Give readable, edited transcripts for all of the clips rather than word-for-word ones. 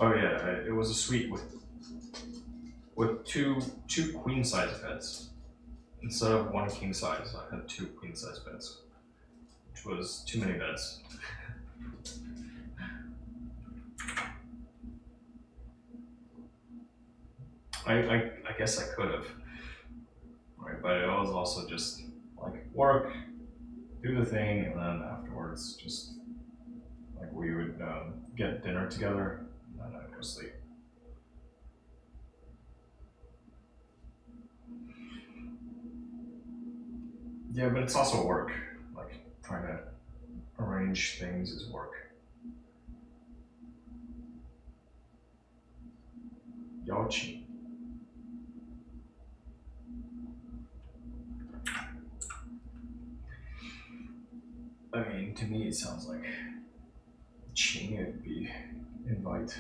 Oh yeah, it was a suite with two queen size beds instead of one king size. I had two queen size beds, which was too many beds. I guess I could have, right? But it was also just like work, do the thing, and then afterwards just like we would get dinner together, and then I'd go sleep. Yeah, but it's also work. Like trying to arrange things is work. Yaoqi. I mean, to me, it sounds like Qing would be invite.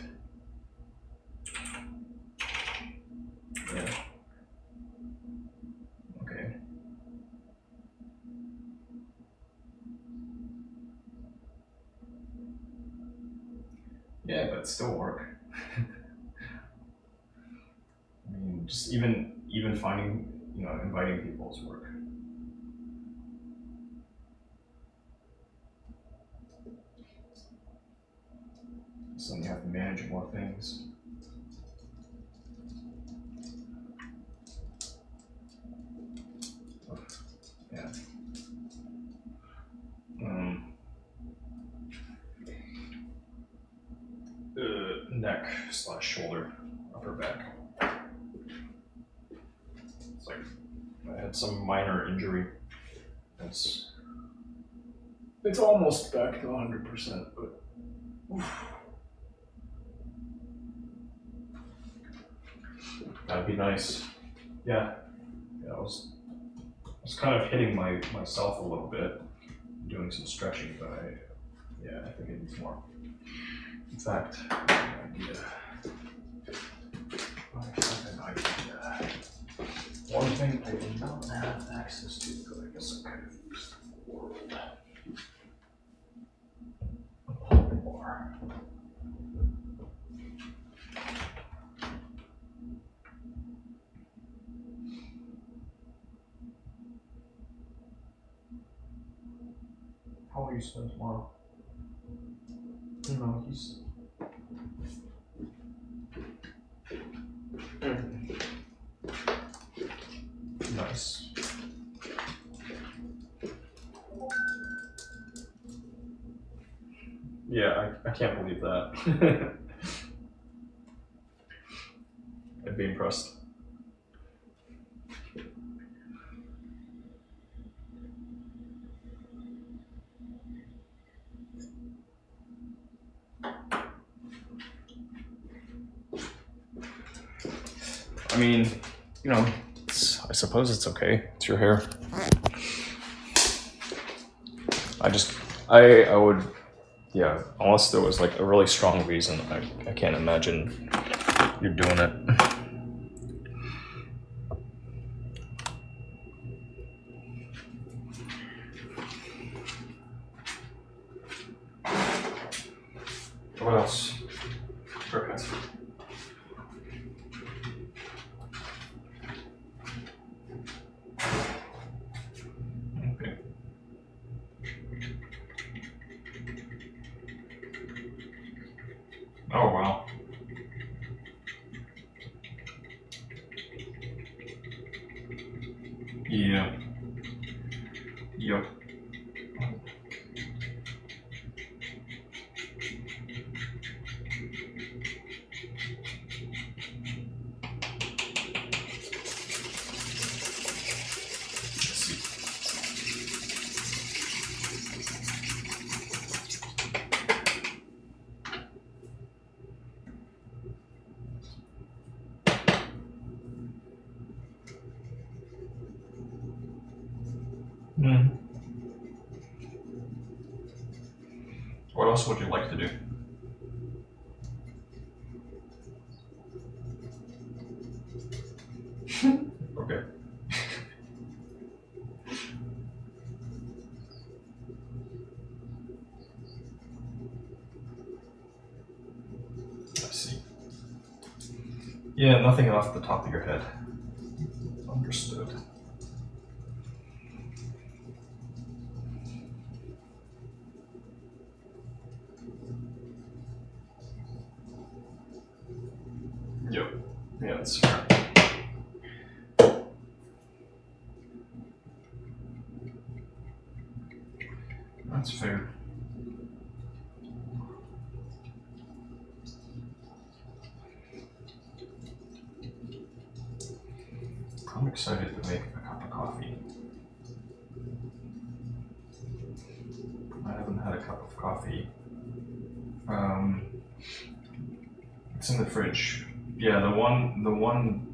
Yeah. Okay. Yeah, but still work. I mean, just even finding, inviting people is work. So then you have to manage more things. Yeah. Um, Neck slash shoulder, upper back. It's like I had some minor injury. It's it's almost back to 100%, but that'd be nice. Yeah, yeah. I was kind of hitting myself a little bit, doing some stretching, but I think it needs more. In fact, I have an idea. I have an idea. One thing I did not have access to, but I guess I could have used the world. A pull bar. How will you spend tomorrow? No, he's. Nice. Yeah, I can't believe that. I'd be impressed. I mean, I suppose it's okay. It's your hair. I would, yeah, unless there was like a really strong reason, I can't imagine you're doing it. What else? Perfect. Okay. Oh wow. Yeah. Yep. Let's see. Mm. What else would you like to do? Okay. Yeah, nothing off the top of your head. Understood. Yep. Yeah, that's fair. That's fair. I'm excited to make a cup of coffee. I haven't had a cup of coffee. It's in the fridge. Yeah, the one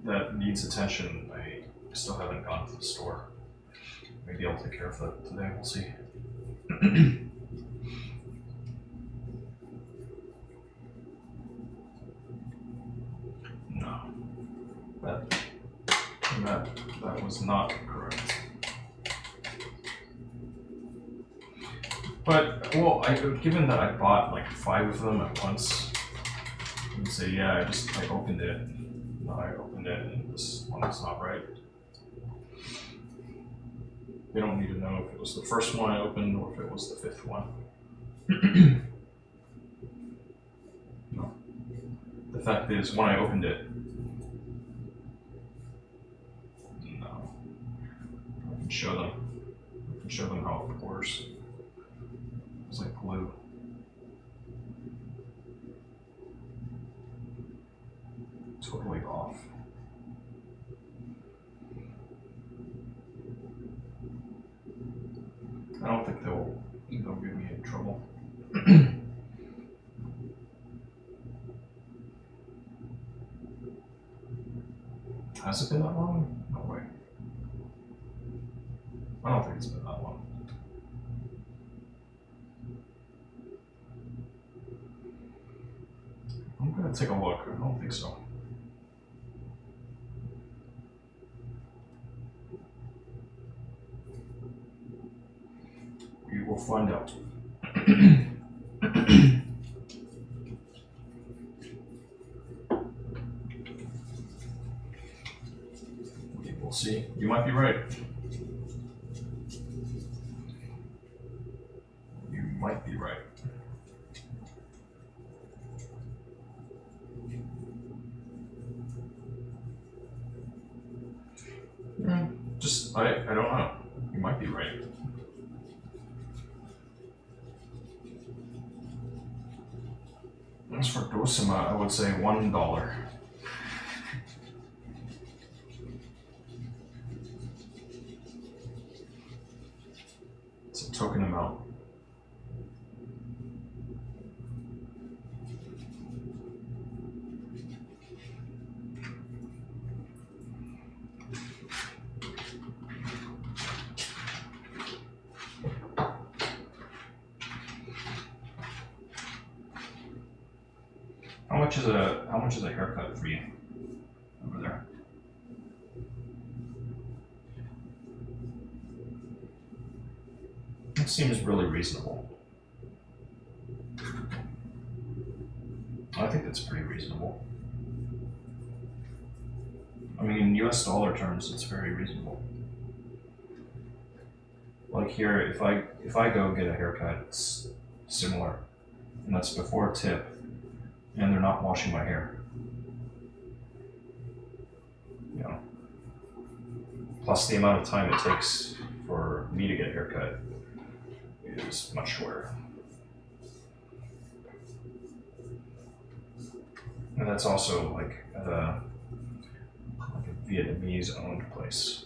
that needs attention, I still haven't gone to the store. Maybe I'll take care of that today, we'll see. No. That was not correct. But, well, given that I bought like 5 of them at once, you can say, yeah, I opened it. No, I opened it and this one is not right. They don't need to know if it was the first one I opened or if it was the 5th one. No. The fact is, when I opened it, no. I can show them. I can show them how it pours. It's like glue. Totally off. I don't think they'll give me any trouble. Has it been that long? No way. I don't think it's been that long. I'm gonna take a look. I don't think so. We will find out. We will see. You might be right. You might be right. I don't know. You might be right. As for Dosima, I would say $1. It's a token amount. How much is a haircut for you over there? It seems really reasonable. I think that's pretty reasonable. I mean, in US dollar terms, it's very reasonable. Like here, if I go get a haircut, it's similar, and that's before tip. And they're not washing my hair. You know. Plus the amount of time it takes for me to get a haircut is much shorter. And that's also like at a Vietnamese owned place.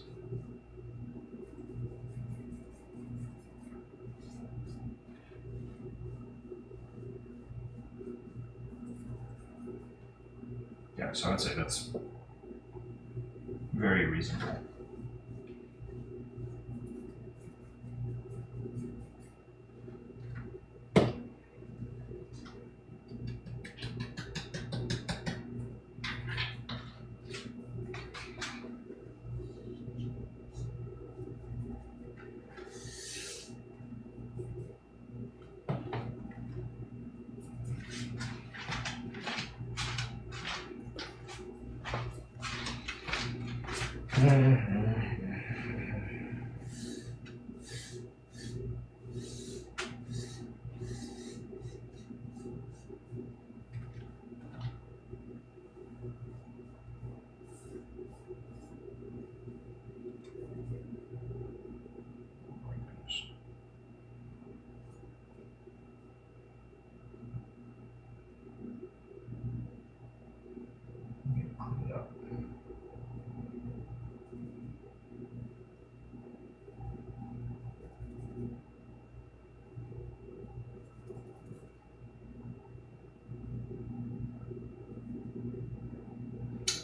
Yeah, so I'd say that's very reasonable.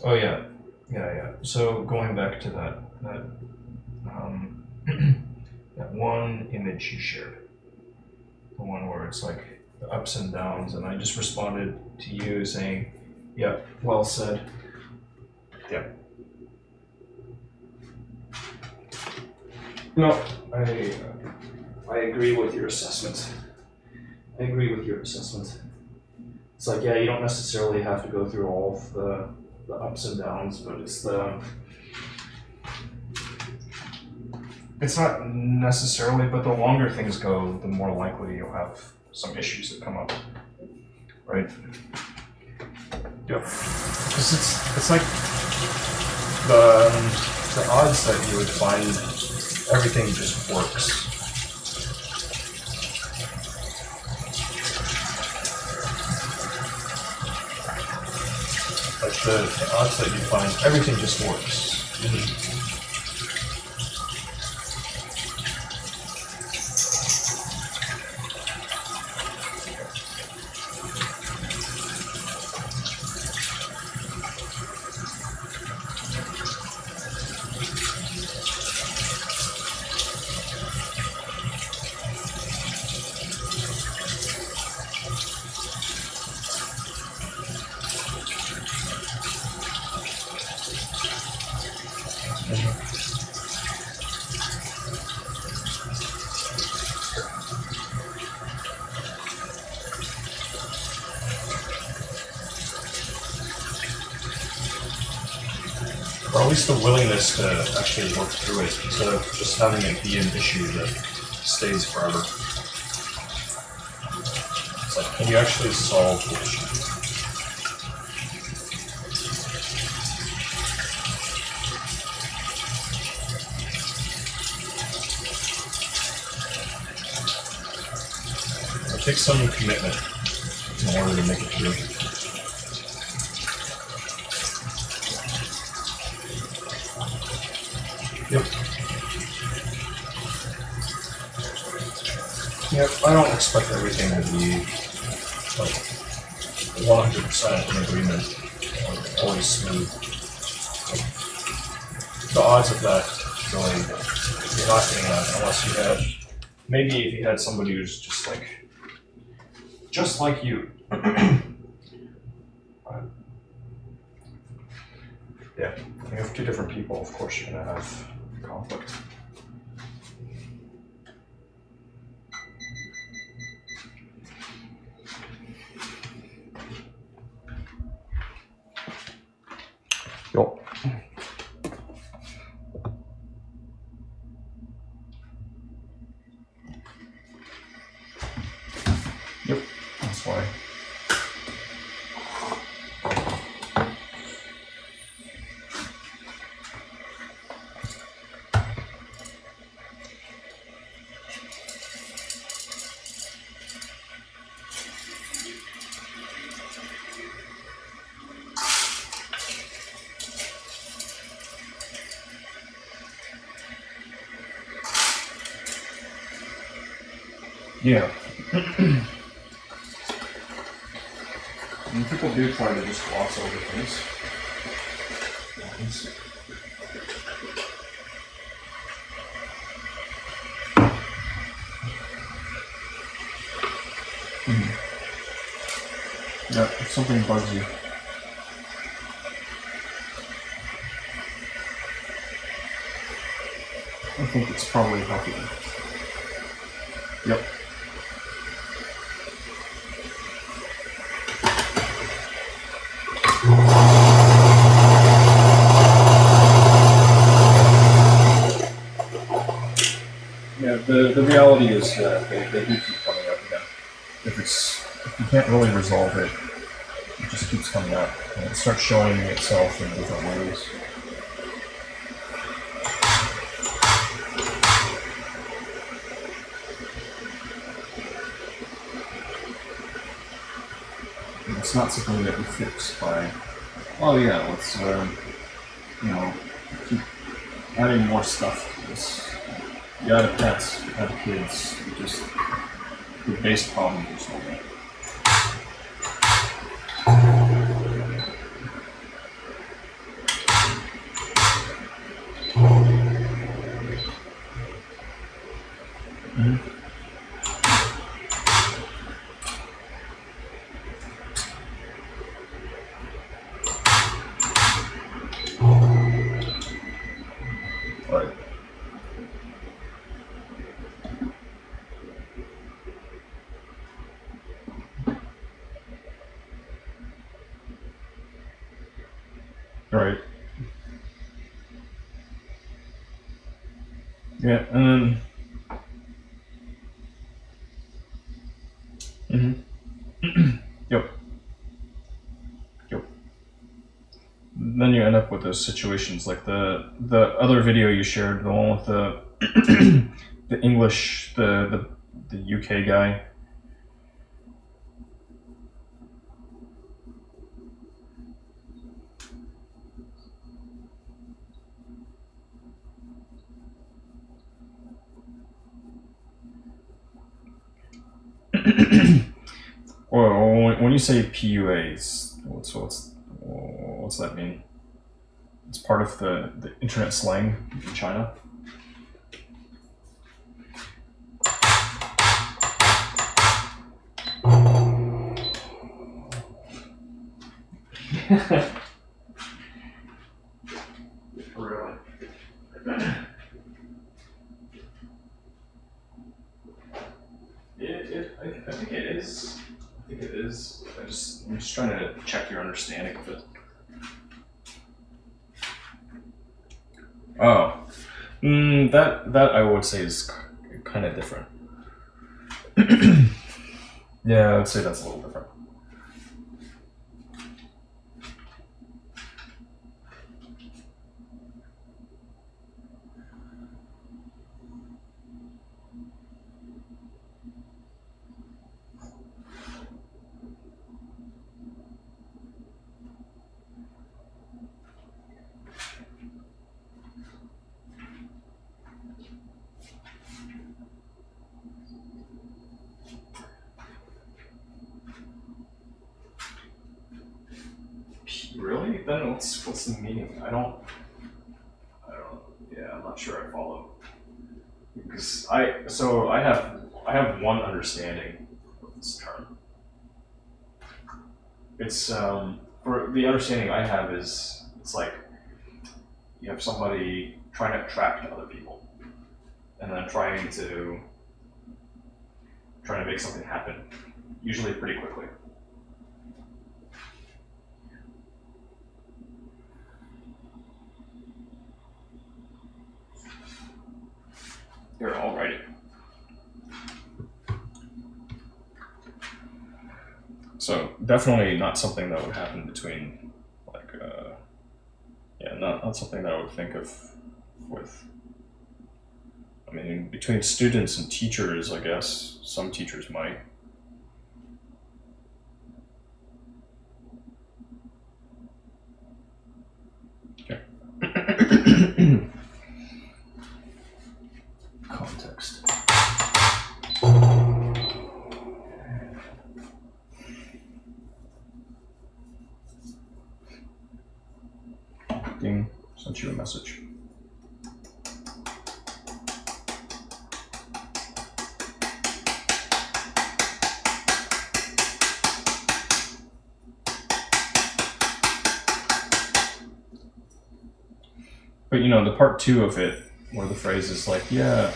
Oh yeah. So going back to that that one image you shared, the one where it's like the ups and downs, and I just responded to you saying, "Yeah, well said." Yeah. No, I agree with your assessment. It's like, yeah, you don't necessarily have to go through all of the ups and downs, but it's not necessarily, but the longer things go, the more likely you'll have some issues that come up, right? Yep. Because it's like the odds that you would find everything just works. Like the odds that you find everything just works. Or at least the willingness to actually work through it instead of just having it be an issue that stays forever. It's like, can you actually solve the issue? It takes some commitment in order to make it through. Yep. Yep, I don't expect everything to be like 100% in agreement or always smooth. The odds of that really, you're not getting that unless you had, maybe if you had somebody who's just like you. Yeah, if you have two different people, of course you're gonna have conflict. Yup. Yep, that's why. Yeah. And people do try to just gloss over things. Yeah, if something bugs you. I think it's probably healthy. Yep. reality is they do keep coming up again. If you can't really resolve it, it just keeps coming up, and it starts showing itself in different ways. And it's not something that you fix by, oh yeah, let's keep adding more stuff to this. You add pets, you add kids, you just the base problem is solving. Right. Right. Yeah, and then yep. Then you end up with those situations like the other video you shared, the one with the the English, the UK guy. Well, when you say PUAs, what's that mean? It's part of the internet slang in China. Really? I think it is. I think it is. I'm just trying to check your understanding of it. Oh, that I would say is kind of different. Yeah, I would say that's a little different. Really? Then what's the meaning? I don't. Yeah, I'm not sure I follow. Because I have one understanding of this term. It's for the understanding I have is it's like you have somebody trying to attract other people, and then trying to make something happen, usually pretty quickly. Here, I'll write it. So definitely not something that would happen between, like, not something that I would think of with. I mean, between students and teachers, I guess some teachers might. Okay. Context. Ding, sent you a message. But you know, the part 2 of it, where the phrase is like, yeah,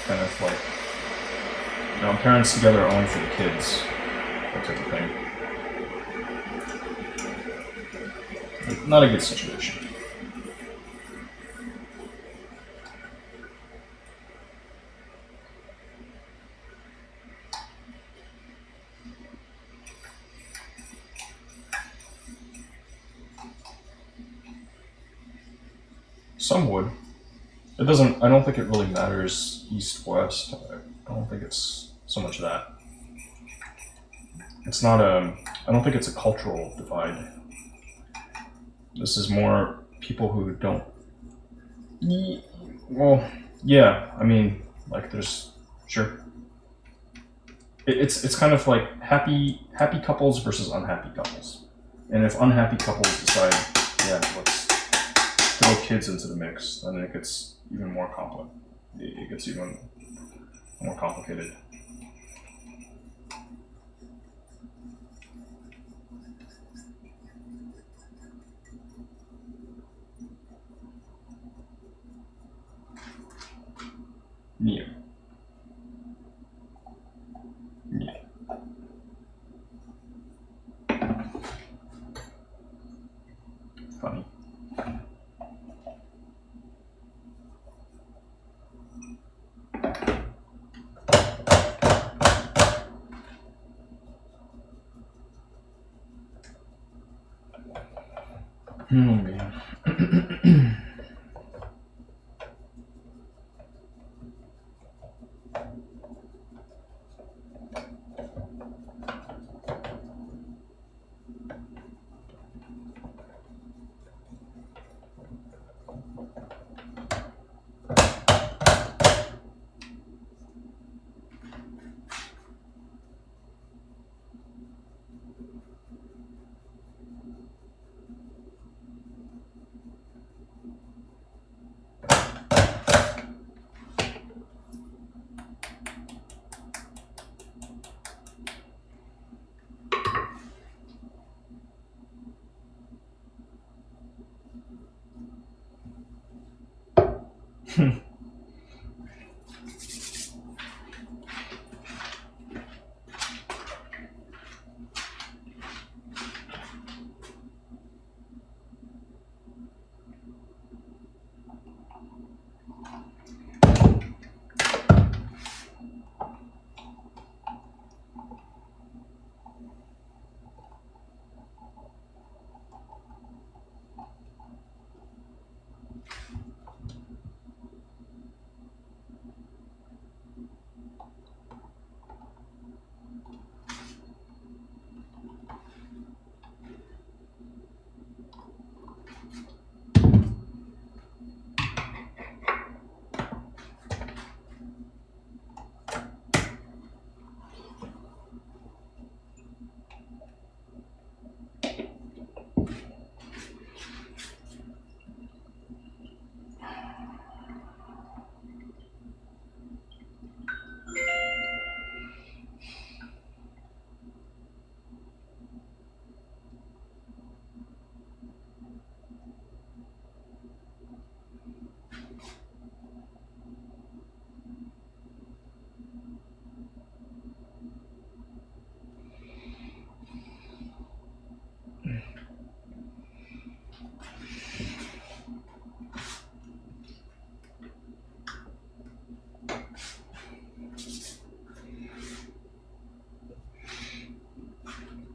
kind of like, you know, parents together only for the kids, that type of thing. Not a good situation. Some would. It doesn't. I don't think it really matters east west. I don't think it's so much that. It's not a. I don't think it's a cultural divide. This is more people who don't. Well, yeah. I mean, like, there's sure. It's kind of like happy couples versus unhappy couples, and if unhappy couples decide, yeah, let's throw kids into the mix, then it gets even more complex. It gets even more complicated. Yeah. Yeah. Funny. Oh man.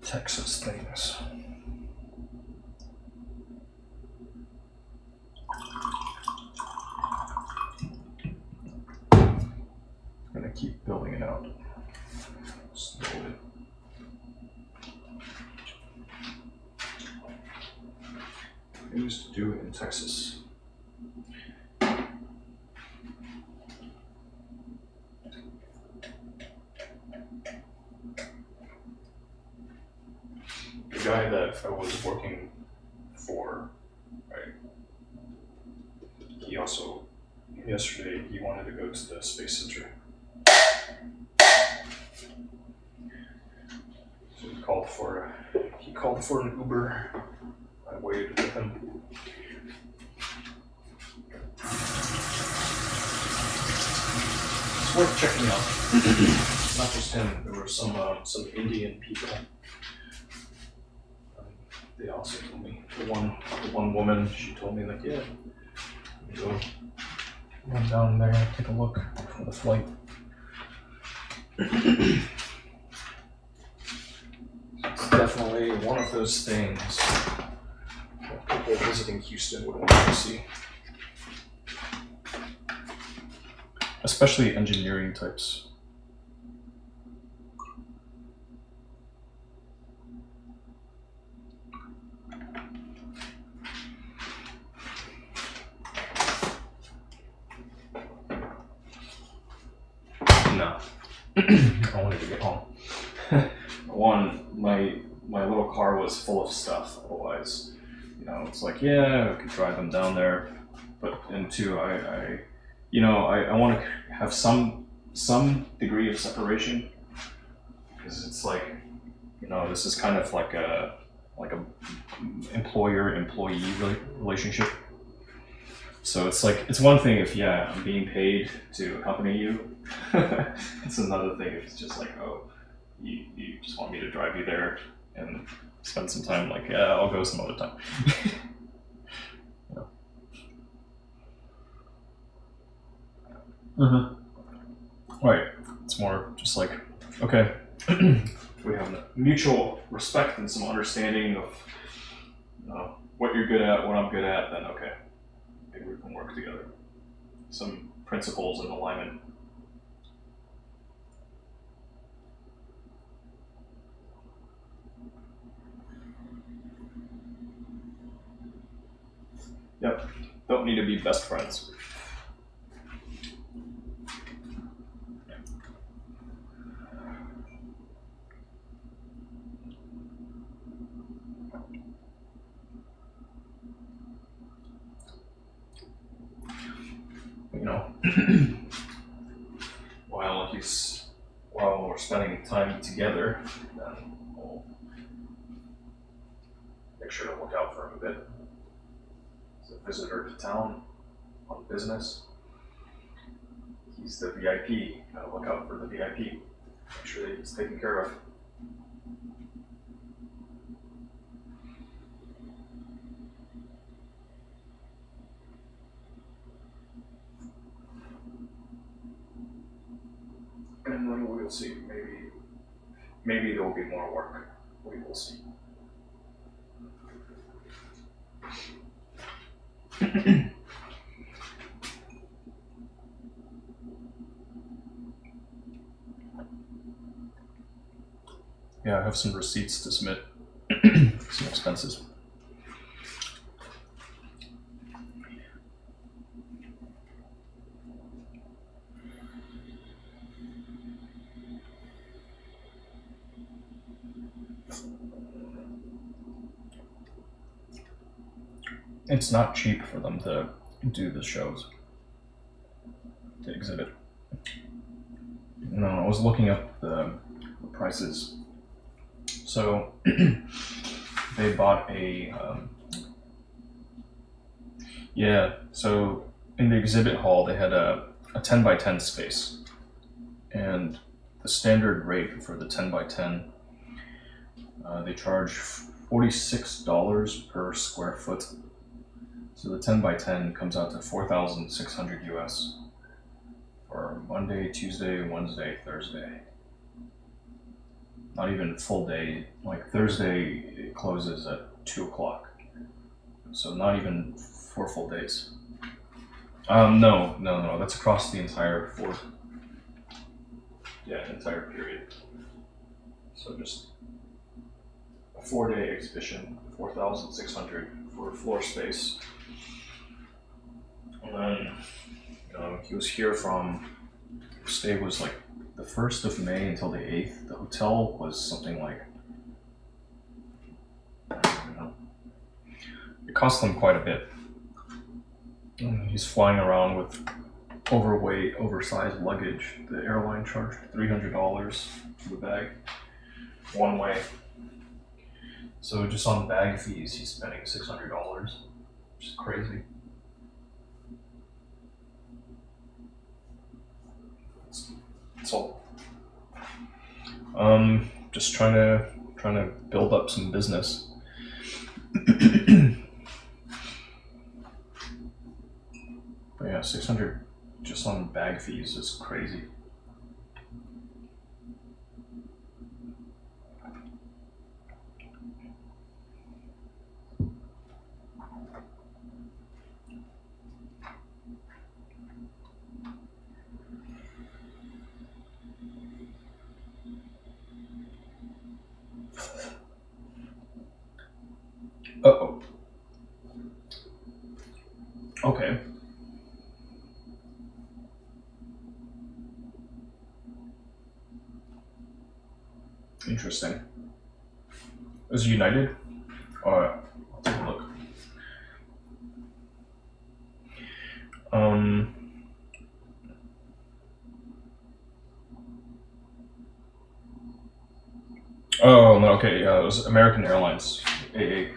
Texas things. I'm gonna keep building it out slowly. Things to do in Texas. The guy that I was working for, right? He also, yesterday, he wanted to go to the Space Center. So he called for an Uber. I waited with him. It's worth checking out. Not just him, there were some Indian people. They also told me, the one woman, she told me, like, yeah, go run down there, take a look for the flight. It's definitely one of those things that people visiting Houston would want to see. especially engineering types. No, I wanted to get home. My little car was full of stuff. Otherwise, it's like, yeah, I could drive them down there. But and two, I want to have some degree of separation, because it's like, this is kind of like a employer-employee relationship. So it's like, it's one thing if, yeah, I'm being paid to accompany you. It's another thing if it's just like, oh, you just want me to drive you there and spend some time. Like, yeah, I'll go some other time. Yeah. Right. It's more just like, okay, if we have mutual respect and some understanding of what you're good at, what I'm good at, then okay, maybe we can work together. Some principles and alignment. Yep. Don't need to be best friends. While we're spending time together, then we'll make sure to look out for him a bit. He's a visitor to town on business. He's the VIP. Gotta look out for the VIP. Make sure that he's taken care of. And then we'll see. Maybe there will be more work. We will see. Yeah, I have some receipts to submit. Some expenses. It's not cheap for them to do the shows, to exhibit. No, I was looking up the prices. So they bought so in the exhibit hall they had a 10 by 10 space, and the standard rate for the 10 by 10, they charge $46 per square foot. So the 10 by 10 comes out to 4,600 US for Monday, Tuesday, Wednesday, Thursday. Not even full day. Like Thursday, it closes at 2 o'clock. So not even 4 full days. No. That's across the entire entire period. So just a 4-day exhibition, 4,600 for floor space. And then, he was here from, stay was like the 1st of May until the 8th. The hotel was something like, I don't know, it cost them quite a bit. And he's flying around with overweight, oversized luggage. The airline charged $300 for the bag, one way. So just on bag fees, he's spending $600, which is crazy. So, just trying to build up some business. But yeah, 600 just on bag fees is crazy. Uh-oh. Okay. Interesting. Is it United? I'll take a look. Oh no. Okay. Yeah, it was American Airlines. AA.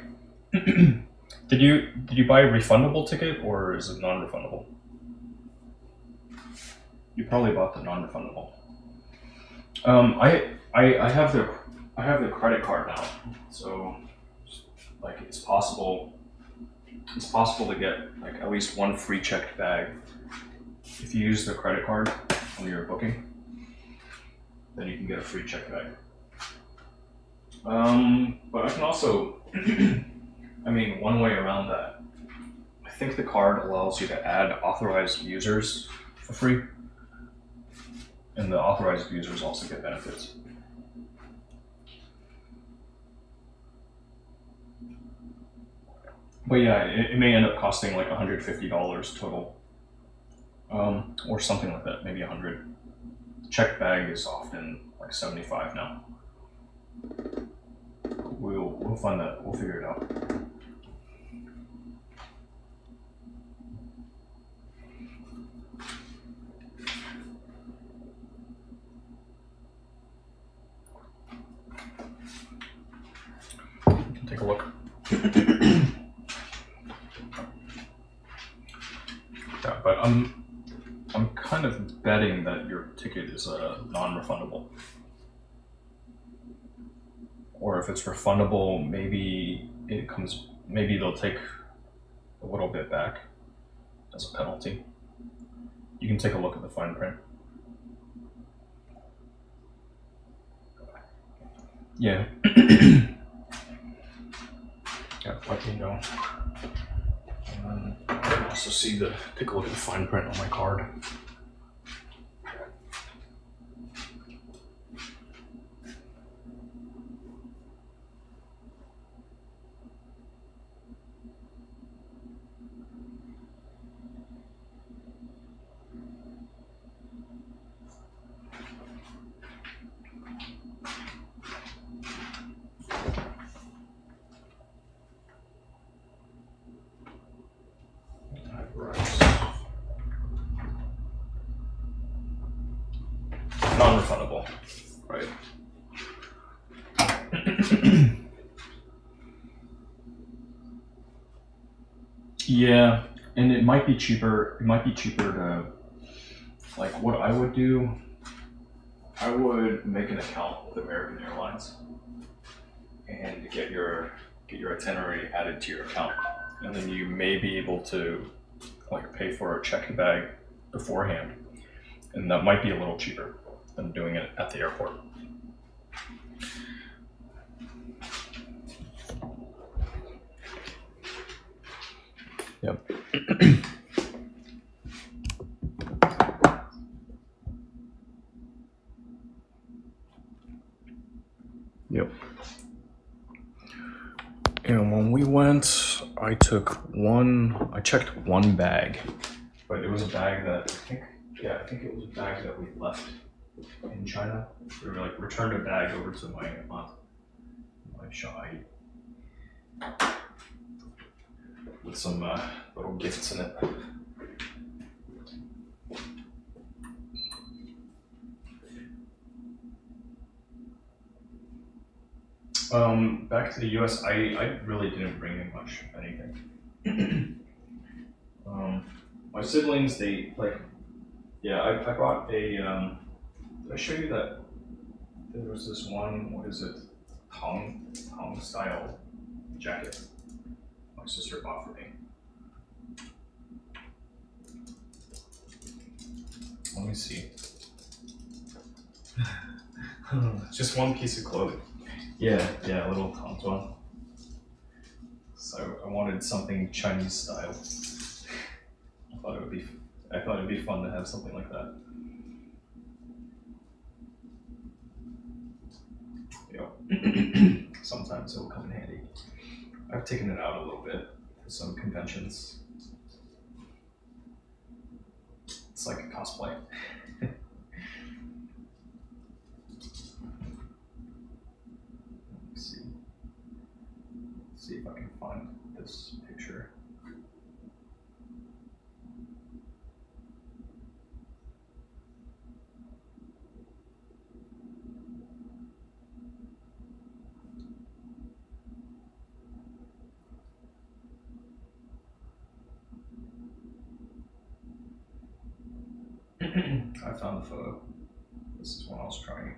Did you buy a refundable ticket or is it non-refundable? You probably bought the non-refundable. I have the credit card now, so like it's possible to get like at least one free checked bag if you use the credit card when you're booking. Then you can get a free checked bag. But I can also, I mean, one way around that, I think the card allows you to add authorized users for free, and the authorized users also get benefits. But yeah, it may end up costing like $150 total, or something like that, maybe 100. Checked bag is often like 75 now. We'll find that. We'll figure it out. Take a look. Yeah, but I'm kind of betting that your ticket is non-refundable. Or if it's refundable, maybe they'll take a little bit back as a penalty. You can take a look at the fine print. Yeah. Yeah, let me know. And then also take a look at the fine print on my card. Non-refundable, right? Yeah, and it might be cheaper. It might be cheaper to, like, what I would do. I would make an account with American Airlines and get your itinerary added to your account, and then you may be able to like pay for a checked bag beforehand, and that might be a little cheaper than doing it at the airport. Yep. Yep. And when we went, I checked one bag, but it was a bag that I think it was a bag that we left in China. We were like returned a bag over to my aunt, my Shai, with some little gifts in it. Back to the US, I really didn't bring in much of anything. My siblings, they like, yeah, I brought a, did I show you that there was this one, what is it, Tong style jacket my sister bought for me. Let me see. Just one piece of clothing. Yeah, a little Tom's one. So I wanted something Chinese style. I thought it'd be fun to have something like that. Sometimes it will come in handy. I've taken it out a little bit for some conventions. It's like a cosplay. Let's see if I can find this picture. I found the photo. This is when I was trying.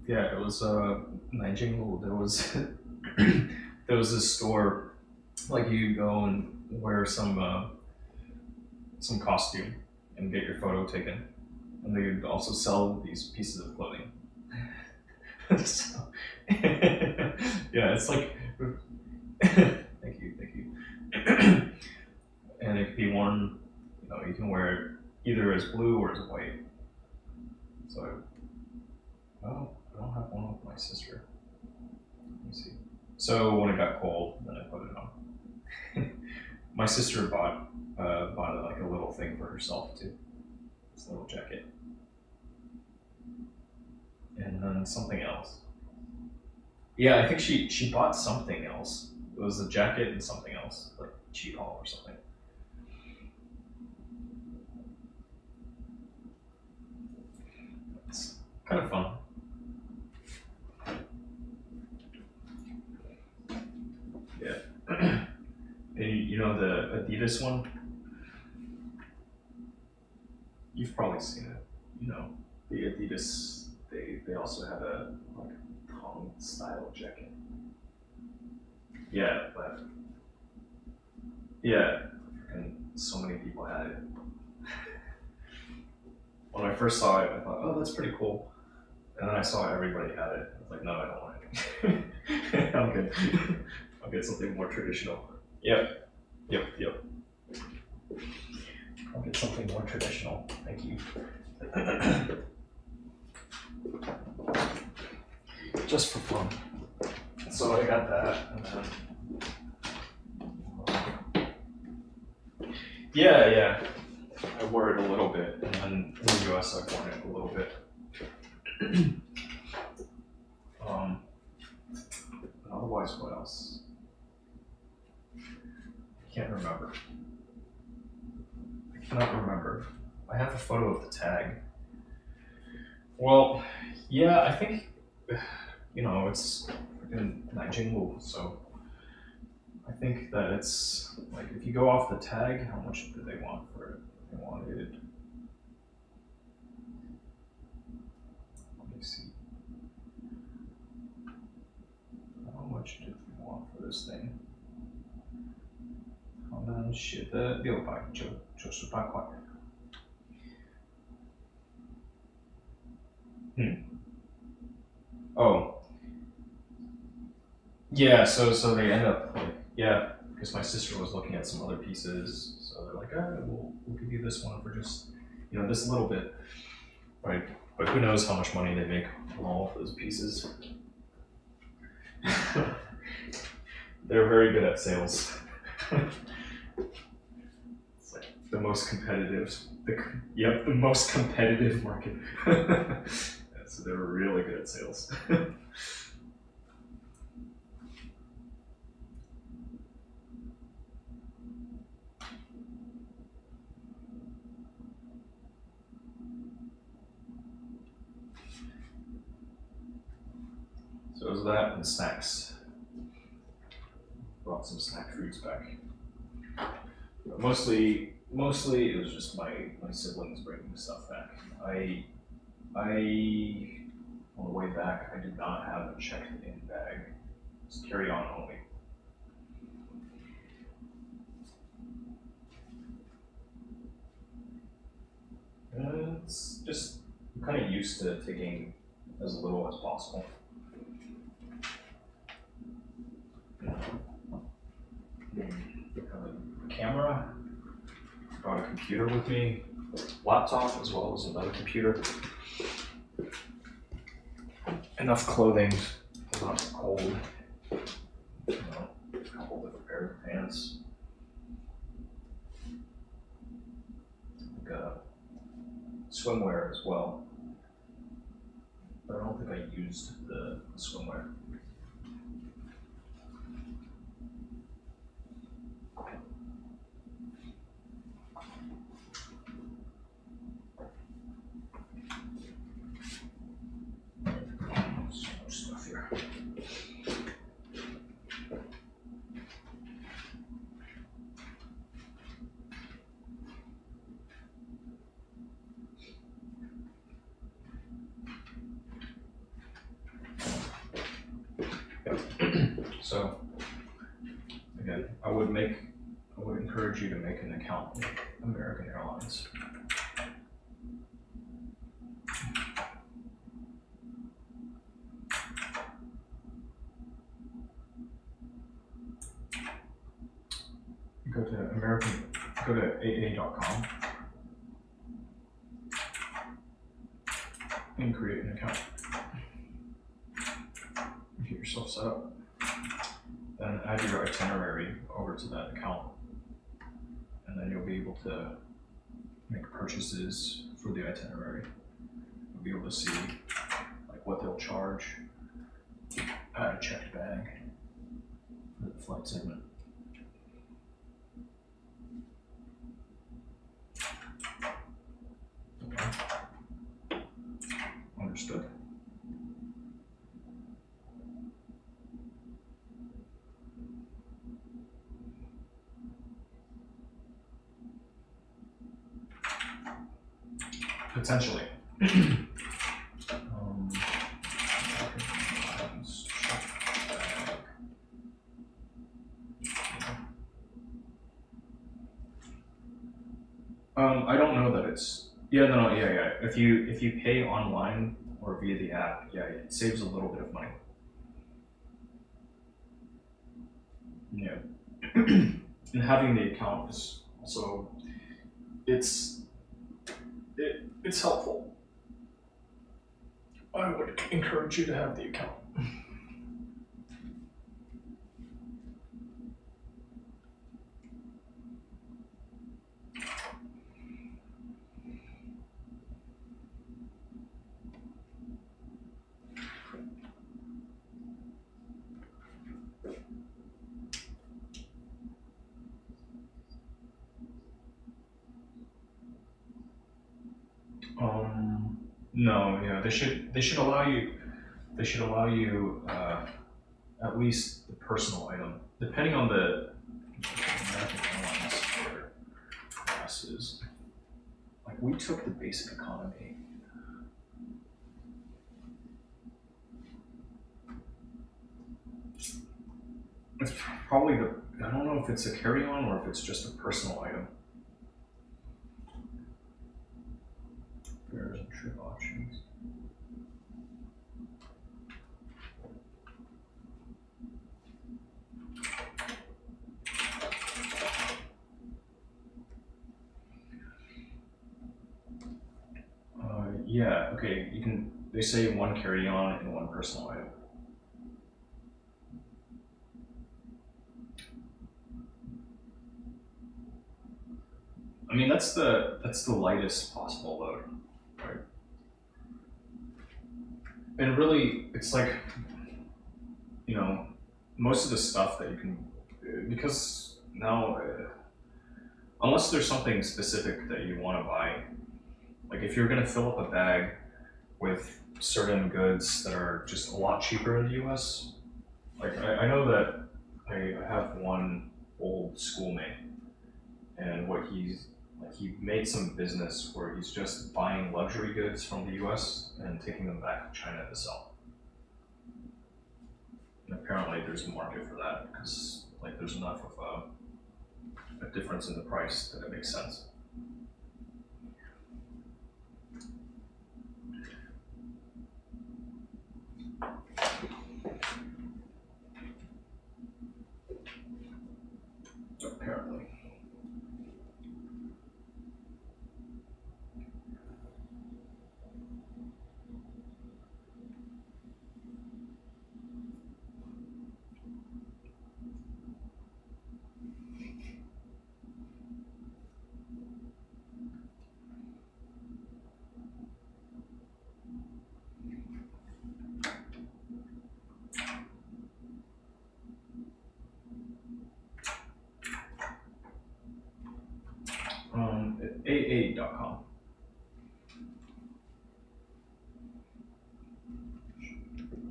Yeah, it was Nanjing. There was there was this store, like you go and wear some costume and get your photo taken, and they would also sell these pieces of clothing. So, yeah, it's like thank you. And it could be worn, you can wear it either as blue or as white. So, well, I don't have one with my sister. Let me see. So when it got cold, then I put it on. My sister bought like a little thing for herself too. This little jacket. And then something else. Yeah, I think she bought something else. It was a jacket and something else, like cheat haul or something. It's kind of fun. Yeah. And you know the Adidas one? You've probably seen it. The Adidas, they also had a like thong style jacket. Yeah, but yeah, and so many people had it. When I first saw it, I thought, oh, that's pretty cool. And then I saw everybody had it. I was like, no, I don't want it. I'm good. I'll get something more traditional. Yep. I'll get something more traditional. Thank you. Just for fun. So I got that, and then yeah. I wore it a little bit, and then in the US I've worn it a little bit. Otherwise, what else? I can't remember. I cannot remember. I have a photo of the tag. Well, yeah, I think it's freaking Nanjing, so I think that it's like if you go off the tag, how much do they want for it? They wanted. Let me see. How much do they want for this thing? 他们写的698块。Oh. Yeah, so they end up because my sister was looking at some other pieces, so they're like, we'll give you this one for just this little bit, right? But who knows how much money they make on all of those pieces. They're very good at sales. It's like the most competitive. The most competitive market. So they were really good at sales. So it was that and snacks. Brought some snack foods back. But mostly it was just my siblings bringing stuff back. I on the way back I did not have a checked-in bag. It's carry-on only. It's just I'm kind of used to taking as little as possible. A camera, brought a computer with me, laptop as well as another computer. Enough clothing, not cold. You know, a couple different pairs of pants. Like swimwear as well. But I don't think I used the swimwear. So much stuff here. So again, I would encourage you to make an account with American Airlines. Go to aa.com and create an account. Get yourself set up. Then add your itinerary over to that account. And then you'll be able to make purchases for the itinerary. You'll be able to see like what they'll charge, add a checked bag for the flight segment. Okay. Understood. Potentially. I don't know that it's yeah. If you pay online or via the app, yeah, it saves a little bit of money. Yeah, and having the account is also it's helpful. I would encourage you to have the account. No, yeah, they should allow you at least the personal item, depending on the American Airlines for classes. Like we took the basic economy. It's probably I don't know if it's a carry-on or if it's just a personal item. Fares and trip options. Yeah, okay, they say one carry-on and one personal item. I mean, that's the lightest possible load, right? And really, it's like, most of the stuff that you can, because now, unless there's something specific that you want to buy, like if you're gonna fill up a bag with certain goods that are just a lot cheaper in the US, like I know that I have one old schoolmate, and he made some business where he's just buying luxury goods from the US and taking them back to China to sell. And apparently there's a market for that because like there's enough of a difference in the price that it makes sense. aa.com.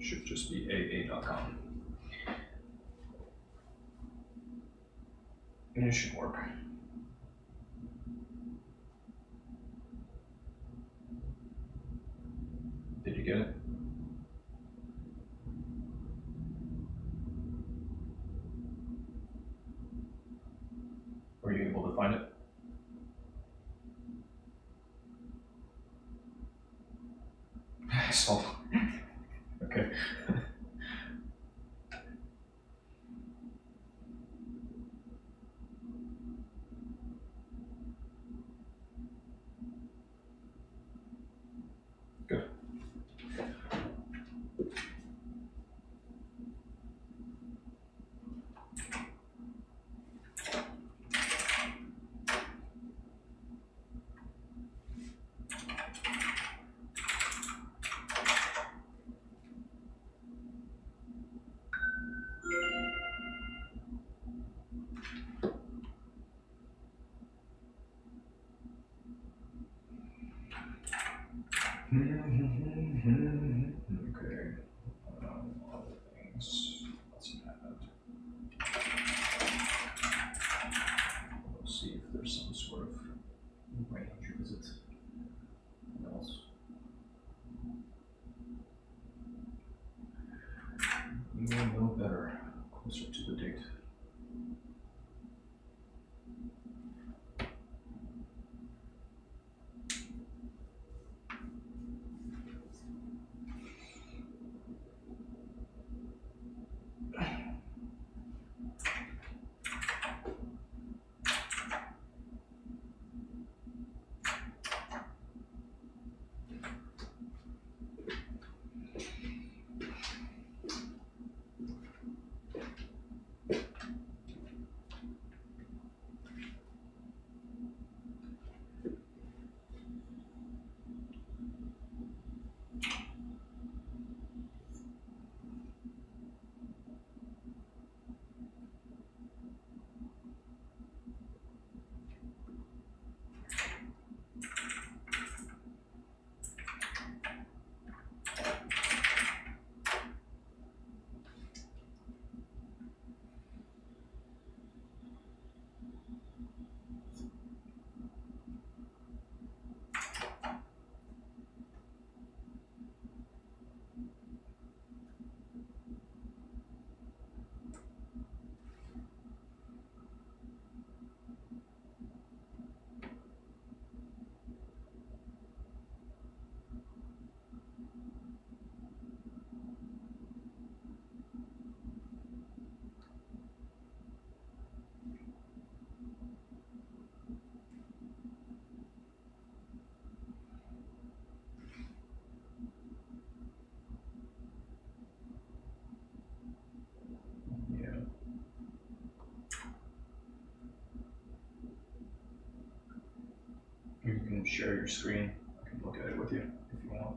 Should just be aa.com. And it should work. Did you get it? Were you able to find it? I saw. Okay. Good. Okay. Other things. Let's see if there's some sort of range visit. What else? You will know better closer to the date. Yeah. You can share your screen. I can look at it with you if you want.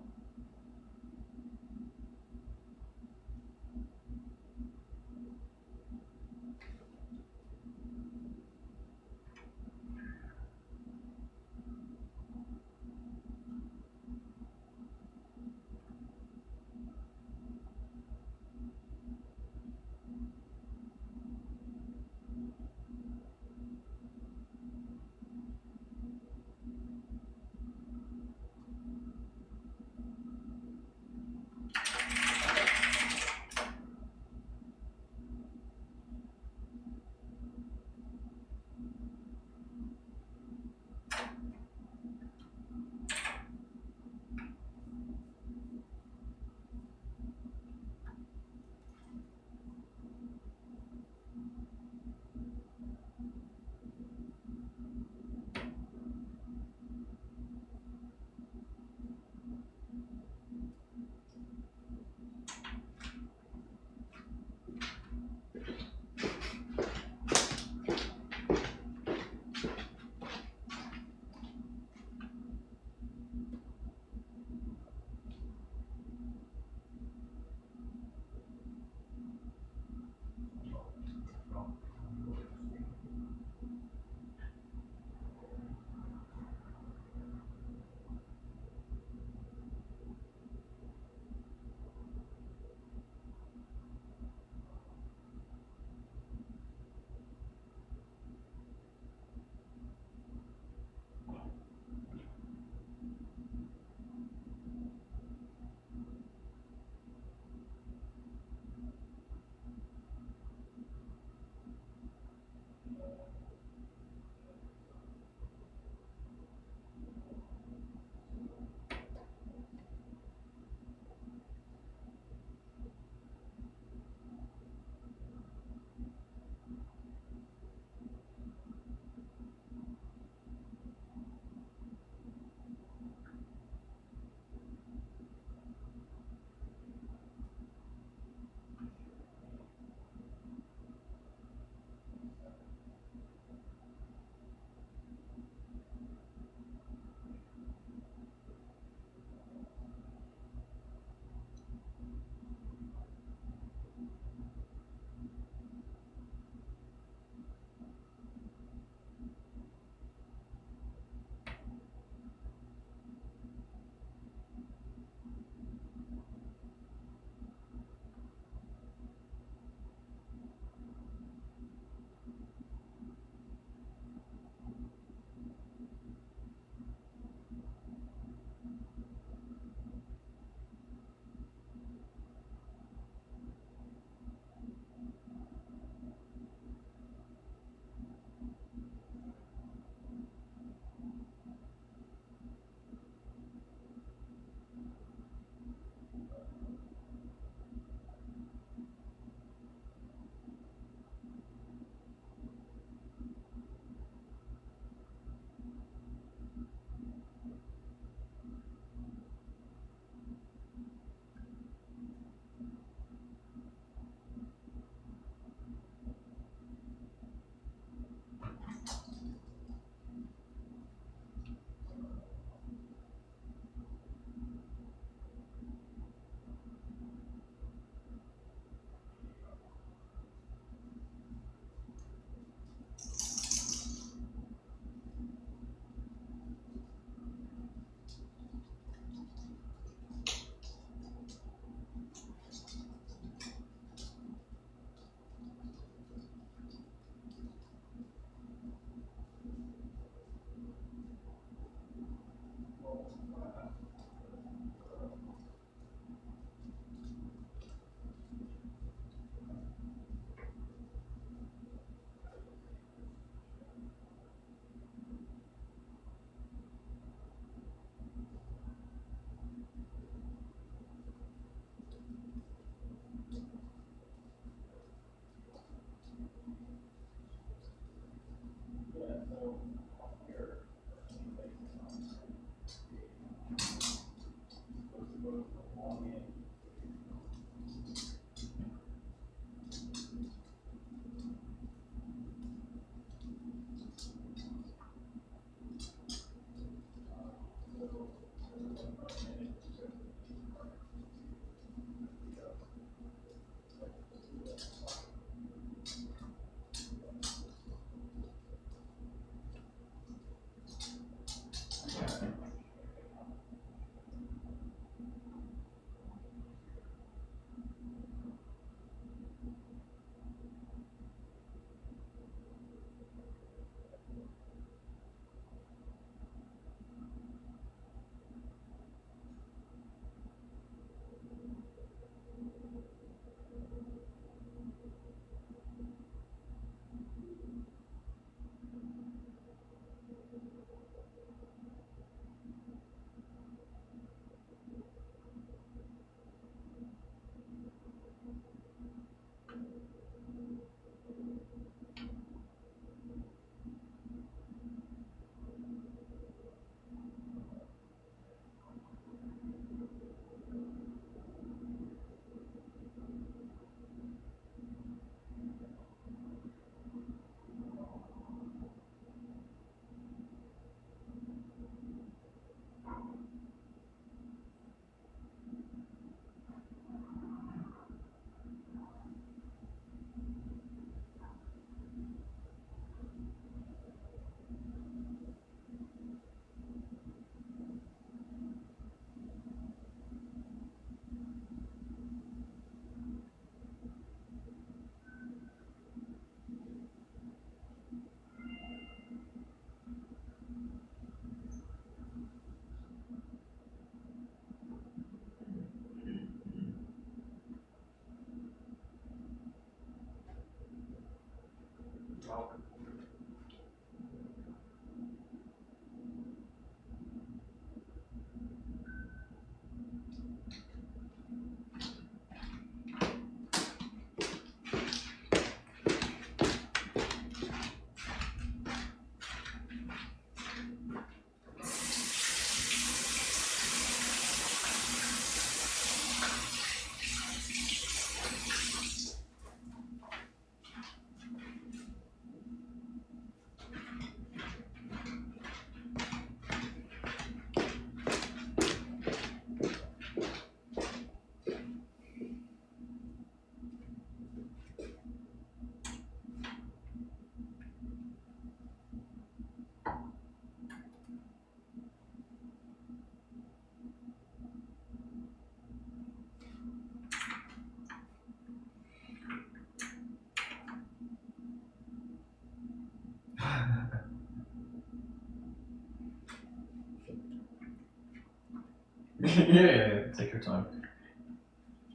Yeah, take your time.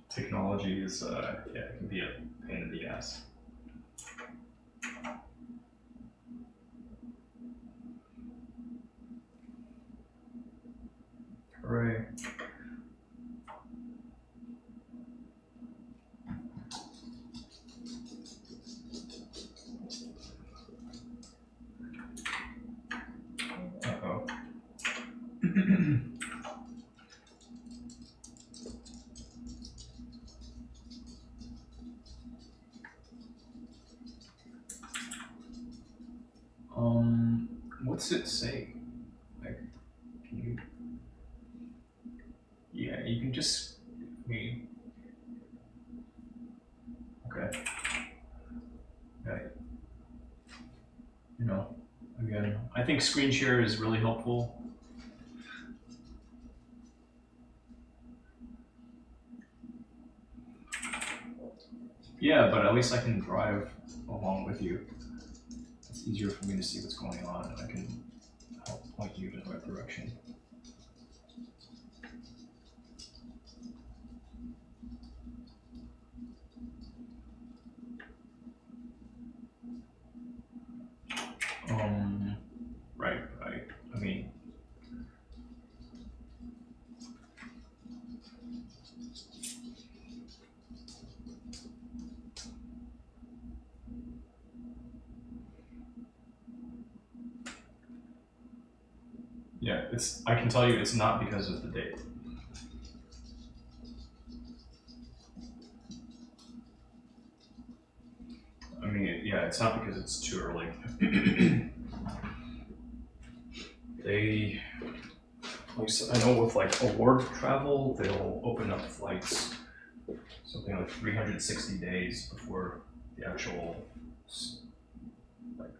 Technology is, yeah, it can be a pain in the ass. Hooray. Uh-oh. What's it say? Like, can you? Yeah, you can just. I mean, okay. Yeah. You know, again, I think screen share is really helpful. Yeah, but at least I can drive along with you. It's easier for me to see what's going on, and I can help point you in the right direction. Right. I mean, yeah, I can tell you it's not because of the date. I mean, yeah, it's not because it's too early. I know with like award travel, they'll open up flights something like 360 days before the actual, like,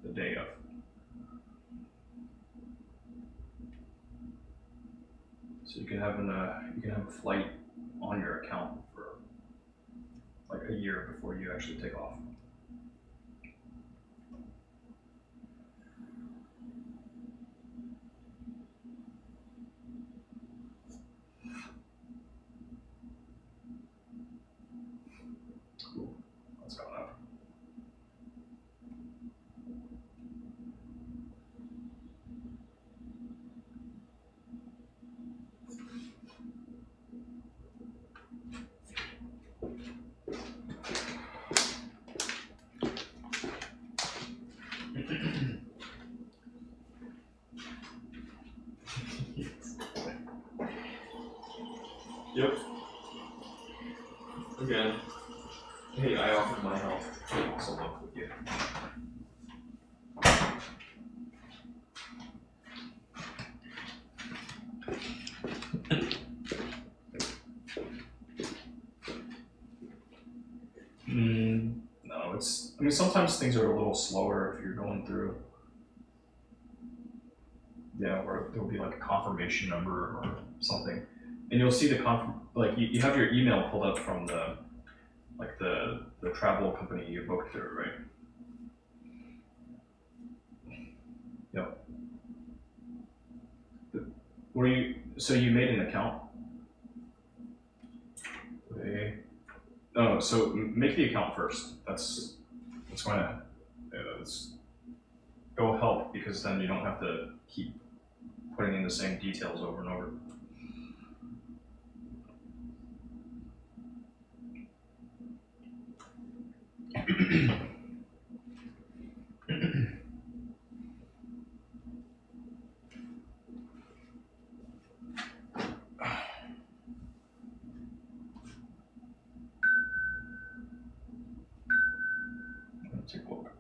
the day of. So you can have a flight on your account for like a year before you actually take off. Cool. That's going up. Yep. Again. Hey, I offered my help. So look with you. No, I mean, sometimes things are a little slower if you're going through. Yeah, where there'll be like a confirmation number or something. And you'll see like you have your email pulled up from the travel company you booked through, right? Yep. So you made an account? Okay. Oh, so make the account first. That's going to it'll help because then you don't have to keep putting in the same details over and over. Let's take a look.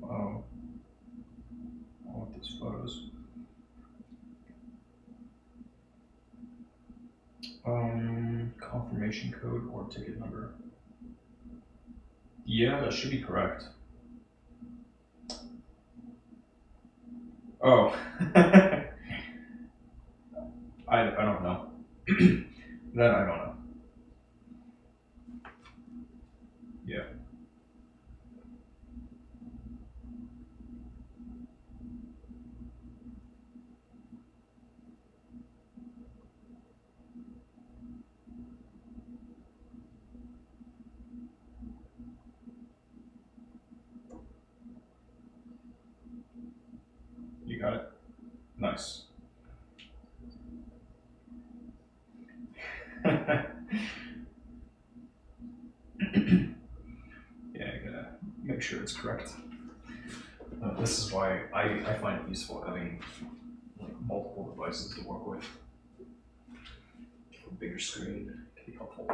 Wow. I want these photos. Confirmation code or ticket number. Yeah, that should be correct. Oh. I don't know. That I don't know. Yeah. You got it? Nice. Yeah, I gotta make sure it's correct. This is why I find it useful having like multiple devices to work with. A bigger screen can be helpful.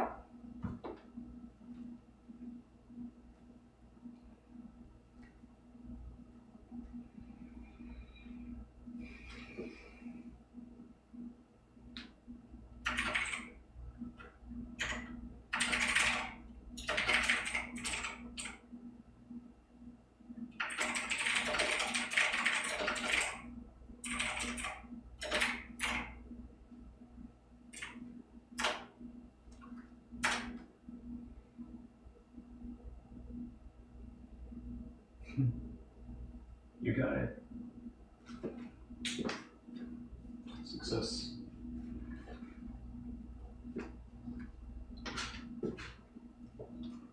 You got it. Success.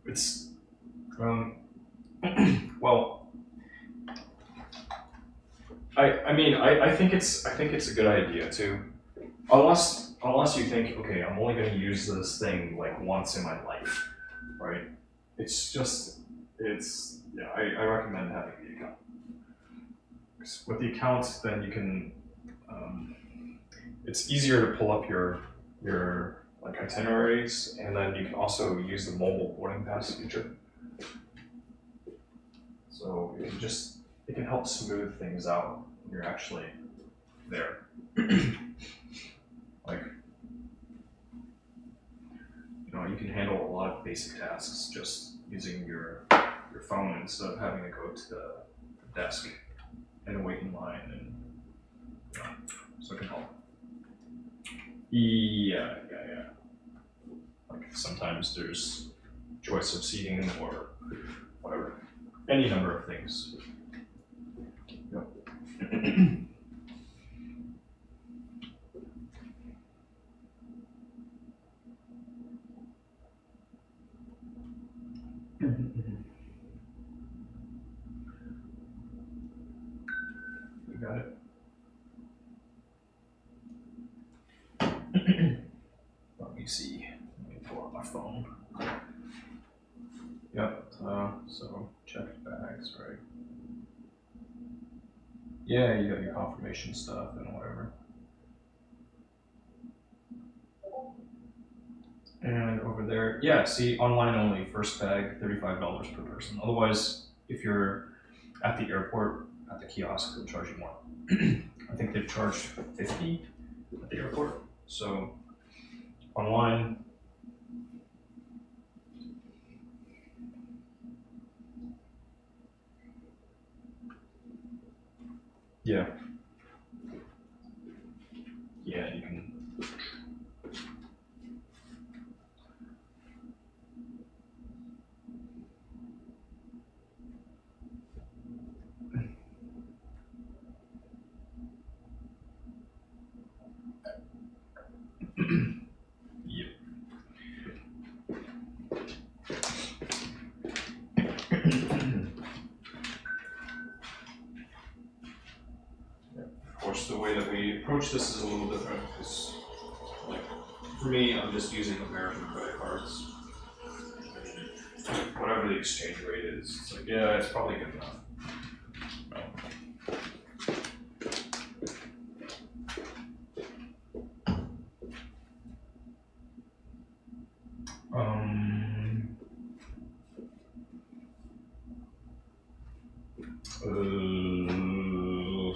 It's well, I think it's a good idea too, unless you think, okay, I'm only going to use this thing like once in my life, right? Yeah, I recommend having the account. 'Cause with the account, then you can it's easier to pull up your like itineraries, and then you can also use the mobile boarding pass feature. So it can help smooth things out when you're actually there. Like, you can handle a lot of basic tasks just using your phone instead of having to go to the desk and wait in line, and so it can help. Yeah. Like sometimes there's choice of seating or whatever, any number of things. Yep. You got it. Let me see. Let me pull up my phone. Yep. So checked bags, right? Yeah, you got your confirmation stuff and whatever. And over there, yeah, see, online only, first bag, $35 per person. Otherwise, if you're at the airport, at the kiosk, they'll charge you more. I think they've charged 50 at the airport. So online, yeah, you can. Yep. approach this is a little different because, like, for me, I'm just using American credit cards. Whatever the exchange rate is, it's like, yeah, it's probably good enough.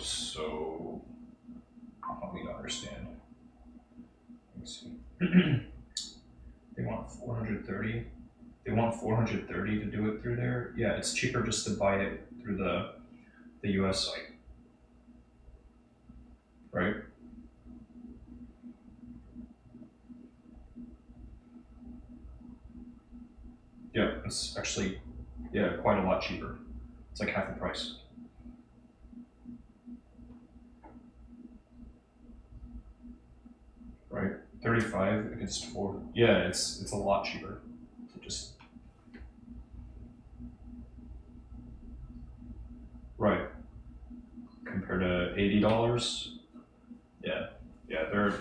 So help me to understand. Let me see. They want 430. They want 430 to do it through there. Yeah, it's cheaper just to buy it through the US site, right? Yeah, it's actually, yeah, quite a lot cheaper. It's like half the price. Right? 35 against 4. Yeah, it's a lot cheaper. So just right. Compared to $80. Yeah. Yeah, they're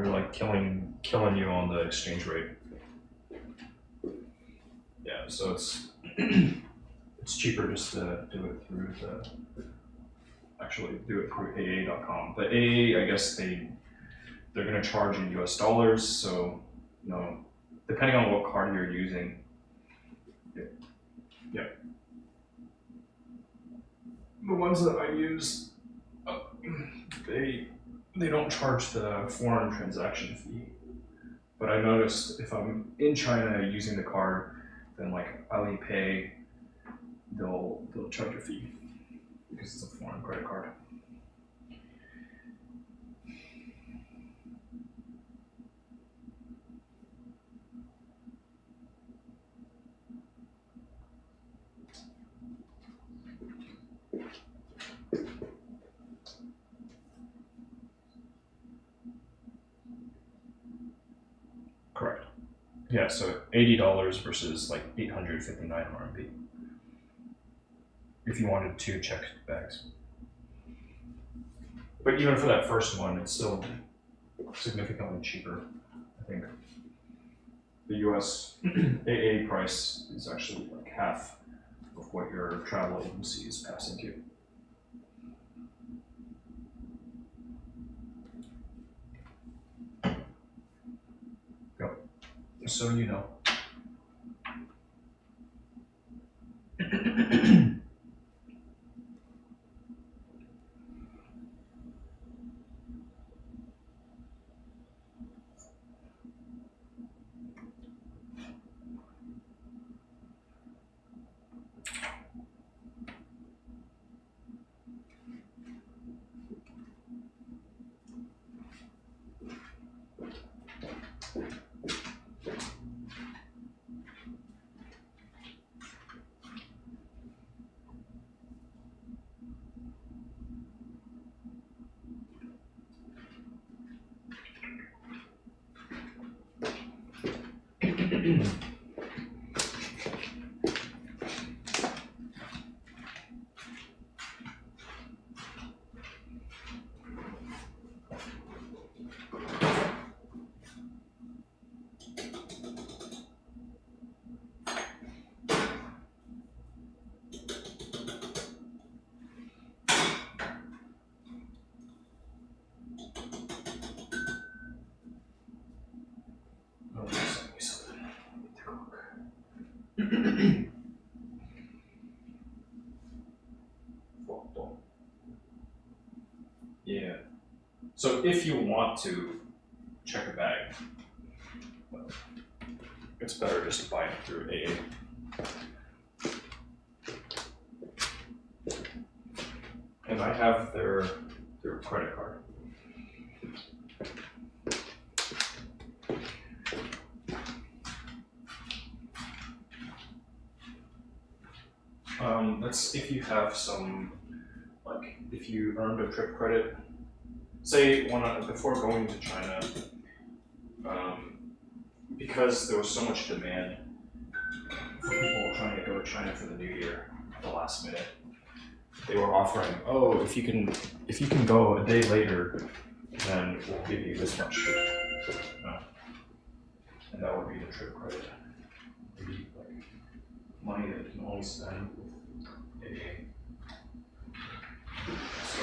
like killing you on the exchange rate. Yeah, so it's it's cheaper just to do it through do it through AA.com. The AA, I guess they're gonna charge in US dollars, so depending on what card you're using. Yeah. The ones that I use, they don't charge the foreign transaction fee. But I noticed if I'm in China using the card, then like Alipay, they'll charge a fee because it's a foreign credit card. Correct. Yeah, so $80 versus like 859 RMB. If you wanted 2 checked bags. But even for that first one, it's still significantly cheaper, I think. The US AA price is actually like half of what your travel agency is passing you. Go. So you know. Yeah. So if you want to check a bag, it's better just to buy it through AA. And I have their credit card. That's if you have some, like, if you earned a trip credit. Say before going to China, because there was so much demand for people trying to go to China for the New Year at the last minute, they were offering, oh, if you can go a day later, and then we'll give you this much. And that would be the trip credit. Maybe like money that you can only spend with a. So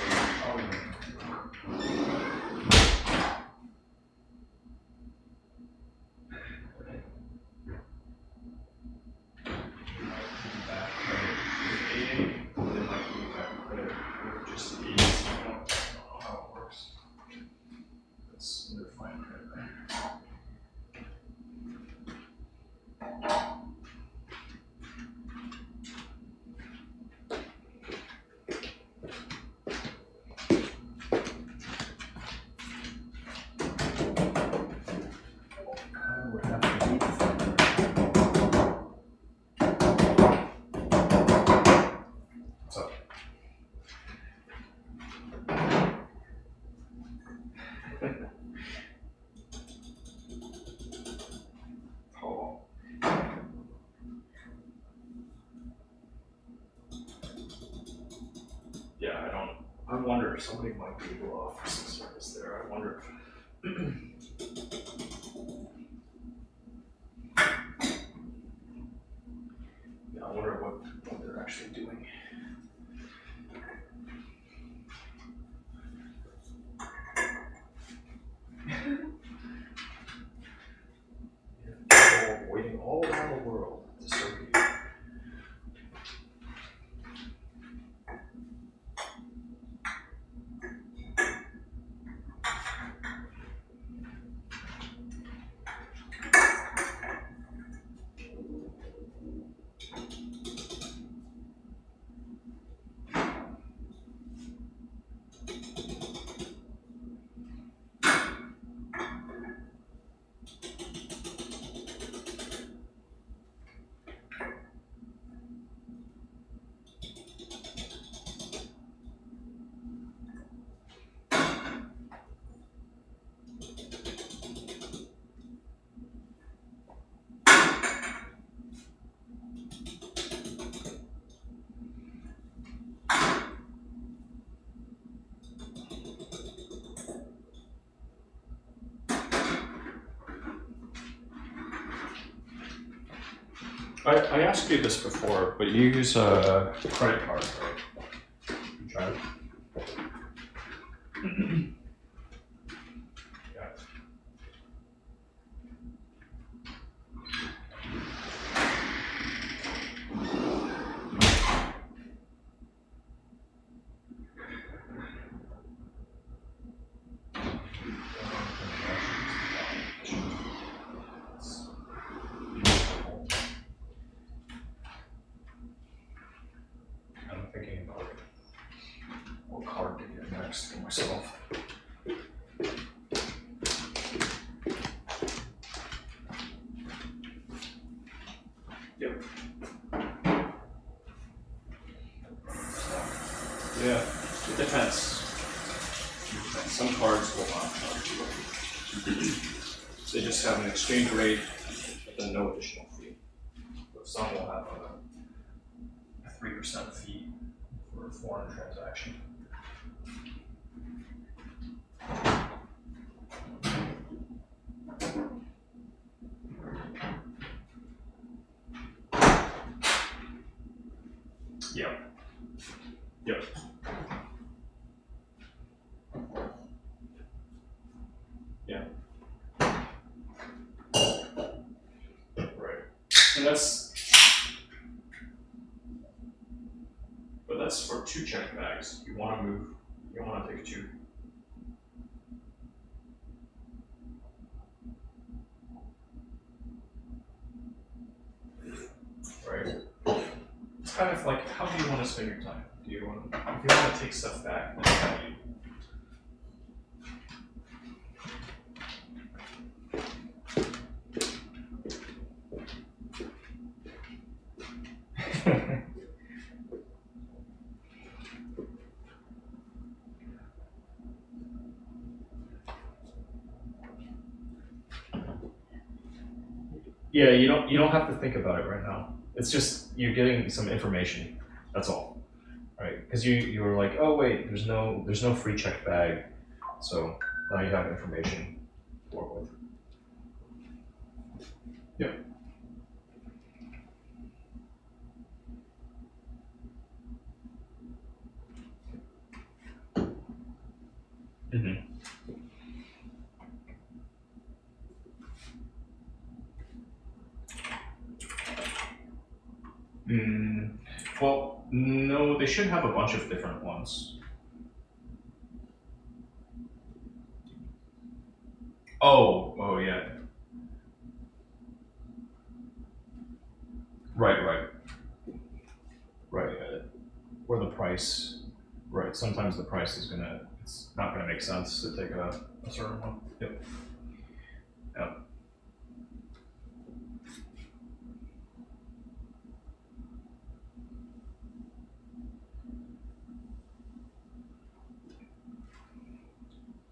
yeah, I wonder if somebody might be able to offer some service there. I wonder if yeah, I wonder what they're actually doing. People waiting all around the world to serve you. I asked you this before, but you use a credit card, right? You tried it? Yeah. I'm thinking about what card to get next for myself. Yep. Yeah, it depends. Some cards will not charge you. They just have an exchange rate, but then no additional fee. But some will have a 3% fee for a foreign transaction. Yep. Yep. Yeah. Right. And that's for 2 check bags. You want to take 2. Right. It's kind of like, how do you want to spend your time? If you want to take stuff back, then how do you? Yeah, you don't have to think about it right now. It's just you're getting some information. That's all, right? Because you were like, oh wait, there's no free check bag, so Now you have information to work with. Yep. Mm-hmm. Well, no, they should have a bunch of different ones. Oh, yeah. Right. Right. Or the price. Right. Sometimes the price is it's not gonna make sense to take a certain one. Yep. Yep.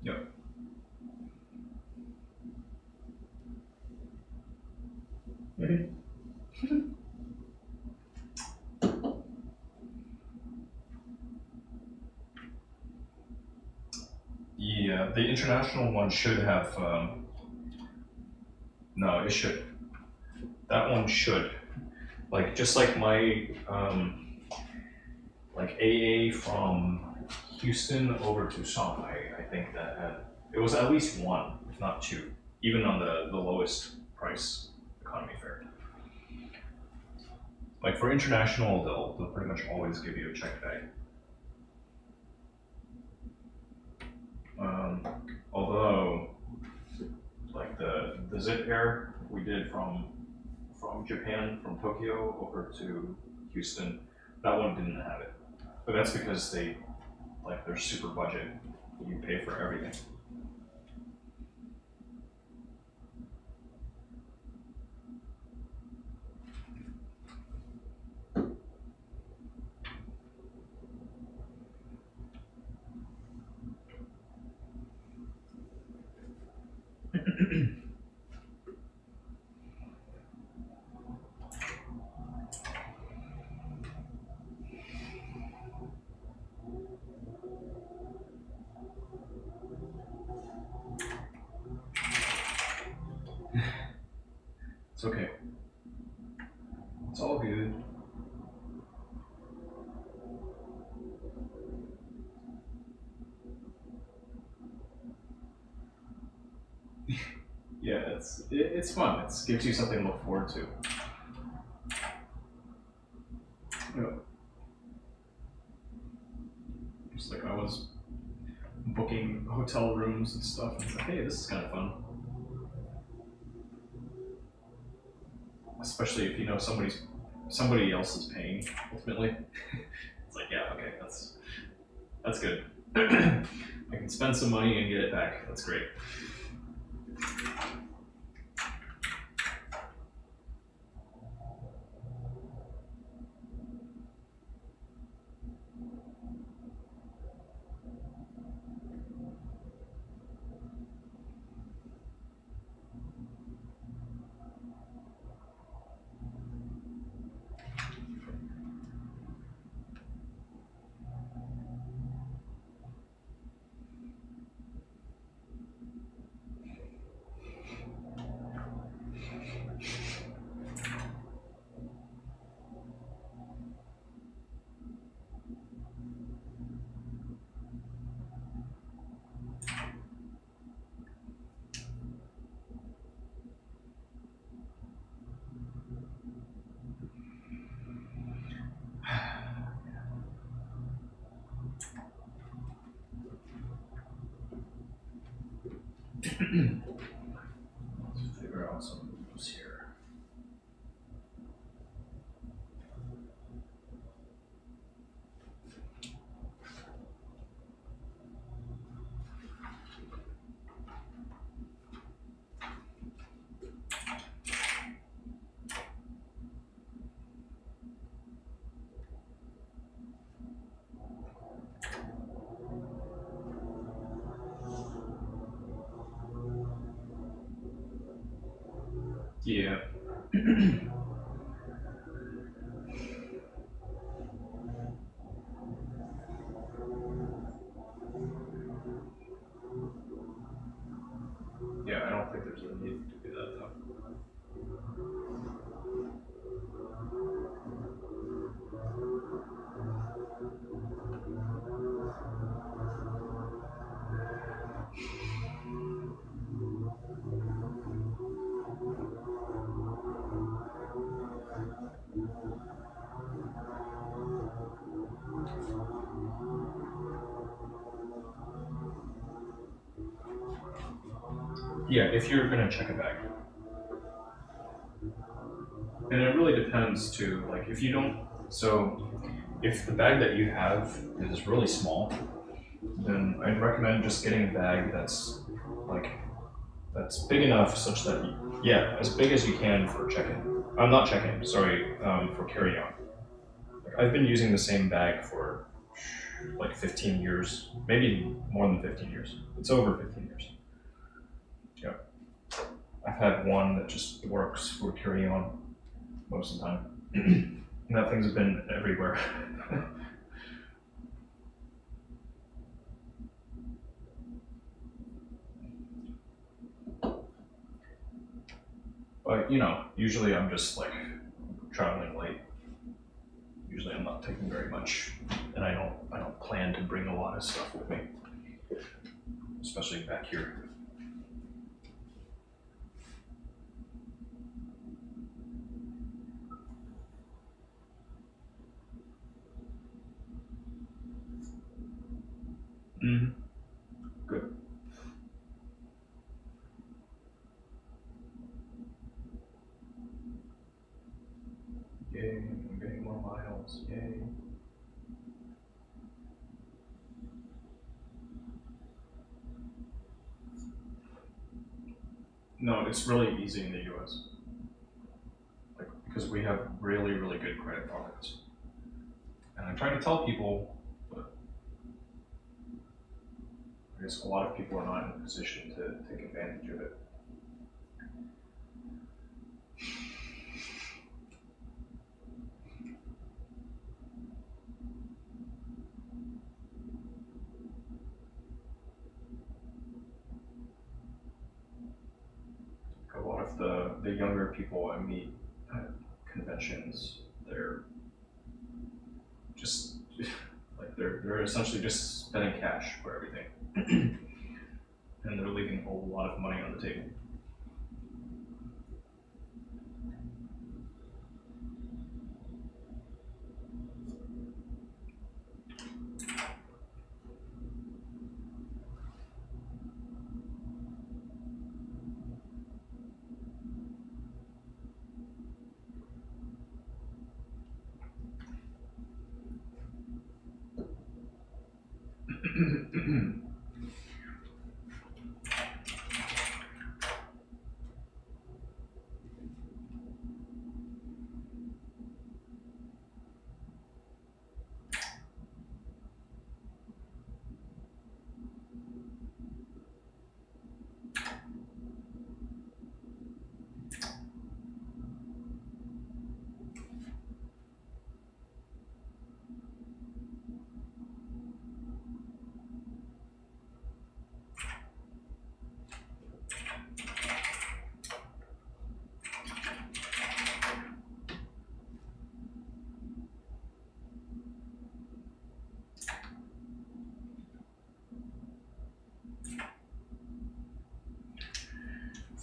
Yep. Mhm. Yeah, the international one should have. No, it should. That one should. Like just like my like AA from Houston over to Shanghai. I think that had it was at least one, if not two, even on the lowest price economy fare. Like for international, they'll pretty much always give you a check bag. Um, Although like the zip air we did from Japan from Tokyo over to Houston, that one didn't have it. But that's because they're super budget. You pay for everything. It's okay. It's all good. Yeah, it's fun. It gives you something to look forward to. You know, just like I was booking hotel rooms and stuff. And it's like, hey, this is kind of fun. Especially if you know somebody else is paying ultimately. It's like, yeah, okay, that's good. I can spend some money and get it back. That's great. Let's figure out some moves here. Yeah. Do that though. Yeah, if you're gonna check a bag. And it really depends too, like if you don't, so if the bag that you have is really small, then I'd recommend just getting a bag that's like, that's big enough such that, yeah, as big as you can for check-in. I'm not check-in, sorry, for carry-on. Like, I've been using the same bag for like 15 years, maybe more than 15 years. It's over 15 years. Yeah. I've had one that just works for carry-on most of the time. And that thing's been everywhere. But you know, usually I'm just like traveling late. Usually I'm not taking very much, and I don't plan to bring a lot of stuff with me, especially back here. Mm-hmm. Good. Yay! I'm getting more miles. Yay! No, it's really easy in the U.S. Like because we have really good credit products, and I try to tell people, but I guess a lot of people are not in a position to take advantage of it. A lot of the younger people I meet at conventions, they're just like they're essentially just spending cash for everything, and they're leaving a whole lot of money on the table.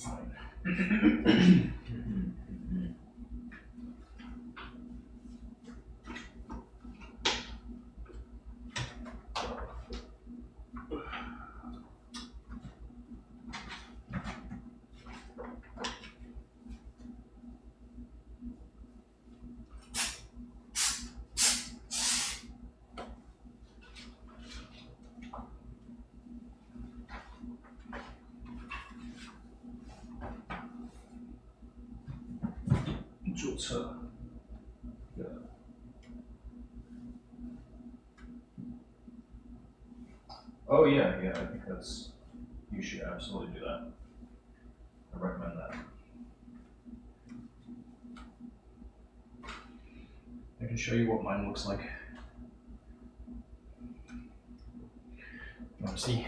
Fine.注册. Yeah. Oh yeah, I think that's, you should absolutely do that. I recommend that. I can show you what mine looks like. You want to see?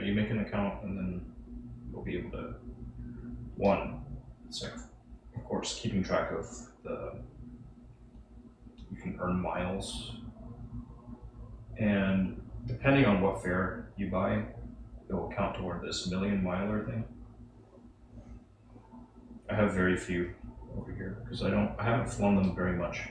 you make an account and then you'll be able to, one, it's like, of course, keeping track of you can earn miles, and depending on what fare you buy, it'll count toward this million miler thing. I have very few over here because I haven't flown them very much.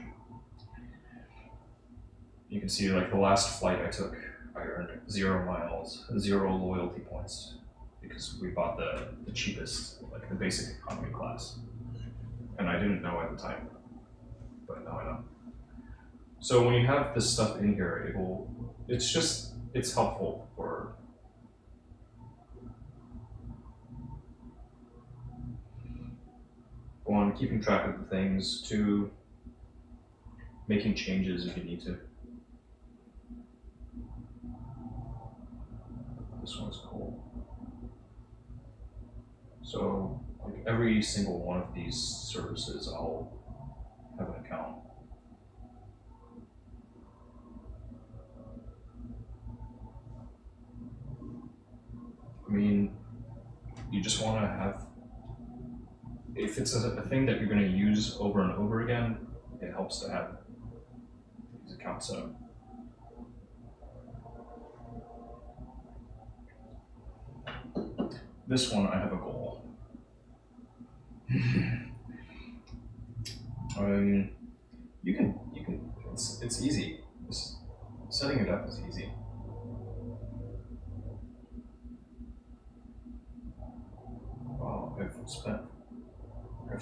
You can see like the last flight I took, I earned 0 miles, 0 loyalty points because we bought the cheapest, like the basic economy class. And I didn't know at the time, but now I know. So when you have this stuff in here, it's helpful for one, keeping track of the things, two, making changes if you need to. This one's cool. So like every single one of these services, I'll have an account. I mean, you just want to have, if it's a thing that you're going to use over and over again, it helps to have these accounts set up. This one, I have a goal. You can, it's easy. Setting it up is easy. Wow, I've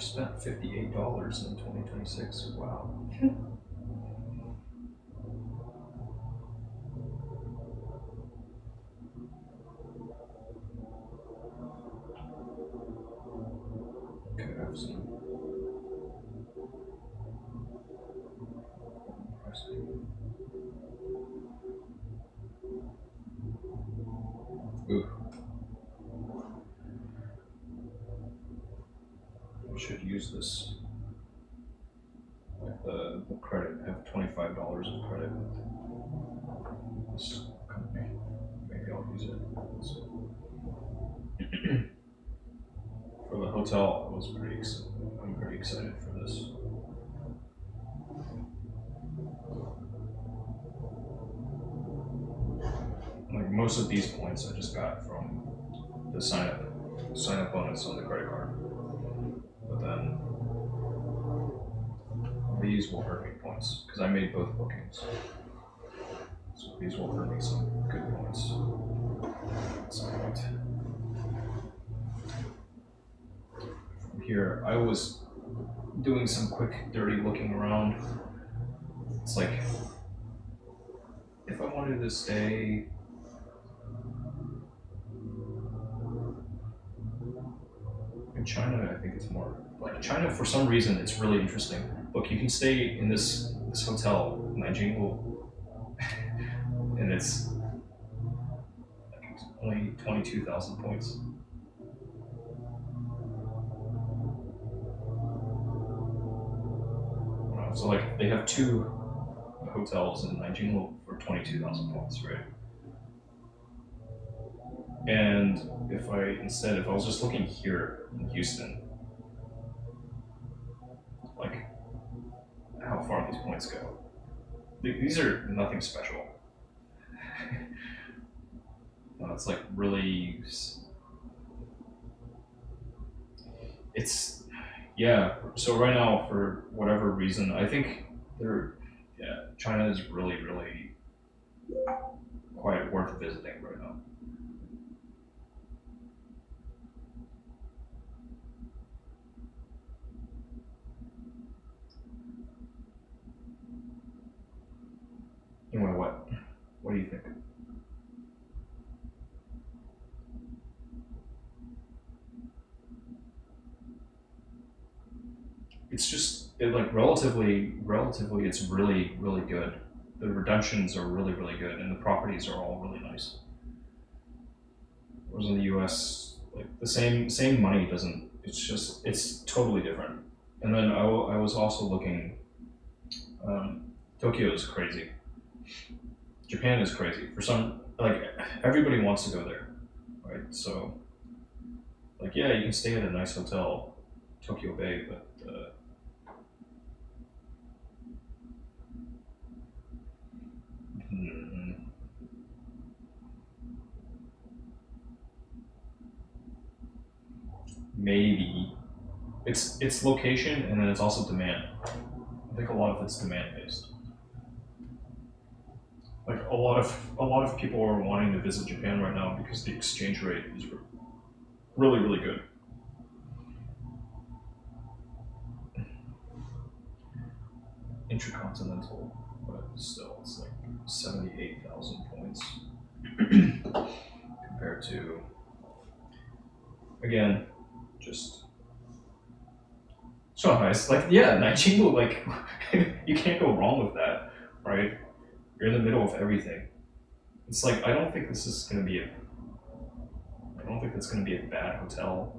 spent $58 in 2026. Wow. Okay, I have some. Ooh. I should use this. Like the credit. I have $25 of credit with this company. Maybe I'll use it. For the hotel, I'm pretty excited for this. Like most of these points I just got from the sign up bonus on the credit card. But then these will earn me points because I made both bookings. So these will earn me some good points at some point. From here, I was doing some quick, dirty looking around. It's like, if I wanted to stay in China, I think it's more like China. For some reason, it's really interesting. Look, you can stay in this hotel, Nanjing, and it's only 22,000 points. So like they have 2 hotels in Nanjing for 22,000 points, right? And if I was just looking here in Houston, like how far these points go. These are nothing special. It's like really, yeah. So right now, for whatever reason, I think China is really, really quite worth visiting right now. Anyway, what do you think? It's just like relatively, it's really, really good. The redemptions are really, really good, and the properties are all really nice. Whereas in the U.S., like the same money doesn't. It's totally different. And then I was also looking. Tokyo is crazy. Japan is crazy. For some, like everybody wants to go there. right? So, like, yeah, you can stay at a nice hotel, Tokyo Bay, but hmm, maybe it's location and then it's also demand. I think a lot of it's demand based. Like a lot of people are wanting to visit Japan right now because the exchange rate is really really good. Intercontinental, but still it's like 78,000 points compared to again just Shanghai. It's like yeah, Nanjing like you can't go wrong with that, right? You're in the middle of everything. It's like I don't think it's gonna be a bad hotel.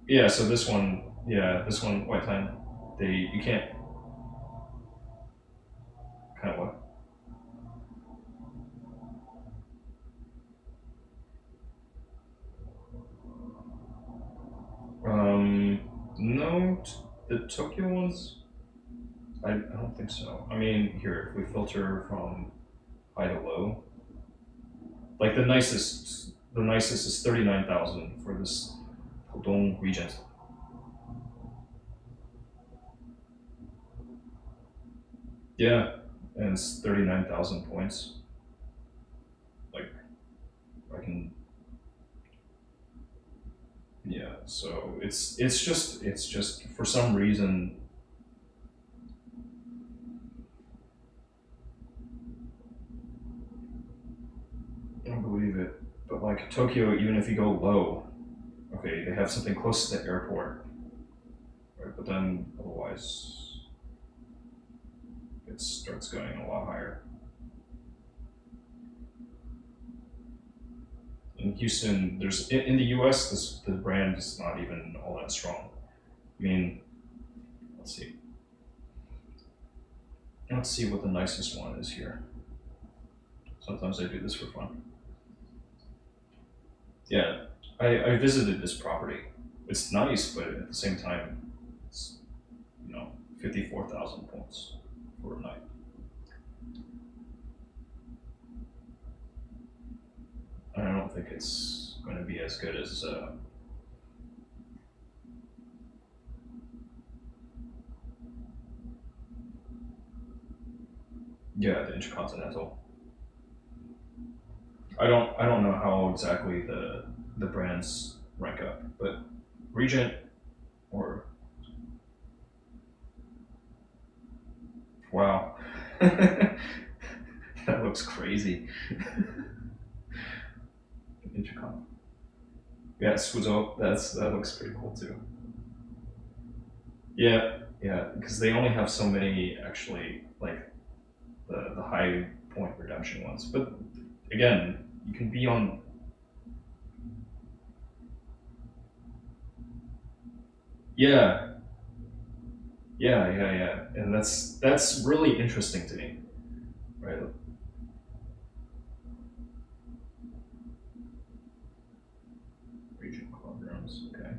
Yeah, so this one, White Time, you can't kind of what? No, the Tokyo ones, I don't think so. I mean, here, if we filter from high to low, like the nicest is 39,000 for this Pudong Regent. Yeah, and it's 39,000 points. Like, I can, yeah, so it's just, for some reason, I don't believe it. But like Tokyo, even if you go low, okay, they have something close to the airport, right? But then otherwise, it starts going a lot higher. In Houston, in the U.S. The brand is not even all that strong. I mean, let's see, let's see what the nicest one is here. Sometimes I do this for fun. Yeah, I visited this property. It's nice, but at the same time, it's 54,000 points for a night. And I don't think it's going to be as good as yeah, the Intercontinental. I don't know how exactly the brands rank up, but Regent or wow, that looks crazy. Intercom. Yeah, Suzhou. That looks pretty cool too. Yeah, yeah, because they only have so many actually like the high point redemption ones. But again, you can be on. Yeah, yeah, and that's really interesting to me, right? Region club rooms. Okay.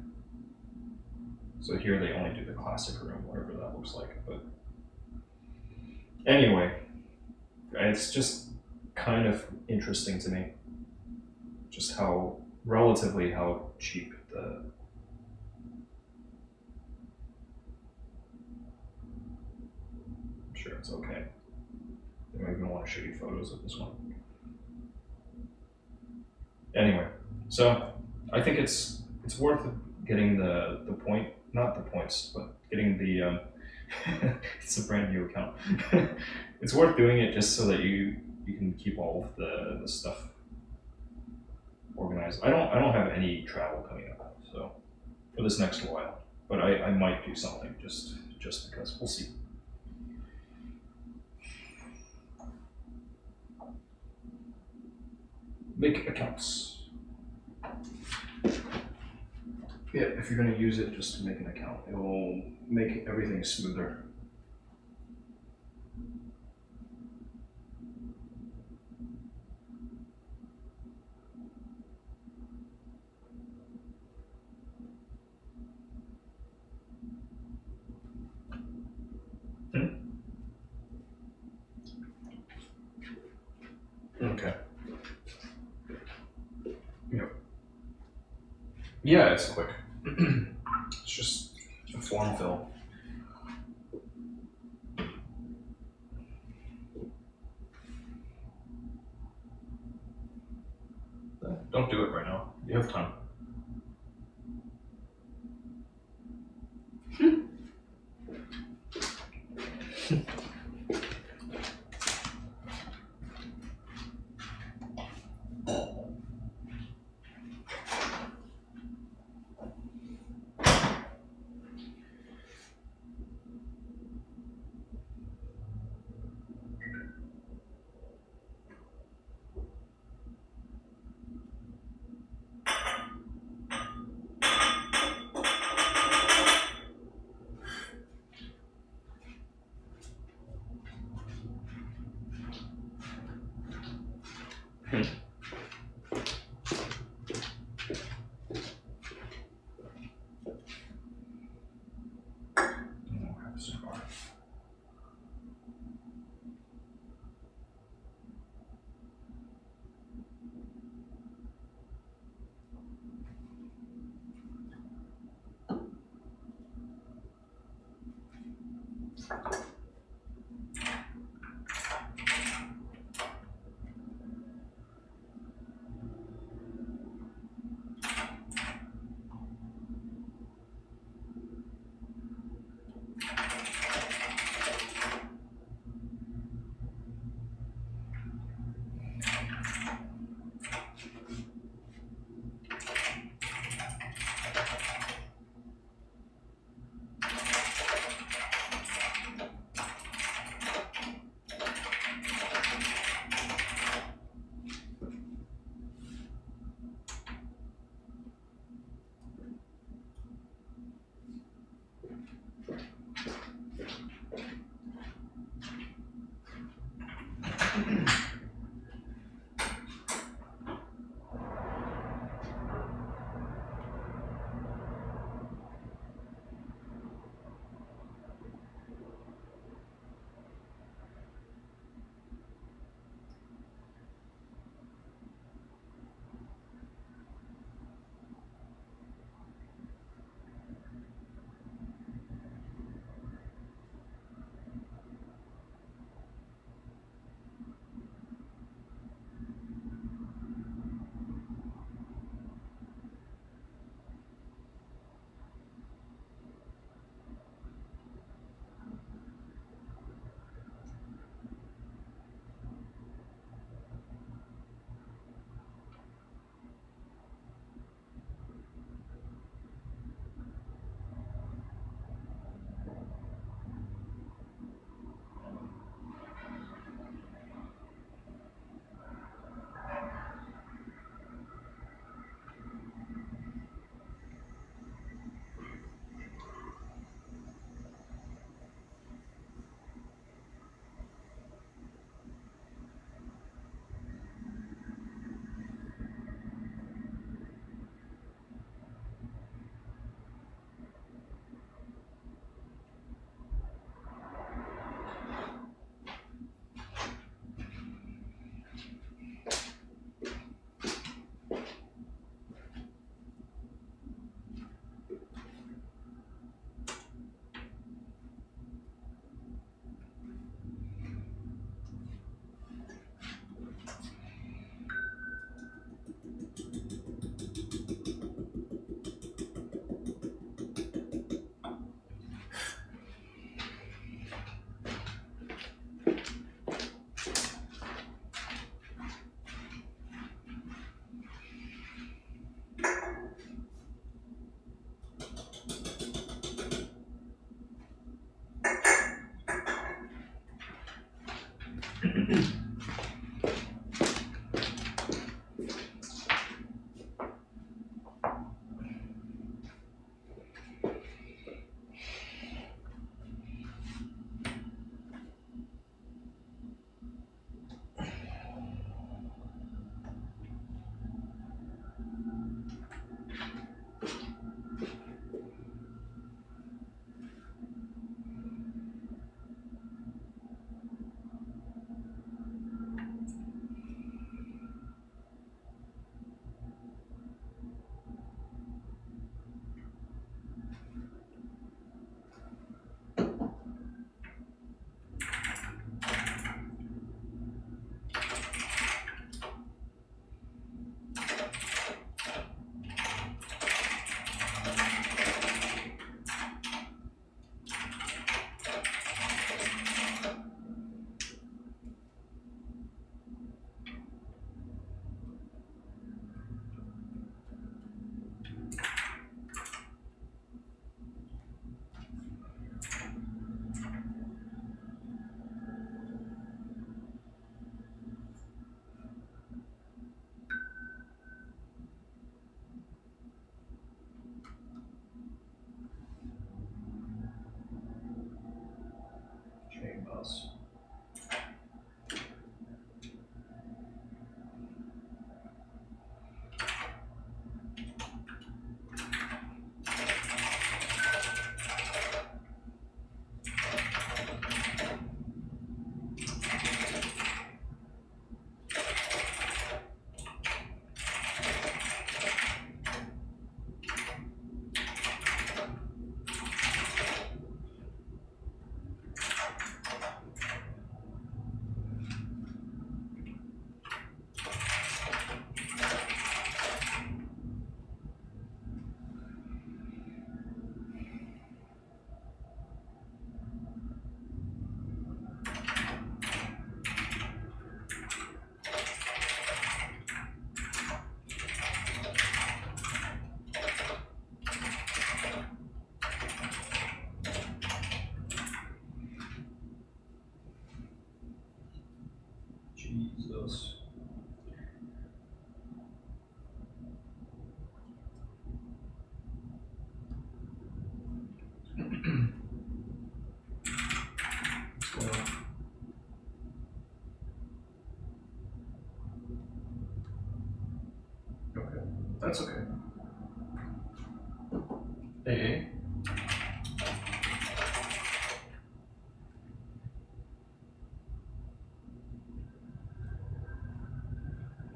So here they only do the classic room, whatever that looks like. But anyway, it's just kind of interesting to me, just how cheap the. I'm sure it's okay. They might even want to show you photos of this one. Anyway, so I think it's worth getting the point, not the points, but getting the it's a brand new account. It's worth doing it just so that you can keep all of the stuff organized. I don't have any travel coming up, so for this next while, but I might do something just because we'll see. Make accounts. Yeah, if you're gonna use it, just make an account. It'll make everything smoother. Yeah, it's quick. It's just a form fill. Don't do it right now. You have time. does. Jesus. What's going on? Okay, that's okay. AA.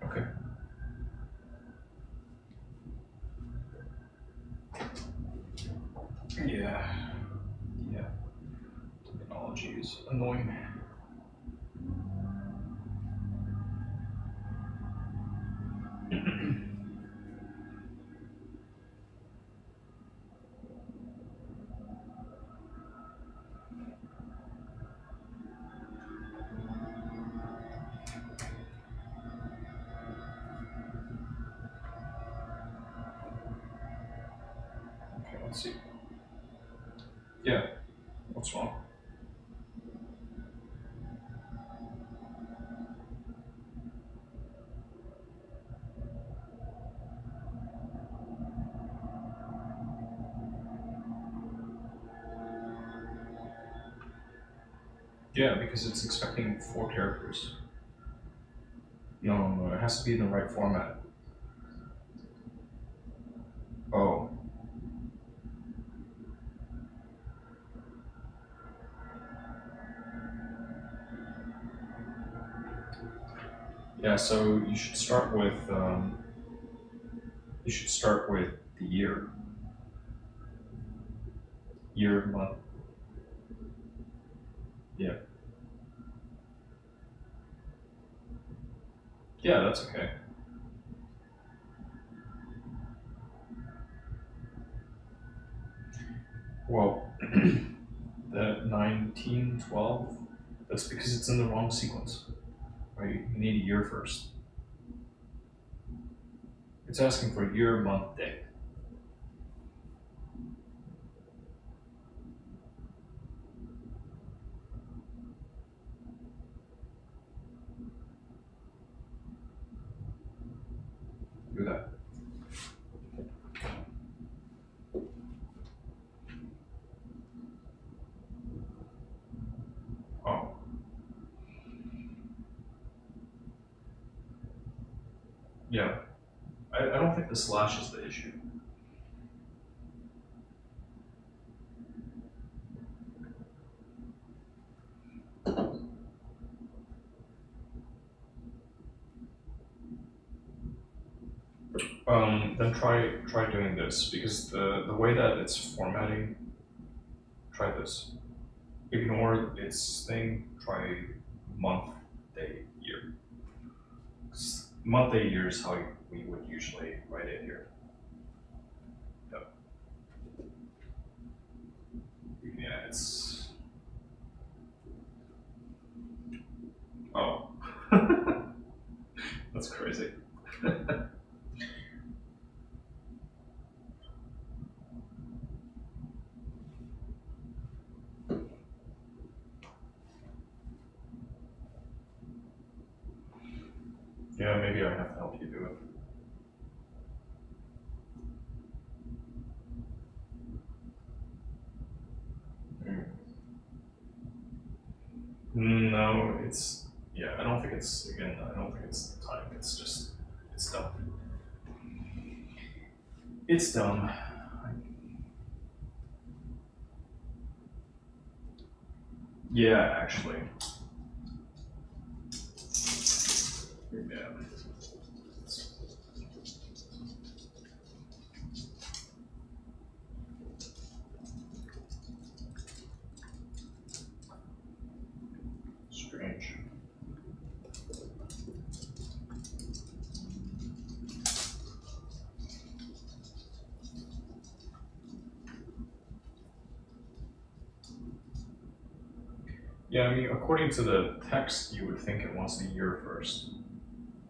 Okay. Yeah. Yeah. Technology is annoying. Okay, let's see. Yeah, what's wrong? Yeah, because it's expecting 4 characters. No, it has to be in the right format. Oh. Yeah, so you should start with the year. Year, month. Yeah. Yeah, that's okay. Well, the 1912, that's because it's in the wrong sequence. Right? You need a year first. It's asking for year, month, day. Do that. Oh. Yeah. I don't think the slash is the issue. Then try doing this because the way that it's formatting. Try this. Ignore its thing. Try month, day, year. 'Cause month, day, year is how we would usually write it here. Yep. Yeah, it's. Oh. That's crazy. Yeah, maybe I have to help you do it. Mm. No, it's, yeah, I don't think it's, again, I don't think it's the time, it's just, it's dumb. It's dumb. Yeah, actually. Yeah. Strange. Yeah, I mean, according to the text, you would think it wants the year first.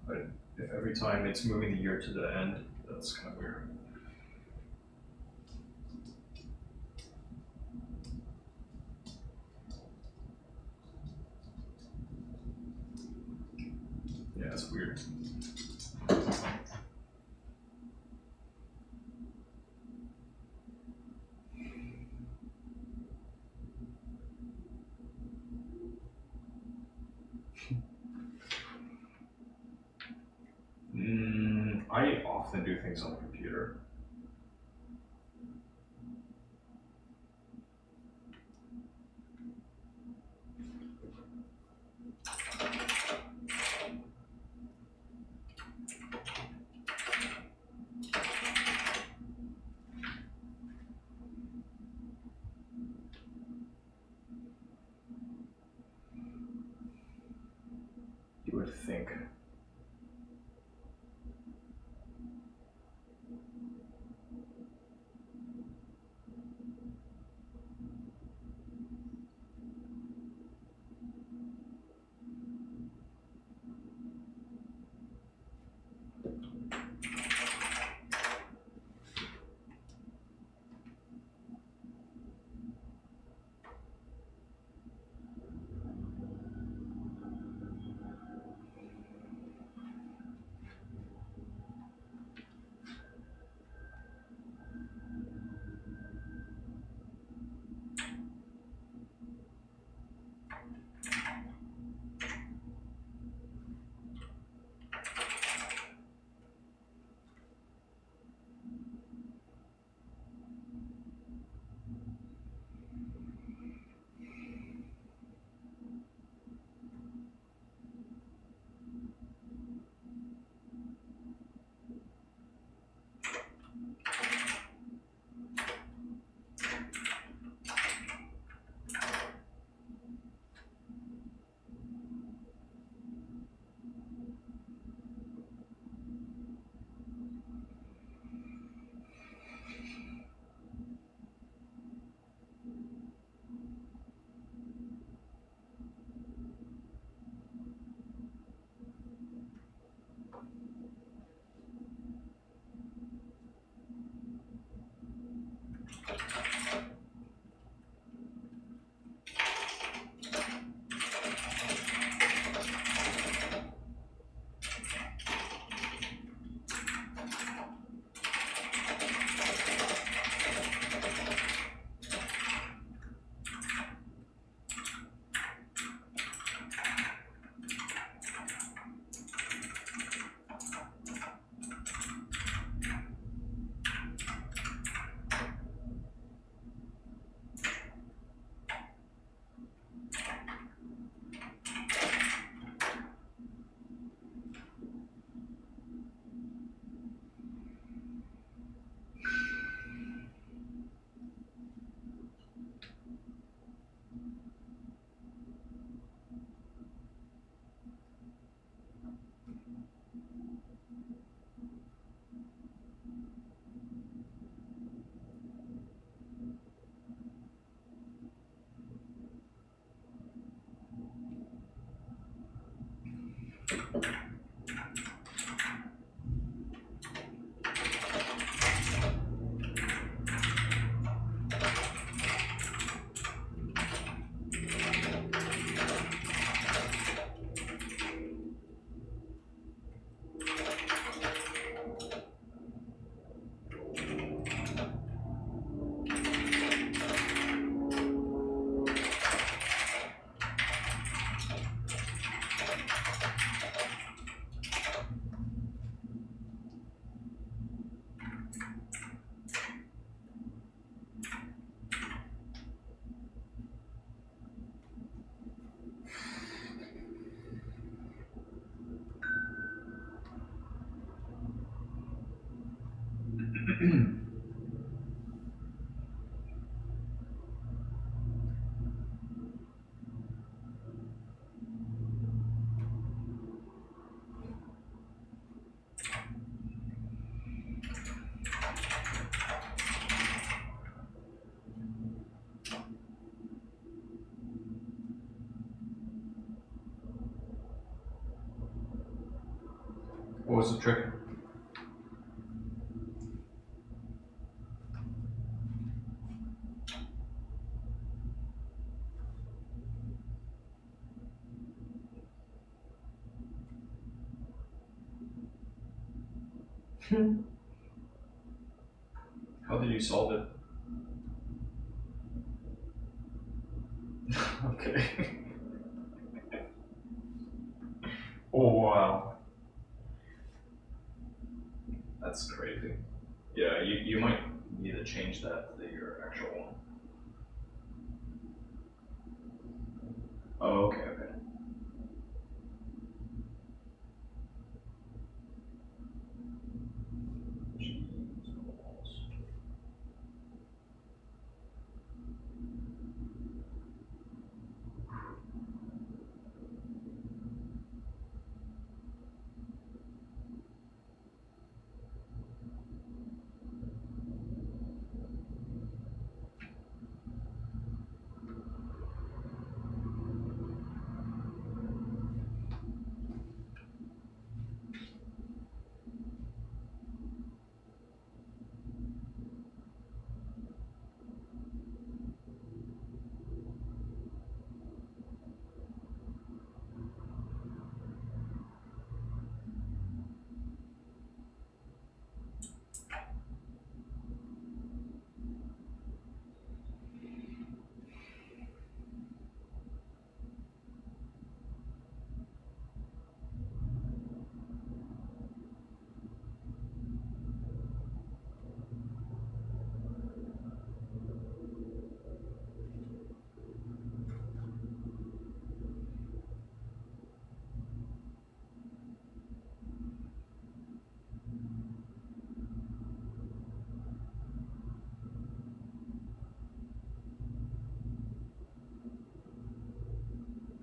But if every time it's moving the year to the end, that's kind of weird. Yeah, it's weird. I often do things on the computer. You would think. What was the trick? How did you solve it? Okay. Oh wow. That's crazy. Yeah, you might need to change that to your actual one. Oh, okay, okay. Jeez, balls.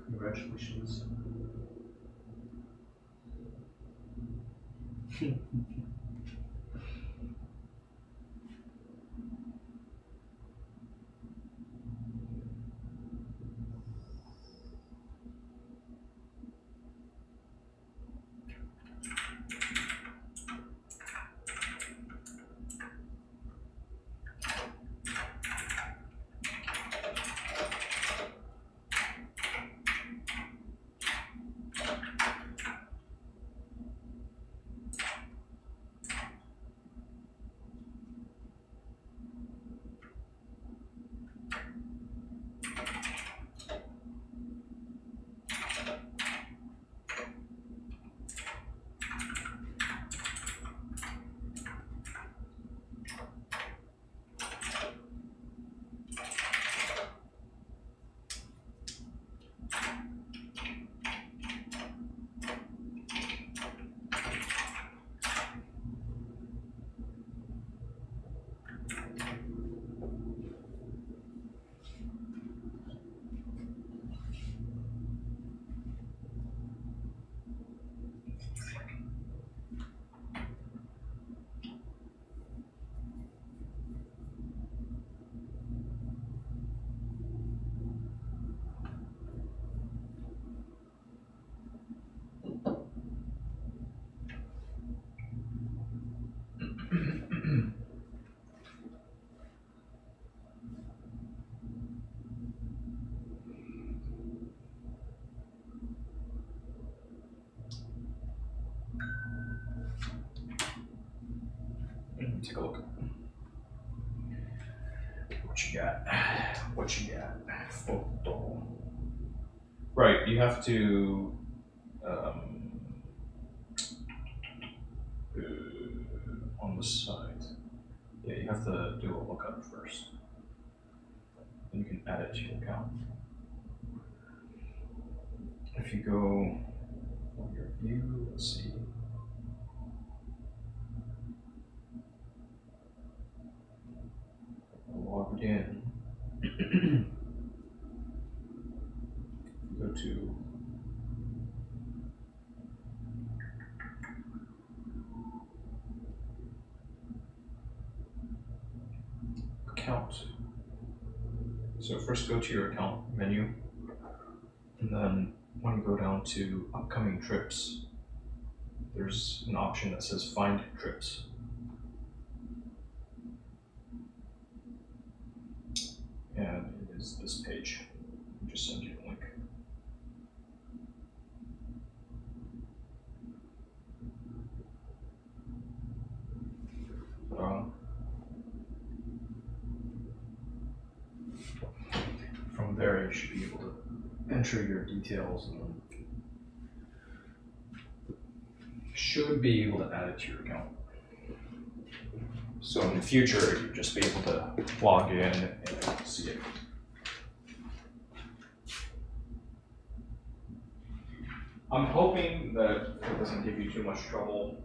Congratulations. Take a look. What you got? What you got? Photo. Right, you have to um, on the side. Yeah, you have to do a lookup first. Then you can add it to your account. If you go on your view, let's see. Logged in. Go to account. So first go to your account menu, and then when you go down to upcoming trips, there's an option that says find trips. And it is this page. I'll just send you the link. From there, you should be able to enter your details and then should be able to add it to your account. So in the future, you'll just be able to log in and see it. I'm hoping that it doesn't give you too much trouble.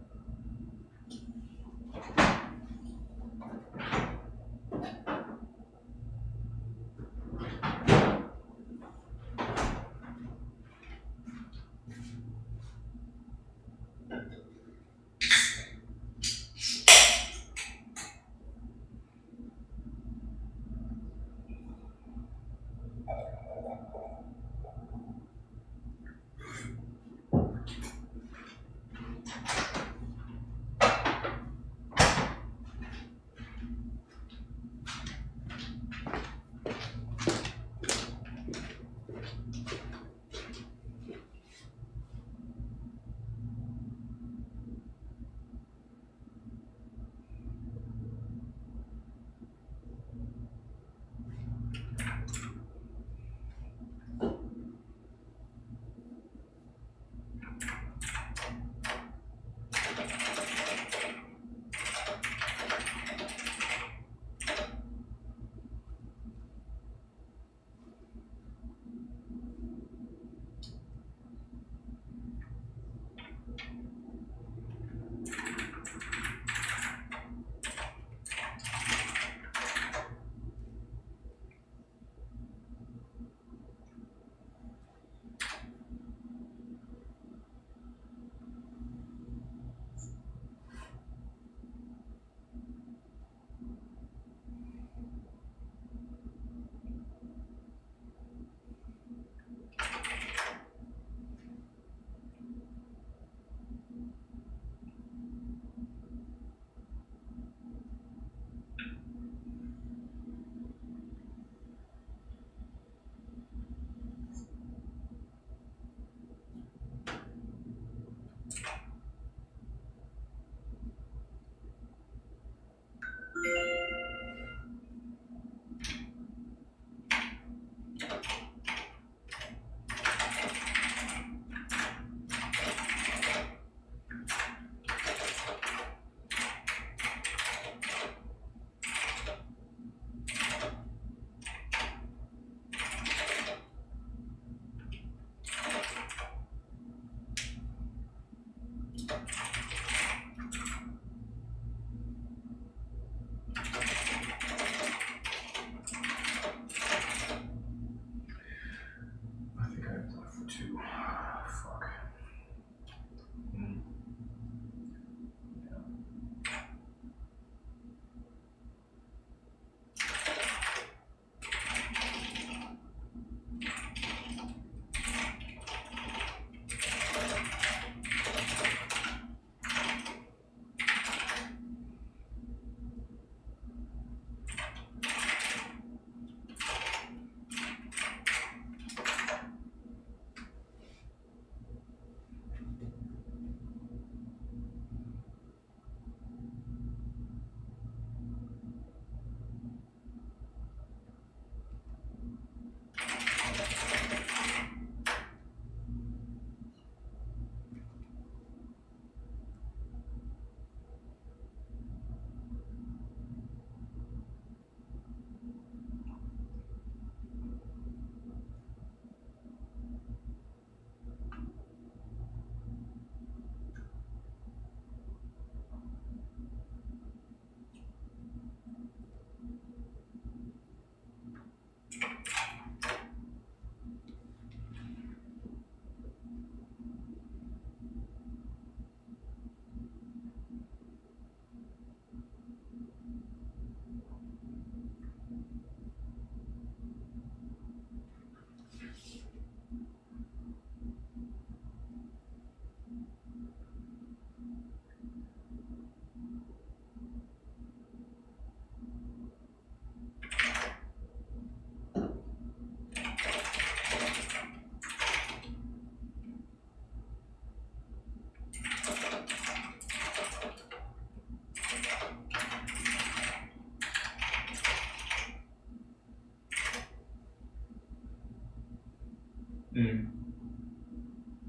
Mm.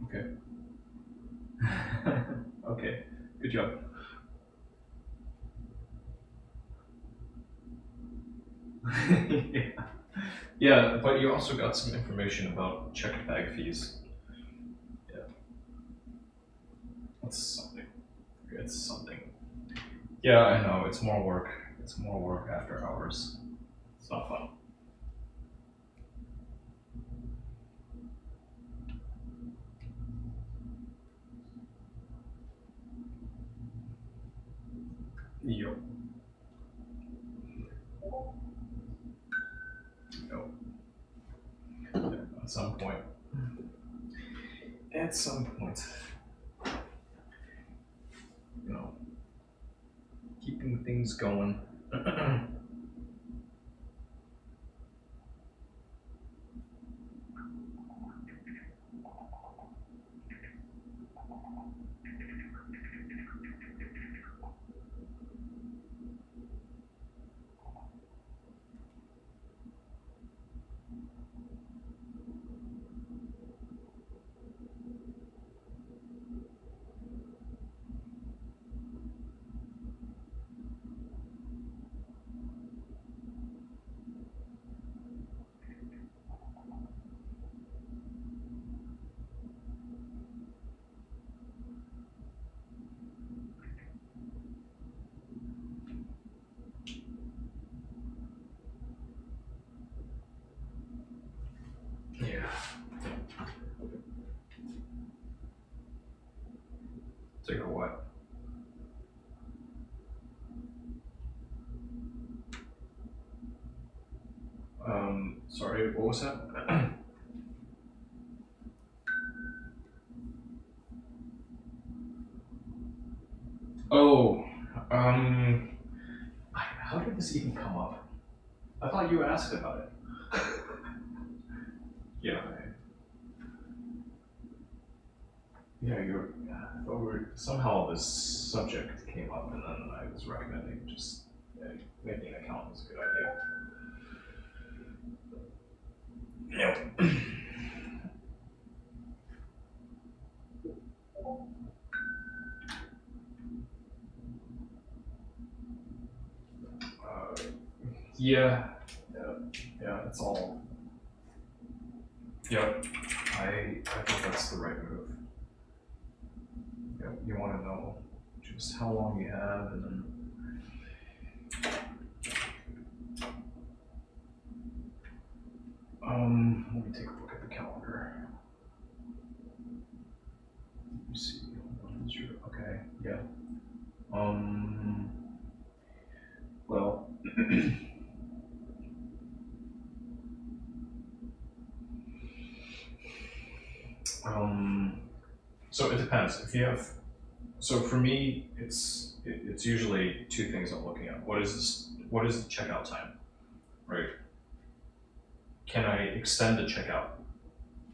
Okay. Okay. Good job. Yeah. Yeah, but you also got some information about checked bag fees. Yeah. That's something. It's something. Yeah, I know. It's more work. It's more work after hours. It's not fun. Yep. Yep. At some point. At some point. You know, keeping things going. Yeah. Take a what? Sorry, what was that? Oh, um, how did this even come up? I thought you asked about it. Yeah, yeah, I thought somehow this subject came up, and then I was recommending just making an account was a good idea. Yep. Uh, yeah, yeah, yeah, it's all. Yep, I think that's the right move. Yep, you want to know just how long you have, and then. Let me take a look at the calendar. Let me see. Okay, yeah. Well, so it depends. If you have, so for me, it's usually two things I'm looking at. What is this? What is the checkout time? Right? Can I extend the checkout?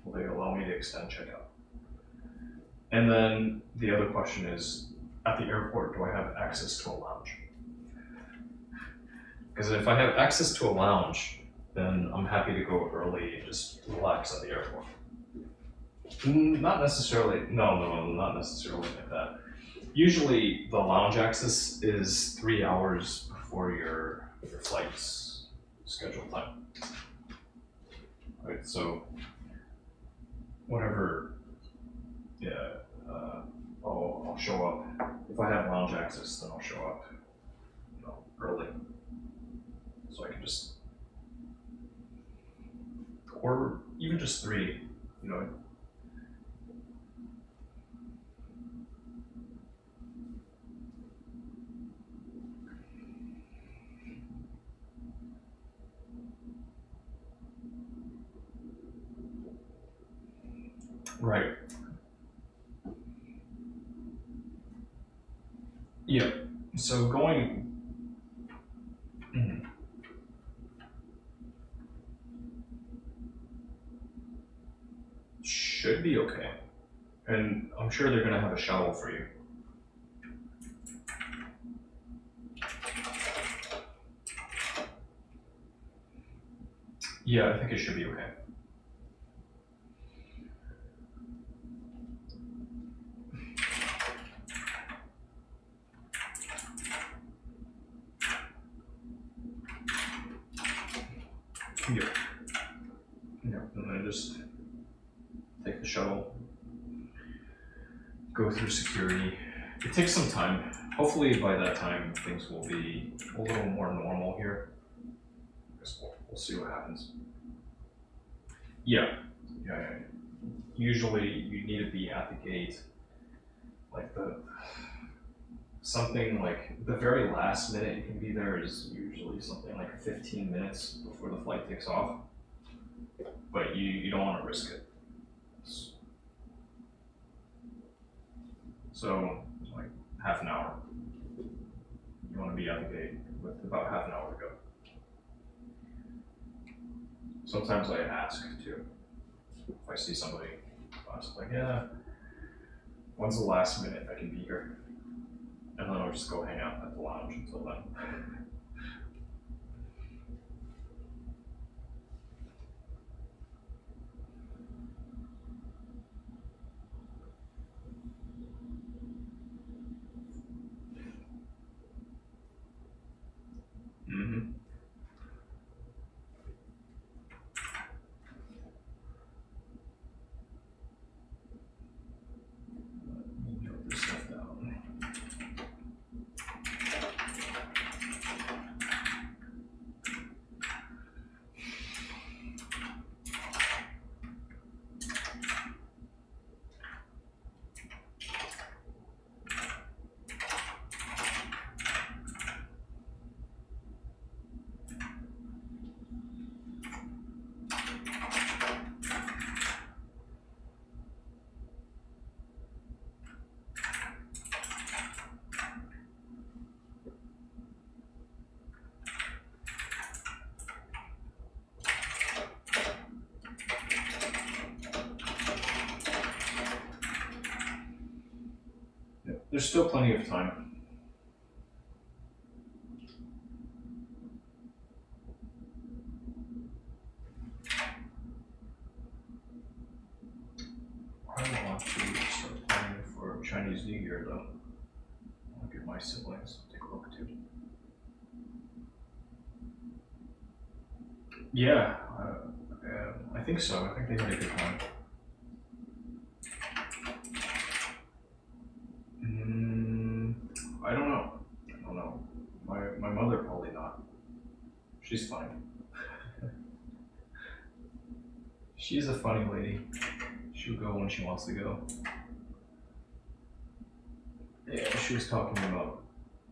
Will they allow me to extend checkout? And then the other question is, at the airport, do I have access to a lounge? Because if I have access to a lounge, then I'm happy to go early and just relax at the airport. Not necessarily. No, not necessarily like that. Usually, the lounge access is 3 hours before your flight's scheduled time. Right. So, whatever. Yeah. I'll show up if I have lounge access. Then I'll show up, early, so I can just, or even just 3. You know. Right. Yeah. So going. Should be okay. And I'm sure they're gonna have a shower for you. Yeah, I think it should be okay. and then just take the shuttle, go through security. It takes some time. Hopefully by that time things will be a little more normal here. I guess we'll see what happens. Yeah. Usually you need to be at the gate, like something like the very last minute you can be there is usually something like 15 minutes before the flight takes off. But you don't want to risk it. So like half an hour. You want to be at the gate with about half an hour to go. Sometimes I ask too. If I see somebody, I was like, yeah, when's the last minute I can be here? And then I'll just go hang out at the lounge until then. Mm-hmm. Let me note this stuff down. There's still plenty of time. I want to start planning for Chinese New Year though. I'll get my siblings to take a look too. Yeah, I think so. I think they had a good time. I don't know. My mother probably not. She's fine. She's a funny lady. She'll go when she wants to go. Yeah, she was talking about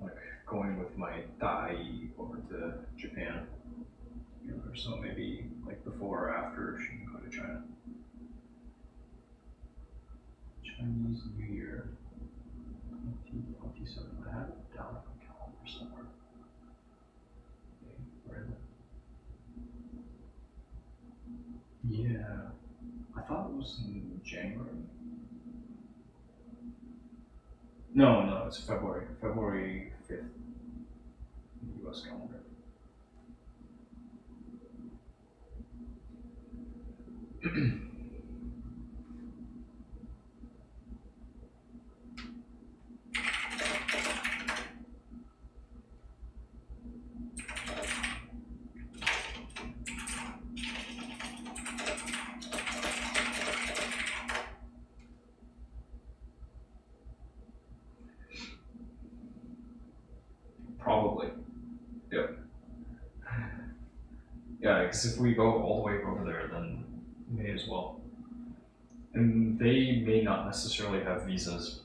like going with my dai over to Japan. So maybe like before or after she can go to China. Chinese New Year 2027. I have it down on my calendar somewhere. Okay, where is it? Yeah, I thought it was in January. No, it's February. February 5th in the US calendar. Probably. Yep. Yeah, because if we go all the way over there, then may as well. And they may not necessarily have visas.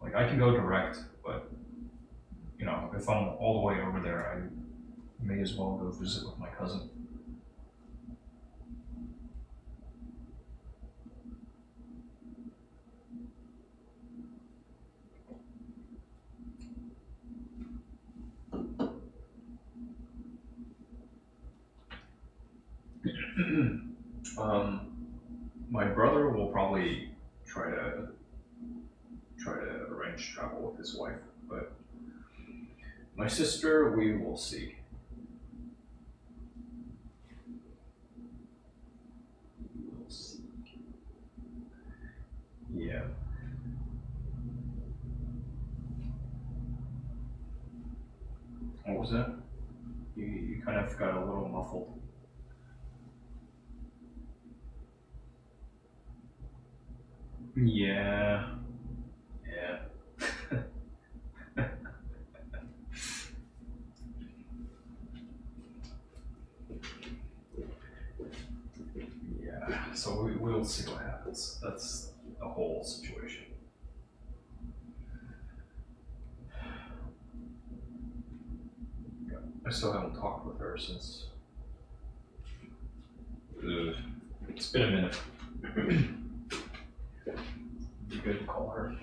Like I can go direct, but you know, if I'm all the way over there, I may as well go visit with my cousin. My brother will probably try to arrange travel with his wife, but my sister, we will see. We'll see. Yeah. What was that? You kind of got a little muffled. Yeah. Yeah. Yeah. So we'll see what happens. That's the whole situation. I still haven't talked with her since. It's been a minute. Be good to call her.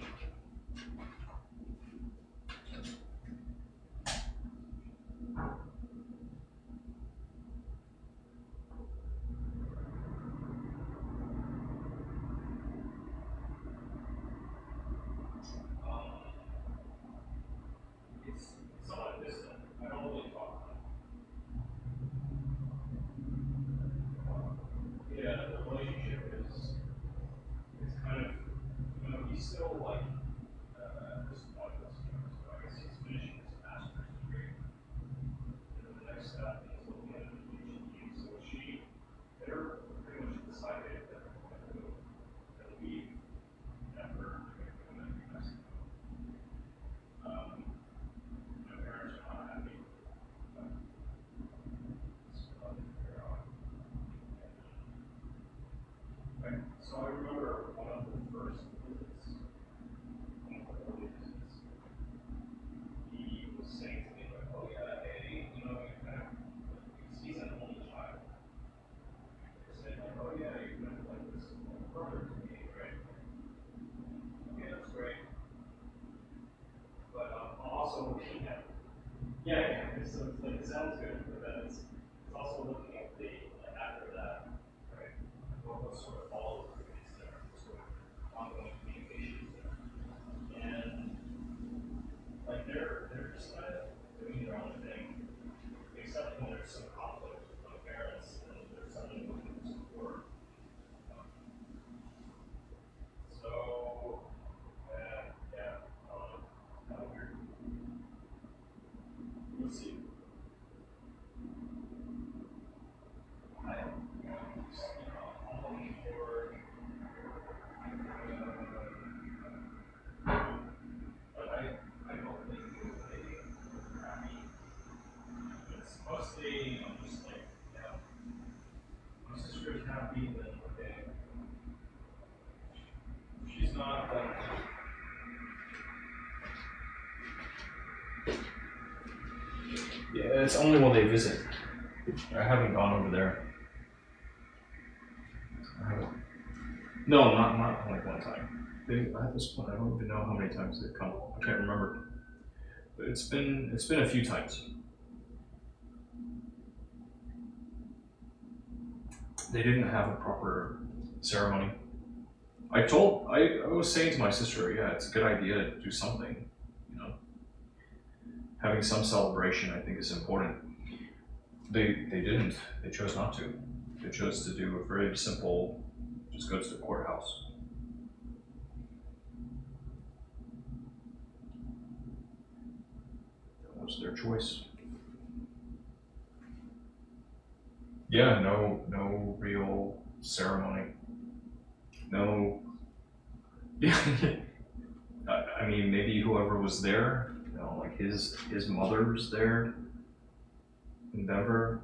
It's somewhat distant. I don't really talk. Yeah, the relationship is kind of, he's still like this point, so I guess he's finishing his master's degree. And the next step is looking at a PhD. So they're pretty much decided that they're going to leave after doing that in Mexico. My parents are not happy, but it's fun to figure out. Right. So I remember one of the first visits, one of the early visits, he was saying to me, like, oh yeah, hey, you kind of, he's an only child. He said, like, oh yeah, you're kind of like this brother to me, right? Okay, that's great. But I'm also looking at, so it's like, it sounds good, but then it's also looking at the, like, after that, right? What sort of follows is there, sort of ongoing communications there. And like they're just kind of doing their own thing, except when there's some conflict with my parents and there's something looking for support. So yeah, kind of weird. We'll see. I'm looking for but I don't think they happy. It's mostly I'm just like, yeah, my sister's happy, then okay. She's not like yeah, it's only when they visit. I haven't gone over there. I haven't. No, not like one time. At this point, I don't even know how many times they've come. I can't remember. But it's been a few times. They didn't have a proper ceremony. I was saying to my sister, yeah, it's a good idea to do something. Having some celebration, I think, is important. They didn't. They chose not to. They chose to do a very simple, just go to the courthouse. That was their choice. Yeah, no real ceremony. No. Yeah. I mean, maybe whoever was there, like his mother was there in Denver.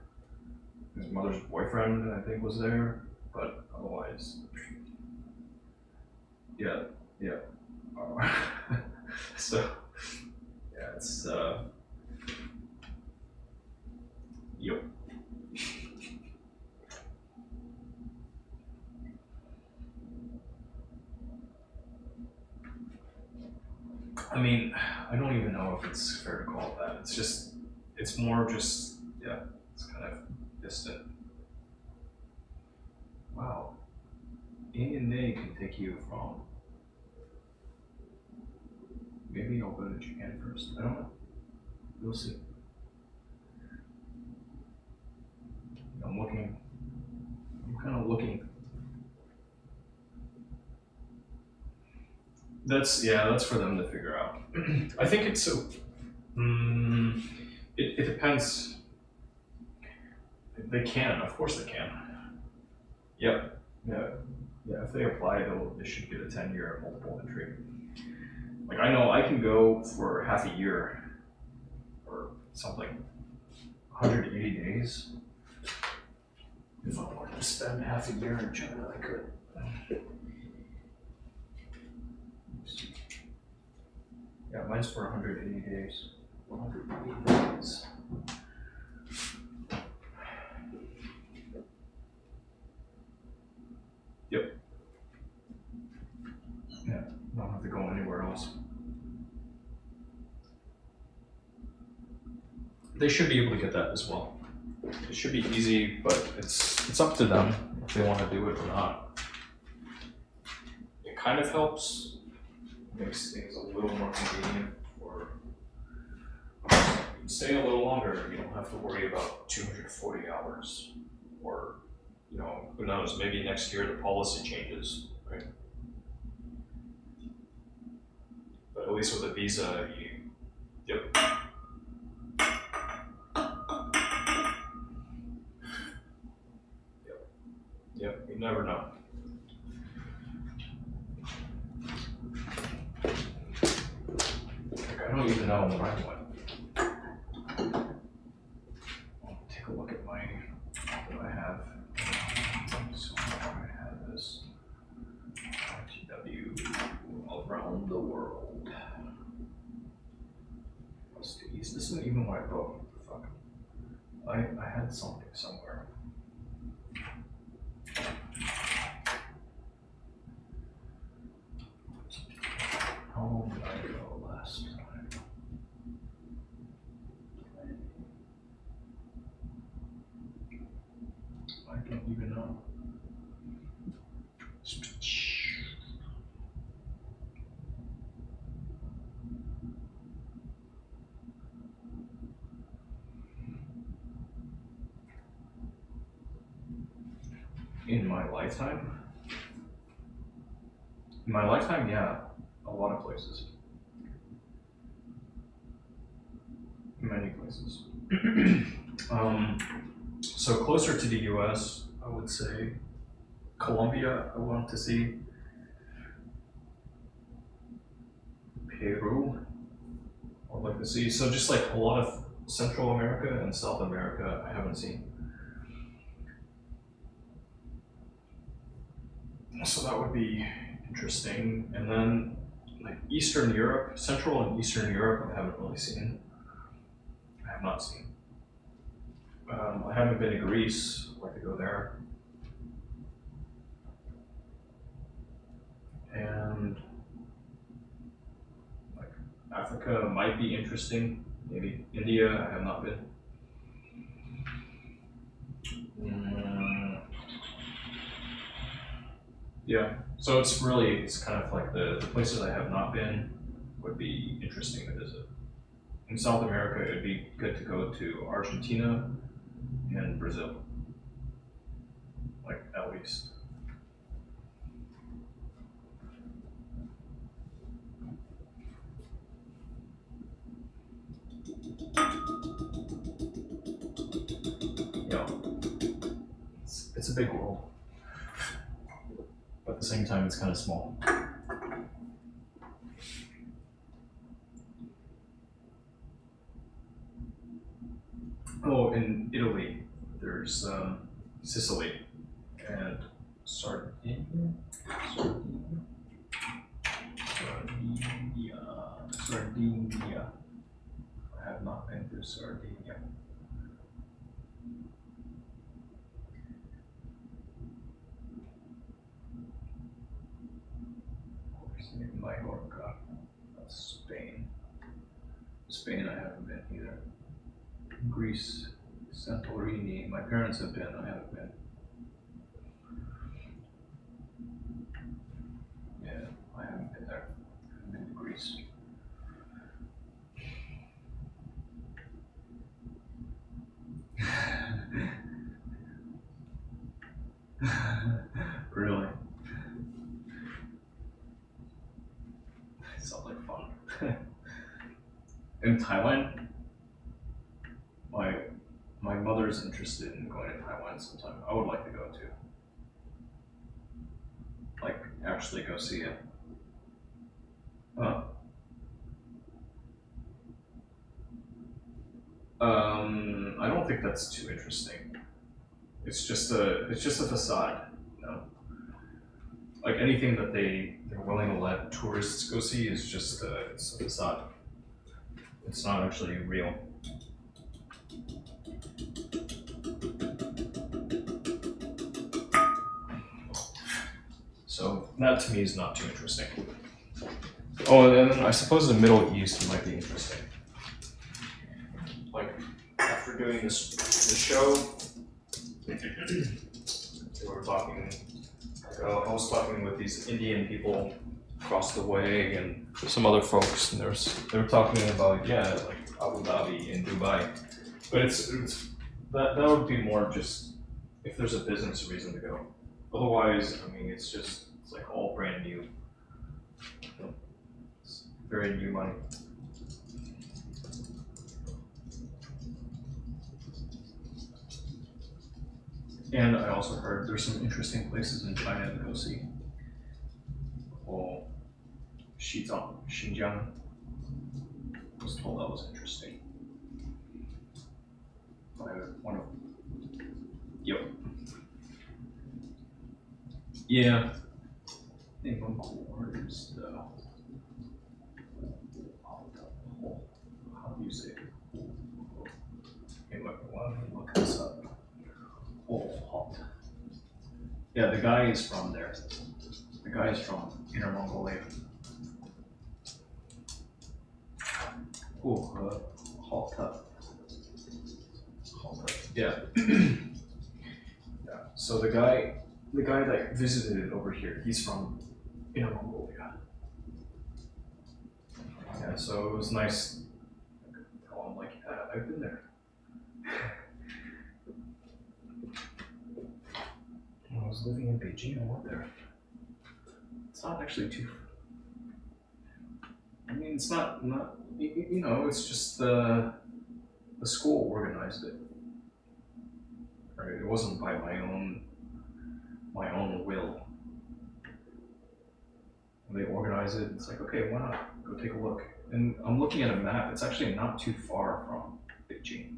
His mother's boyfriend, I think, was there, but otherwise, yeah. So, yeah, it's yep. I mean, I don't even know if it's fair to call it that. It's more just, yeah, it's kind of distant. Wow. A and A can take you from, maybe I'll go to Japan first. I don't know. We'll see. I'm kind of looking. That's for them to figure out. I think it's so. It depends. They can, of course they can. Yep. Yeah. Yeah, if they apply, they should get a 10-year multiple entry. Like I know I can go for half a year or something, 180 days. If I wanted to spend half a year in China, I could. Yeah, mine's for 180 days. 180 days. Yep. Yeah, don't have to go anywhere else. They should be able to get that as well. It should be easy, but it's up to them if they want to do it or not. It kind of helps, makes things a little more convenient for stay a little longer. You don't have to worry about 240 hours, or who knows? Maybe next year the policy changes, right? But at least with a visa, yep. Yep, you never know. Like, I don't even know when I went. I'll take a look at what I have. So I have this RTW around the world. This isn't even what I wrote. Fuck. I had something somewhere. How long did I go last time? I don't even know. In my lifetime? In my lifetime, yeah. A lot of places. Many places. So closer to the US, I would say Colombia, I want to see. Peru, I would like to see. So just like a lot of Central America and South America, I haven't seen. So that would be interesting. And then like Eastern Europe, Central and Eastern Europe, I haven't really seen. I have not seen. I haven't been to Greece. I'd like to go there. And like Africa might be interesting. Maybe India, I have not been. Yeah, so it's kind of like the places I have not been would be interesting to visit. In South America, it'd be good to go to Argentina and Brazil, like at least. It's a big world, but at the same time, it's kind of small. Oh, in Italy, there's Sicily and Sardinia. Sardinia. I have not been to Sardinia. Mallorca. That's Spain. Spain, I haven't been either. Greece, Santorini. My parents have been. I haven't been. Yeah, I haven't been there. I haven't been to Greece. Really? Sounds like fun. In Thailand, my mother's interested in going to Taiwan sometime. I would like to go too. actually go see it. Uh, I don't think that's too interesting. It's just a facade, you know. Like anything that they're willing to let tourists go see is just it's a facade. It's not actually real. So that to me is not too interesting. Oh, and then I suppose the Middle East might be interesting. Like after doing the show, we were talking. I was talking with these Indian people across the way and some other folks, and they were talking about like Abu Dhabi and Dubai, but it's that would be more just if there's a business reason to go. Otherwise, I mean, it's like all brand new, it's very new money. And I also heard there's some interesting places in China to go see. Oh, Xinjiang. I was told that was interesting. By one of. Yep. Yeah. Where is the. How do you say it? Okay, let me look this up. Halt. Yeah, the guy is from there. The guy is from Inner Mongolia. Halta. Yeah. Yeah. So the guy that visited over here, he's from Inner Mongolia. Yeah, so it was nice. Tell him like, yeah, I've been there. When I was living in Beijing, I went there. It's not actually too. I mean, it's not. You know, it's just the school organized it. Right? It wasn't by my own will. When they organize it, it's like, okay, why not? Go take a look. And I'm looking at a map. It's actually not too far from Beijing.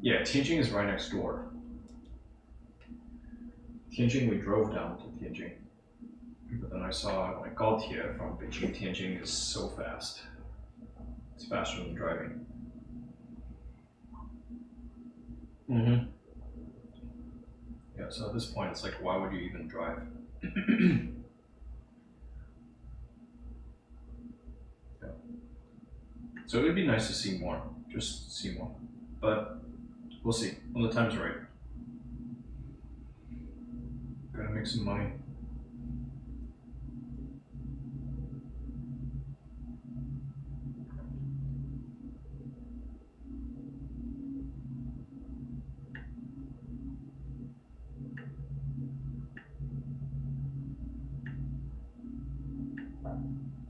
Yeah, Tianjin is right next door. Tianjin, we drove down to Tianjin. But then I saw like Gaotie from Beijing. Tianjin is so fast. It's faster than driving. Mm-hmm. Yeah, so at this point, it's like, why would you even drive? Yeah. So it would be nice to see more, just see more. But we'll see when the time's right. Gotta make some money.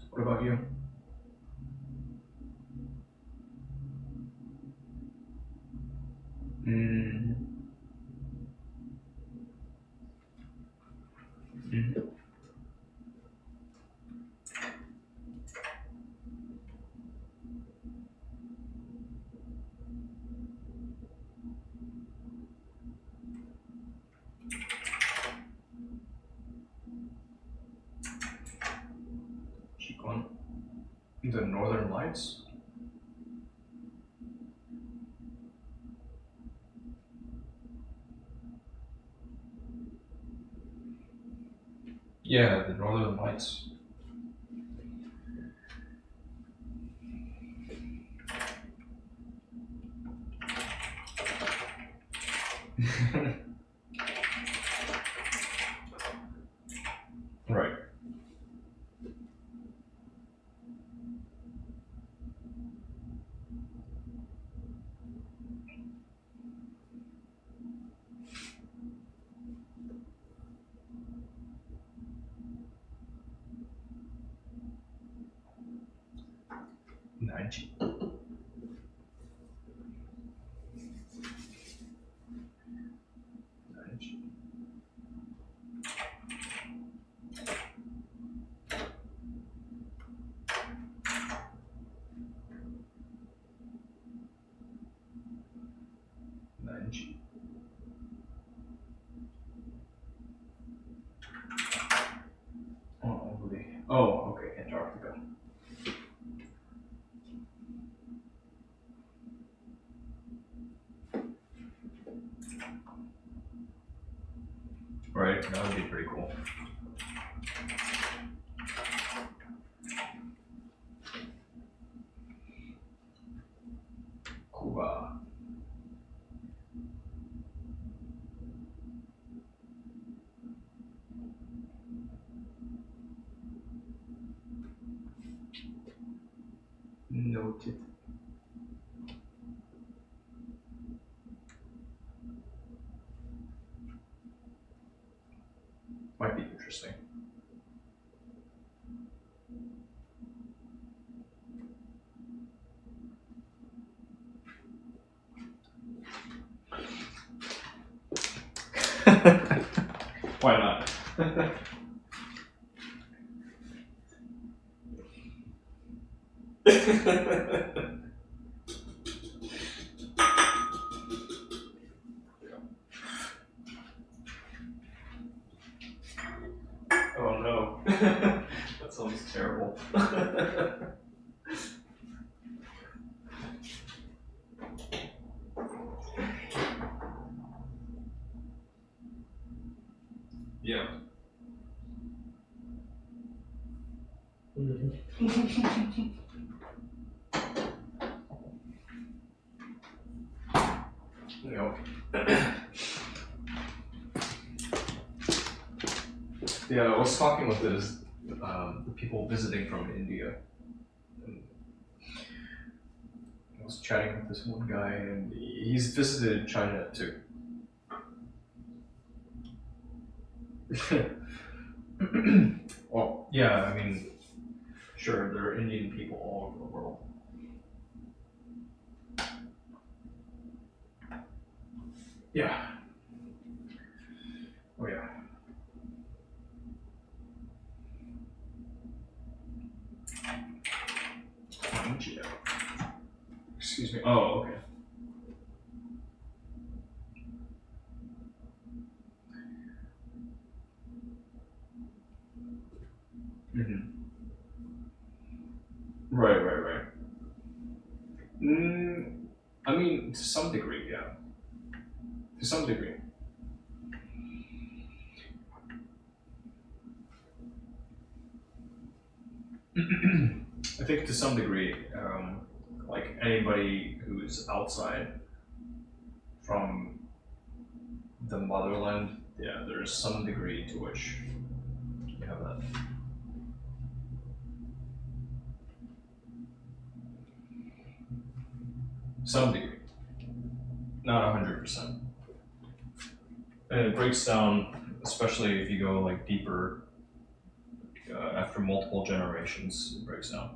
What about you? Mm-hmm. Mm-hmm. Keep on. The Northern Lights? Yeah, the Northern Lights. Right. Nice. Right? That would be pretty cool. Cuba. Noted. Might be interesting. Why not? Oh no. That sounds terrible. Yeah. Yep. Yeah, I was talking with the people visiting from India. And I was chatting with this one guy, and he's visited China too. Well, yeah, I mean, sure, there are Indian people all over the world. Yeah. Oh yeah. India. Excuse me. Oh, okay. Hmm. Right, right, right. Mm, I mean, to some degree, yeah. To some degree. I think to some degree, like anybody who's outside from the motherland, yeah, there's some degree to which you have that. Some degree, not 100%. And it breaks down, especially if you go like deeper after multiple generations. It breaks down.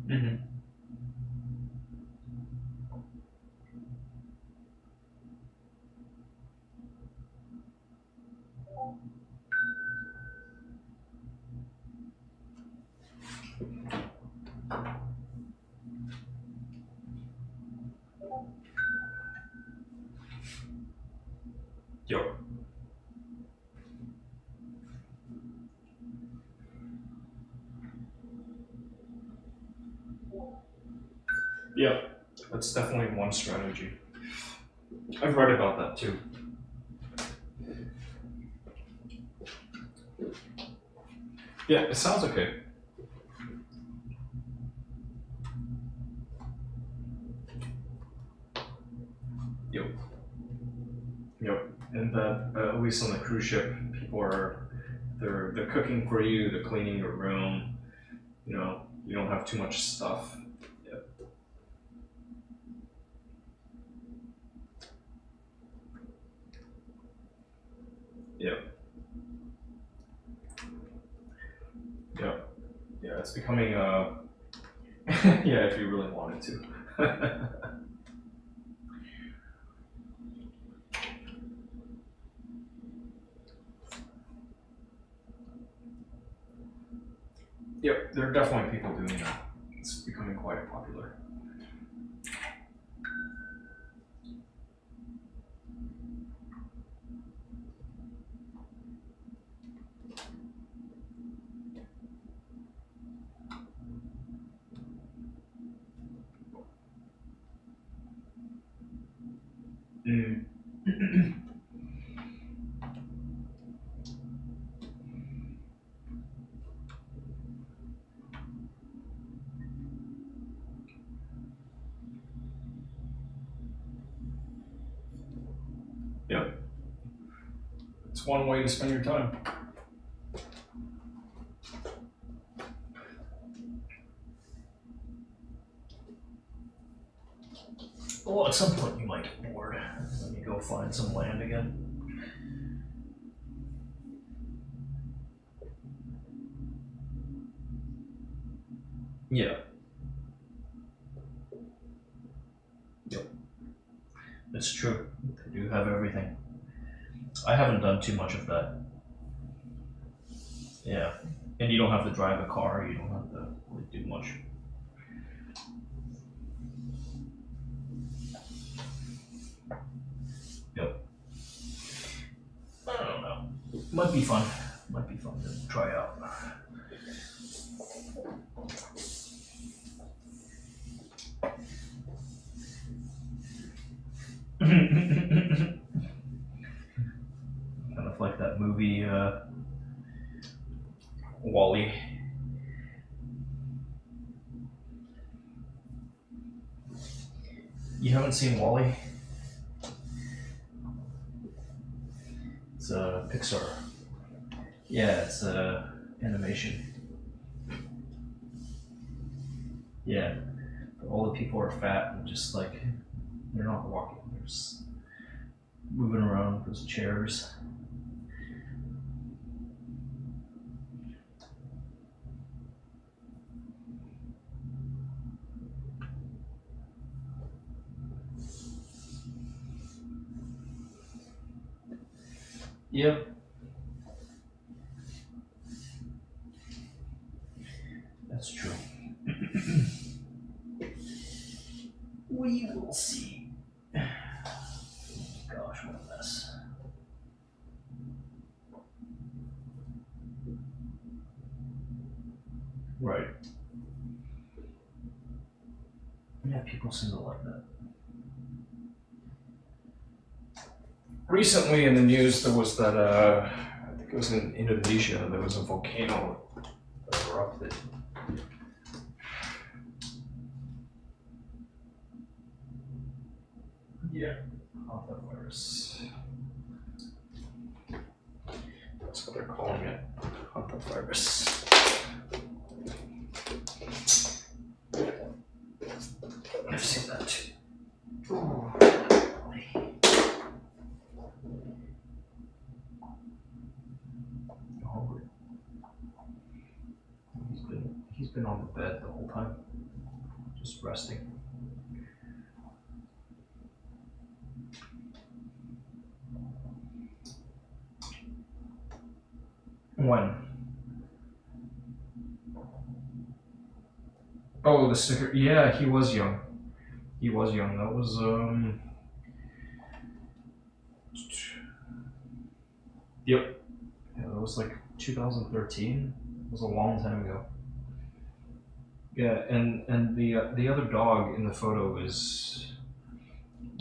Hmm. Yo. Yeah, that's definitely one strategy. I've read about that too. Yeah, it sounds okay. Yep. Yep. And that at least on the cruise ship, people are they're cooking for you, they're cleaning your room. You know, you don't have too much stuff. Yep. Yep. Yep. Yeah, it's becoming yeah, if you really wanted to. Yep, there are definitely people doing that. It's becoming quite popular. Mm. Yep. It's one way to spend your time. Well, at some point you might get bored. Let me go find some land again. Yeah. Yep. It's true. They do have everything. I haven't done too much of that. Yeah. And you don't have to drive a car, you don't have to really do much. Yep. I don't know. Might be fun. Might be fun to try out. Kind of like that movie, Wall-E. You haven't seen Wall-E? It's Pixar. Yeah, it's animation. Yeah, but all the people are fat and just like they're not walking. They're just moving around with those chairs. Yep. That's true. We will see. Gosh, what a mess. Right. Yeah, people seem to like that. Recently in the news, there was that, I think it was in Indonesia, there was a volcano that erupted. Yeah, hantavirus. That's what they're calling it, hantavirus. I've seen that too. Ooh. Hungry. He's been on the bed the whole time, just resting. When? Oh, the sticker. Yeah, he was young. He was young. That was Yep. Yeah, that was like 2013. It was a long time ago. Yeah, and the other dog in the photo is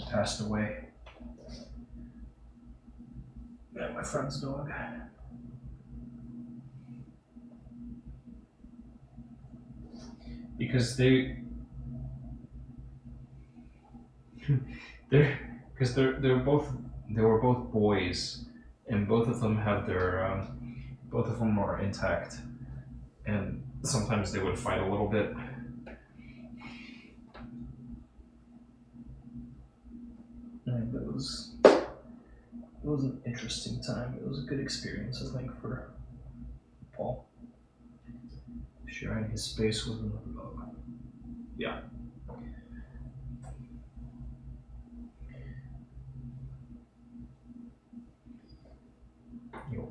passed away. Yeah, my friend's dog. Because they're they were both boys, and both of them have their both of them are intact, and sometimes they would fight a little bit. And it was an interesting time. It was a good experience, I think, for Paul, sharing his space with another dog. Yeah. Yo.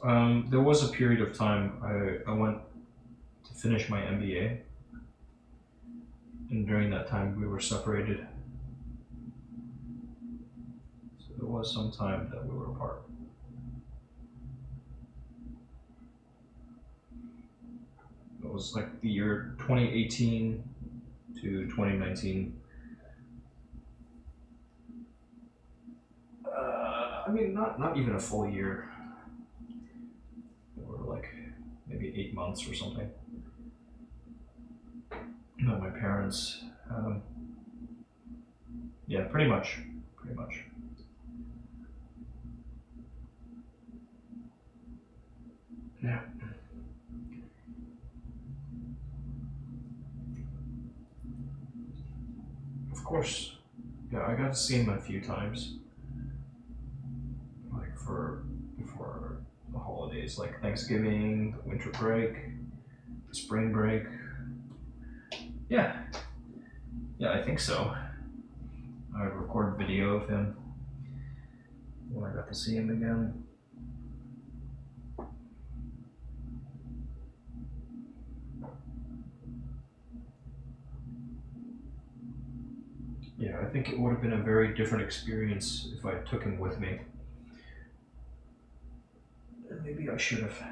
There was a period of time I went to finish my MBA, and during that time we were separated. So there was some time that we were apart. It was like the year 2018 to 2019. I mean, not even a full year. Or like maybe 8 months or something. No, my parents. Yeah, pretty much. Pretty much. Yeah. Of course. Yeah, I got to see him a few times. Like before the holidays, like Thanksgiving, the winter break, the spring break. Yeah. Yeah, I think so. I recorded video of him when I got to see him again. Yeah, I think it would have been a very different experience if I took him with me. And maybe I should have.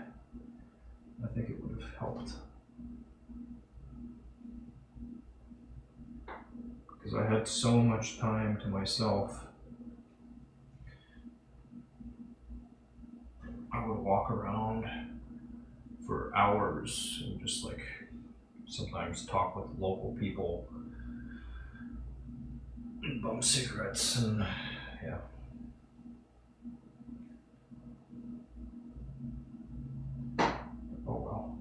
I think it would have helped. Because I had so much time to myself. I would walk around for hours and just like sometimes talk with local people and bum cigarettes and yeah. Oh well.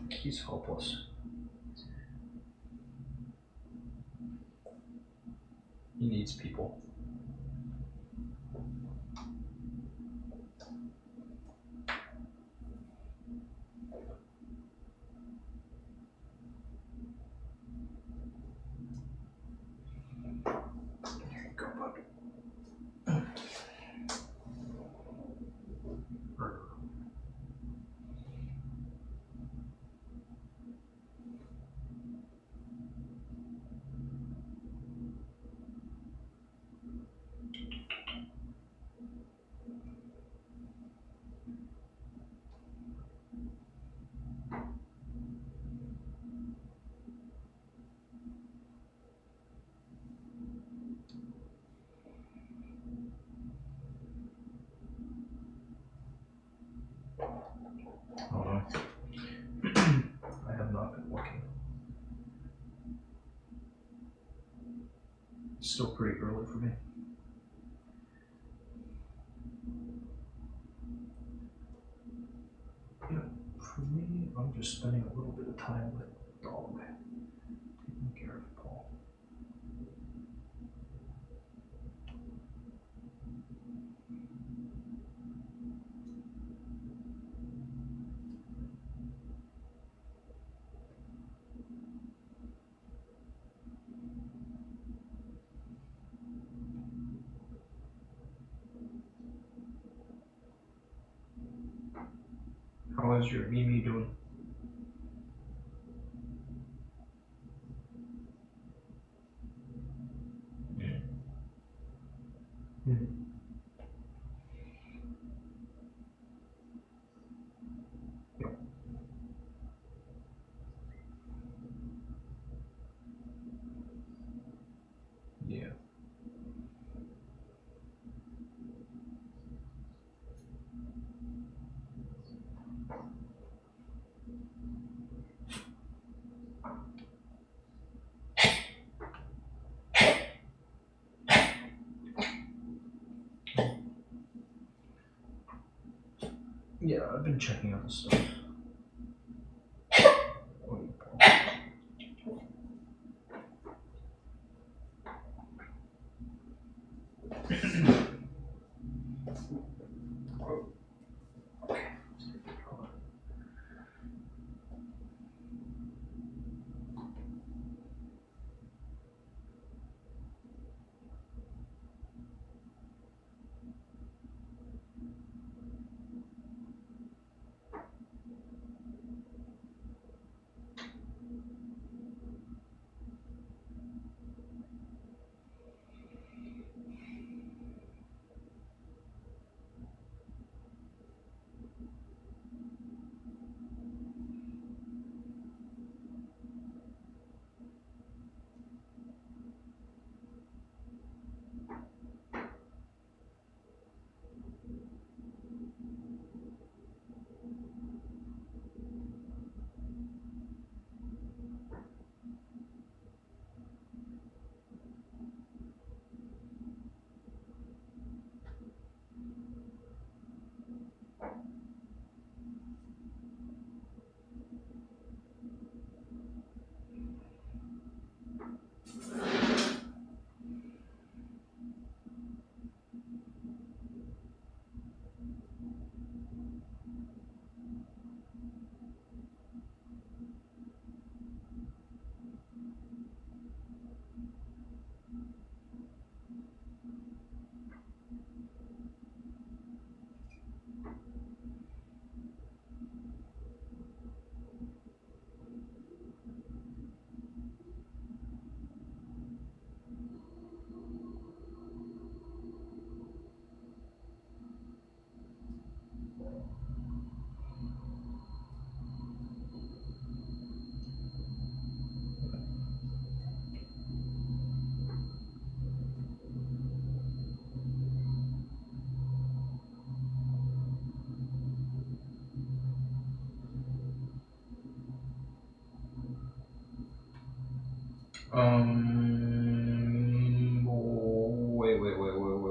He's hopeless. He needs people. There you go, bud. Oh no. I have not been looking. It's still pretty early for me. Yeah, for me, I'm just spending a little bit of time with the dog, taking care of Paul. How is your Mimi doing? Yeah. Mm-hmm. Yep. Yeah. Yeah, I've been checking out the stuff. Oh,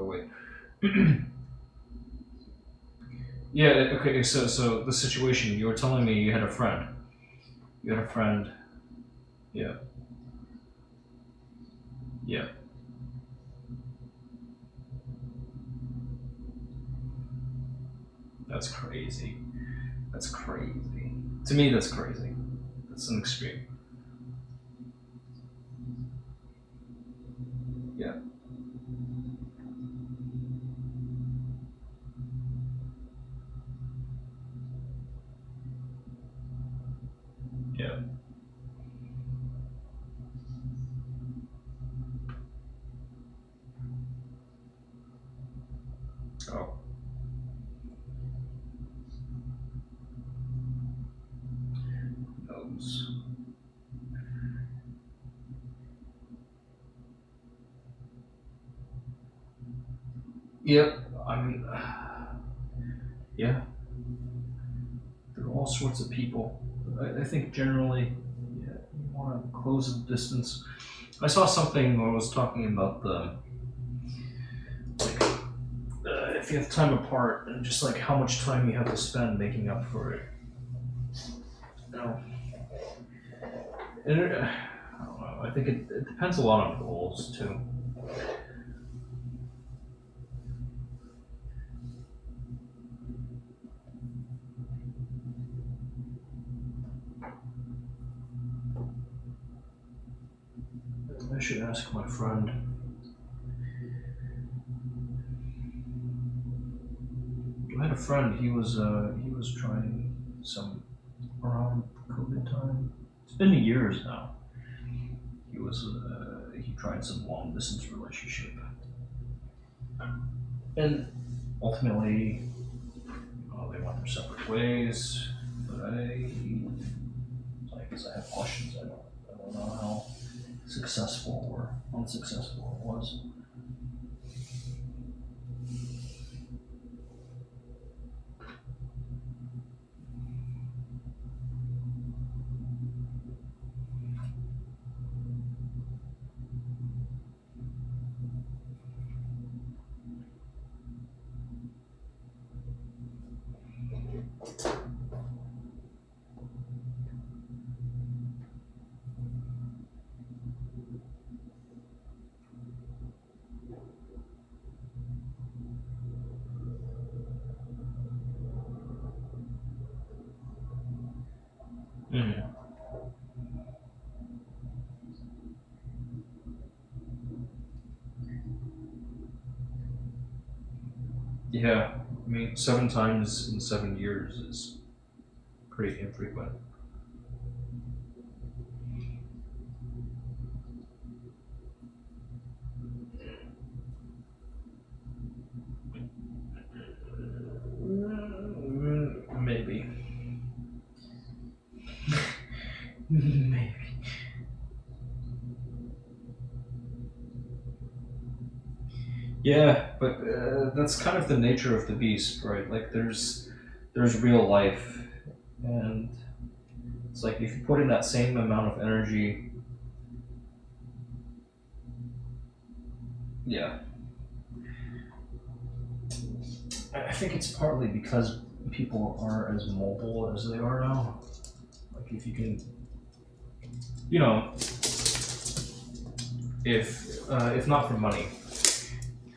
Wait. Yeah, okay, so the situation, you were telling me you had a friend. You had a friend. Yeah, yeah. That's crazy. That's crazy. To me, that's crazy. That's an extreme. Yeah, yeah. Oh, knows. Yep. I mean, yeah. There are all sorts of people. I think generally, yeah, you want to close the distance. I saw something where it was talking about the like if you have time apart and just like how much time you have to spend making up for it. You know, and I don't know. I think it depends a lot on goals too. I should ask my friend. I had a friend. He was trying some around COVID time. It's been years now. He tried some long distance relationship, and ultimately, they went their separate ways. But I guess I have questions. I don't know how successful or unsuccessful it was. Mm. Yeah, I mean, 7 times in 7 years is pretty infrequent. Maybe. Maybe. Yeah, but that's kind of the nature of the beast, right? Like there's real life, and it's like if you put in that same amount of energy, yeah. I think it's partly because people are as mobile as they are now. Like if you can, you know, if not for money,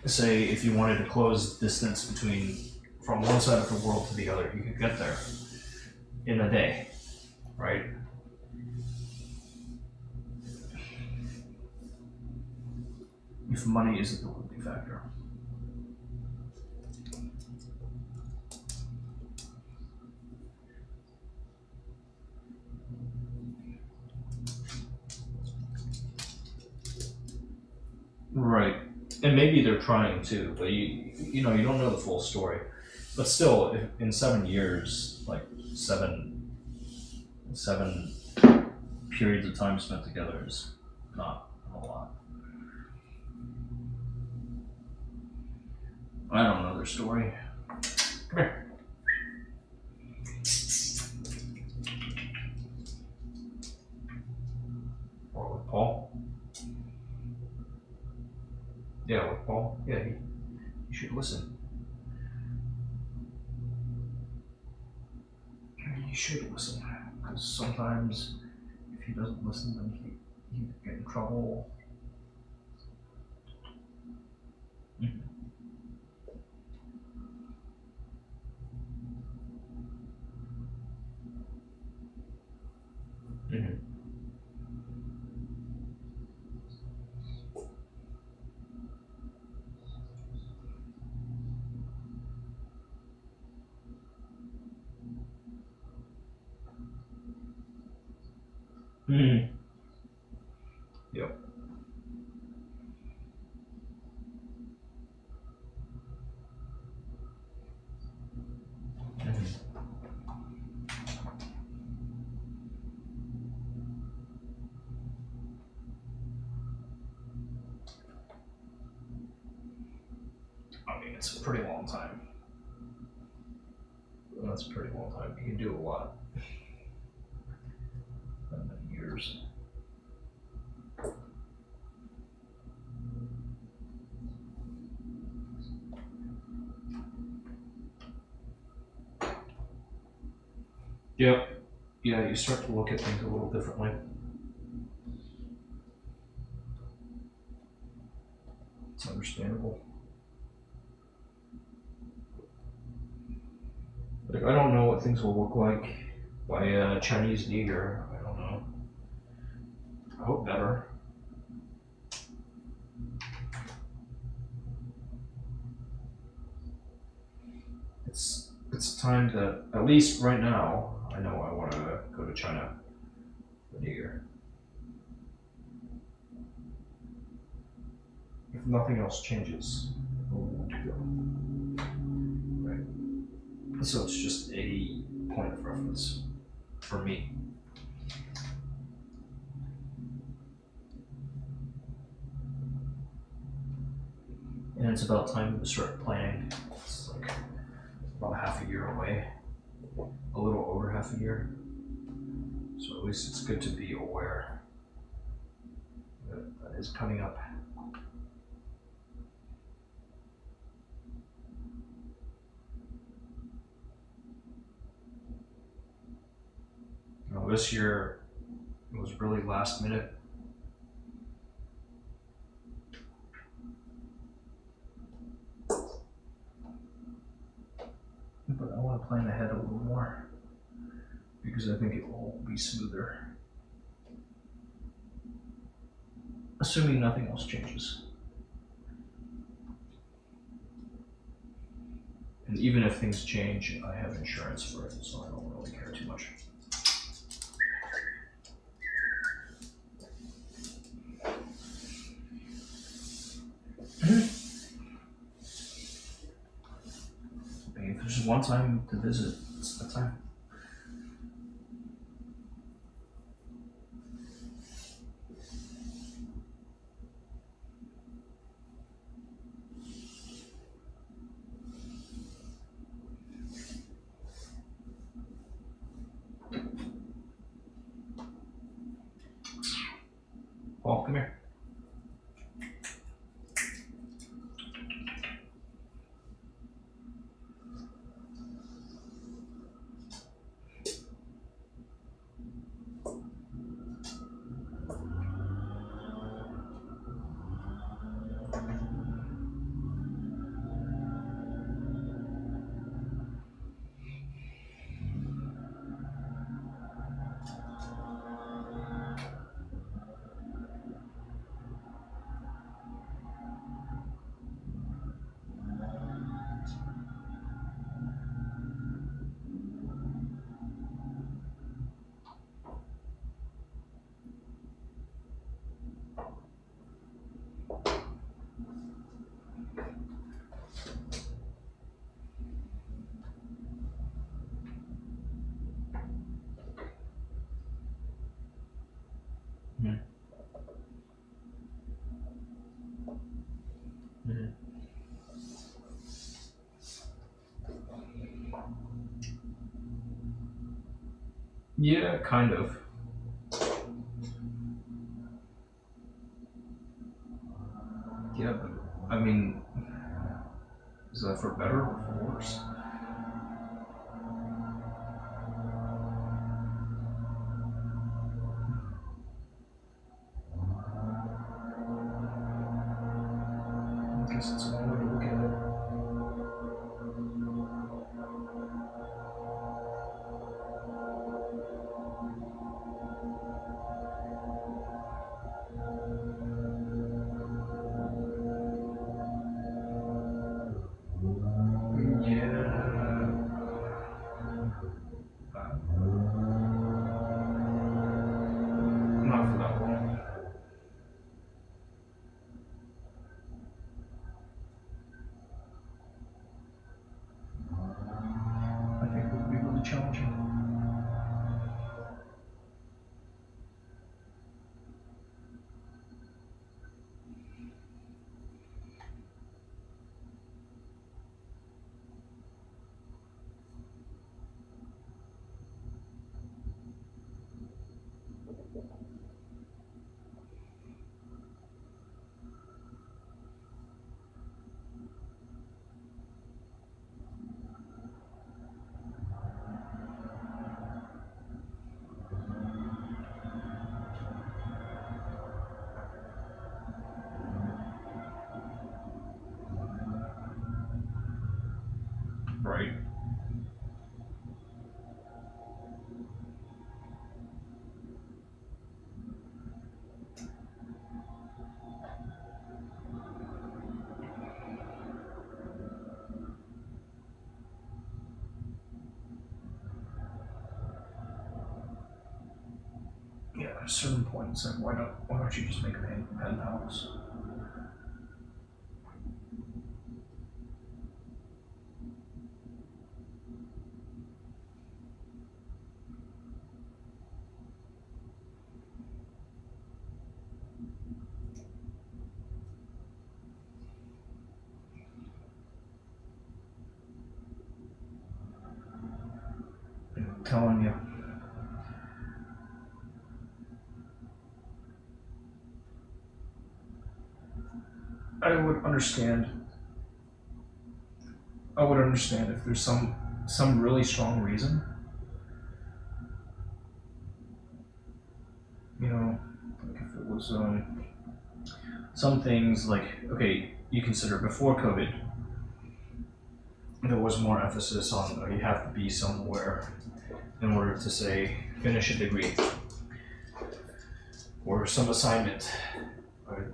say if you wanted to close distance between from one side of the world to the other, you could get there in a day, right? If money isn't the limiting factor. Right. And maybe they're trying to, but you don't know the full story. But still, if, in 7 years, like seven periods of time spent together is not a lot. I don't know their story. Come here. Or with Paul. Yeah, with Paul. Yeah, you should listen. You should listen, because sometimes if he doesn't listen, then he get in trouble. Mm-hmm. Mm-hmm. Mm-hmm. Yep. Mm-hmm. I mean, it's a pretty long time. That's a pretty long time. You can do a lot. Many years. Yep. Yeah, you start to look at things a little differently. It's understandable. Like, I don't know what things will look like by Chinese New Year. I don't know. I hope better. It's time to, at least right now, I know I want to go to China for New Year. If nothing else changes, I want to go. Right. So it's just a point of reference for me. And it's about time to start planning. It's like about half a year away, a little over half a year. So at least it's good to be aware that that is coming up. You know, this year it was really last minute. But I want to plan ahead a little more because I think it will be smoother. Assuming nothing else changes. And even if things change, I have insurance for it, so I don't really care too much. I mean, if there's one time to visit, it's the time. Paul, come here. Mm-hmm. Mm-hmm. Yeah, kind of. Yeah, but that for better or for worse? I guess it's one way to look at it. Not for that long. I think it would be really challenging. Right. Yeah, at a certain point, it's like, why don't you just make a penthouse? I'm telling you. I would understand if there's some really strong reason. You know, like if it was some things like, okay, you consider before COVID, there was more emphasis on you have to be somewhere in order to say finish a degree or some assignment. Right?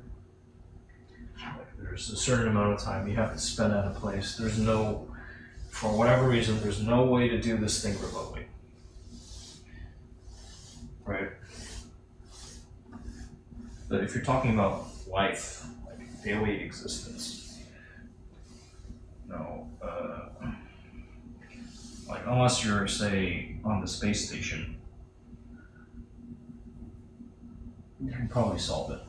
There's a certain amount of time you have to spend at a place. For whatever reason, there's no way to do this thing remotely. Right? But if you're talking about life, like daily existence, like unless you're, say, on the space station, you can probably solve it.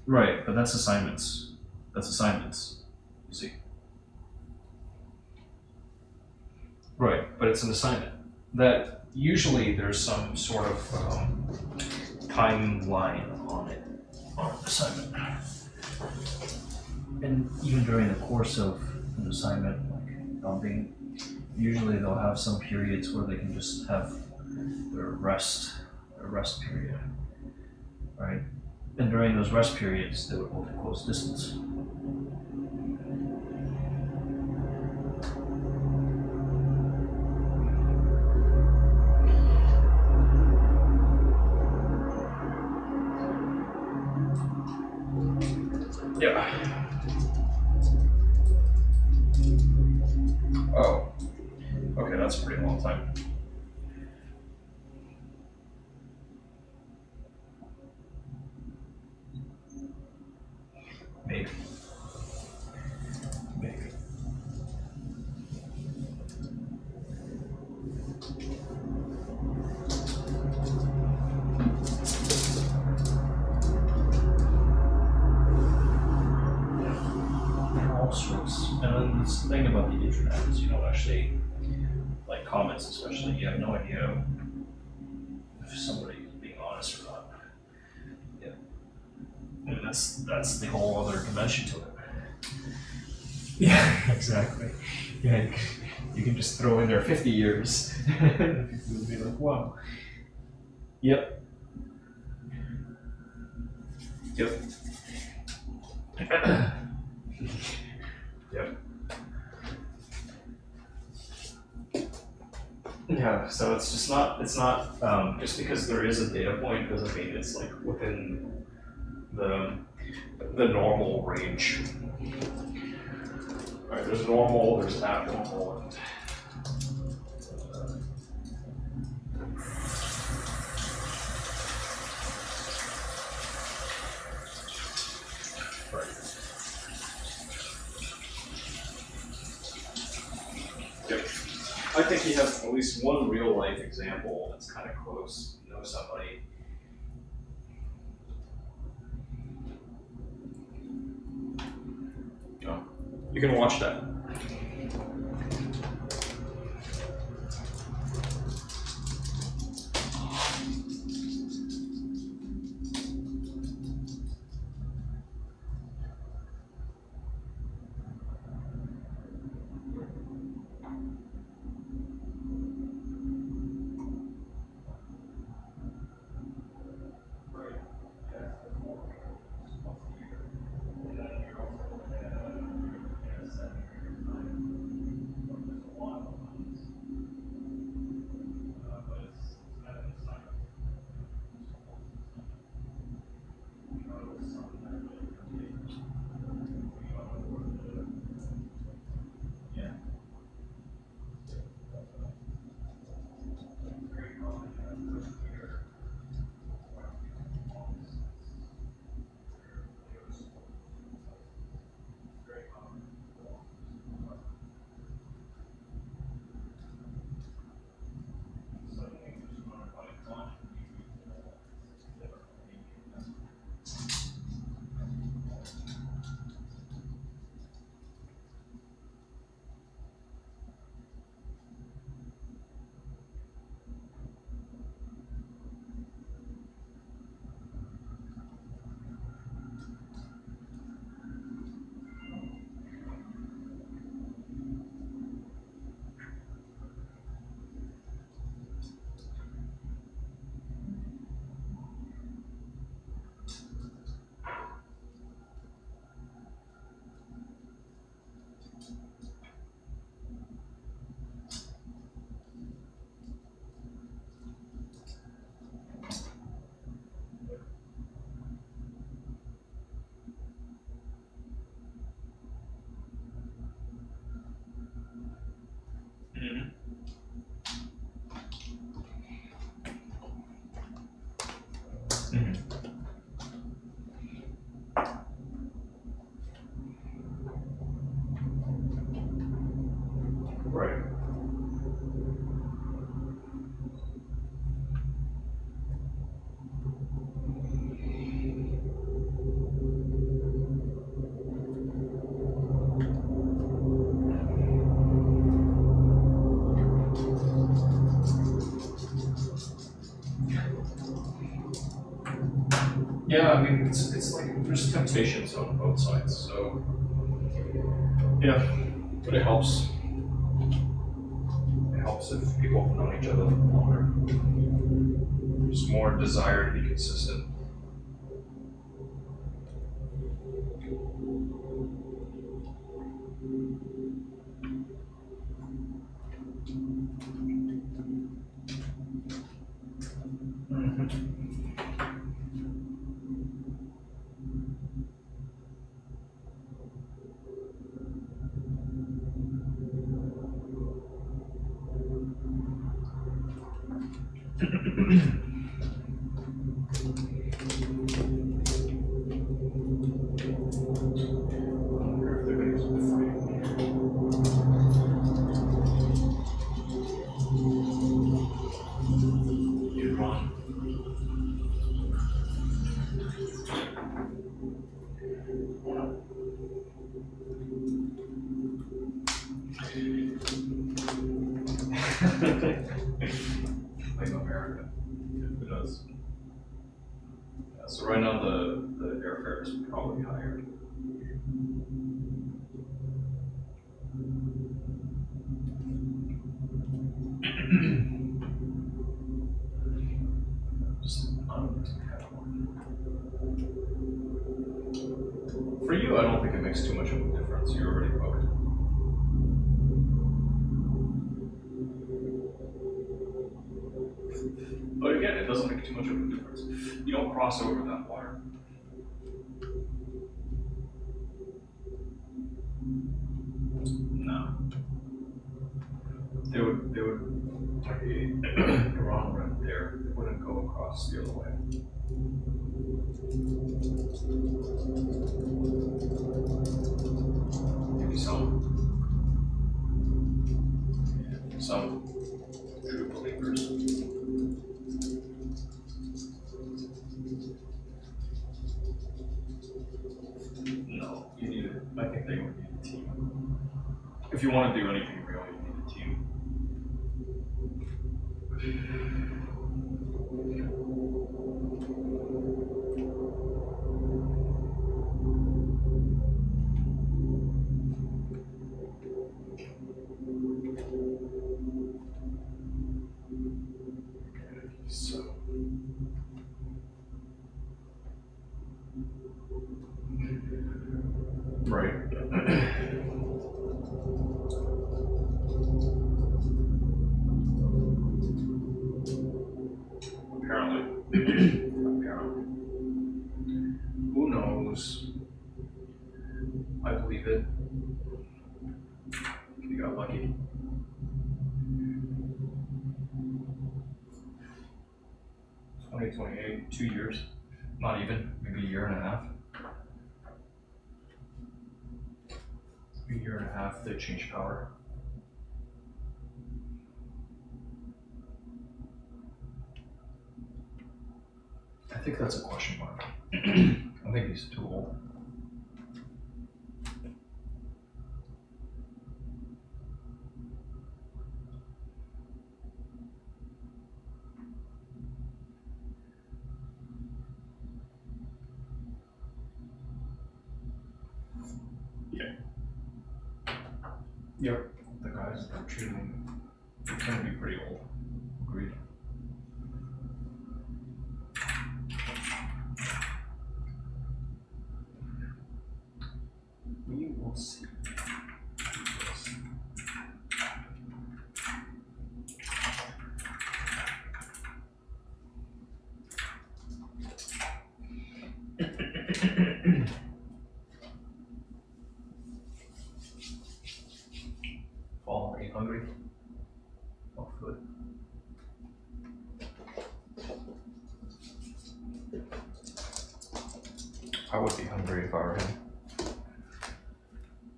Right, but that's assignments. You see. Right, but it's an assignment. That usually there's some sort of timeline on it, on an assignment. And even during the course of an assignment, like dumping, usually they'll have some periods where they can just have their rest period, right? And during those rest periods, they would hold a close distance. Yeah. Oh. Okay, that's a pretty long time. Maybe. All sorts. And then this thing about the internet is you don't actually, like comments especially, you have no idea if somebody being honest or not. Yeah. And that's the whole other dimension to it. Yeah, exactly. Yeah, you can just throw in there 50 years and people will be like, wow. Yep. Yep. Yep. Yeah, so it's not just because there is a data point doesn't mean it's like within the normal range. Right, there's normal, there's abnormal, and right. Yep. I think you have at least one real life example that's kind of close. You know somebody. Oh, you can watch that. Right. Yeah, I mean it's like there's temptations on both sides, so yeah, but it helps. It helps if people have known each other longer. There's more desire to be consistent. Like America. For you, I don't think it makes too much of a difference. You're already booked. But again, it doesn't make too much of a difference. You don't cross over that water. No. They would Iran right there. They wouldn't go across the other way. Maybe some true believers. No, you need it. I think they would need a team. If you want to do anything real, you need a team. So. Right. Apparently. Who knows? I believe it. You got lucky. $2028, 2 years. Not even, maybe a year and a half. A year and a half, they changed power. I think that's a question mark. I think he's too old. Yeah. Yep. The guys that are treating tend to be pretty old. Agreed. We will see. Fall, are you hungry? Oh, good. I would be hungry if I were him.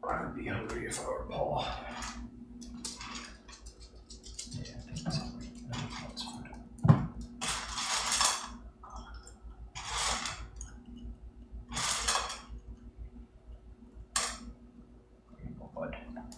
I would be hungry if I were Paul. Yeah, I think that's hungry. I think that's food. Oh, bud. No.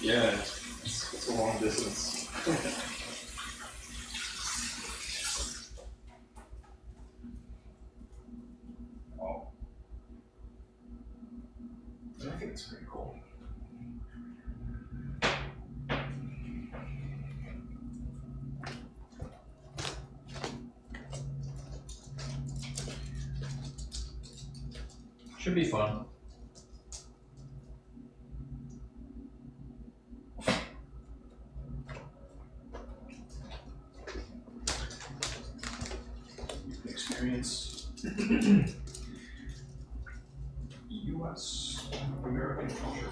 Yeah, it's a long distance. Oh. I think it's pretty cool. Should be fun. U.S. American culture.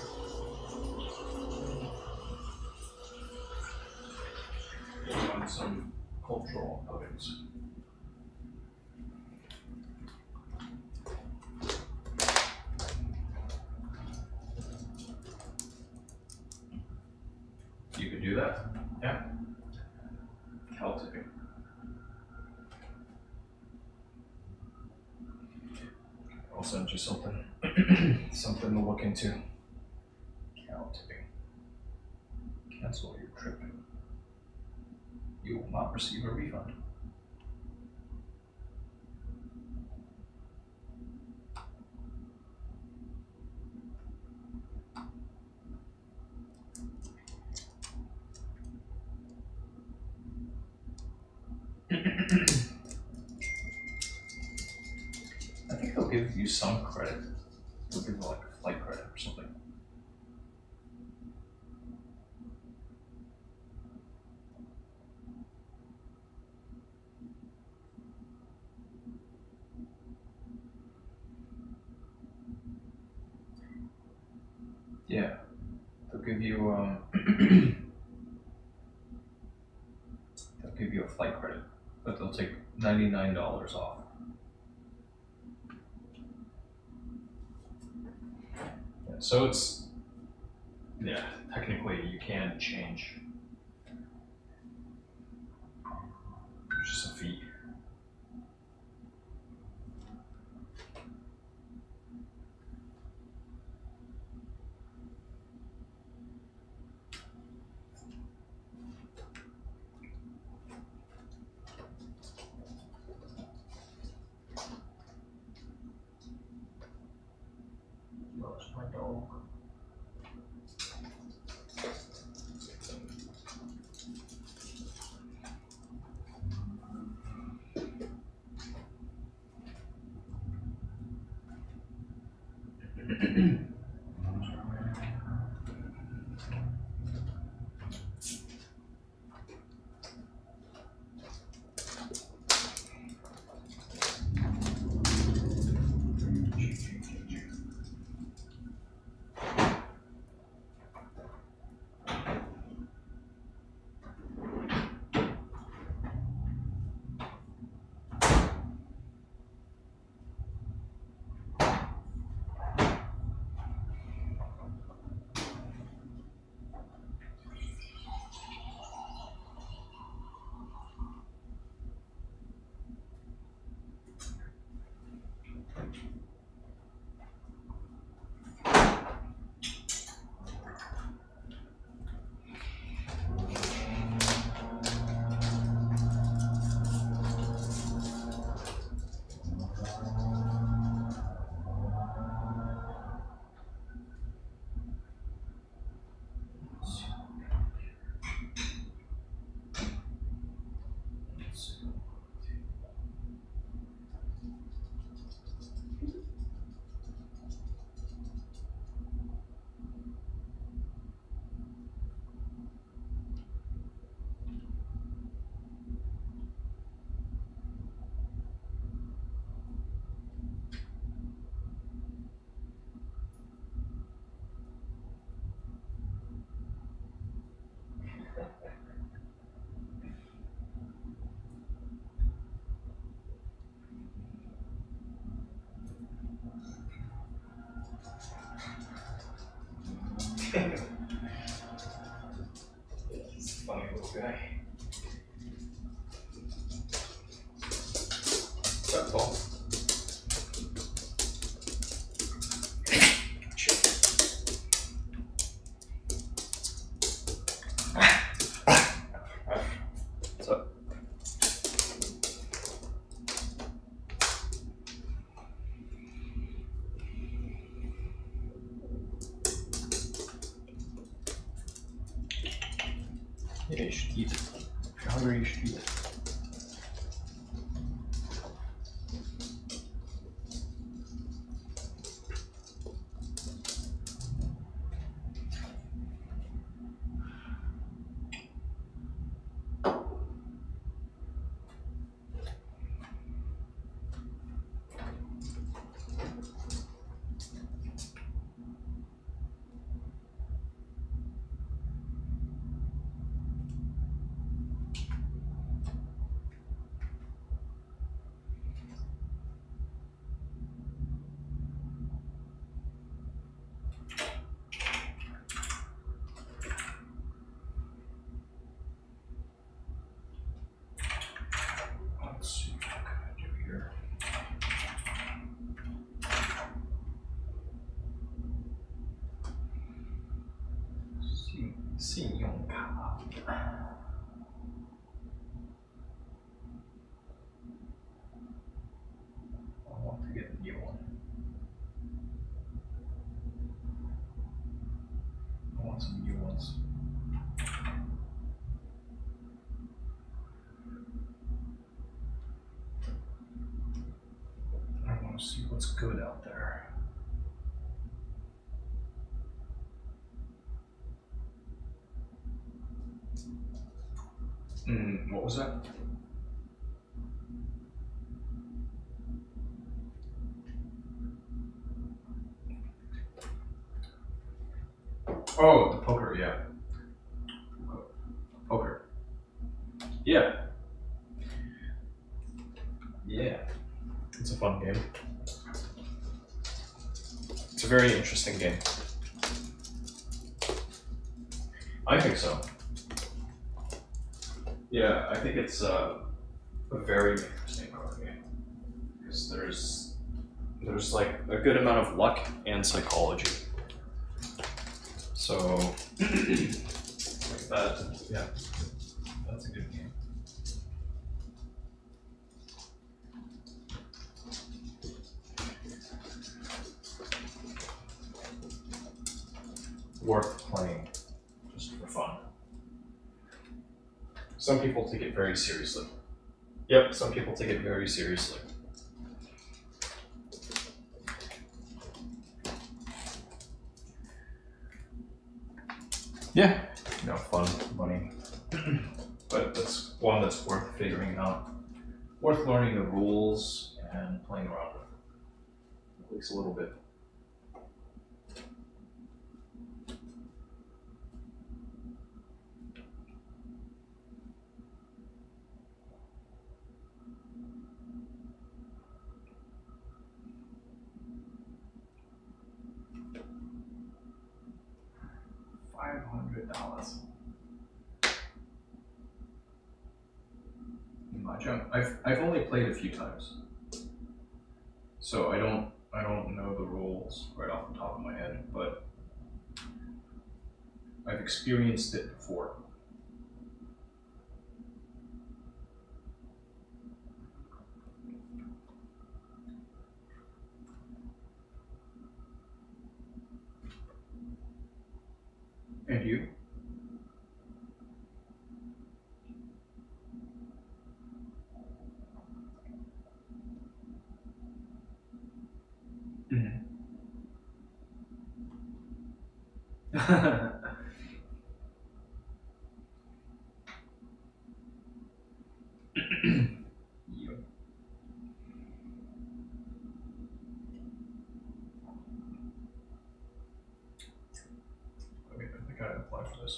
On some cultural outings. You could do that. Yeah. Celtic. I'll send you something. Something to look into. Cow tipping. Cancel your trip. You will not receive a refund. I think they'll give you some credit. They'll give you like a flight credit or something. Yeah, they'll give you they'll give you a flight credit, but they'll take $99 off. Yeah, so it's technically you can change. There's just a fee. Lost my dog. He's a funny little guy. What's up, Paul? What's up? Yeah, you should eat. If you're hungry, you should eat. 信用卡。I want to get a new one. I want some new ones. I want to see what's good out there. What was that? Oh, the poker, yeah. Poker. Yeah. Yeah. It's a fun game. It's a very interesting game. I think so. Yeah, I think it's a very interesting card game. Because there's like a good amount of luck and psychology. So like that, yeah. That's a good game. Worth playing, just for fun. Some people take it very seriously. Yep, some people take it very seriously. Yeah, fun, money. But that's one that's worth figuring out. Worth learning the rules and playing around with. At least a little bit. $500. I've only played a few times, so I don't know the rules right off the top of my head, but I've experienced it before. And you? You. Okay, I think I apply for this.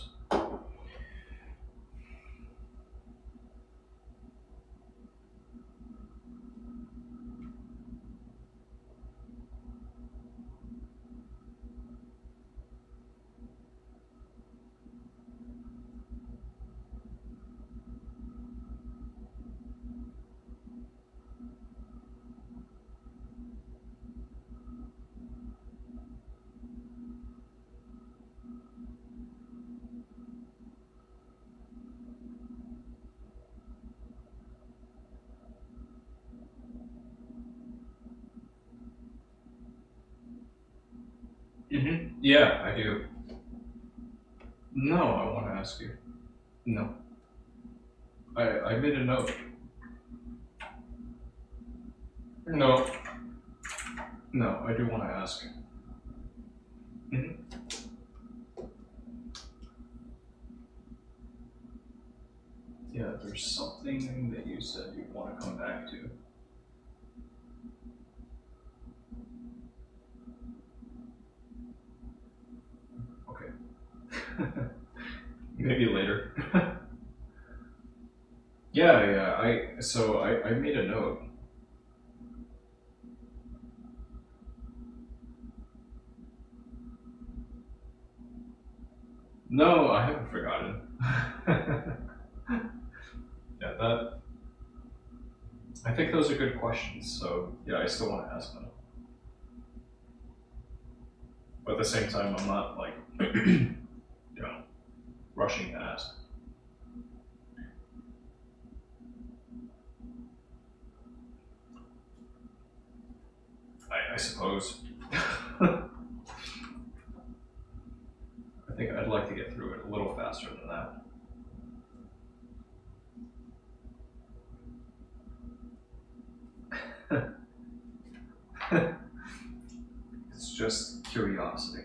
Yeah, I do. No, I want to ask you. No. I made a note. No. No, I do want to ask. Yeah, there's something that you said you want to come back to. Okay. Maybe later. Yeah, I made a note. No, I haven't forgotten. Yeah, I think those are good questions, so yeah, I still want to ask them. But at the same time, I'm not like, rushing to ask. I suppose. I think I'd like to get through it a little faster than that. It's just curiosity.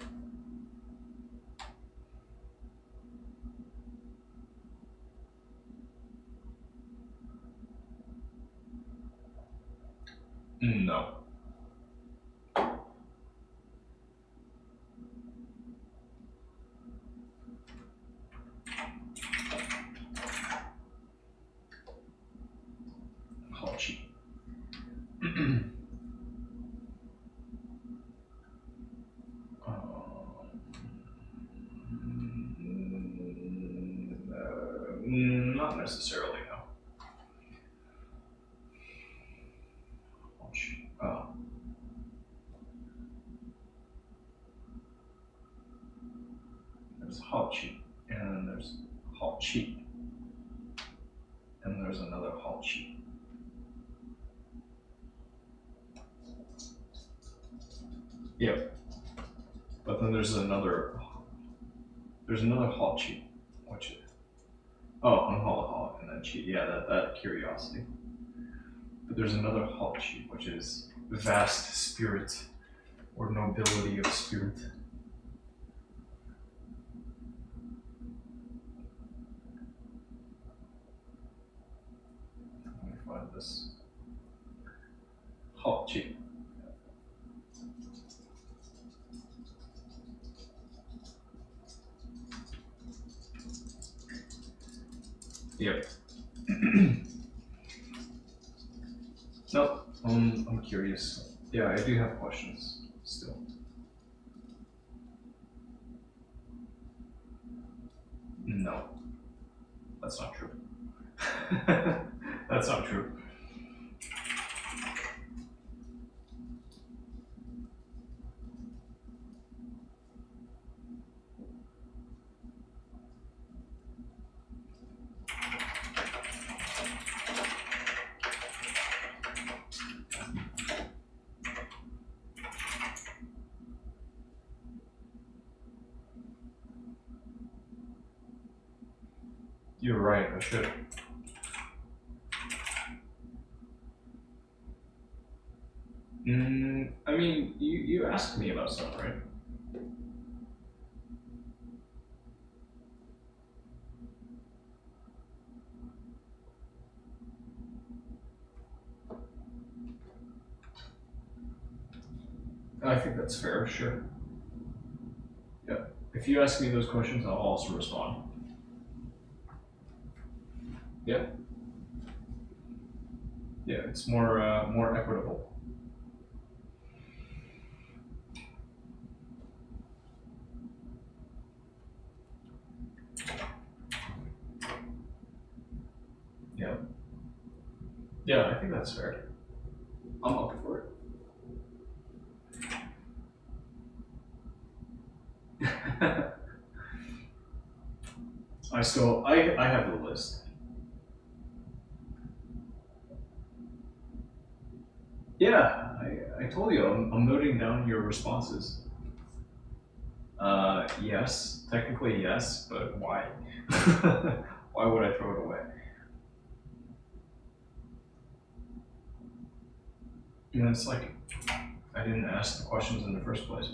No. Hachi. Not necessarily, no. Oh. There's Hachi, and there's Hachi, and there's another Hachi. Yep. But then there's another Hachi, which is Unhala, and then Chi. Yeah, that curiosity. But there's another Hachi, which is vast spirit or nobility of spirit. Let me find this Hachi. Yep. Nope. I'm curious. Yeah, I do have questions still. No, that's not true. That's not true. You're right, I should. I mean, you asked me about stuff, right? I think that's fair, sure. Yeah. If you ask me those questions, I'll also respond. Yeah. Yeah, it's more equitable. Yeah. Yeah, I think that's fair. I'm up for it. I have the list. Yeah, I told you I'm noting down your responses. Yes, technically yes, but why? Why would I throw it away? You know, it's like I didn't ask the questions in the first place.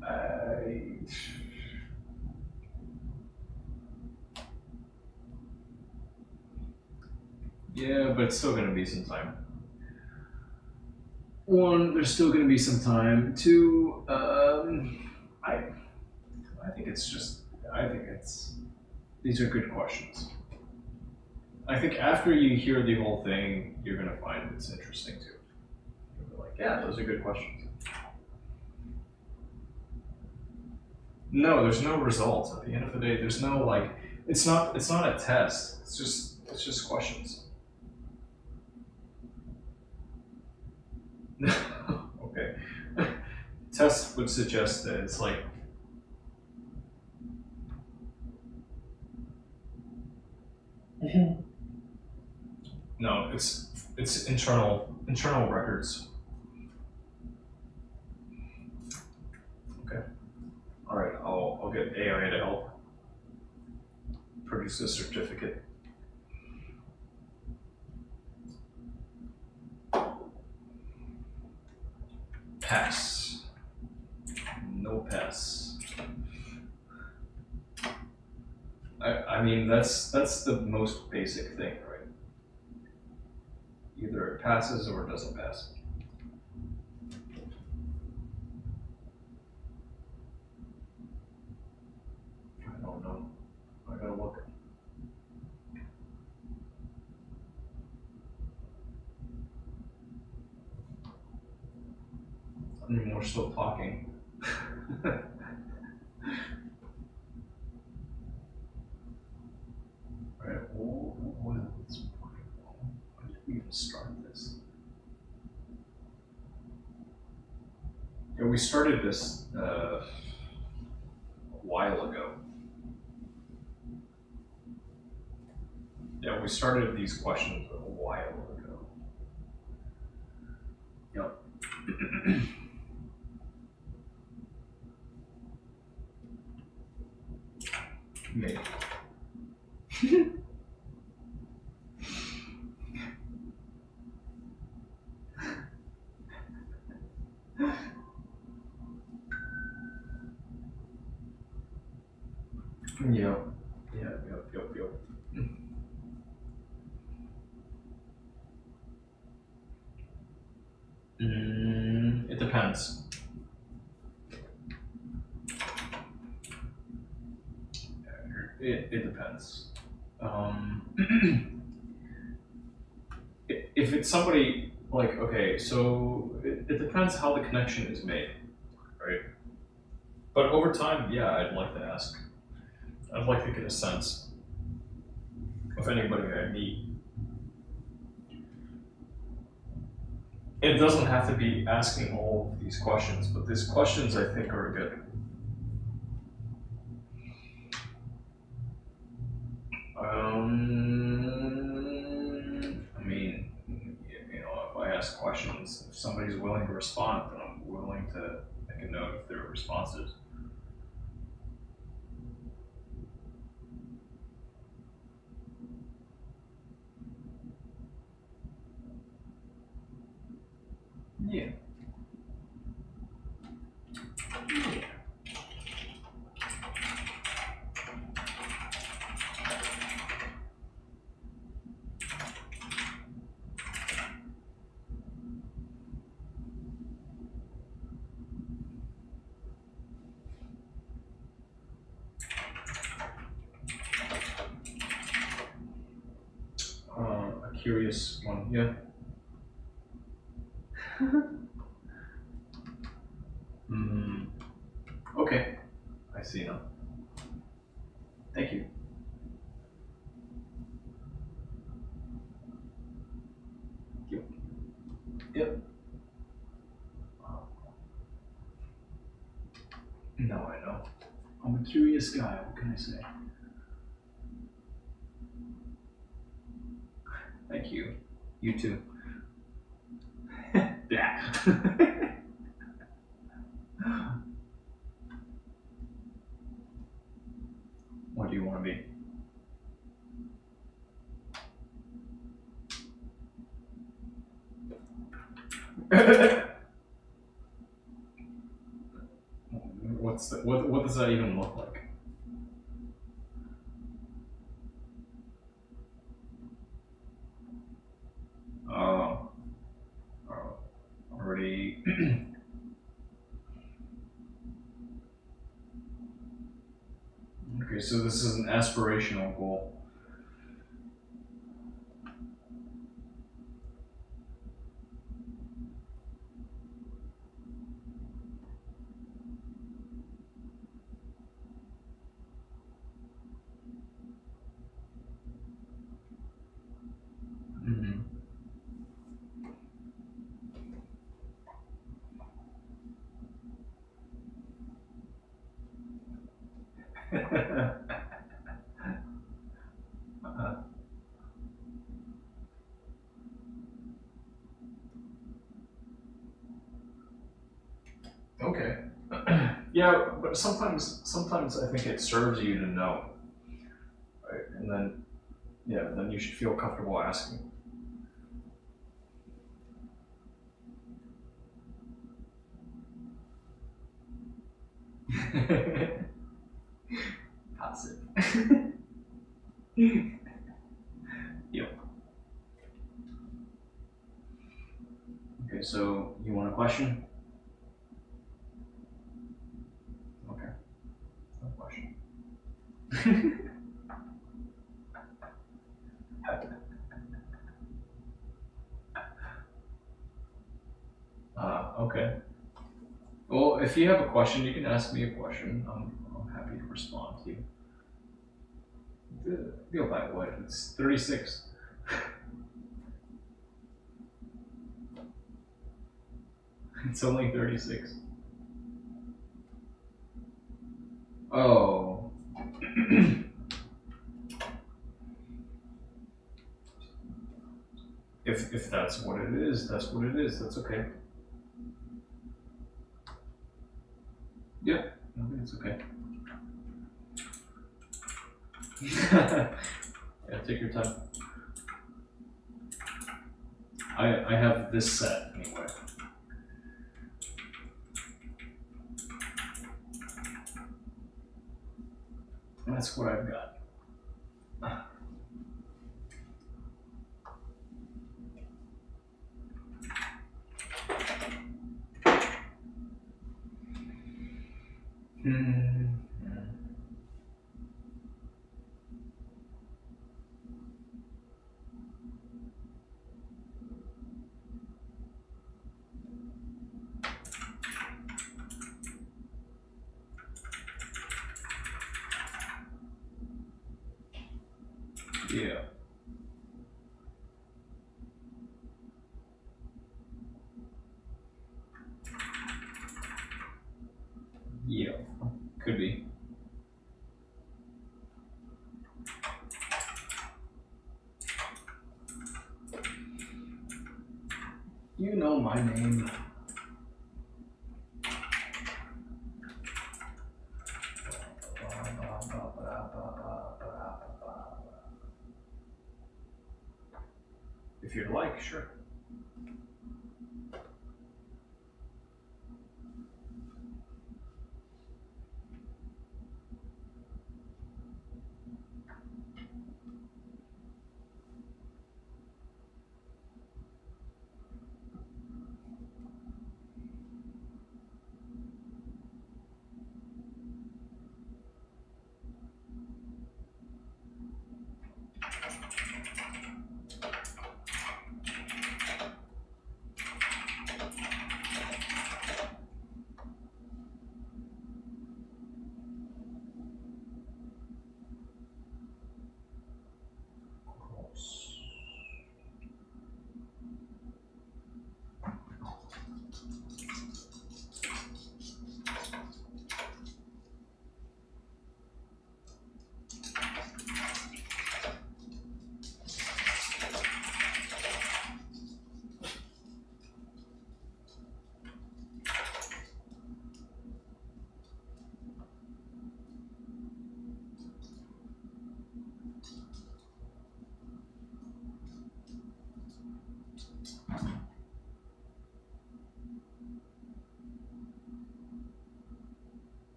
I, yeah, but it's still going to be some time. One, there's still going to be some time. Two, I think it's just, I think it's, these are good questions. I think after you hear the whole thing, you're going to find it's interesting too. You'll be like, yeah, those are good questions. No, there's no results. At the end of the day, there's no like. It's not a test. It's just questions. Okay. Test would suggest that it's like no, it's internal records. Okay. All right. I'll get AI to help produce a certificate. Pass. No pass. I mean that's the most basic thing, right? Either it passes or it doesn't pass. I don't know. I gotta look. I mean, we're still talking. Right. Well, it's wonderful. When did we even start this? Yeah, we started this a while ago. Yeah, we started these questions a while ago. Yep. Maybe. Yep. Yep. It depends. It depends. If it's somebody like okay, so it depends how the connection is made, right? But over time, yeah, I'd like to ask. I'd like to get a sense of anybody I meet. It doesn't have to be asking all of these questions, but these questions I think are good. I mean, if I ask questions, if somebody's willing to respond, then I'm willing to make a note of their responses. Yeah. Yeah. A curious one, yeah. Mm, okay, I see now. Thank you. Yep. Yep. No, I know. I'm a curious guy. What can I say? Thank you. You too. Yeah. What do you want to be? What does that even look like? Oh, already. Okay, so this is an aspirational goal. Okay. Yeah, but sometimes I think it serves you to know, right? And then, yeah, then you should feel comfortable asking. Passive. Yep. Okay, so you want a question? Okay, no question. Okay. Well, if you have a question, you can ask me a question. I'm happy to respond to you. Go by what? It's 36. It's only 36. Oh. If that's what it is, that's what it is. That's okay. Yeah, I think it's okay. Yeah, take your time. I have this set anyway. That's what I've got. Yeah. Yeah. Could be. You know my name. If you'd like, sure.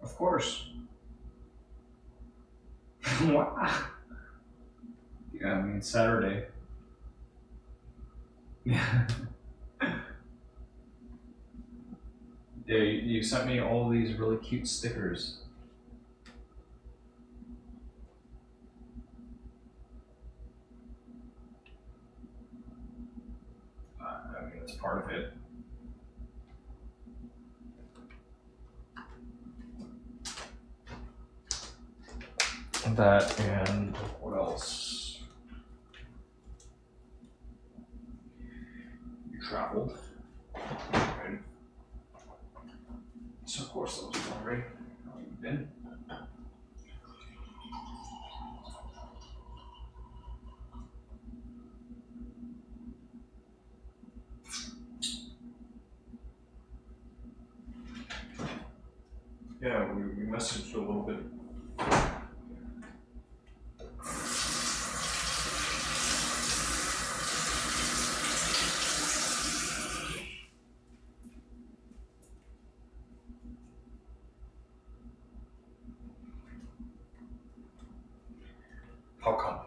Of course. Wow. Yeah, I mean Saturday. Yeah. Yeah, you sent me all these really cute stickers. I mean, it's part of it. That and what else? traveled. Right. So of course I was wondering how you've been. Yeah, we messaged a little bit. How come?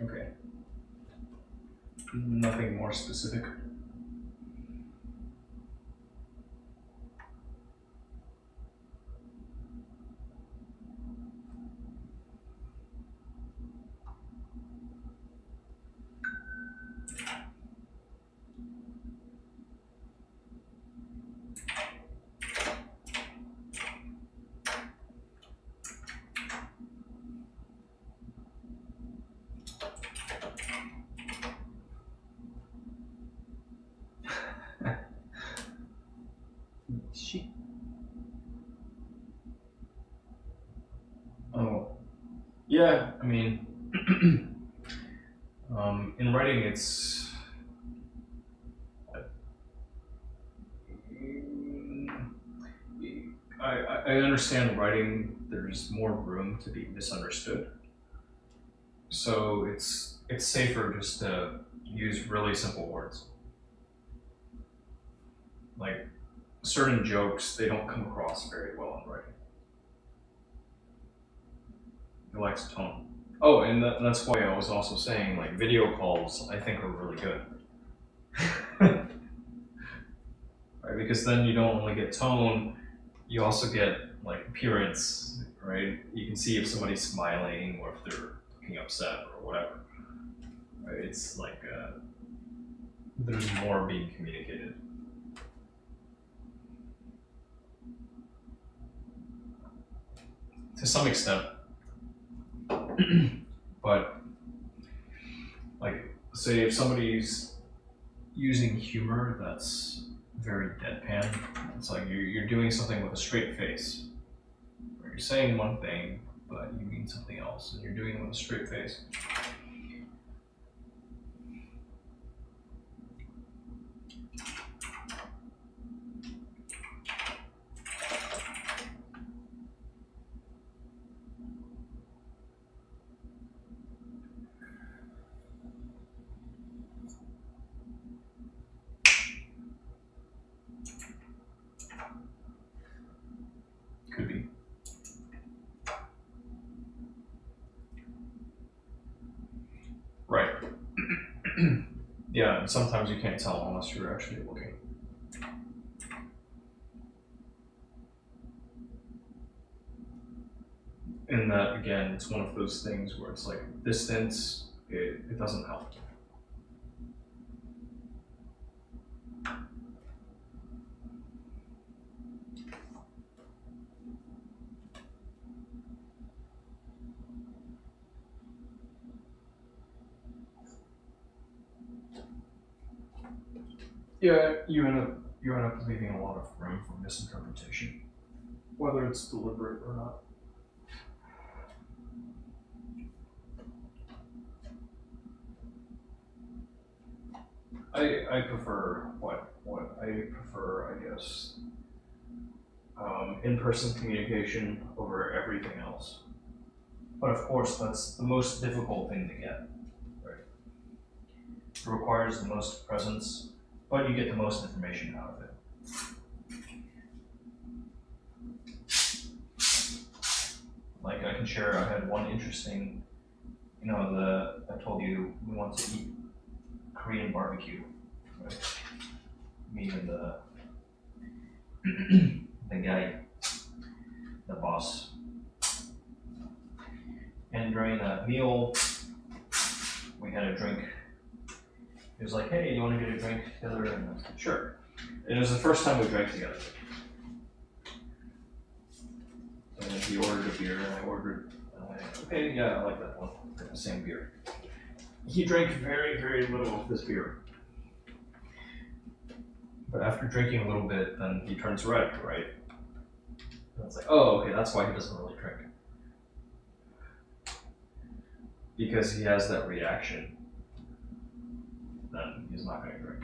Okay. Nothing more specific. She. Oh, yeah. I mean, in writing, it's. I understand writing. There's more room to be misunderstood, so it's safer just to use really simple words. Like certain jokes, they don't come across very well in writing. It lacks tone. Oh, and that's why I was also saying like video calls. I think are really good. Right? Because then you don't only get tone, you also get like appearance, right? You can see if somebody's smiling or if they're looking upset or whatever. Right? It's like there's more being communicated. To some extent, but like say if somebody's using humor that's very deadpan, it's like you're doing something with a straight face. Or you're saying one thing, but you mean something else, and you're doing it with a straight face. Could be. Right. Yeah, and sometimes you can't tell unless you're actually looking. And that again, it's one of those things where it's like distance, it doesn't help. Yeah, you end up leaving a lot of room for misinterpretation, whether it's deliberate or not. I prefer what I prefer, I guess, in-person communication over everything else. But of course, that's the most difficult thing to get. Right? It requires the most presence, but you get the most information out of it. Like I can share, I had one interesting, I told you we want to eat Korean barbecue, right? Me and the guy, the boss. And during that meal, we had a drink. He was like, "Hey, you want to get a drink together?" And I said, "Sure." And it was the first time we drank together. And he ordered a beer, and I ordered, okay, yeah, I like that one. The same beer. He drank very, very little of this beer. But after drinking a little bit, then he turns red, right? And it's like, oh, okay, that's why he doesn't really drink. Because he has that reaction, then he's not going to drink.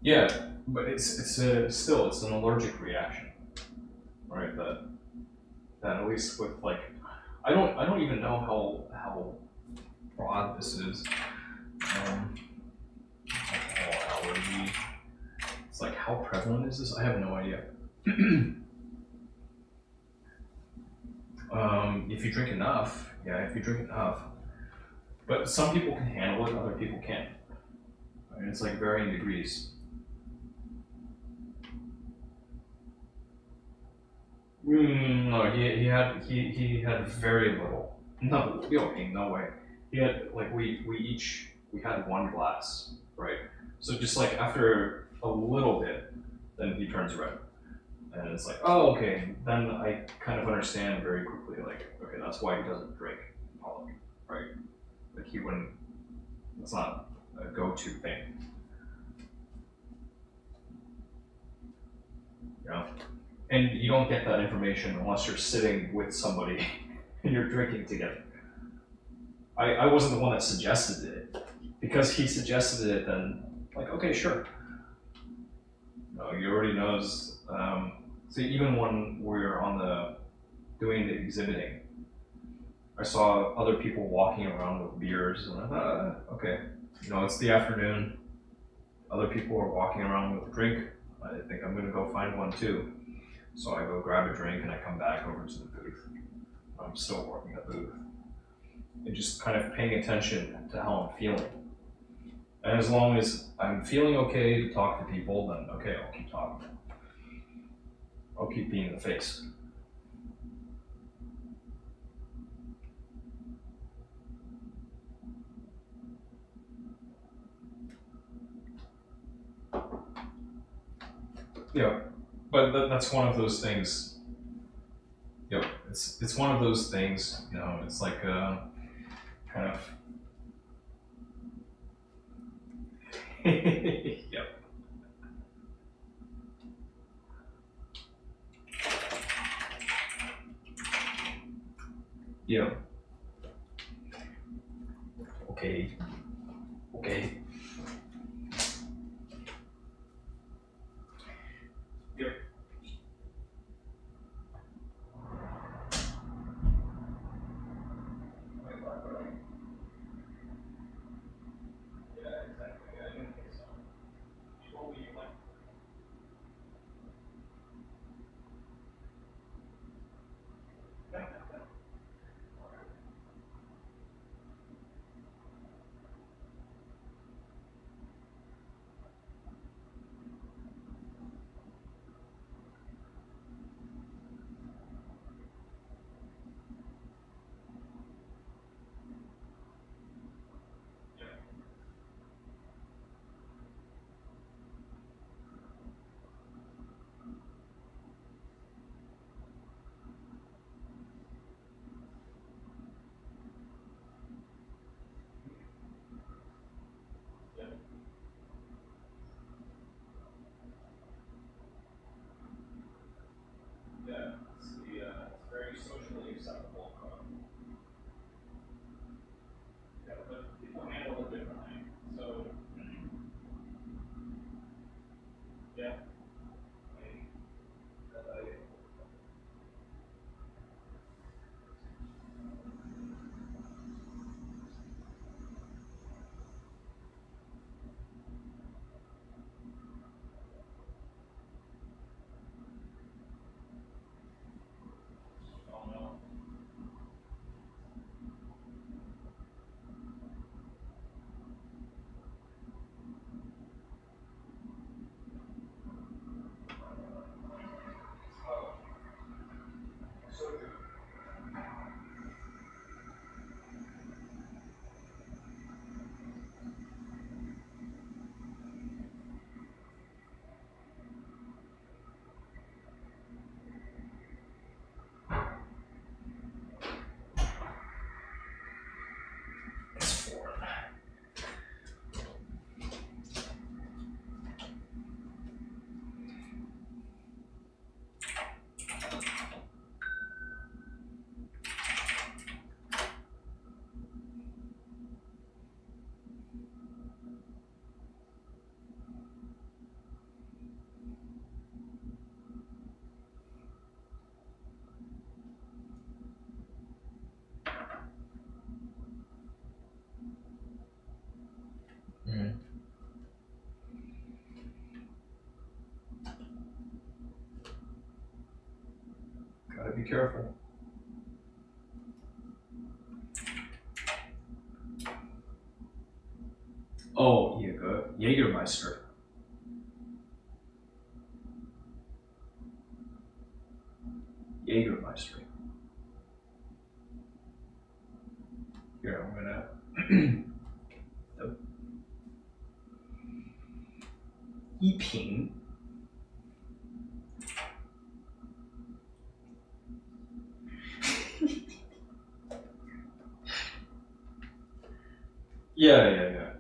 Yeah, but it's an allergic reaction, right? That at least with like, I don't even know how broad this is. Alcohol allergy. It's like, how prevalent is this? I have no idea. If you drink enough, yeah, if you drink enough. But some people can handle it, other people can't. I mean, it's like varying degrees. No, he had very little. No, okay, no way. He had like we had one glass, right? So just like after a little bit, then he turns red, and it's like, oh, okay. Then I kind of understand very quickly, like, okay, that's why he doesn't drink in public, right? Like he wouldn't. It's not a go-to thing, you know. And you don't get that information unless you're sitting with somebody and you're drinking together. I wasn't the one that suggested it. Because he suggested it, then, like, okay, sure. No, he already knows. So even when we were doing the exhibiting, I saw other people walking around with beers, and I thought, okay, it's the afternoon. Other people are walking around with a drink. I think I'm gonna go find one too. So I go grab a drink and I come back over to the booth. I'm still working at the booth. And just kind of paying attention to how I'm feeling. And as long as I'm feeling okay to talk to people, then okay, I'll keep talking. I'll keep being the face. Yeah, but that's one of those things. Yep, it's one of those things. It's like kind of. Yep. Yeah. Okay. Okay. Yep. Yeah, exactly. I didn't think so. You told me you like. be careful. Oh, Jägermeister. Jägermeister. Here, I'm gonna. 一瓶 Yeah.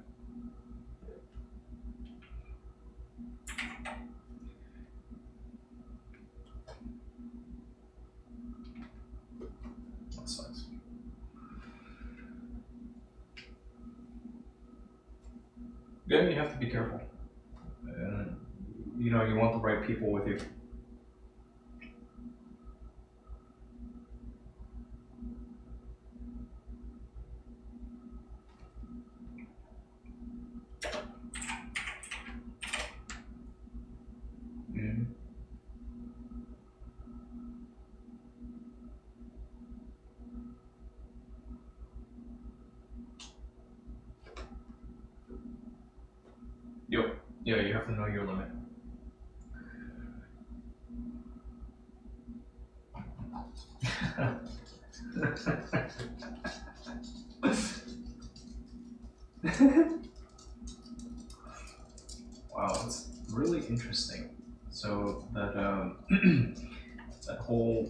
That's nice. Yeah, you have to be careful. And, you know, you want the right people with you. Mm-hmm. Yep. Yeah, you have to know your limit. Wow, it's really interesting. So that that whole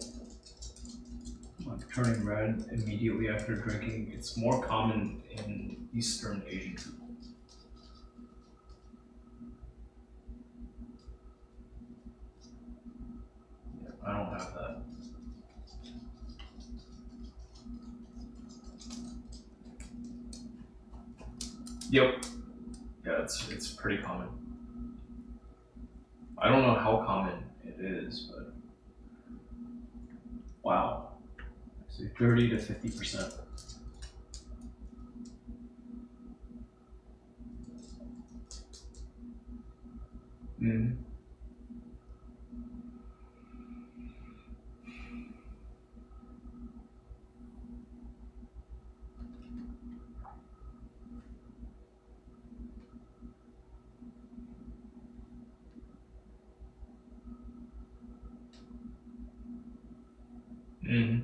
like turning red immediately after drinking, it's more common in Eastern Asian people. Yeah, I don't have that. Yep. Yeah, it's pretty common. I don't know how common it is, but wow. So 30 to 50%. Mm. Mm.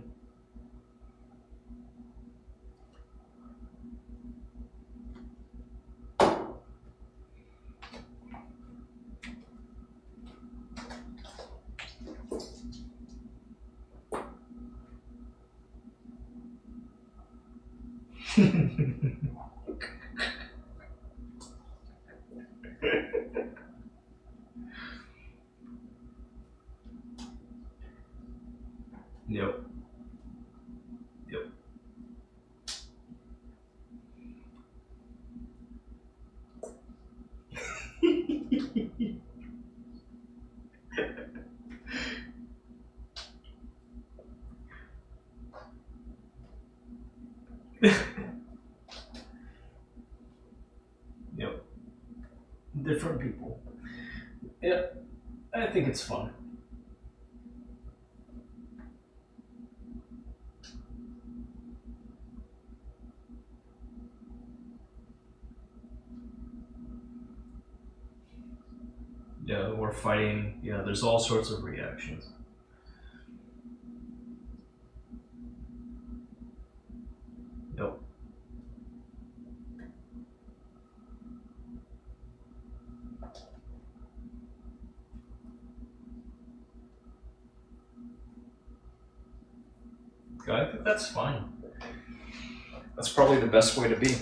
Yep. Yep. Yep. Different people. Yeah, I think it's fun. Yeah, we're fighting. Yeah, there's all sorts of reactions. Yep. Yeah, I think that's fine. That's probably the best way to be.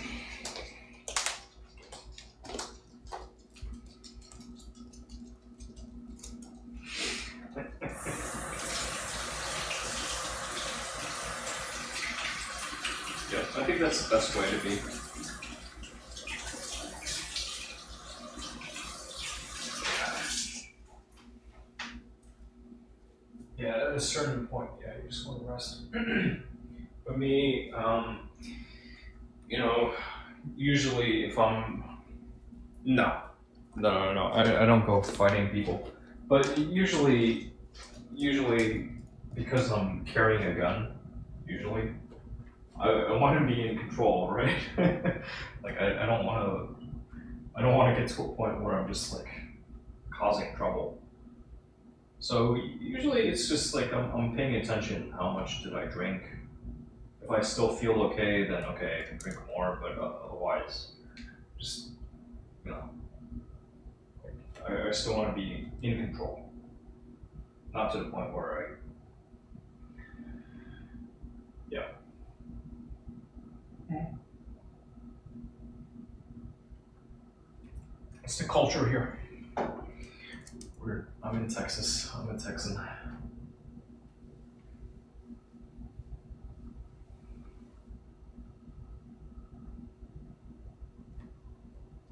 Yeah, I think that's the best way to be. Yeah, at a certain point, yeah, you just want to rest. For me, you know, usually if I'm no, I don't go fighting people. But usually because I'm carrying a gun, usually, I want to be in control, right? Like I don't want to. I don't want to get to a point where I'm just like causing trouble. So usually it's just like I'm paying attention. How much did I drink? If I still feel okay, then okay, I can drink more. But otherwise, just you know, I still want to be in control, not to the point where I yeah. It's the culture here. I'm in Texas. I'm a Texan.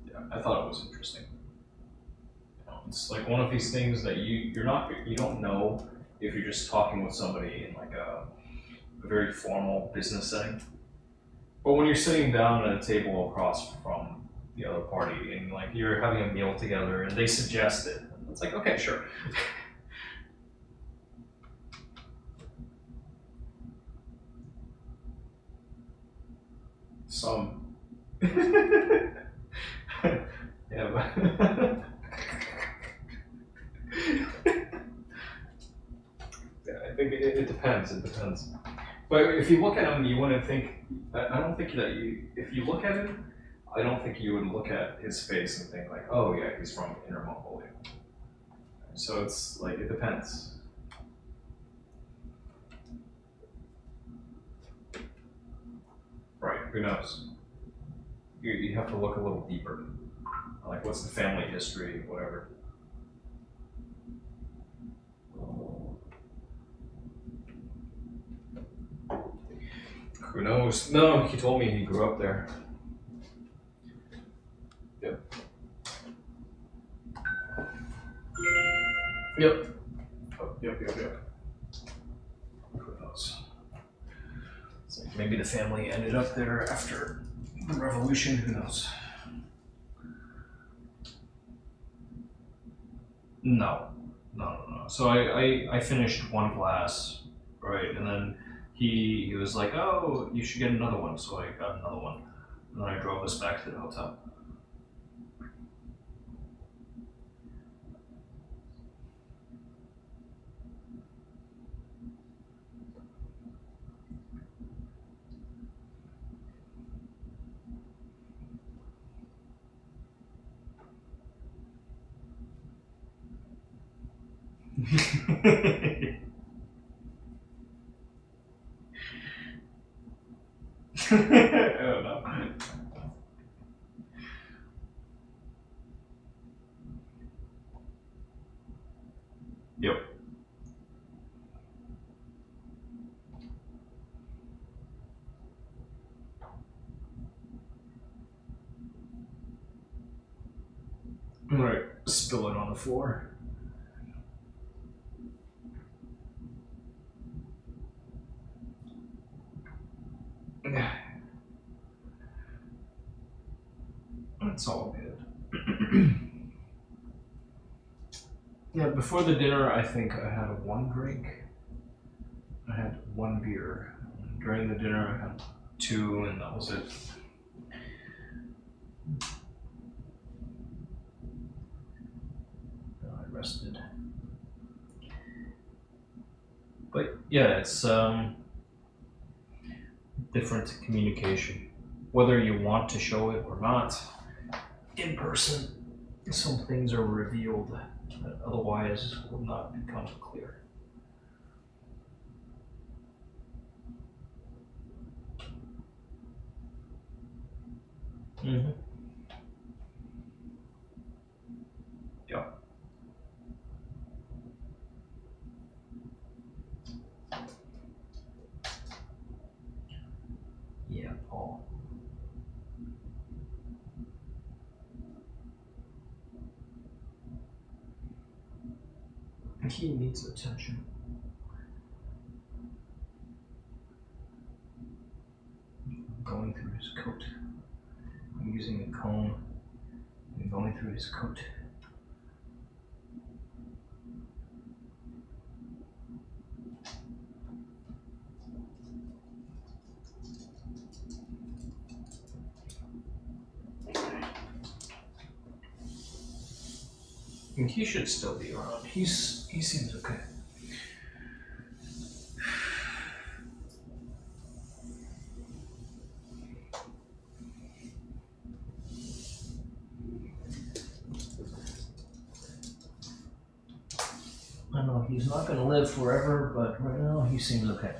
Yeah, I thought it was interesting. It's like one of these things that you don't know if you're just talking with somebody in like a very formal business setting. But when you're sitting down at a table across from the other party and like you're having a meal together and they suggest it, it's like okay, sure. Some. Yeah, but yeah, I think it depends. It depends. But if you look at him, you wouldn't think. I don't think that you. If you look at him, I don't think you would look at his face and think like, oh yeah, he's from Inner Mongolia. So it's like it depends. Right? Who knows? You have to look a little deeper. Like what's the family history, whatever. Who knows? No, he told me he grew up there. Yep. Yep. Oh, yep. Who knows? It's like maybe the family ended up there after the revolution. Who knows? No. So I finished one glass, right, and then he was like, "Oh, you should get another one." So I got another one, and then I drove us back to the hotel. I don't know. Yep. I'm gonna spill it on the floor. It's all good. Yeah, before the dinner, I think I had one drink. I had one beer. During the dinner, I had two, and that was it. I rested. But yeah, it's different communication. Whether you want to show it or not, in person, some things are revealed that otherwise would not become clear. Mm-hmm. Yeah. Yeah, Paul. He needs attention. Going through his coat. I'm using a comb and going through his coat. He should still be around. He seems okay. I know he's not going to live forever, but right now he seems okay.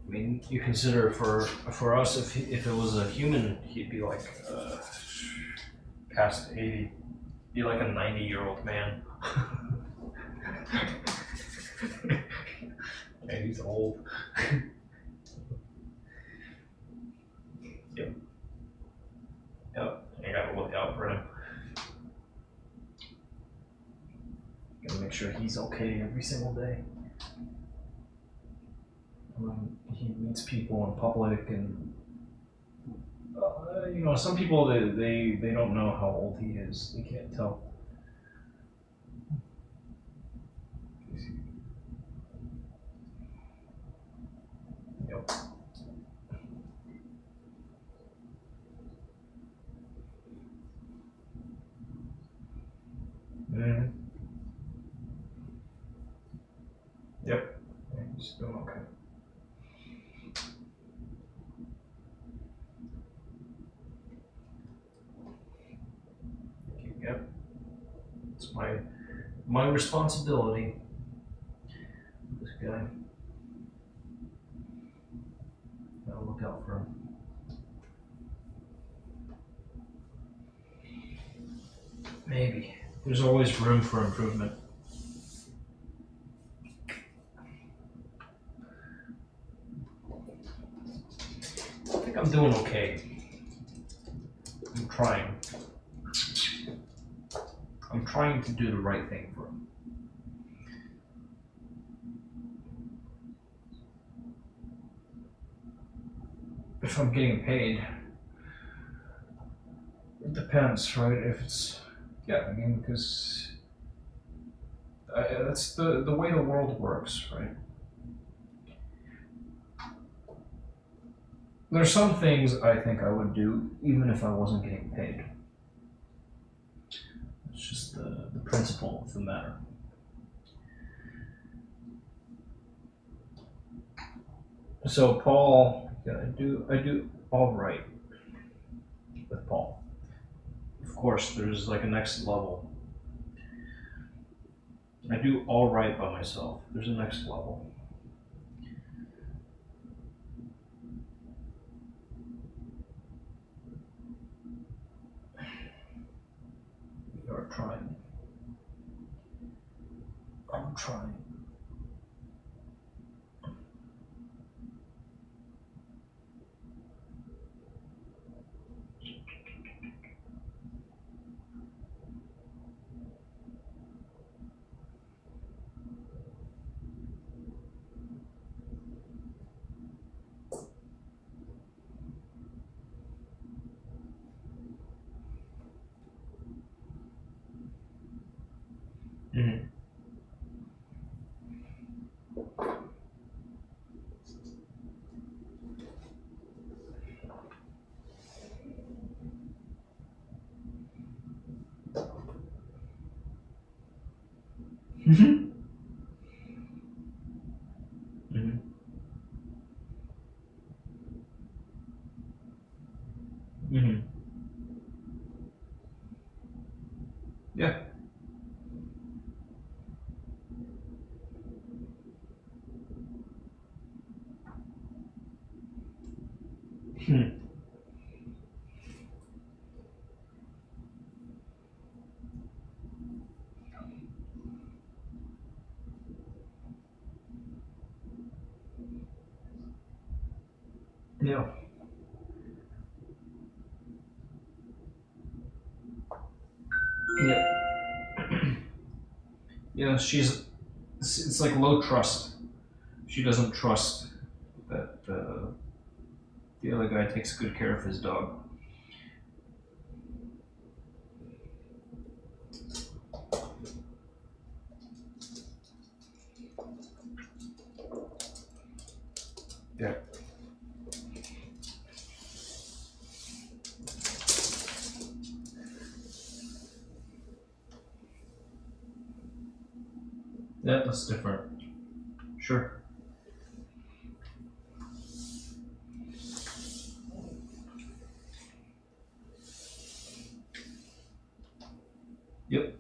I mean, you consider for us, if it was a human, he'd be like past 80, be like a 90-year-old man. And he's old. Yep. I gotta look out for him. Gotta make sure he's okay every single day. When he meets people in public, and some people they don't know how old he is. They can't tell. Yep. Mm-hmm. Yep. Yeah, he's doing okay. Yep. It's my responsibility. This guy. Gotta look out for him. Maybe. There's always room for improvement. I think I'm doing okay. I'm trying. I'm trying to do the right thing for him. If I'm getting paid, it depends, right? If it's, yeah, I mean, because that's the way the world works, right? There's some things I think I would do even if I wasn't getting paid. It's just the principle of the matter. So Paul, yeah, I do all right with Paul. Of course, there's like a next level. I do all right by myself. There's a next level. We are trying. I'm trying. Mm-hmm. Mm-hmm. Mm-hmm. Mm-hmm. Yeah. Hmm. Yeah. Yeah. Yeah, it's like low trust. She doesn't trust that the other guy takes good care of his dog. Yeah, that's different. Sure. Yep.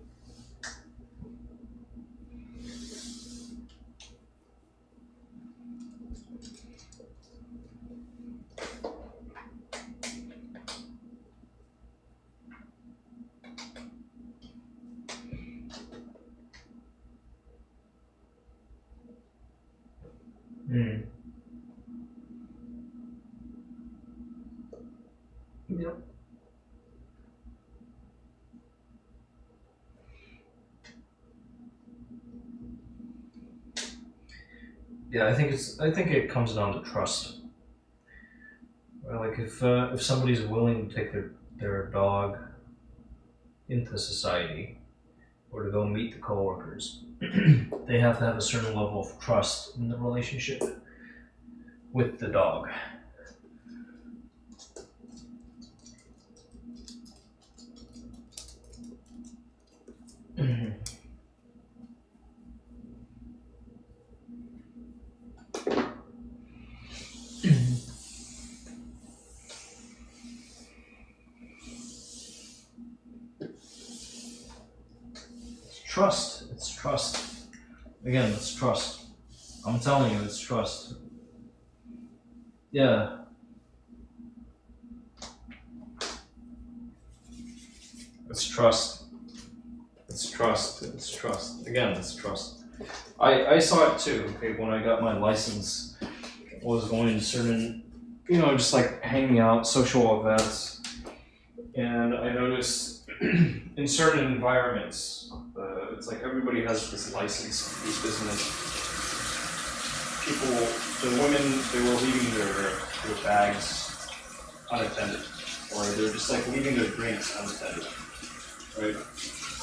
Hmm. Yep. Yeah, I think it comes down to trust. Like if somebody's willing to take their dog into society or to go meet the coworkers, they have to have a certain level of trust in the relationship with the dog. Trust. It's trust. Again, it's trust. I'm telling you, it's trust. Yeah, it's trust. It's trust. It's trust. Again, it's trust. I saw it too. Okay, when I got my license, I was going to certain, just like hanging out, social events, and I noticed in certain environments, it's like everybody has this license, this business. People, the women, they were leaving their bags unattended, or they're just like leaving their drinks unattended, right?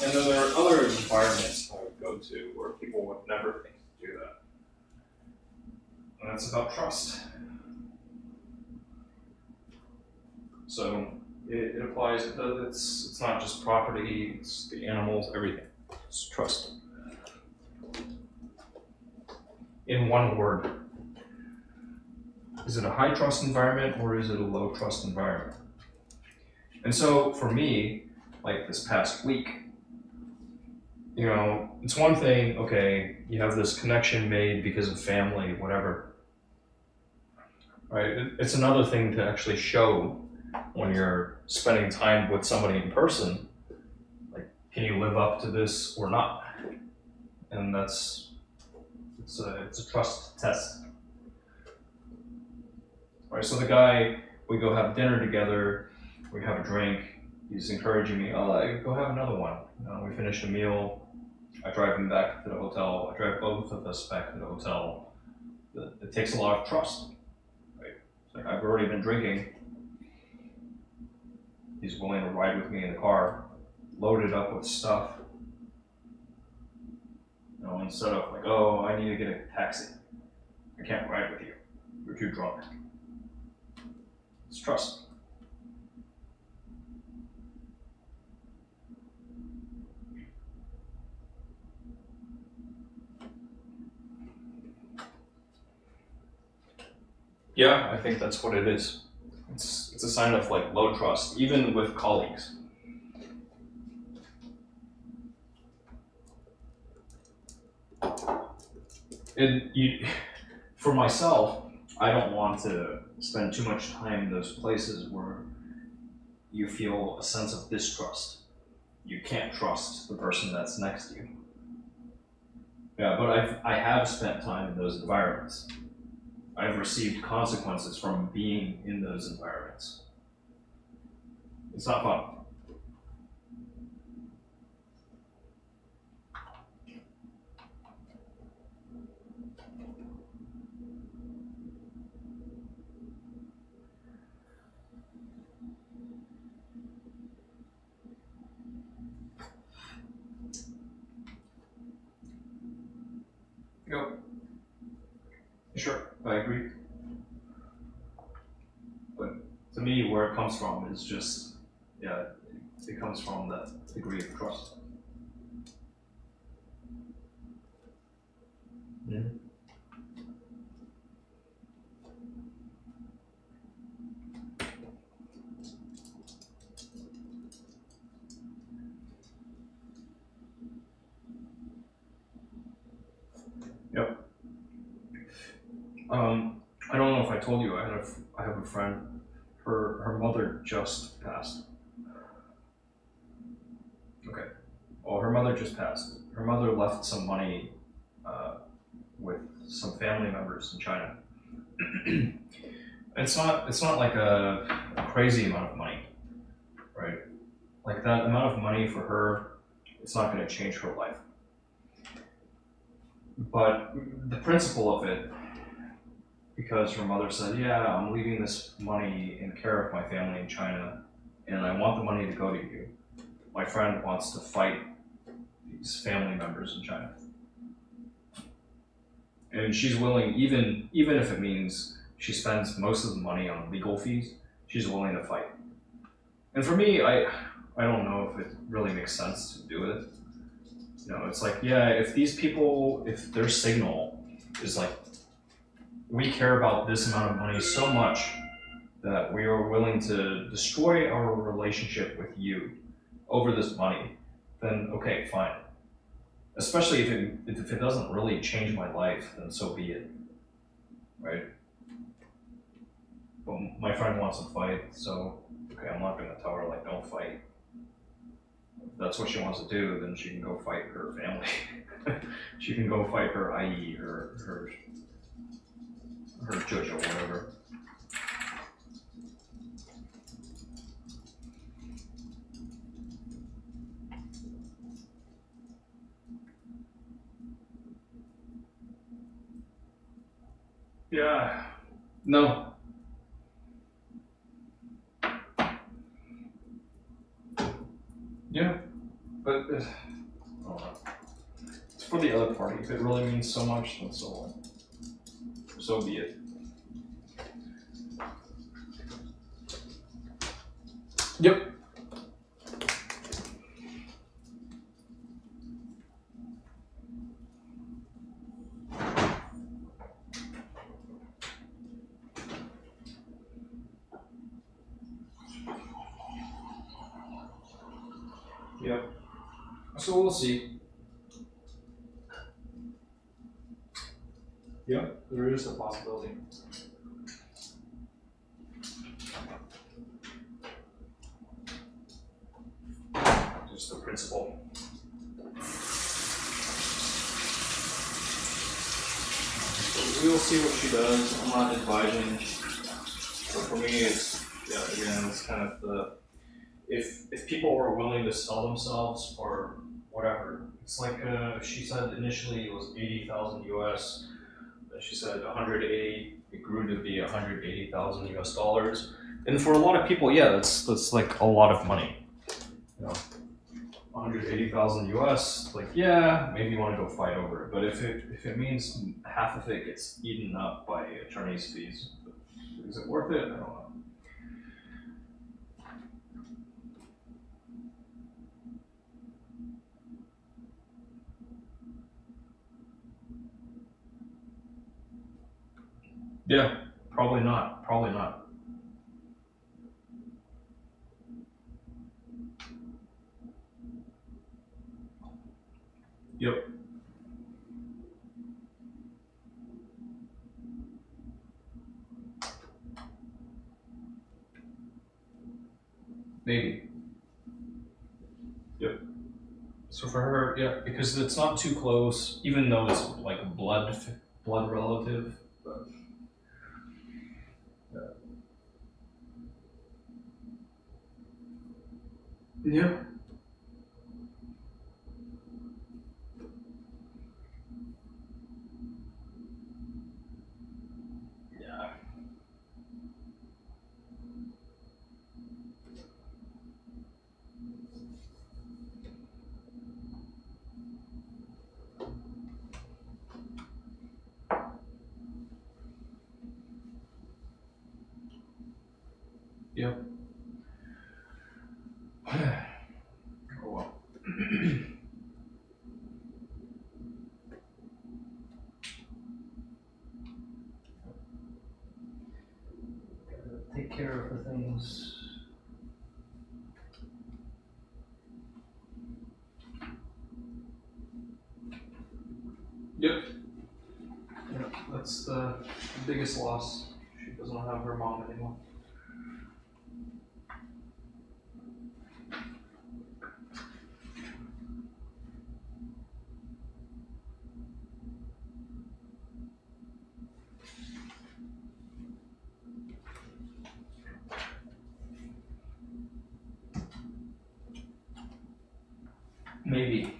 And then there are other environments I would go to where people would never think to do that. And that's about trust. So it applies, it's not just property, it's the animals, everything. It's trust. In one word. Is it a high trust environment or is it a low trust environment? And so for me, like this past week, it's one thing, okay, you have this connection made because of family, whatever, right? It's another thing to actually show when you're spending time with somebody in person, like, can you live up to this or not? And it's a trust test. All right, so the guy, we go have dinner together, we have a drink, he's encouraging me, go have another one. We finish a meal, I drive him back to the hotel, I drive both of us back to the hotel. It takes a lot of trust, right? It's like I've already been drinking, he's willing to ride with me in the car, loaded up with stuff. Instead of like, oh, I need to get a taxi. I can't ride with you. You're too drunk. It's trust. Yeah, I think that's what it is. It's a sign of like low trust, even with colleagues. For myself, I don't want to spend too much time in those places where you feel a sense of distrust. You can't trust the person that's next to you. Yeah, but I have spent time in those environments. I've received consequences from being in those environments. It's not fun. Yep. Sure, I agree. But to me, where it comes from is just, yeah, it comes from that degree of trust. Mhm. Yep. I don't know if I told you, I have a friend. Her mother just passed. Okay. Well, her mother just passed. Her mother left some money uh, with some family members in China. It's not like a crazy amount of money, right? Like that amount of money for her, it's not going to change her life. But the principle of it, because her mother said, "Yeah, I'm leaving this money in care of my family in China, and I want the money to go to you." My friend wants to fight these family members in China, and she's willing, even if it means she spends most of the money on legal fees, she's willing to fight. And for me, I don't know if it really makes sense to do it. You know, it's like, yeah, if these people, if their signal is like, we care about this amount of money so much that we are willing to destroy our relationship with you over this money, then okay, fine. Especially if it doesn't really change my life, then so be it, right? But my friend wants to fight, so okay, I'm not gonna tell her like don't fight. If that's what she wants to do, then she can go fight her family. She can go fight her IE, her judge or whatever. Yeah. No. Yeah. But I don't know. It's for the other party. If it really means so much, then so be it. Yep. Yep. So we'll see. Yep. There is a possibility. Just the principle. We will see what she does. I'm not advising. So for me, it's yeah. Again, it's kind of the if people were willing to sell themselves for whatever. It's like she said initially it was 80,000 US. Then she said 180. It grew to be 180,000 US dollars. And for a lot of people, yeah, that's like a lot of money. You know, 180,000 US. Like yeah, maybe you want to go fight over it. But if it means half of it gets eaten up by attorney's fees, is it worth it? I don't know. Yeah, probably not. Probably not. Yep, maybe. Yep. So for her, yeah, because it's not too close, even though it's like a blood relative. But yeah. Yeah. Yep. Oh well. Yep. Yeah, that's the biggest loss. She doesn't have her mom anymore. Maybe.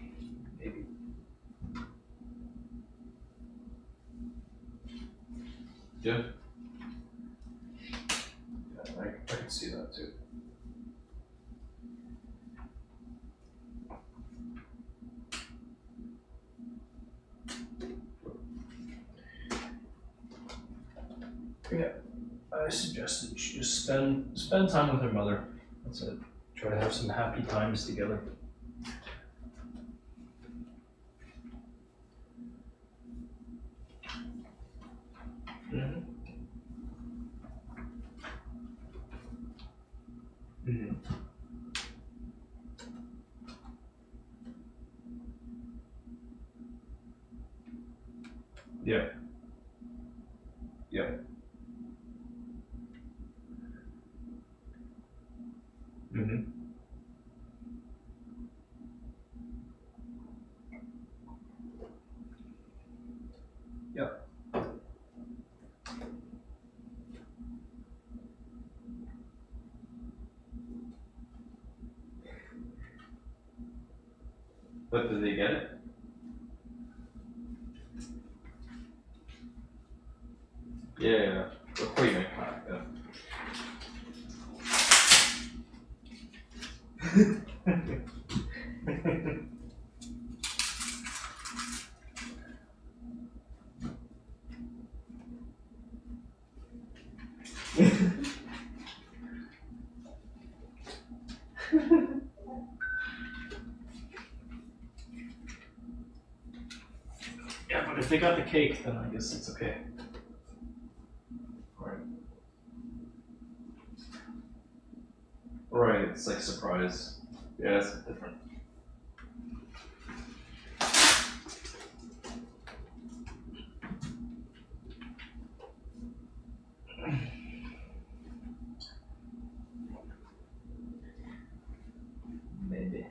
Yeah. Yeah, I can see that too. Yeah, I suggest that she just spend time with her mother. That's it. Try to have some happy times together. Mm-hmm. Mm-hmm. Yeah. Yeah. Mm-hmm. Yeah. But did they get it? Yeah. What do you make? Yeah. Yeah, but if they got the cake, then I guess it's okay. Right. Right, it's like surprise. Yeah, it's different. Maybe.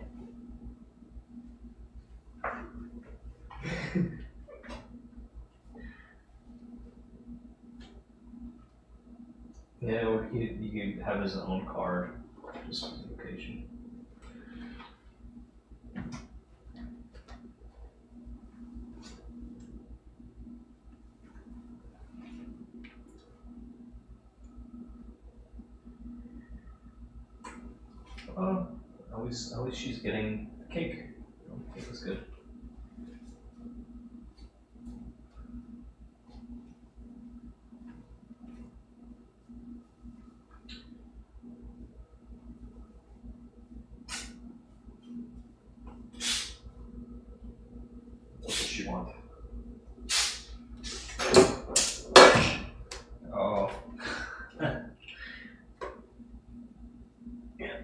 Yeah, or he could have his own card, just for the occasion. Uh, at least she's getting the cake. Cake is good. What does she want? Oh. Yeah.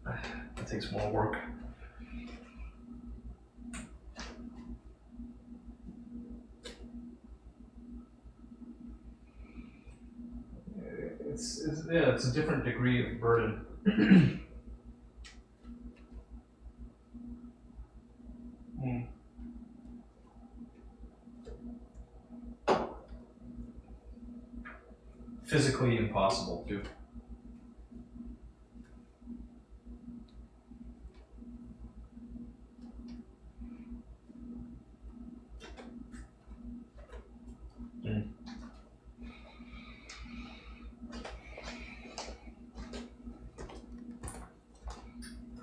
That takes more work. It's a different degree of burden. Mm. Physically impossible too. Mm.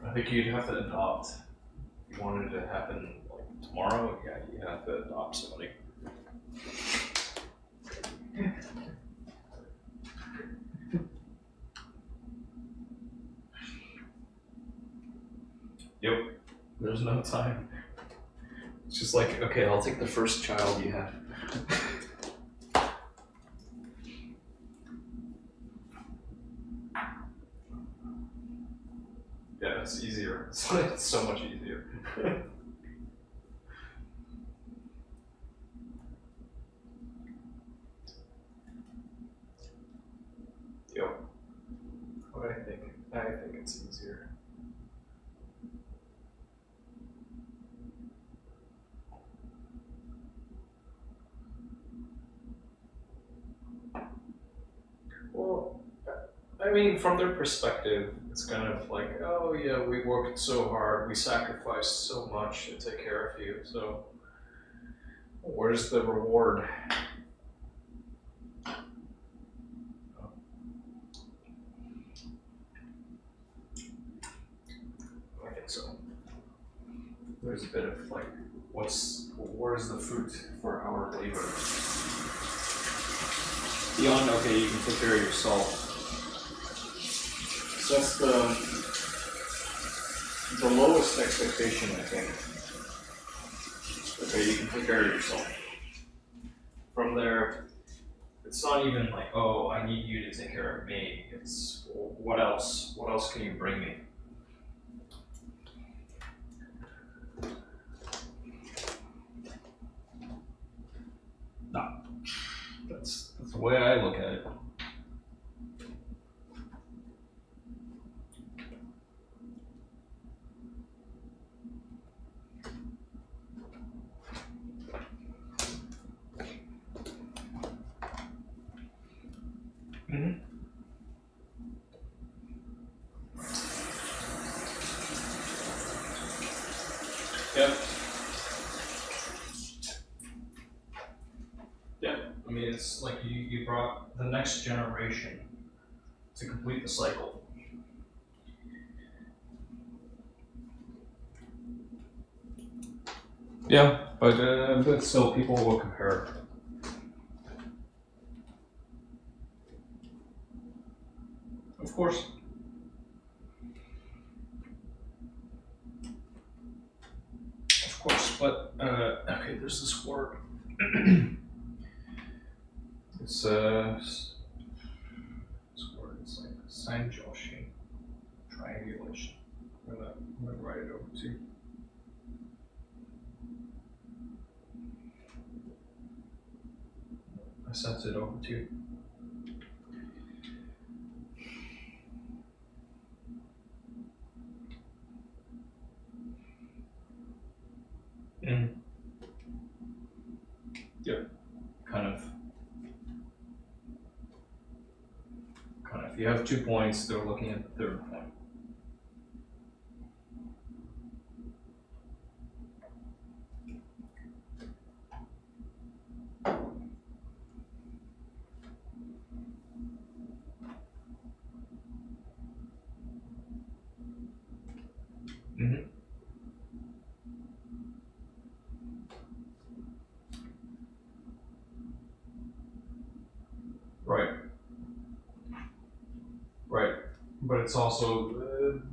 I think you'd have to adopt. If you wanted it to happen like tomorrow, yeah, you have to adopt somebody. Yep. There's no time. It's just like, okay, I'll take the first child you have. Yeah, it's easier. It's so much easier. I think it's easier. Well, I mean, from their perspective, it's kind of like, oh yeah, we worked so hard, we sacrificed so much to take care of you, so where's the reward? I think so. There's a bit of like, where's the fruit for our labor? Beyond, okay, you can take care of yourself. So that's the lowest expectation, I think. Okay, you can take care of yourself. From there, it's not even like, oh, I need you to take care of me. It's, well, what else? What else can you bring me? No. That's the way I look at it. Mm-hmm. Yep. Yeah. I mean, it's like you brought the next generation to complete the cycle. Yeah, but still, people will compare. Of course. Of course, but okay, there's this word. It's this word. It's like sanjoshi, triangulation. I'm gonna write it over to you. I sent it over to you. Mm. Yep. Kind of. If you have 2 points, they're looking at the third point. Mm-hmm. Right. Right. But it's also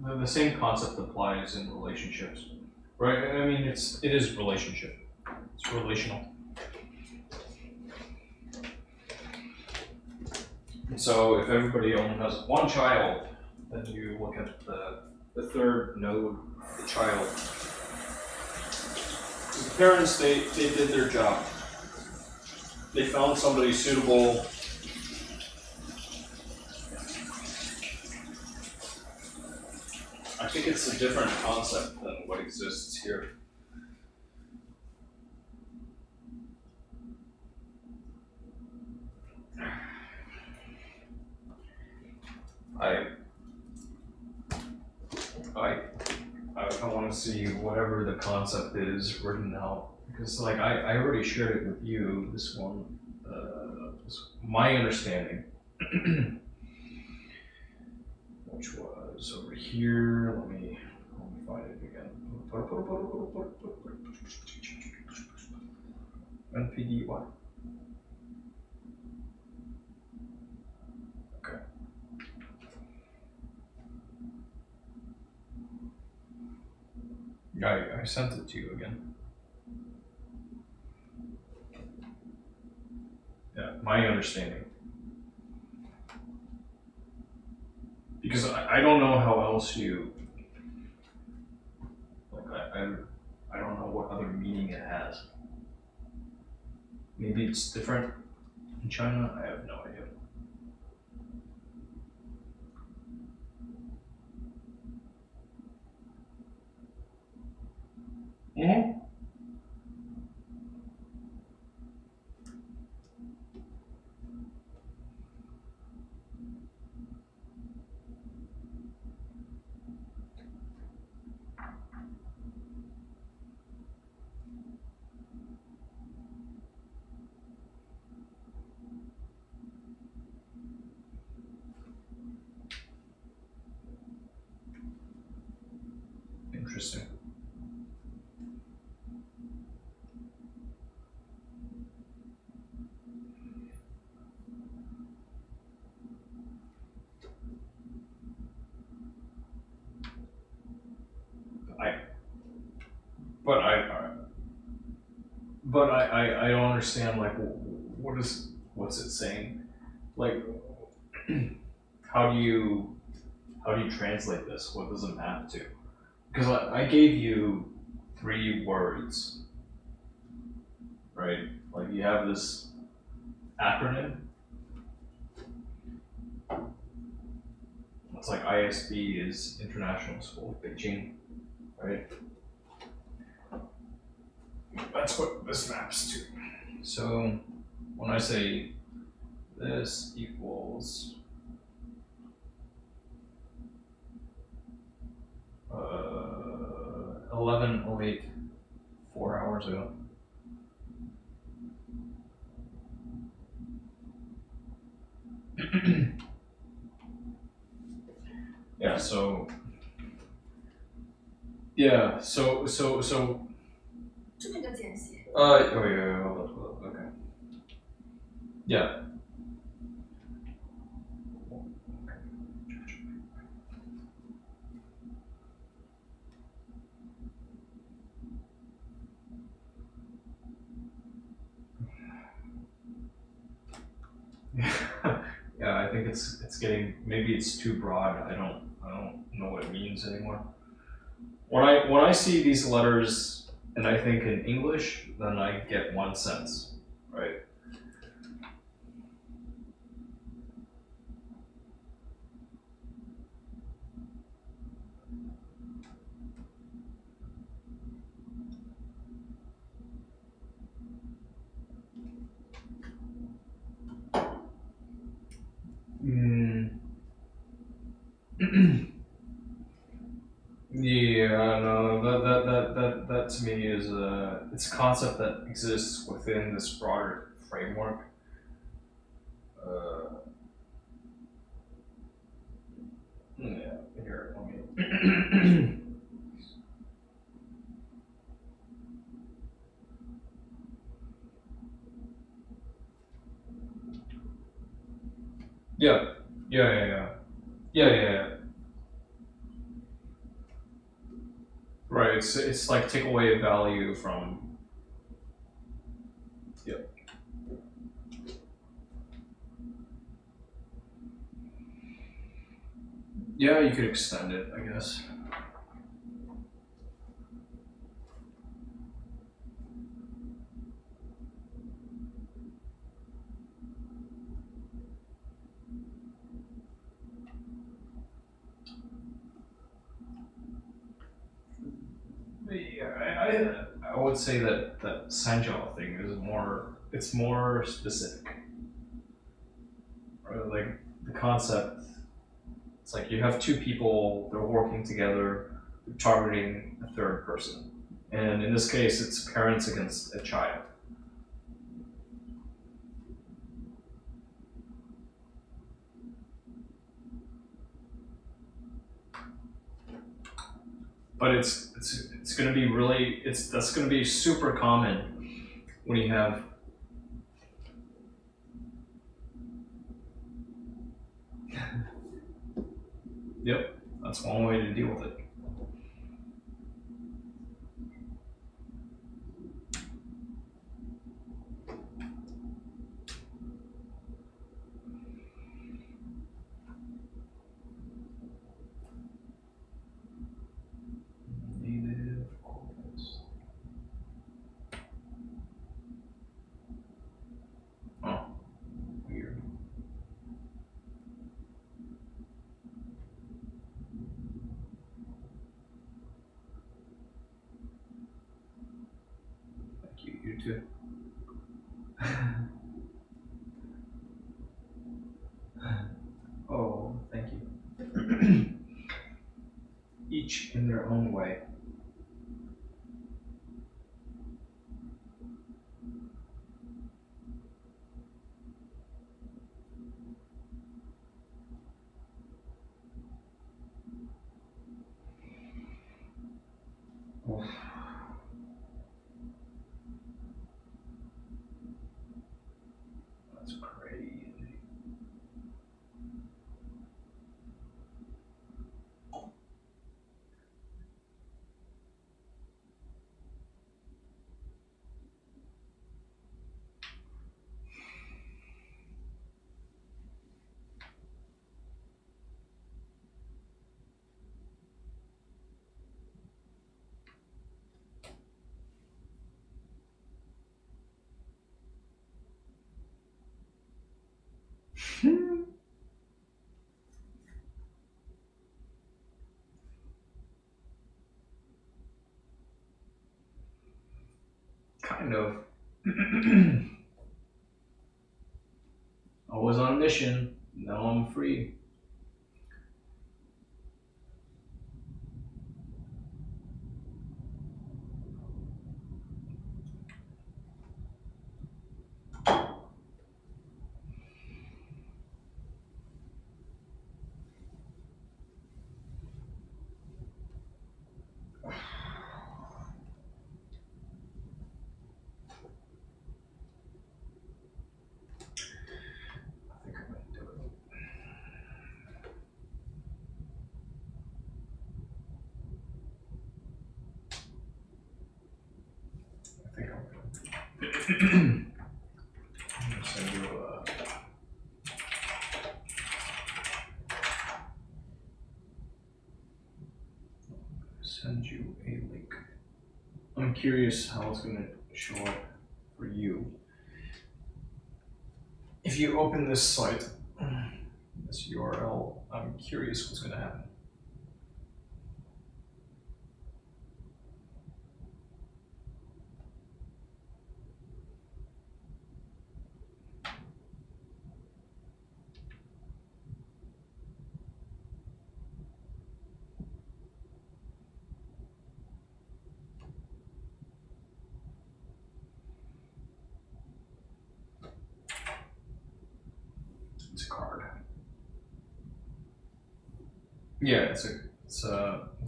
the same concept applies in relationships, right? I mean, it is relationship. It's relational. So if everybody only has one child, then you look at the third node, the child. The parents, they did their job. They found somebody suitable. I think it's a different concept than what exists here. I want to see whatever the concept is written out, because like I already shared it with you, this one, my understanding, which was over here. Let me find it again. NPDY. Okay. I sent it to you again. Yeah, my understanding. Because I don't know how else you, like I don't know what other meaning it has. Maybe it's different in China, I have no idea. Interesting. I but I don't understand like what's it saying? Like how do you translate this? What does it map to? Because I gave you 3 words, right? Like you have this acronym. It's like ISB is International School of Beijing, right? That's what this maps to. So when I say this equals 11:08, 4 hours ago. Yeah, so yeah, so 这么个简写。oh yeah, hold up, okay. Yeah. Yeah, I think it's getting, maybe it's too broad. I don't know what it means anymore. When I see these letters and I think in English, then I get one sense, right? Yeah, no, that to me is it's a concept that exists within this broader framework. Uh, yeah, here, let me. Yeah, yeah. Right, it's like take away value from. Yeah. Yeah, you could extend it, I guess. Yeah, I would say that Sanjiao thing is more, it's more specific. Right? Like the concept, it's like you have 2 people, they're working together, they're targeting a third person. And in this case, it's parents against a child. But it's going to be really, that's going to be super common when you have. Yep, that's one way to deal with it. Native coordinates. Oh, weird. Thank you, you too. Oh, thank you. Each in their own way. Kind of. I was on a mission. Now I'm free. I think I'm gonna do it. I think I'm gonna send you a. Send you a link. I'm curious how it's gonna show up for you. If you open this site, this URL, I'm curious what's gonna happen. It's a card. Yeah, it's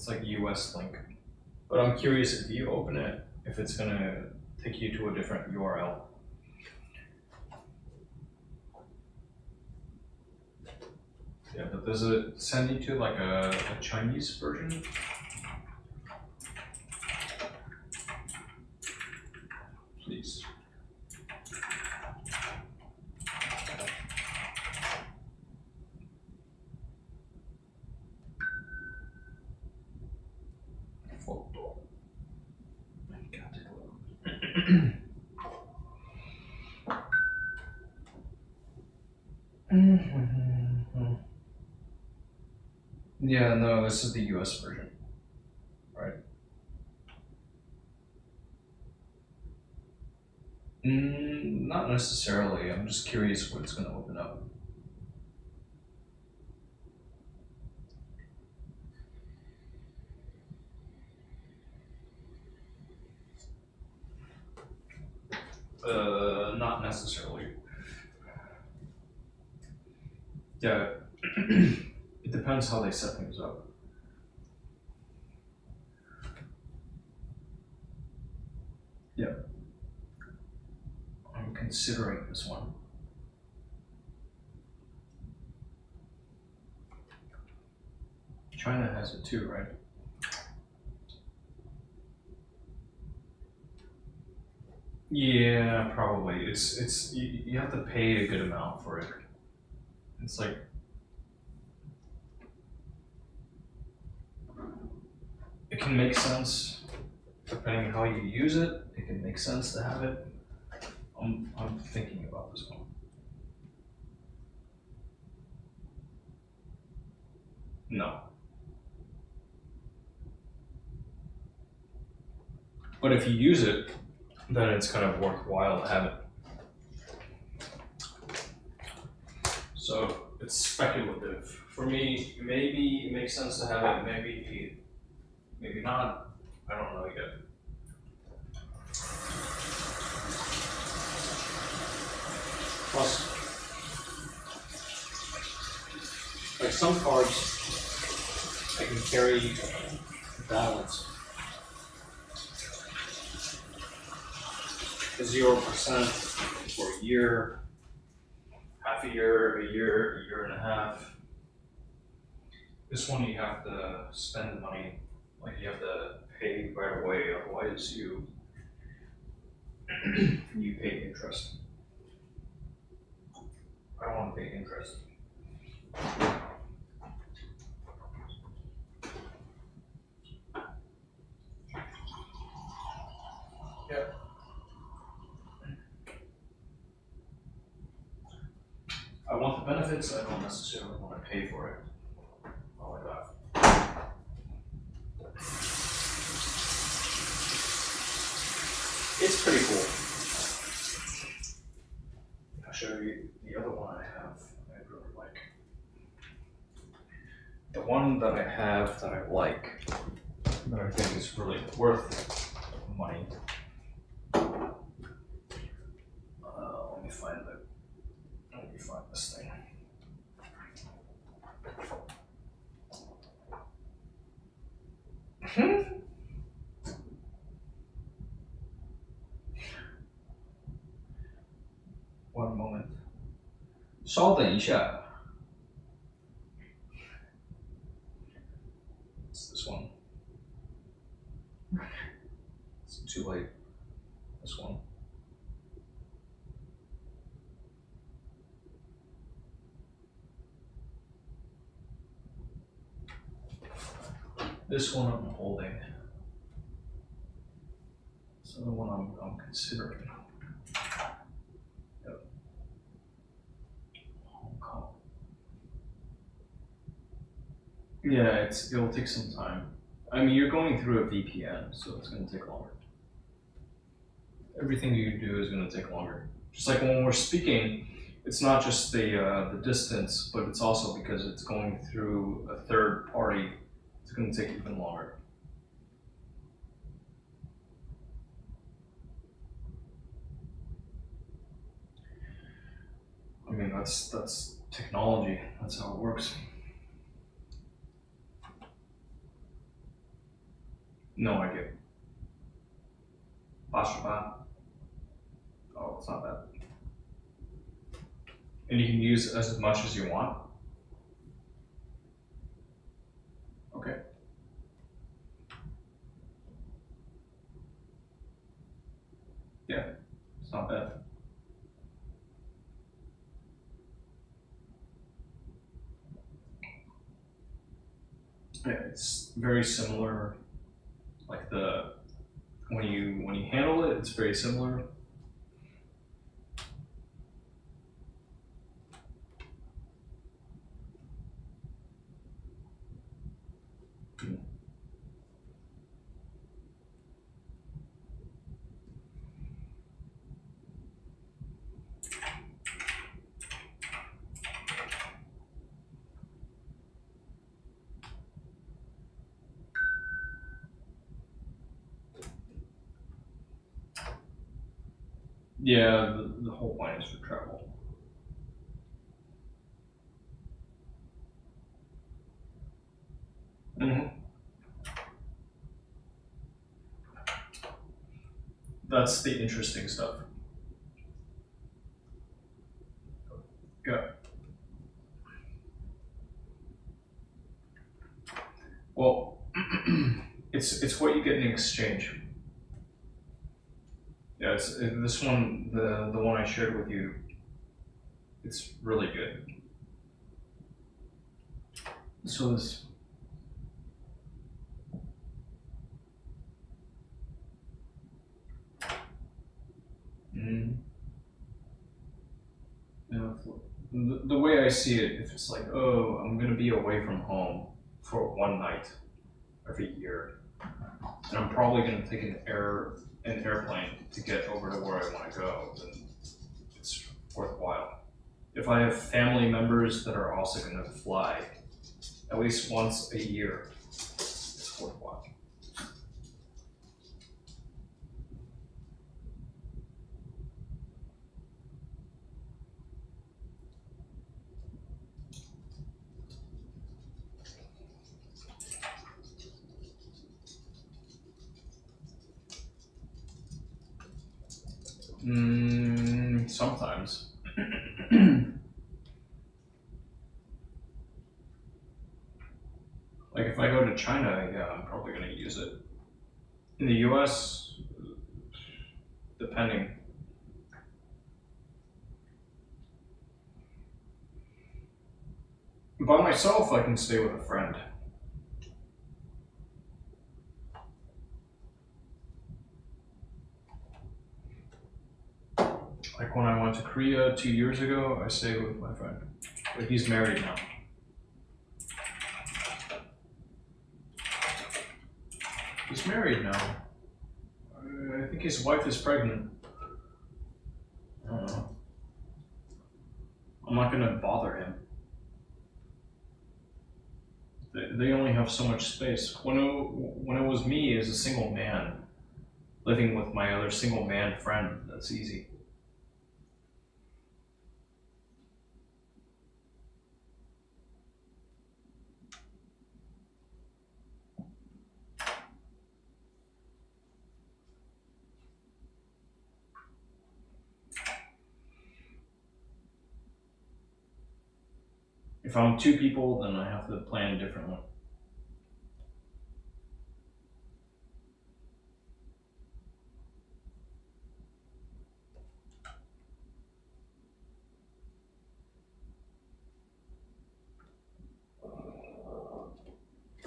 like a US link. But I'm curious if you open it, if it's gonna take you to a different URL. Yeah, but does it send you to like a Chinese version? Please. Photo. Got it. Yeah, no, this is the US version, right? Not necessarily. I'm just curious what it's going to open up. Not necessarily. Yeah, it depends how they set things up. Yeah. I'm considering this one. China has it too, right? Yeah, probably. It's you have to pay a good amount for it. It's like it can make sense depending on how you use it. It can make sense to have it. I'm thinking about this one. No. But if you use it, then it's kind of worthwhile to have it. So it's speculative. For me, maybe it makes sense to have it, maybe not. I don't know yet. Plus, like some cards, I can carry balance. 0% for a year, half a year, a year and a half. This one you have to spend money, like you have to pay right away, otherwise you pay interest. I don't want to pay interest. Yeah. I want the benefits, I don't necessarily want to pay for it. All like that. it's pretty cool. I'll show you the other one I have. I really like. The one that I have that I like, that I think is really worth money. Let me find this thing. One moment. 稍等一下. It's this one. It's too late. This one. This one I'm holding. It's the one I'm considering. Yep. Hong Kong. Yeah, it'll take some time. I mean, you're going through a VPN, so it's going to take longer. Everything you do is going to take longer. Just like when we're speaking, it's not just the distance, but it's also because it's going through a third party. It's going to take even longer. I mean, that's technology. That's how it works. No idea. 88. Oh, it's not bad. And you can use as much as you want. Okay. Yeah, it's not bad. Yeah, it's very similar. Like when you handle it, it's very similar. Yeah, the whole point is for travel. Mm-hmm. That's the interesting stuff. Yeah. Well, it's what you get in exchange. Yeah, this one, the one I shared with you. It's really good. So this. Yeah, the way I see it, if it's like, oh, I'm gonna be away from home for one night every year, and I'm probably gonna take an airplane to get over to where I want to go, then it's worthwhile. If I have family members that are also gonna fly at least once a year, it's worthwhile. Sometimes. Like if I go to China, yeah, I'm probably gonna use it. In the US, depending. By myself, I can stay with a friend. Like when I went to Korea 2 years ago, I stayed with my friend. But he's married now. He's married now. I think his wife is pregnant. I don't know. I'm not gonna bother him. They only have so much space. When it was me as a single man, living with my other single man friend, that's easy. If I'm two people, then I have to plan differently.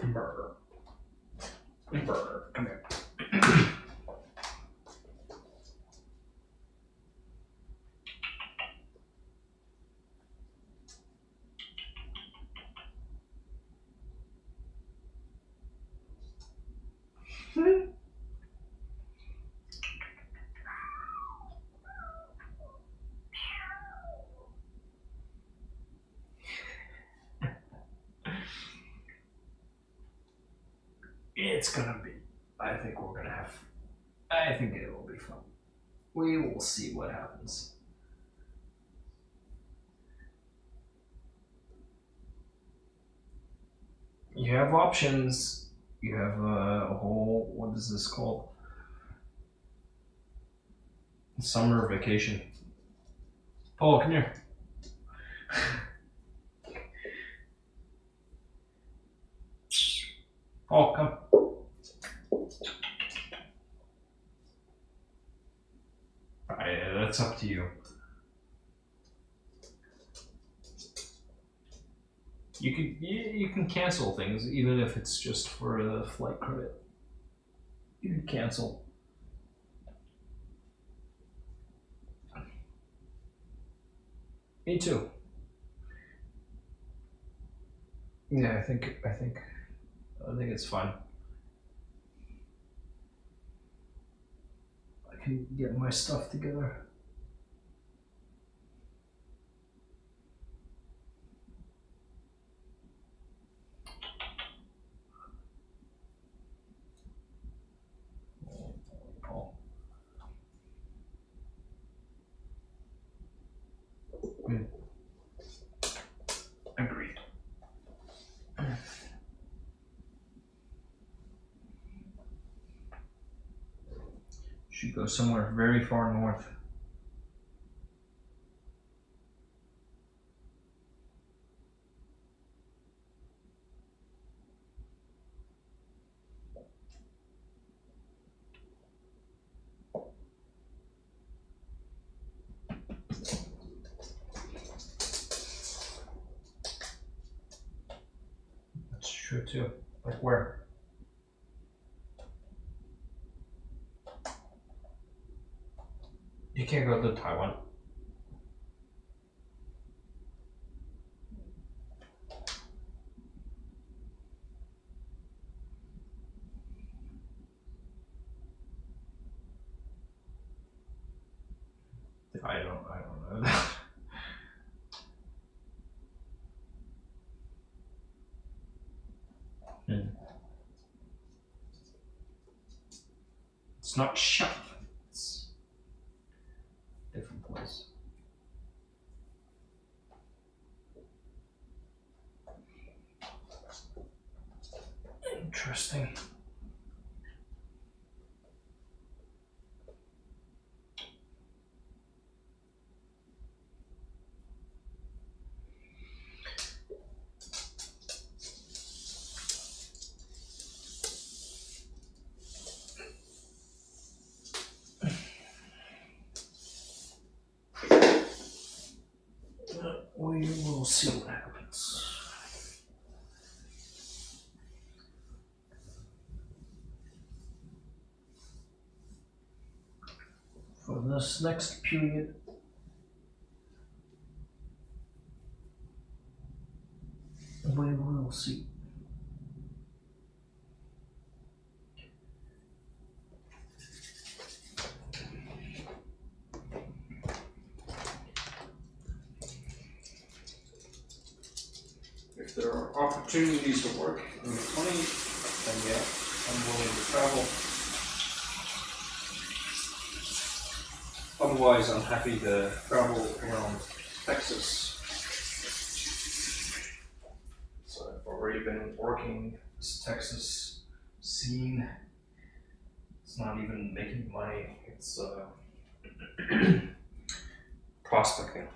Burger. Burger, come here. It's gonna be. I think we're gonna have. I think it will be fun. We will see what happens. You have options. You have a whole. What is this called? Summer vacation. Paul, come here. Paul, come. That's up to you. You can cancel things even if it's just for the flight credit. You can cancel. Me too. Yeah, I think it's fine. I can get my stuff together. Paul. Agreed. Should go somewhere very far north. That's true too. Like where? You can't go to Taiwan. I don't know that. It's not shut. It's a different place. Interesting. We will see what happens. For this next period, we will see. if there are opportunities to work in the 20, then yeah, I'm willing to travel. Otherwise, I'm happy to travel around Texas. So I've already been working this Texas scene. It's not even making money, it's prospecting.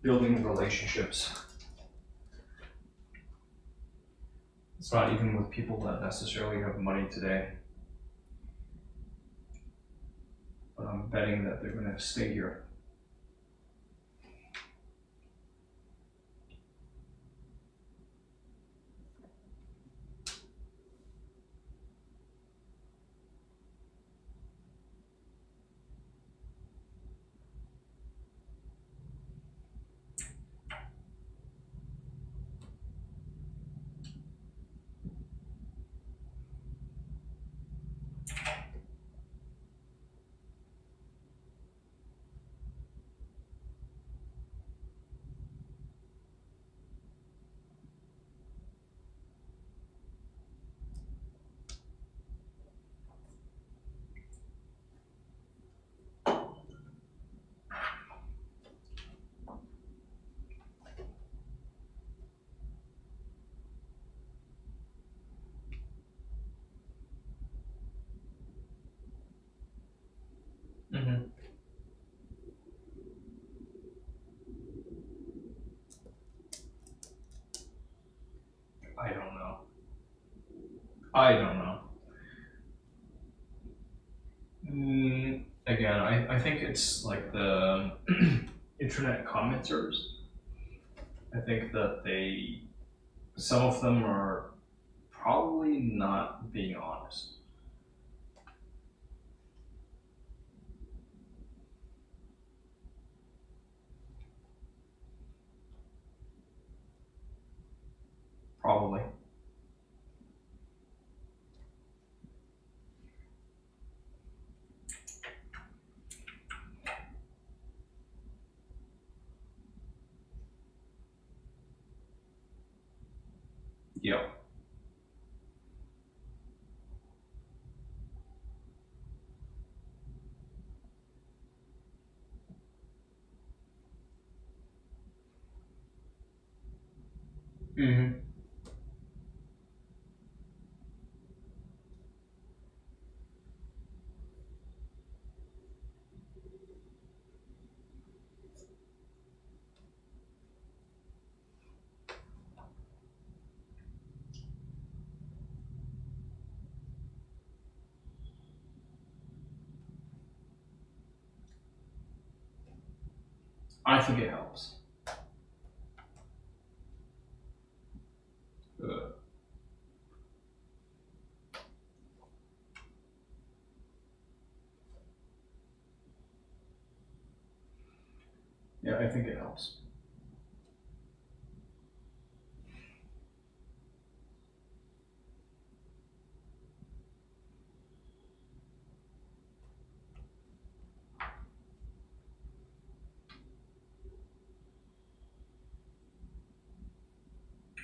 Building relationships. It's not even with people that necessarily have money today. But I'm betting that they're going to stay here. Mm-hmm. I don't know. Again, I think it's like the internet commenters. I think that some of them are probably not being honest. Probably. Yep. Mm-hmm. I think it helps. Yeah, I think it helps.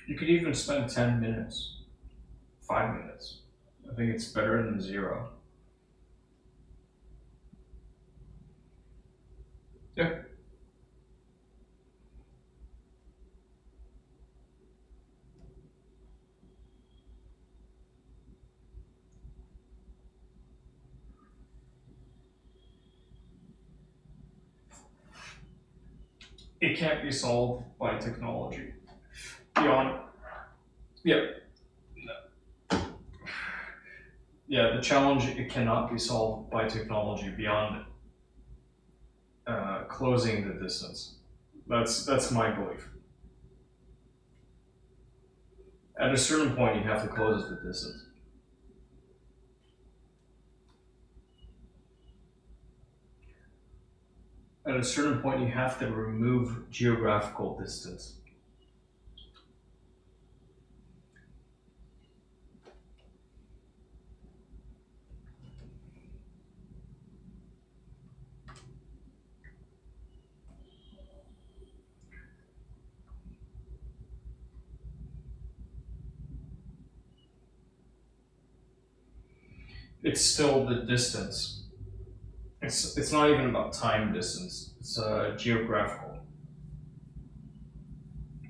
You could even spend 10 minutes, 5 minutes. I think it's better than 0. Yeah. It can't be solved by technology. Beyond, yeah, yeah. The challenge, it cannot be solved by technology beyond closing the distance. That's my belief. At a certain point, you have to close the distance. At a certain point, you have to remove geographical distance. it's still the distance. It's not even about time distance. It's geographical.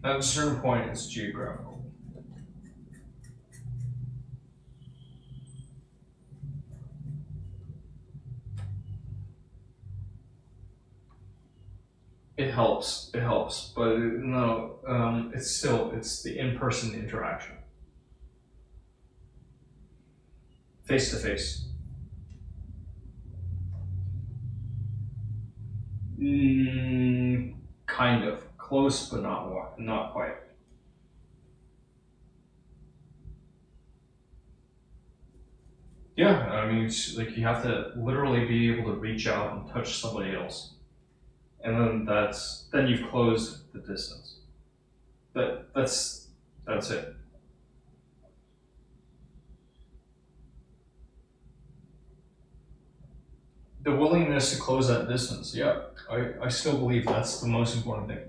At a certain point, it's geographical. It helps. It helps, but no, it's the in-person interaction, face to face. Kind of close, but not quite. Yeah, I mean, it's like you have to literally be able to reach out and touch somebody else, and then you've closed the distance. That's it. The willingness to close that distance. Yeah, I still believe that's the most important thing.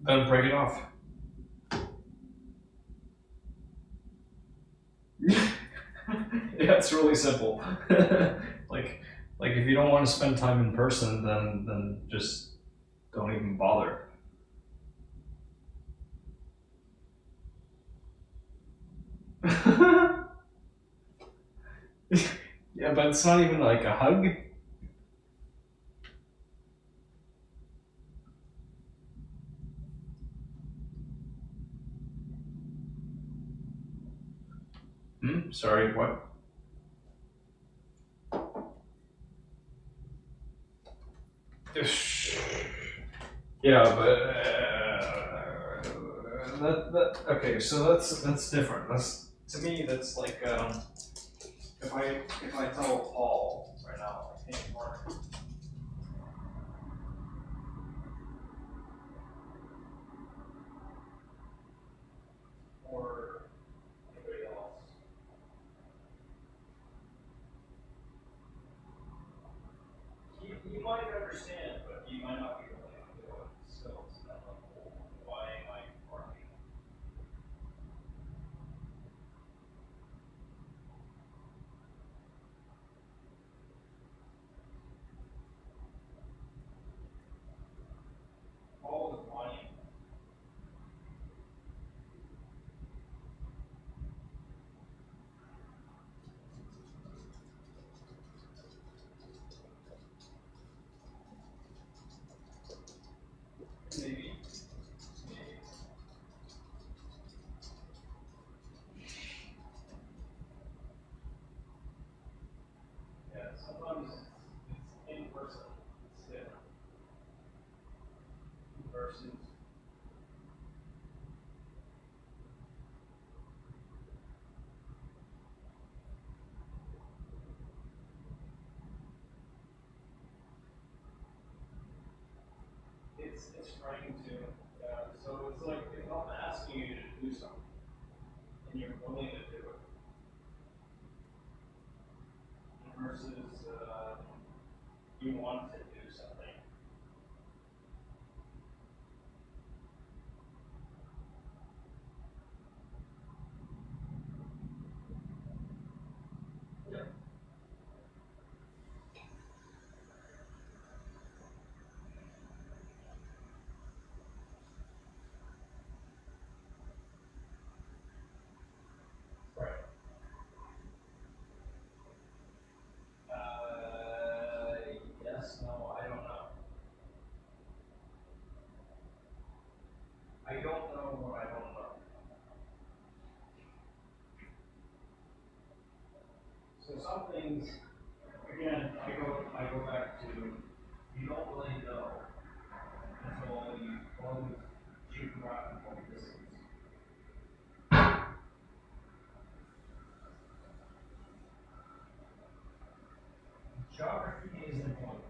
Then break it off. Yeah, it's really simple. like like if you don't want to spend time in person, then just don't even bother. Yeah, but it's not even like a hug. Sorry, what? Yeah, but that okay. So that's different. That's to me. That's like if I tell Paul right now, like, hey, Mark, or anybody else, you might understand, but you might not be willing to do it. So it's kind of like, well, why am I farming? Paul is lying. Maybe. Maybe. Yeah, sometimes it's in person. It's different. Versus it's trying to. So it's like if I'm asking you to do something and you're willing to do it, versus you want to do something. Yeah. Right. Yes. No. I don't know. I don't know what I don't know. So some things, again, I go back to you don't really know until you close geographical Geography is important.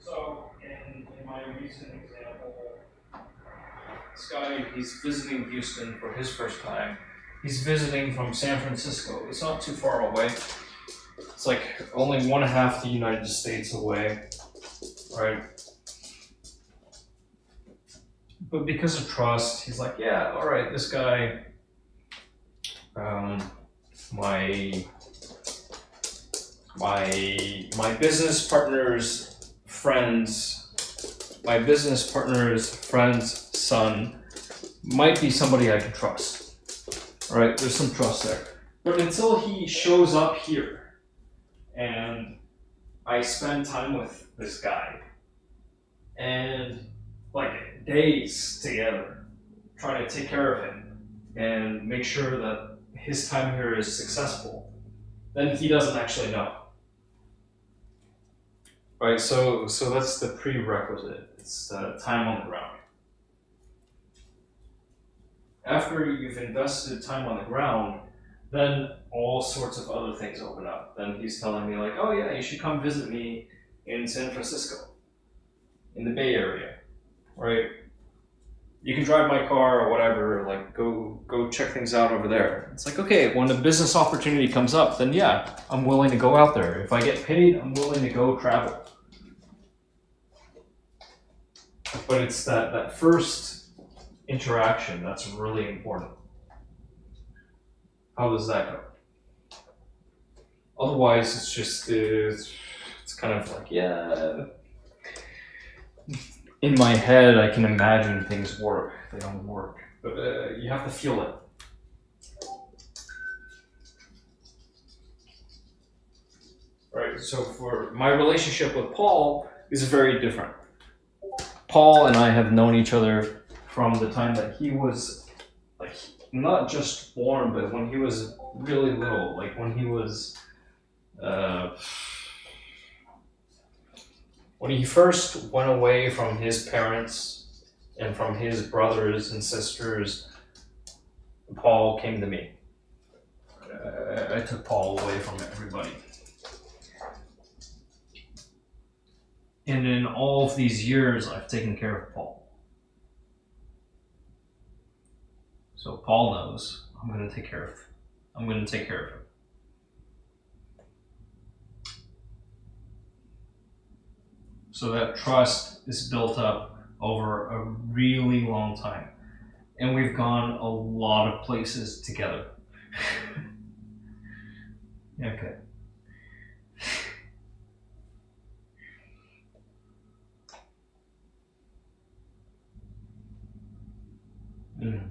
So, in my recent example, this guy, he's visiting Houston for his first time. He's visiting from San Francisco. It's not too far away. It's like only 1/2 the United States away, right? But because of trust, he's like, yeah, all right, this guy, my business partner's friend's son might be somebody I can trust. All right, there's some trust there. But until he shows up here and I spend time with this guy and like days together trying to take care of him and make sure that his time here is successful, then he doesn't actually know. Right, so that's the prerequisite. It's time on the ground. After you've invested time on the ground, then all sorts of other things open up. Then he's telling me like, oh yeah, you should come visit me in San Francisco, in the Bay Area, right? You can drive my car or whatever, like go check things out over there. It's like, okay, when a business opportunity comes up, then yeah, I'm willing to go out there. If I get paid, I'm willing to go travel. But it's that first interaction that's really important. How does that go? Otherwise, it's just, it's kind of like, yeah. In my head, I can imagine things work. They don't work. But you have to feel it. Right, so for my relationship with Paul is very different. Paul and I have known each other from the time that he was, like, not just born, but when he was really little, like when he was, when he first went away from his parents and from his brothers and sisters, Paul came to me. I took Paul away from everybody. And in all of these years, I've taken care of Paul. So Paul knows I'm going to take care of him. So that trust is built up over a really long time. And we've gone a lot of places together. Okay. Mm.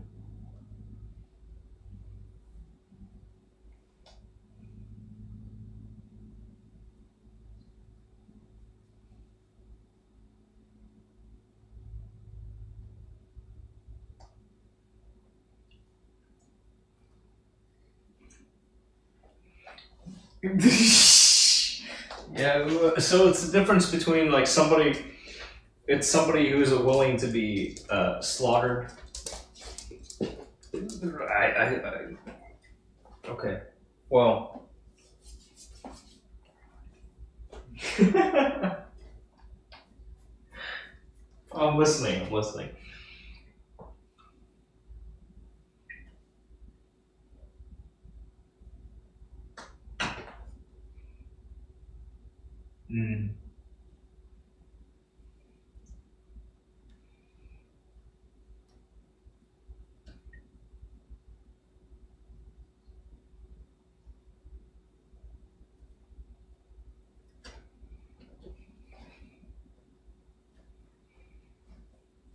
Yeah, so it's the difference between like somebody who's willing to be slaughtered. Okay. Well. I'm listening. Mm.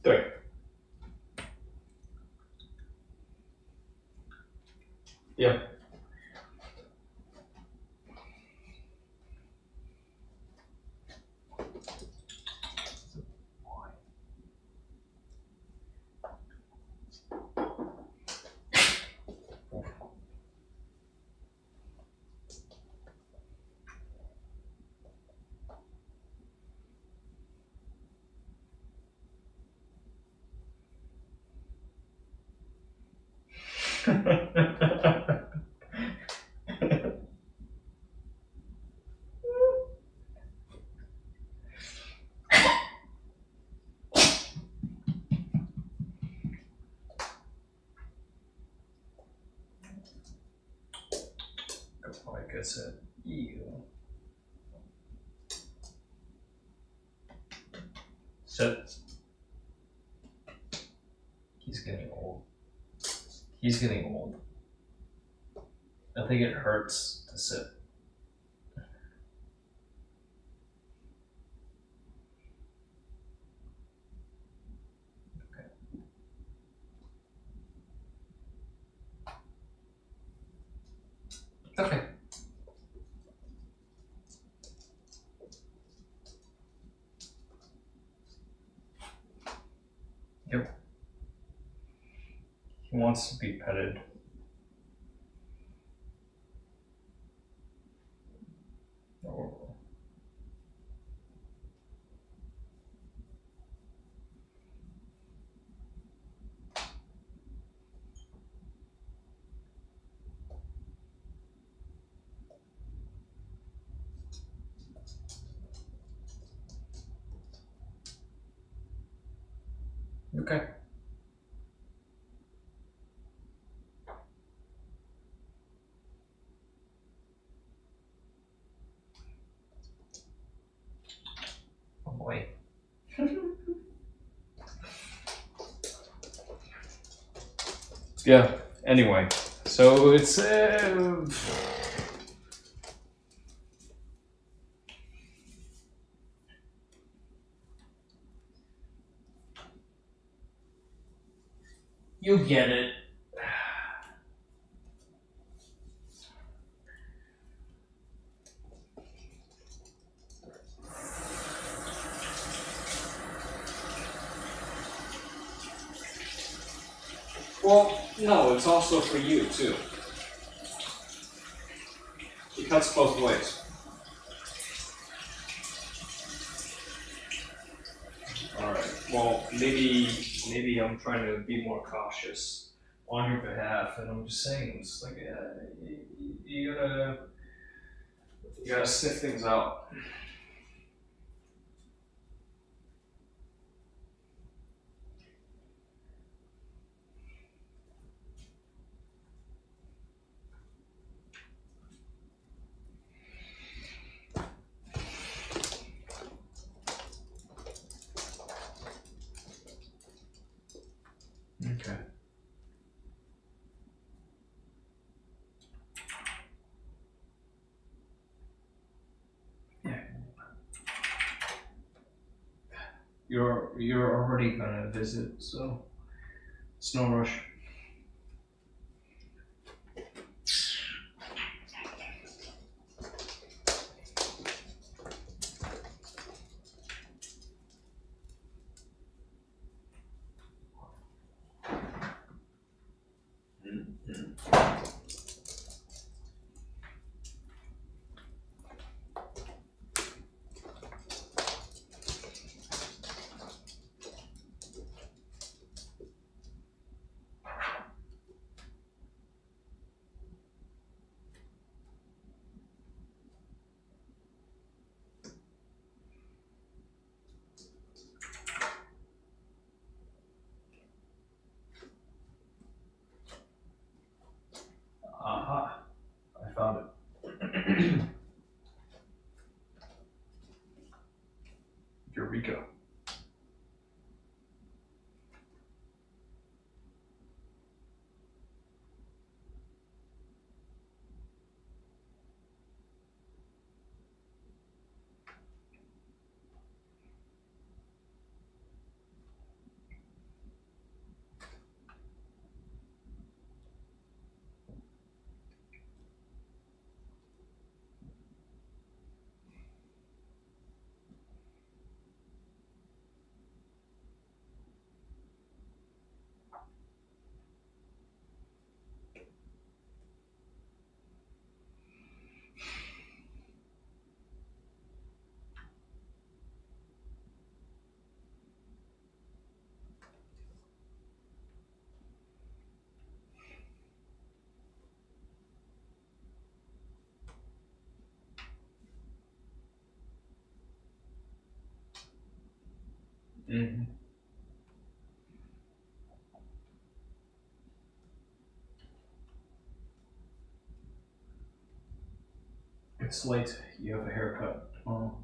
Right. Yeah. Like I said, ew. Sit. He's getting old. He's getting old. I think it hurts to sit. Okay. Yep. He wants to be petted. Oh. Okay. Oh boy. Yeah. Anyway, so it's you get it. Well, no, it's also for you too. It cuts both ways. Alright, well, maybe I'm trying to be more cautious on your behalf, and I'm just saying, it's like, you gotta sniff things out. Okay. Yeah. You're already gonna visit, so it's no rush. Aha, I found it. Eureka. Mm-hmm. It's late. You have a haircut tomorrow.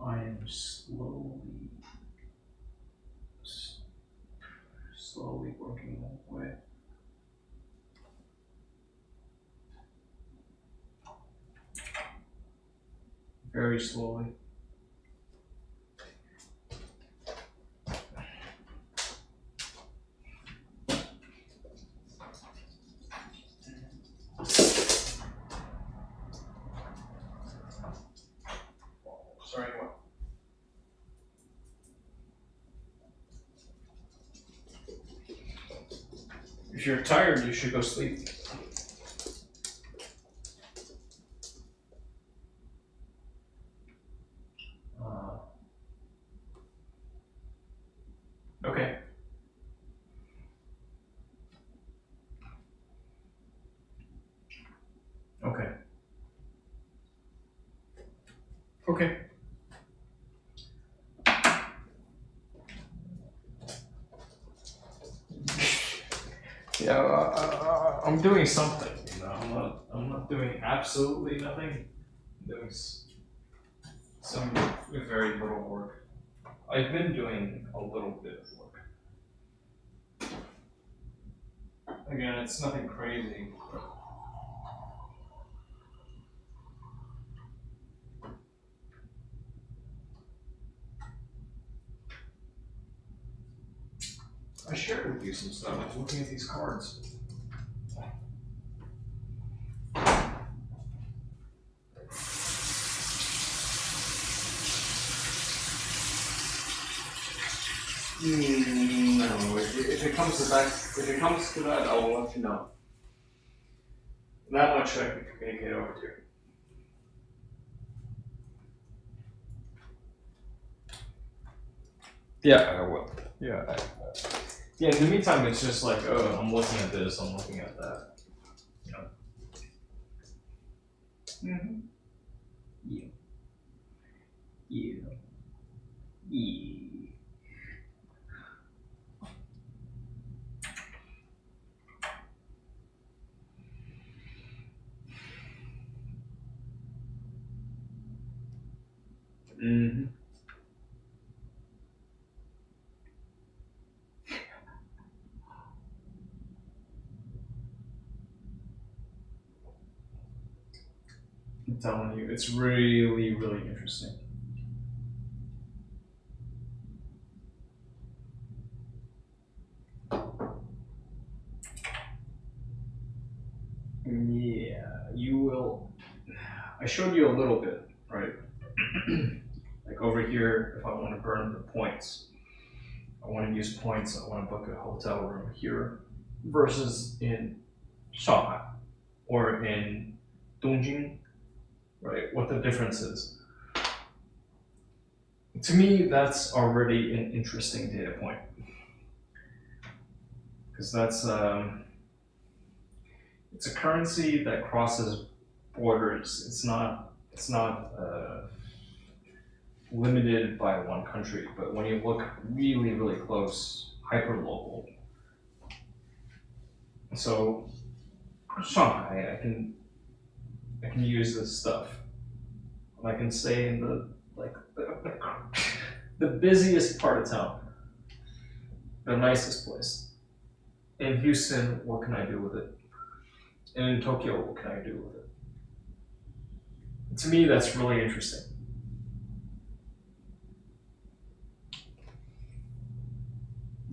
I am slowly working my way. Very slowly. Sorry, what? If you're tired, you should go sleep. Okay. Okay. Okay. Yeah, I'm doing something. You know, I'm not doing absolutely nothing. I'm doing some very little work. I've been doing a little bit of work. Again, it's nothing crazy. I shared with you some stuff. I was looking at these cards. No, if it comes to that, I will let you know. That much I can communicate over to you. Yeah, I will. Yeah. Yeah. In the meantime, it's just like, oh, I'm looking at this, I'm looking at that. You know. Mm-hmm. Yeah. Yeah. Yeah. Mm-hmm. I'm telling you, it's really, really interesting. Yeah, you will. I showed you a little bit, right? Like over here, if I want to burn the points, I want to use points, I want to book a hotel room here versus in Shanghai or in Dongjing, right? What the difference is. To me, that's already an interesting data point because it's a currency that crosses borders. It's not limited by one country, but when you look really, really close, hyperlocal. So Shanghai, I can use this stuff. I can stay in the busiest part of town, the nicest place. In Houston, what can I do with it? And in Tokyo, what can I do with it? To me, that's really interesting.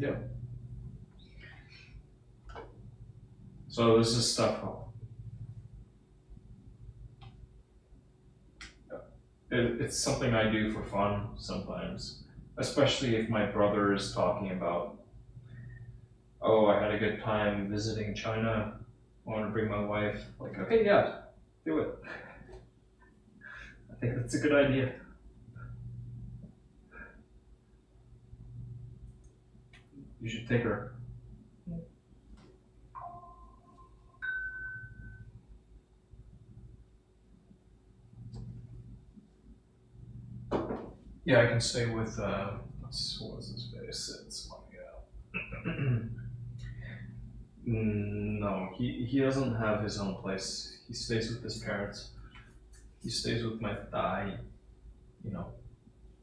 Yeah. So this is stuff. It's something I do for fun sometimes, especially if my brother is talking about, oh, I had a good time visiting China. I want to bring my wife. Like, okay, yeah, do it. I think that's a good idea. You should take her. Yeah, I can stay with, what was his face? It's money. No, he doesn't have his own place. He stays with his parents. He stays with my thai, you know.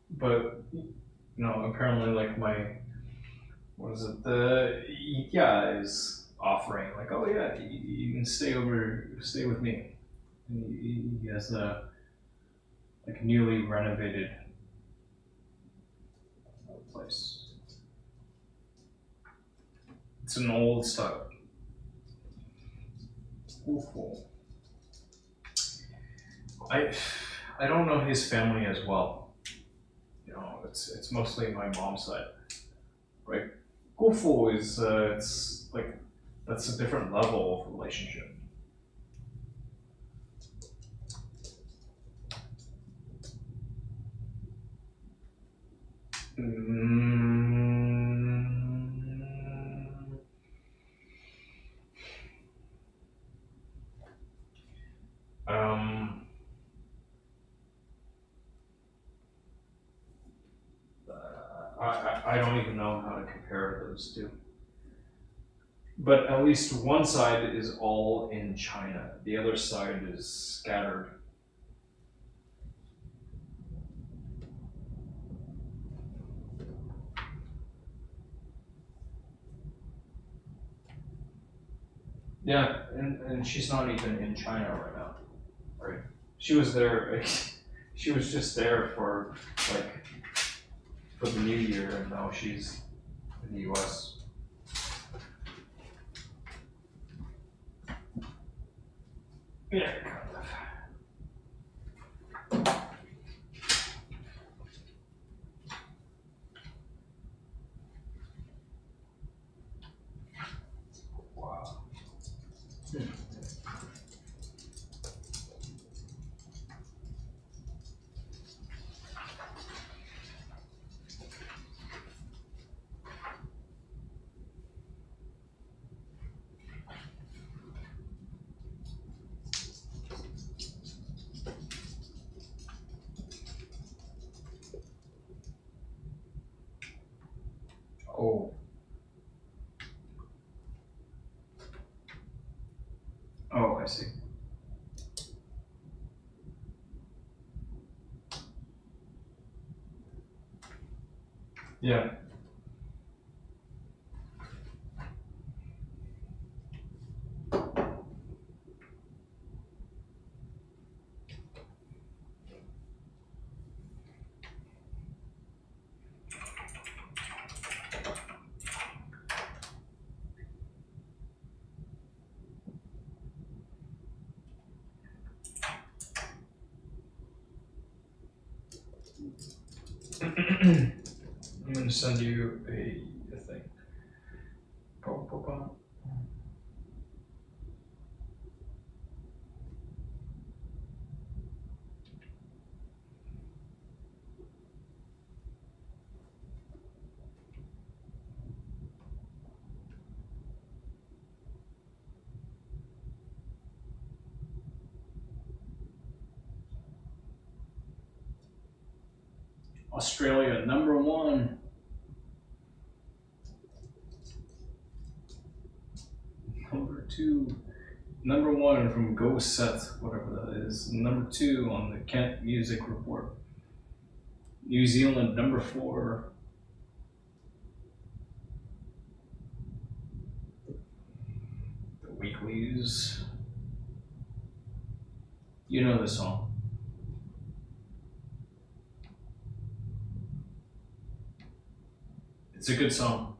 But, apparently, like, what is it? The IKEA is offering, like, oh yeah, you can stay with me. And he has a, like, newly renovated place. It's an old style. Awful. I don't know his family as well. It's mostly my mom's side, right? Gufu is it's like that's a different level of relationship. Mm, um, I don't even know how to compare those two. But at least one side is all in China. The other side is scattered. Yeah, and she's not even in China right now, right? She was there. She was just there for like for the New Year, and now she's in the U.S. Yeah, kind of. Wow. Oh. Oh, I see. Yeah. I'm gonna send you a thing. Australia, number one. Number two. Number one from Go Set, whatever that is. Number two on the Kent Music Report. New Zealand, number four. The Weeklies. You know the song. It's a good song.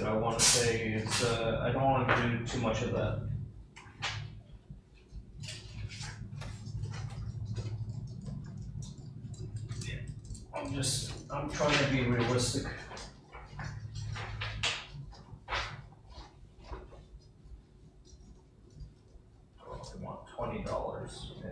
I want to say is I don't want to do too much of that. I'm trying to be realistic. Oh, I want $20. Yeah.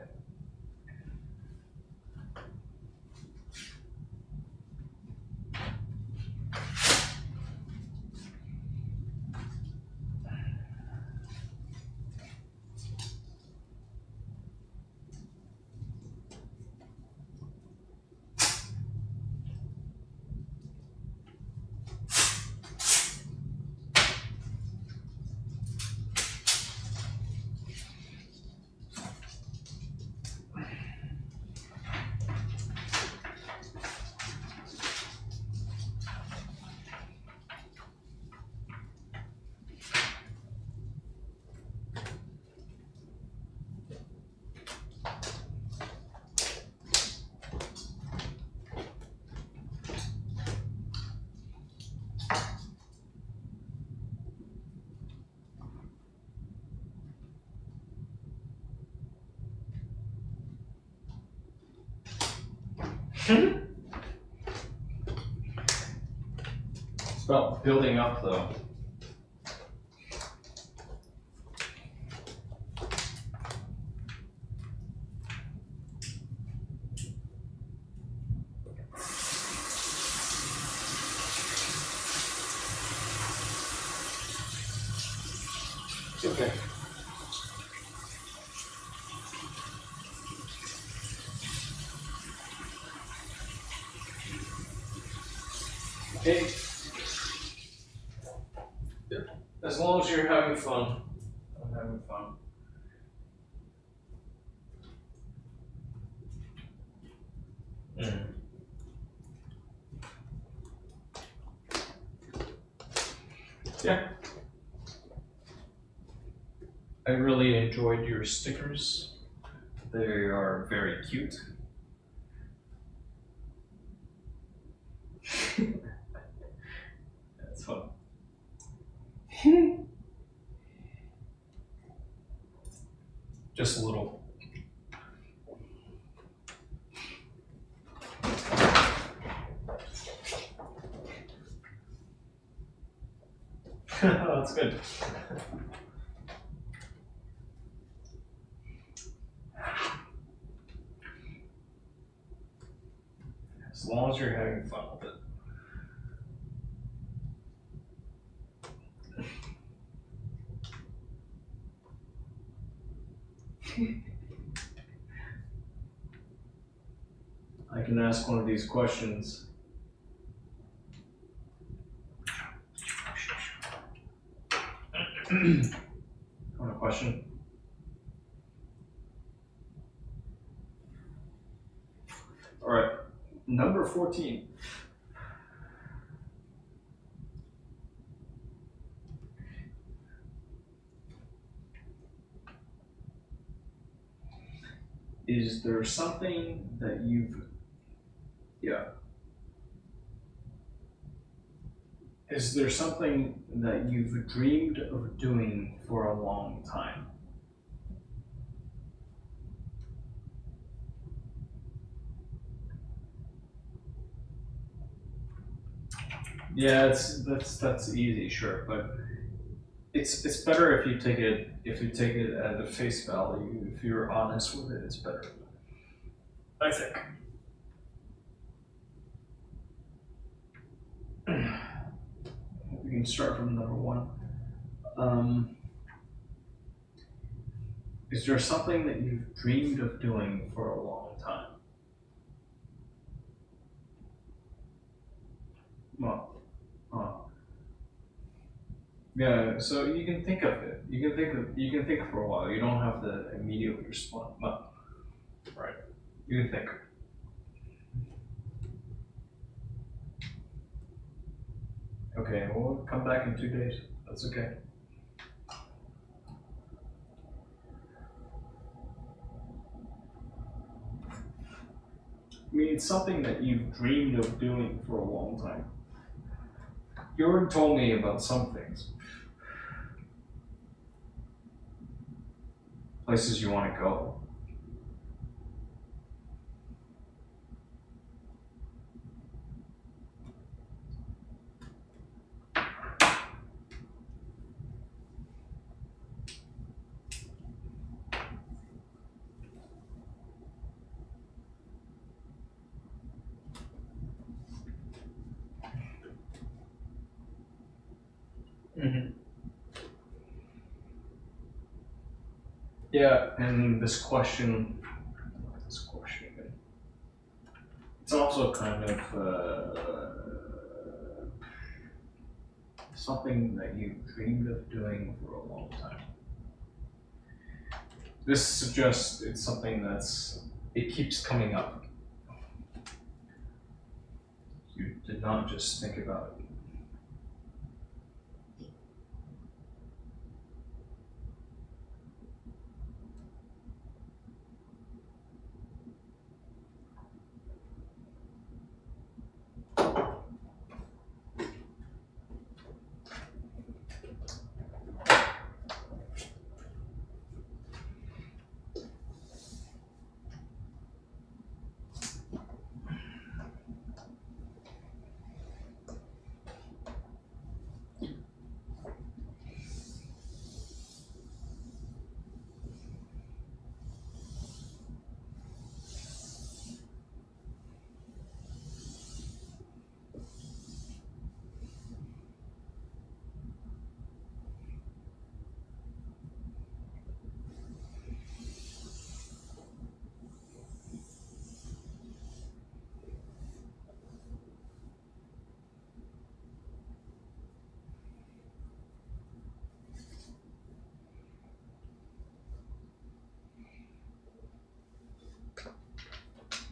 It's about building up though. Okay. Okay. As long as you're having fun. I'm having fun. Yeah. I really enjoyed your stickers. They are very cute. That's fun. Just a little. That's good. As long as you're having fun with it. I can ask one of these questions. Want a question? All right, number 14. Is there something that Is there something that you've dreamed of doing for a long time? Yeah, that's easy, sure, but it's better if you take it at the face value. If you're honest with it, it's better. I think. We can start from number 1. Is there something that you've dreamed of doing for a long time? Well, yeah. So you can think of it. You can think for a while. You don't have to immediately respond. But right, you can think. Okay, we'll come back in 2 days. That's okay. I mean, it's something that you've dreamed of doing for a long time. You already told me about some things. Places you want to go. Mm-hmm. Yeah, and this question again. It's also kind of something that you dreamed of doing for a long time. This suggests it's something it keeps coming up. You did not just think about it.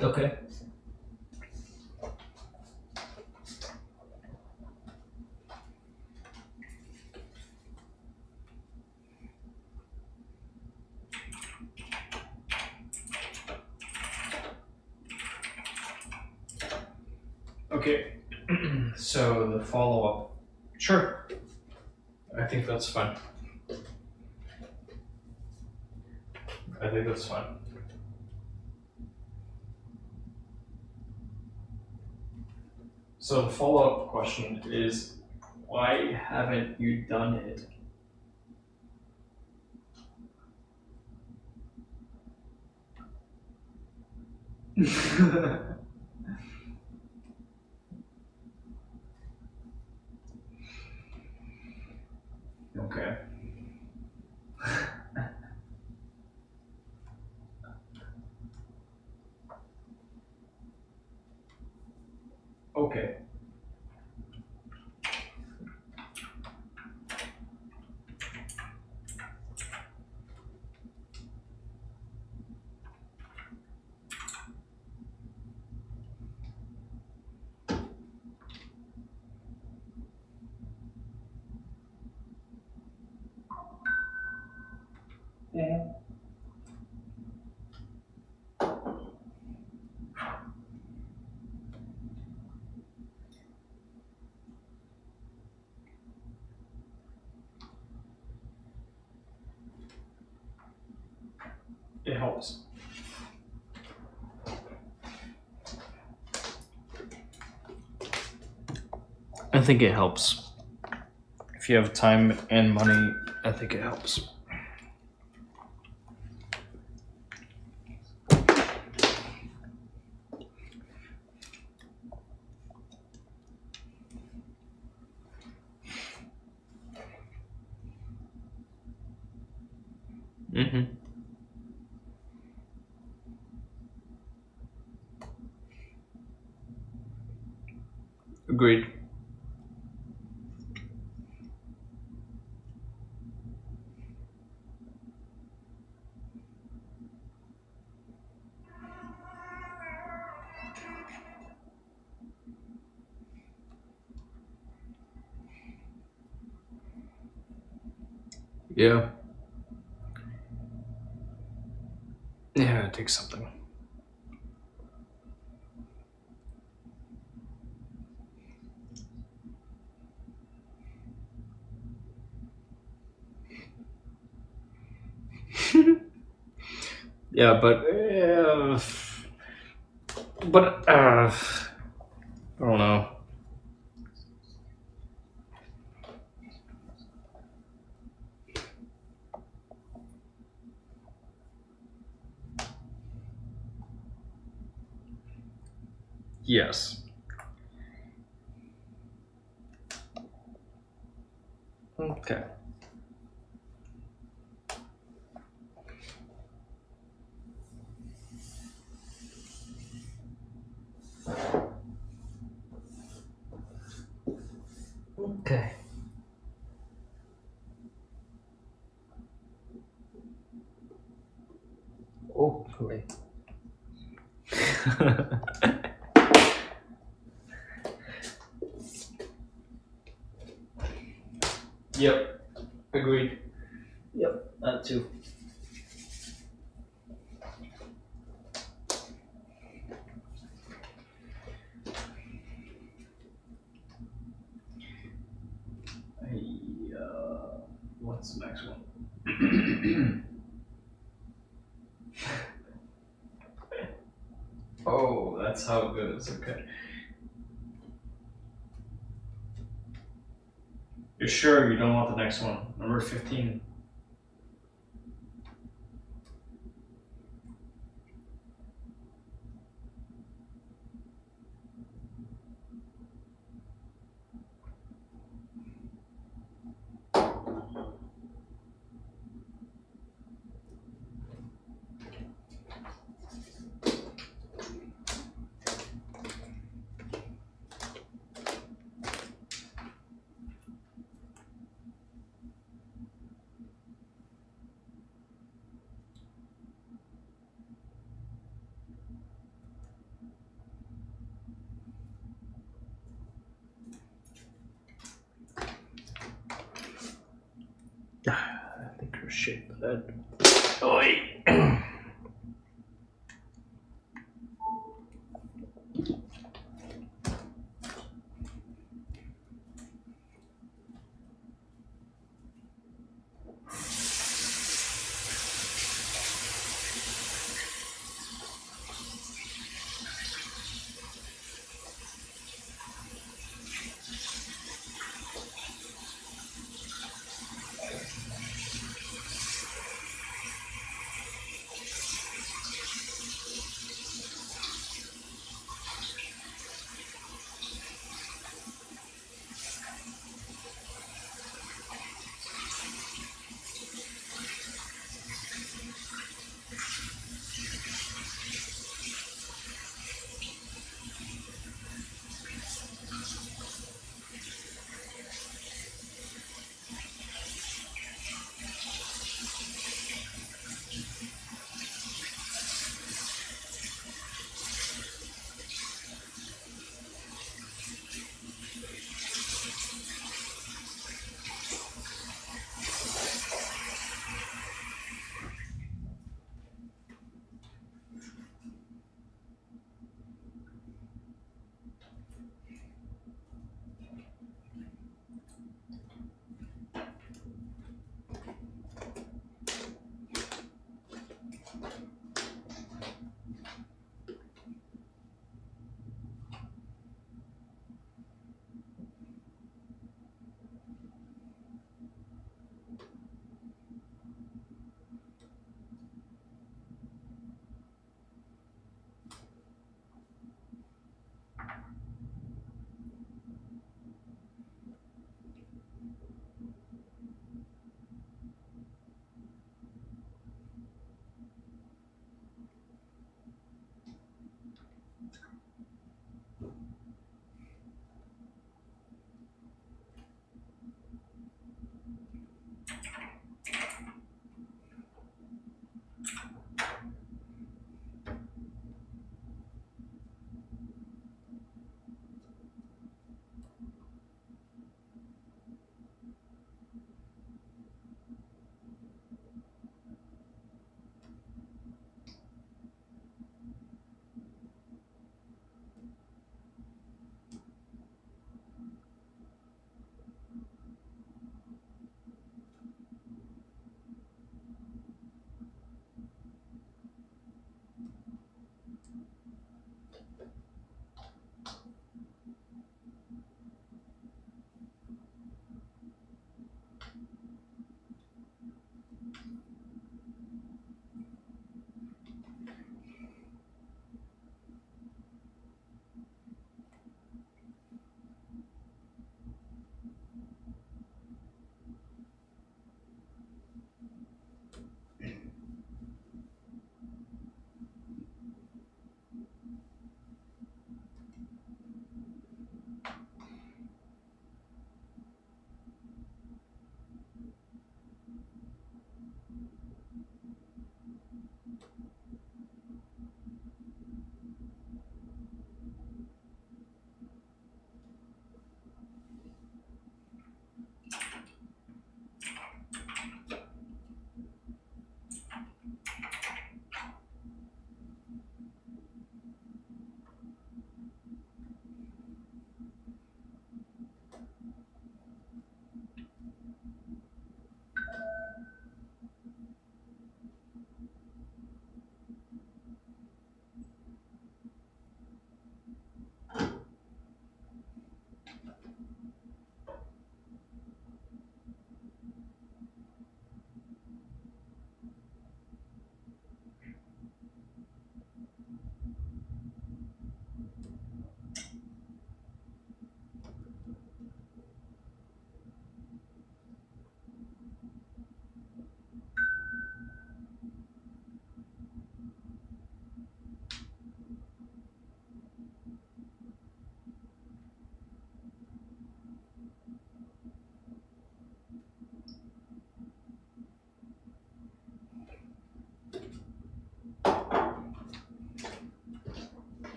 Okay. Okay. So the follow-up. Sure. I think that's fine. I think that's fine. So the follow-up question is, why haven't you done it? Okay. Okay. Yeah. It helps. I think it helps. If you have time and money, I think it helps. Mm-hmm. Agreed. Yeah. Yeah, it takes something. Yeah, but I don't know. Yes. Okay. Okay. Oh, wait. Yep. Agreed. Yep. That too. Hey, what's the next one? Oh, that's how it goes. Okay. You're sure you don't want the next one? Number 15. I think you're shit that. Oi!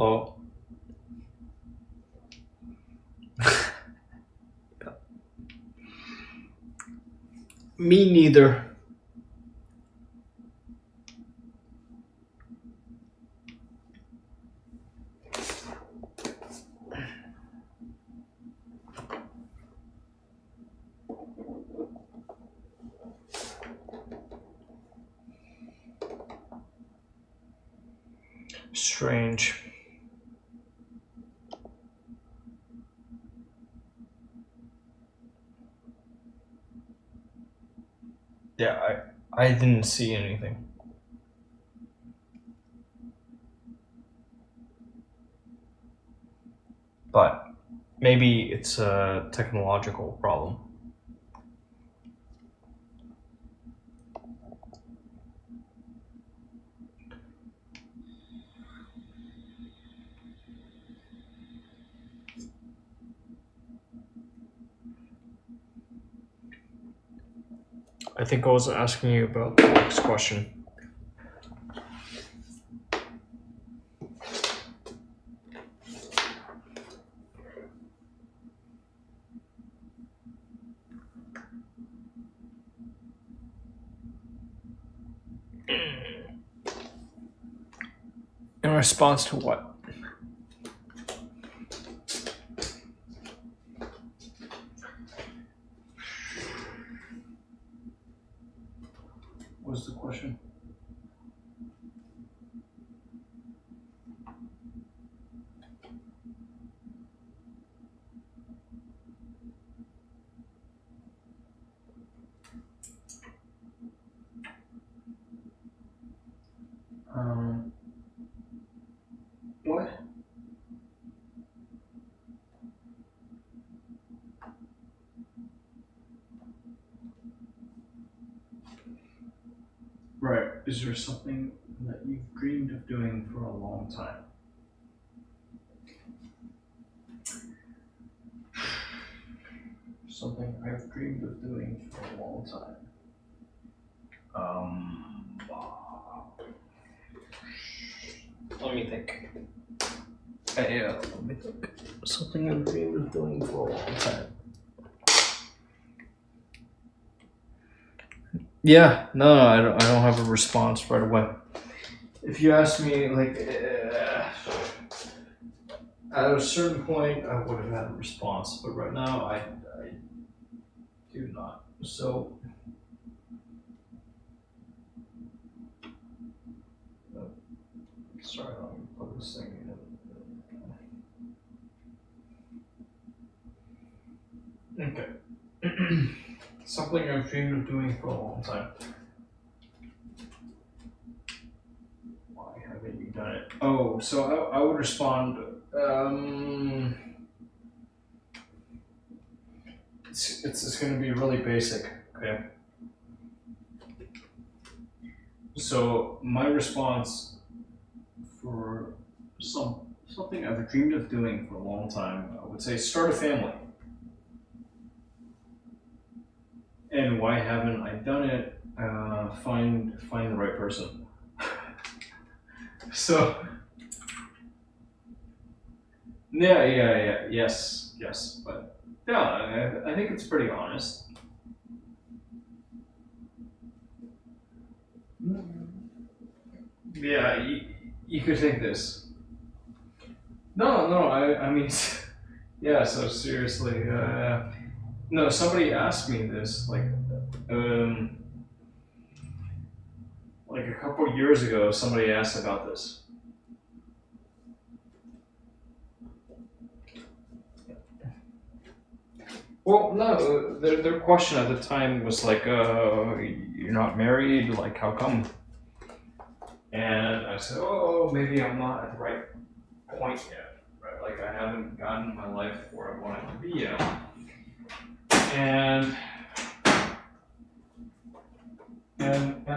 Hello. Me neither. Strange. Yeah, I didn't see anything. But maybe it's a technological problem. I think I was asking you about the next question. In response to what? What was the question? What? Right. Is there something that you've dreamed of doing for a long time? Something I've dreamed of doing for a long time. Let me think. Let me think. Something I've dreamed of doing for a long time. Yeah, no, I don't have a response right away. If you ask me, like, at a certain point, I would have had a response, but right now, I do not. So, sorry, let me put this thing in. Okay. Something I've dreamed of doing for a long time. Why haven't you done it? Oh, so I would respond. It's going to be really basic. Okay. So my response for something I've dreamed of doing for a long time, I would say start a family. And why haven't I done it? Find the right person. So yes, but yeah, I think it's pretty honest. Yeah, you could think this. No, I mean, yeah. So seriously, no. Somebody asked me this like a couple years ago. Somebody asked about this. Well, no, their question at the time was like, "You're not married. Like, how come?" And I said, "Oh, maybe I'm not at the right point yet. Right? Like, I haven't gotten my life where I want it to be yet." And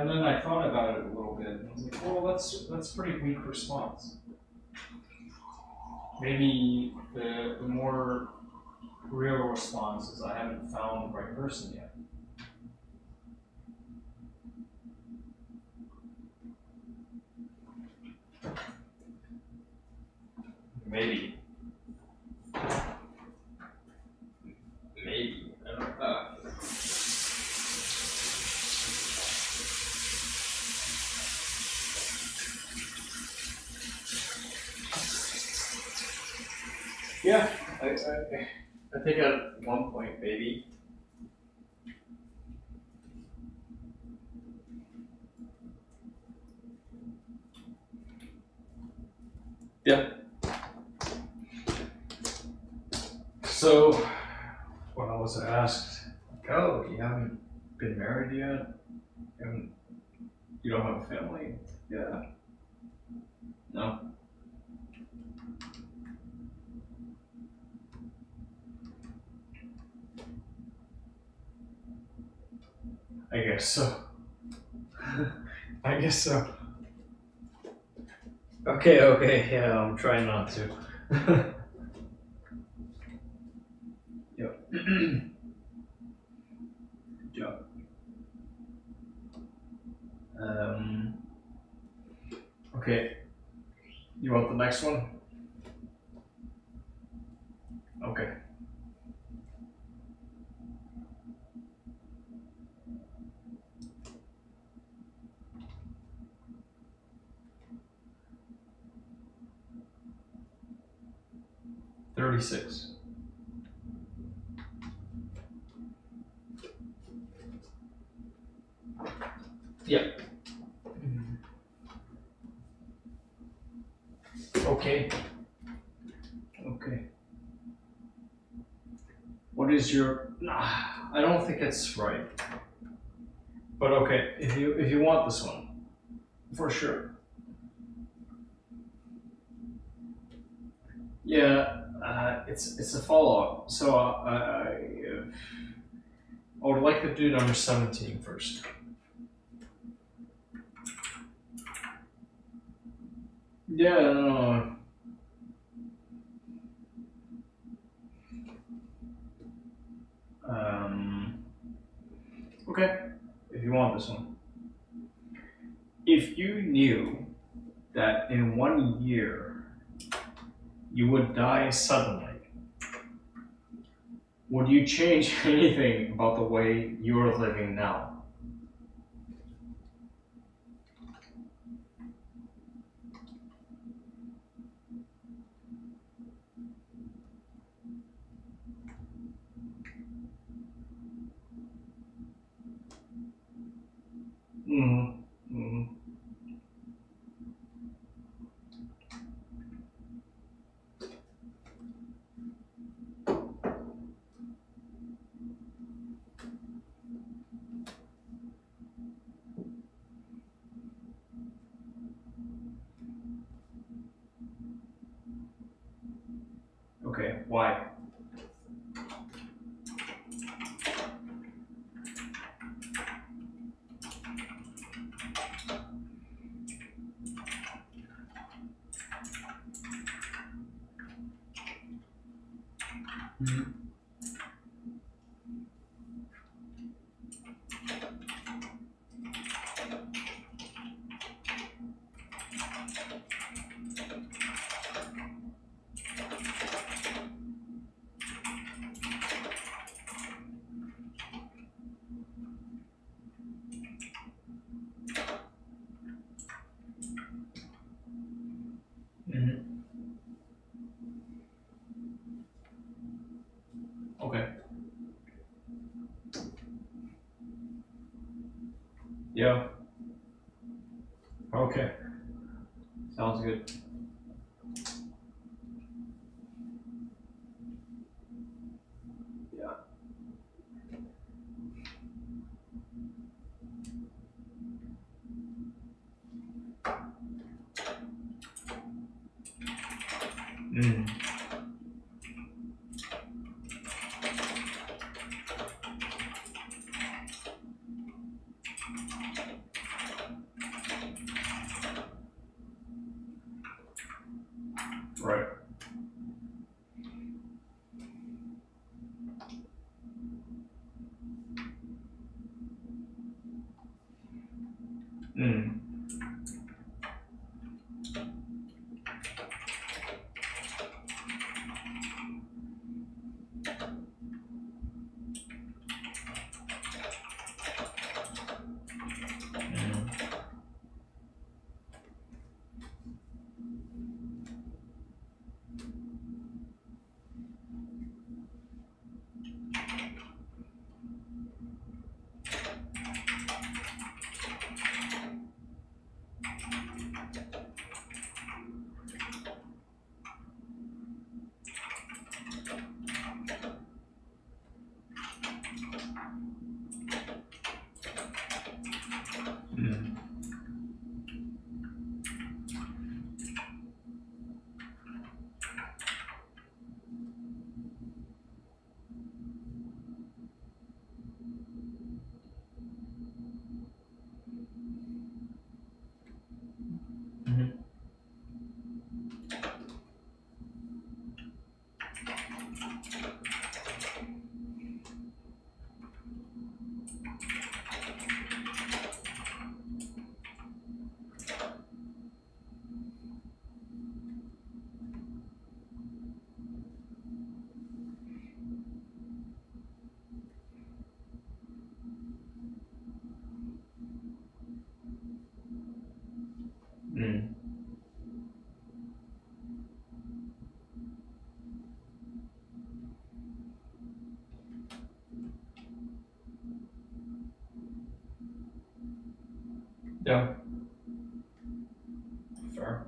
then I thought about it a little bit, and I was like, "Well, that's a pretty weak response. Maybe the more real response is I haven't found the right person yet." Maybe. Maybe. I don't know. Yeah, I think at one point maybe. Yeah. So, when I was asked, like, oh, you haven't been married yet? You don't have a family? Yeah. No. I guess so. I guess so. Okay, yeah, I'm trying not to. Yep. Good job. Okay. You want the next one? Okay. $36. Yep. Okay. Okay. What is your? I don't think it's right. But okay, if you want this one, for sure. Yeah, it's a follow up. So I would like to do number 17 first. Yeah, no. Okay, if you want this one. If you knew that in 1 year you would die suddenly, would you change anything about the way you're living now? Mm-hmm. Mm-hmm. Okay, why? Mm-hmm. Mm-hmm. Okay. Yeah. Okay. Sounds good. Yeah. Mm. Yeah. Fair.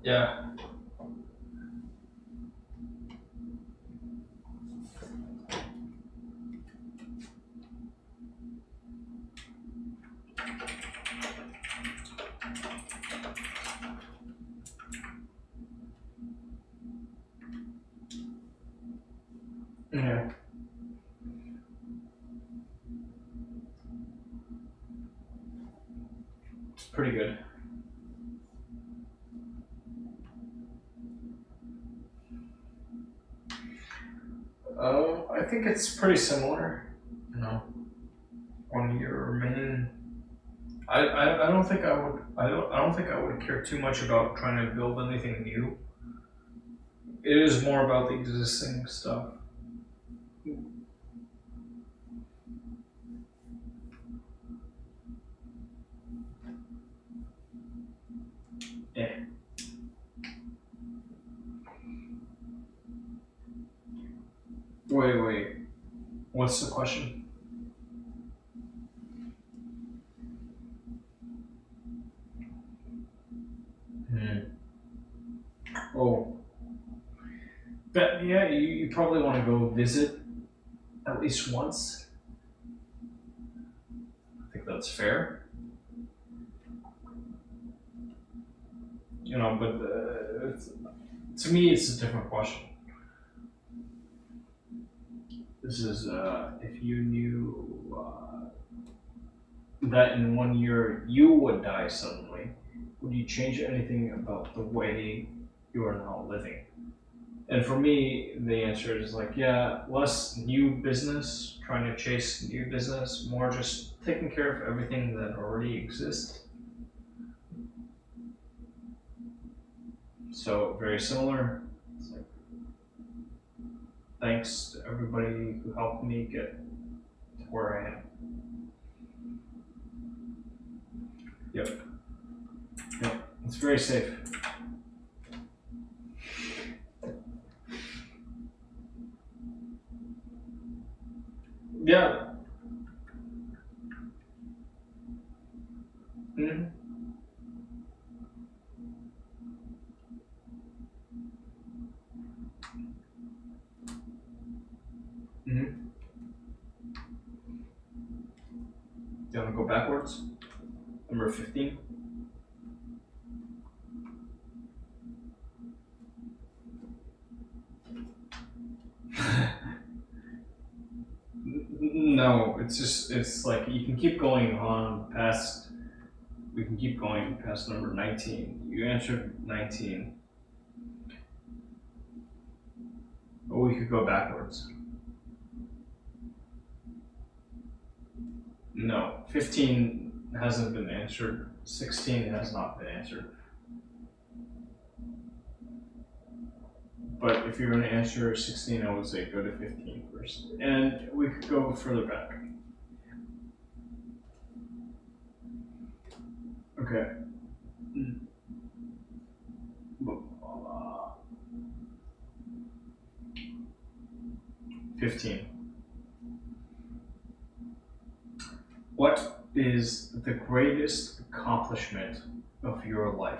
Yeah. Yeah. It's pretty good. I think it's pretty similar. You know, 1 year remaining. I don't think I would. I don't think I would care too much about trying to build anything new. It is more about the existing stuff. Yeah. Wait. What's the question? Hmm. Oh. But yeah, you probably want to go visit at least once. I think that's fair. You know, but to me, it's a different question. This is if you knew that in 1 year you would die suddenly, would you change anything about the way you are now living? And for me, the answer is like, yeah, less new business, trying to chase new business, more just taking care of everything that already exists. So very similar. It's like, thanks to everybody who helped me get to where I am. Yep. It's very safe. Yeah. Mm-hmm. Mm-hmm. Do you want to go backwards? Number 15. No, it's like you can keep going on past. We can keep going past number 19. You answered 19. Or we could go backwards. No, 15 hasn't been answered. 16 has not been answered. But if you're going to answer 16, I would say go to 15 first. And we could go further back. Okay. 15. What is the greatest accomplishment of your life?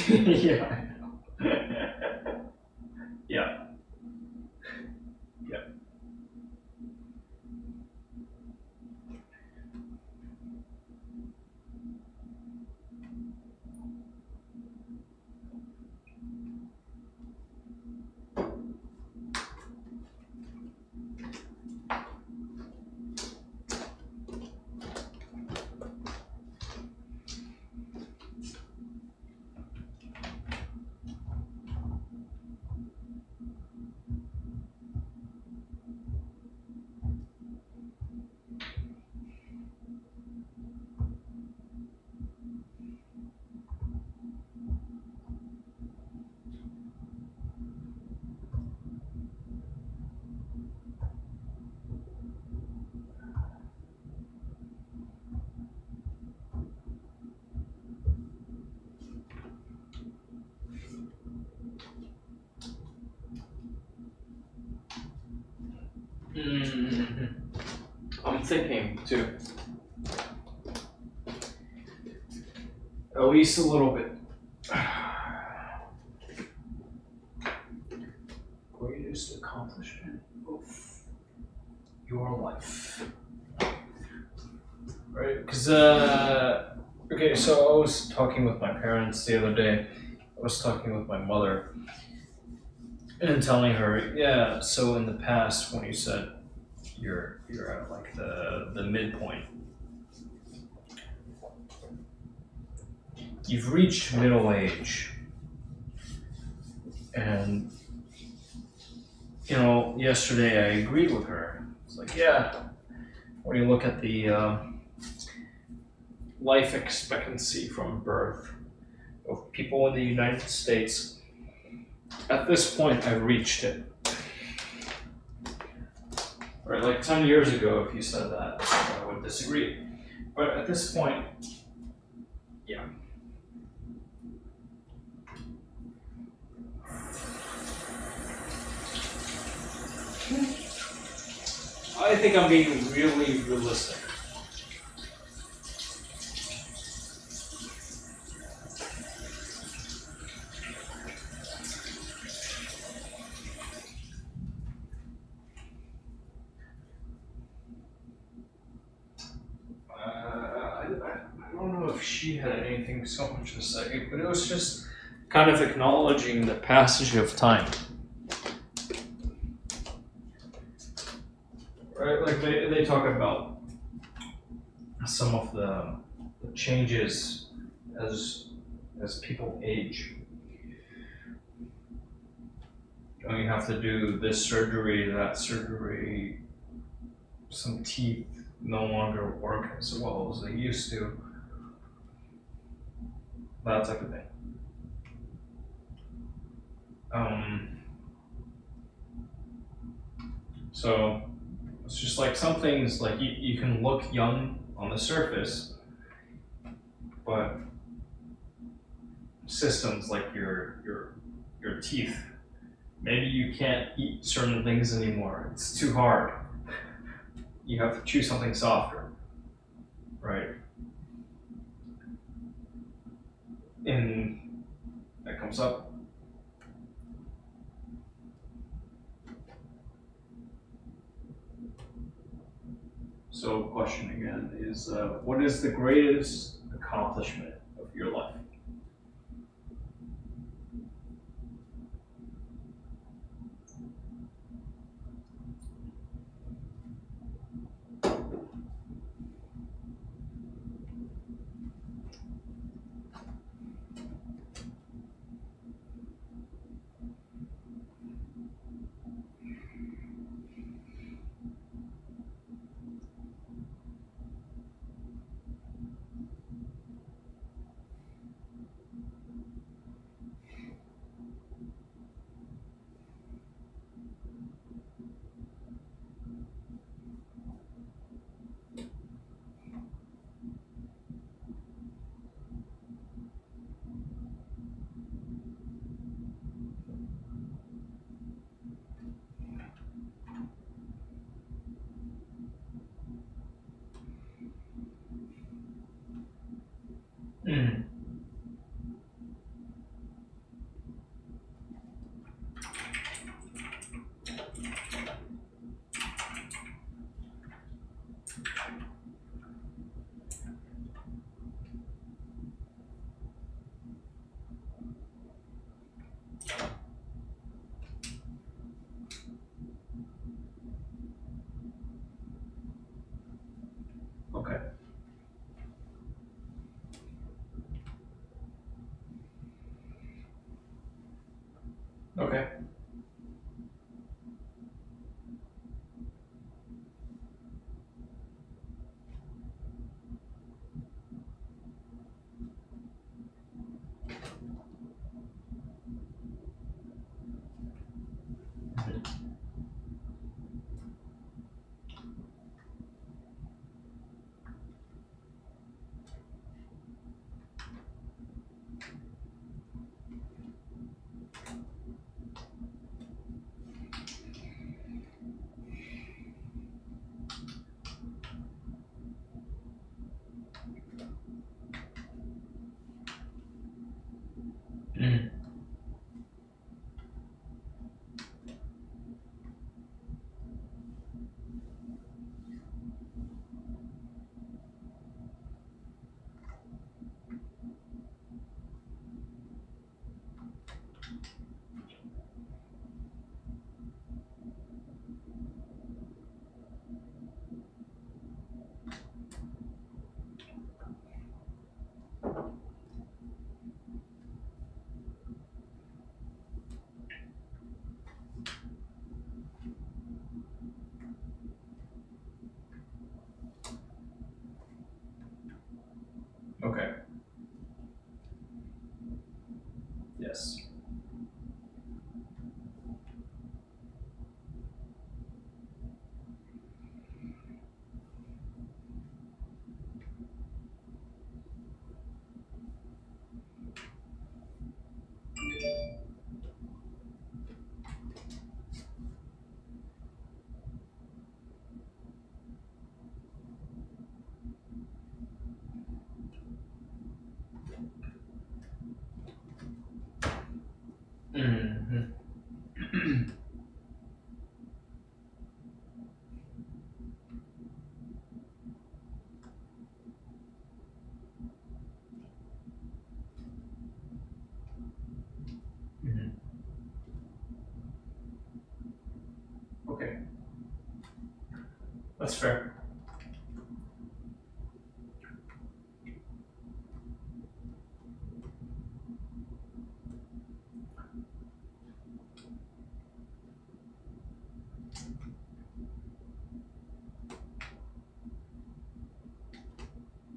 Yeah, I know. Yeah. I'm thinking too. At least a little bit. Greatest accomplishment of your life. Right? Because, okay, so I was talking with my parents the other day. I was talking with my mother and telling her, yeah, so in the past when you said you're at like the midpoint, you've reached middle age. And you know, yesterday I agreed with her. It's like, yeah, when you look at the life expectancy from birth of people in the United States, at this point I've reached it. Right, like 10 years ago, if you said that, I would disagree. But at this point, yeah. I think I'm being really realistic. I don't know if she had anything so much to say, but it was just kind of acknowledging the passage of time. Right, like they talk about some of the changes as people age. You know, you have to do this surgery, that surgery, some teeth no longer work as well as they used to. That type of thing. So it's just like some things like you can look young on the surface, but systems like your teeth, maybe you can't eat certain things anymore. It's too hard. You have to choose something softer, right? And that comes up. So, question again is, what is the greatest accomplishment of your life? Mm. Okay. Okay. Mm-hmm. Mhm. Okay, that's fair.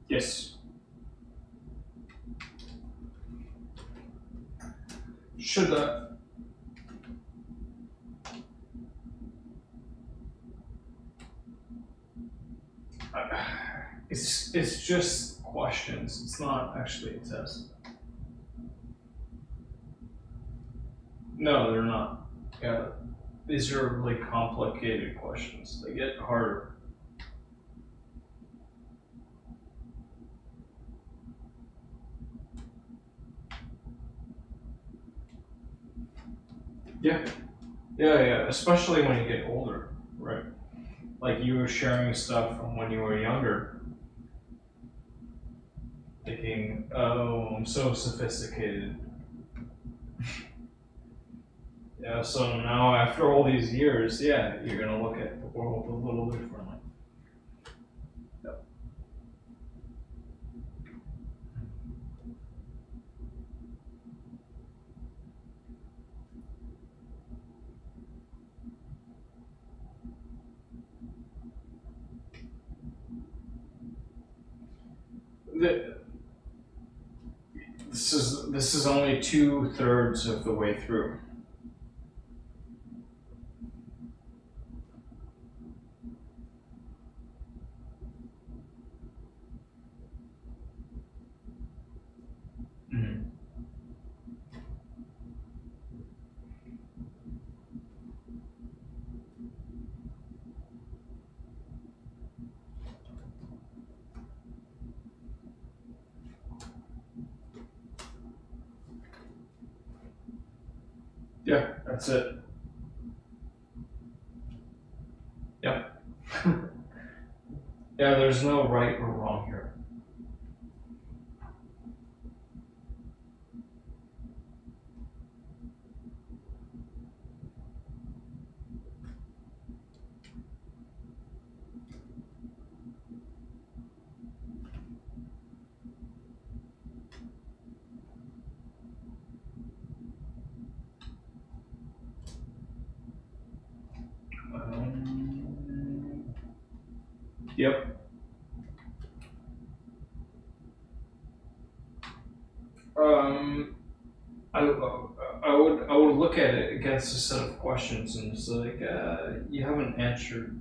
Yes. Should it's just questions. It's not actually a test. No, they're not. Yeah, these are really complicated questions. They get harder. Yeah, yeah. Especially when you get older, right? Like you were sharing stuff from when you were younger, thinking, "Oh, I'm so sophisticated." Yeah. So now, after all these years, yeah, you're gonna look at the world a little differently. Yep. The, this is only 2/3 of the way through. Mhm. Yeah, that's it. Yep. Yeah, there's no right or wrong here. Yep. Um, I would look at it against a set of questions and it's like you haven't answered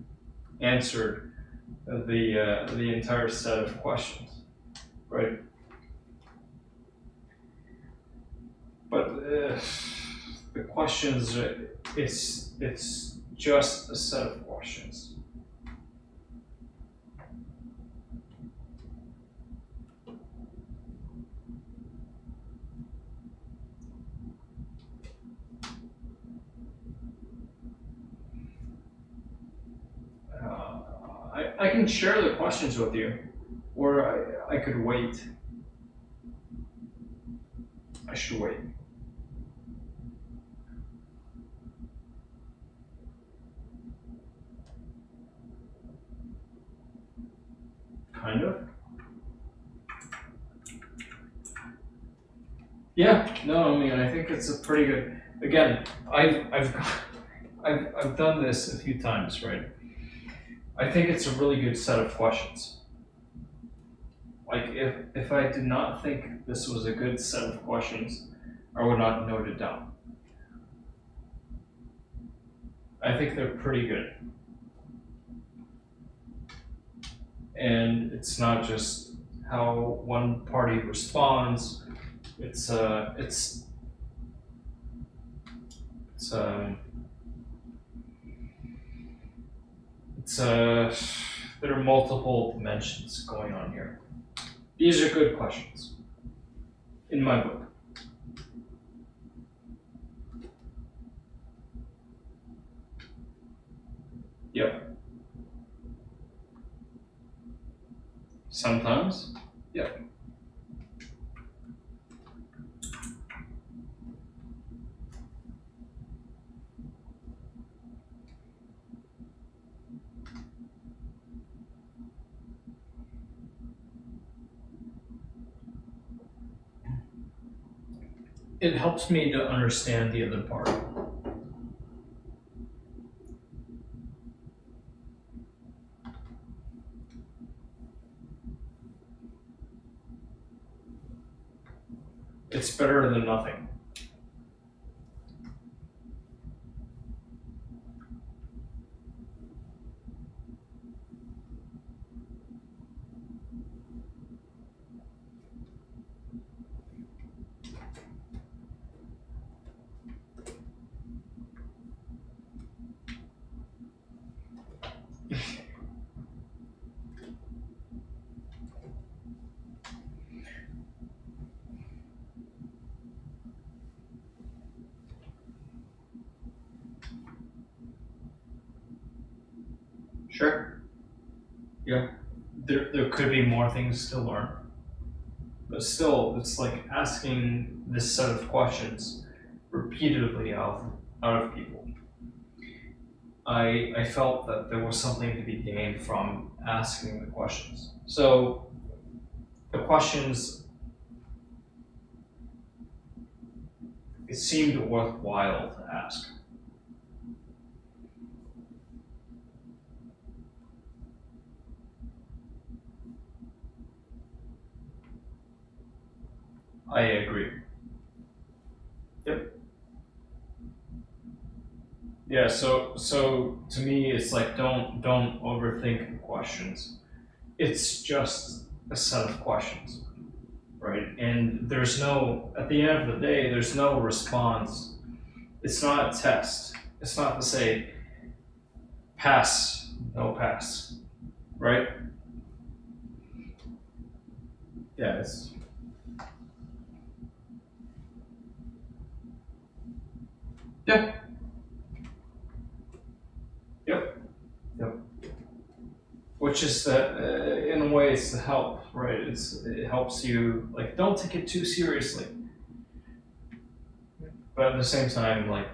the entire set of questions, right? But the questions it's just a set of questions. I can share the questions with you, or I could wait. I should wait. Kind of. Yeah. No, I mean I think it's a pretty good. Again, I've done this a few times, right? I think it's a really good set of questions. Like if I did not think this was a good set of questions, I would not note it down. I think they're pretty good. And it's not just how one party responds. It's it's it's there are multiple dimensions going on here. These are good questions in my book. Yep. Sometimes. Yep. It helps me to understand the other part. It's better than nothing. Sure. Yeah. There could be more things to learn. But still, it's like asking this set of questions repeatedly out of people. I felt that there was something to be gained from asking the questions. So the questions, it seemed worthwhile to ask. I agree. Yep. Yeah, so to me it's like don't overthink the questions. It's just a set of questions, right? And there's no at the end of the day there's no response. It's not a test. It's not to say pass, no pass, right? Yeah, it's yeah. Yep. Yep. Which is that, in a way, it's the help, right? It helps you like don't take it too seriously, but at the same time, like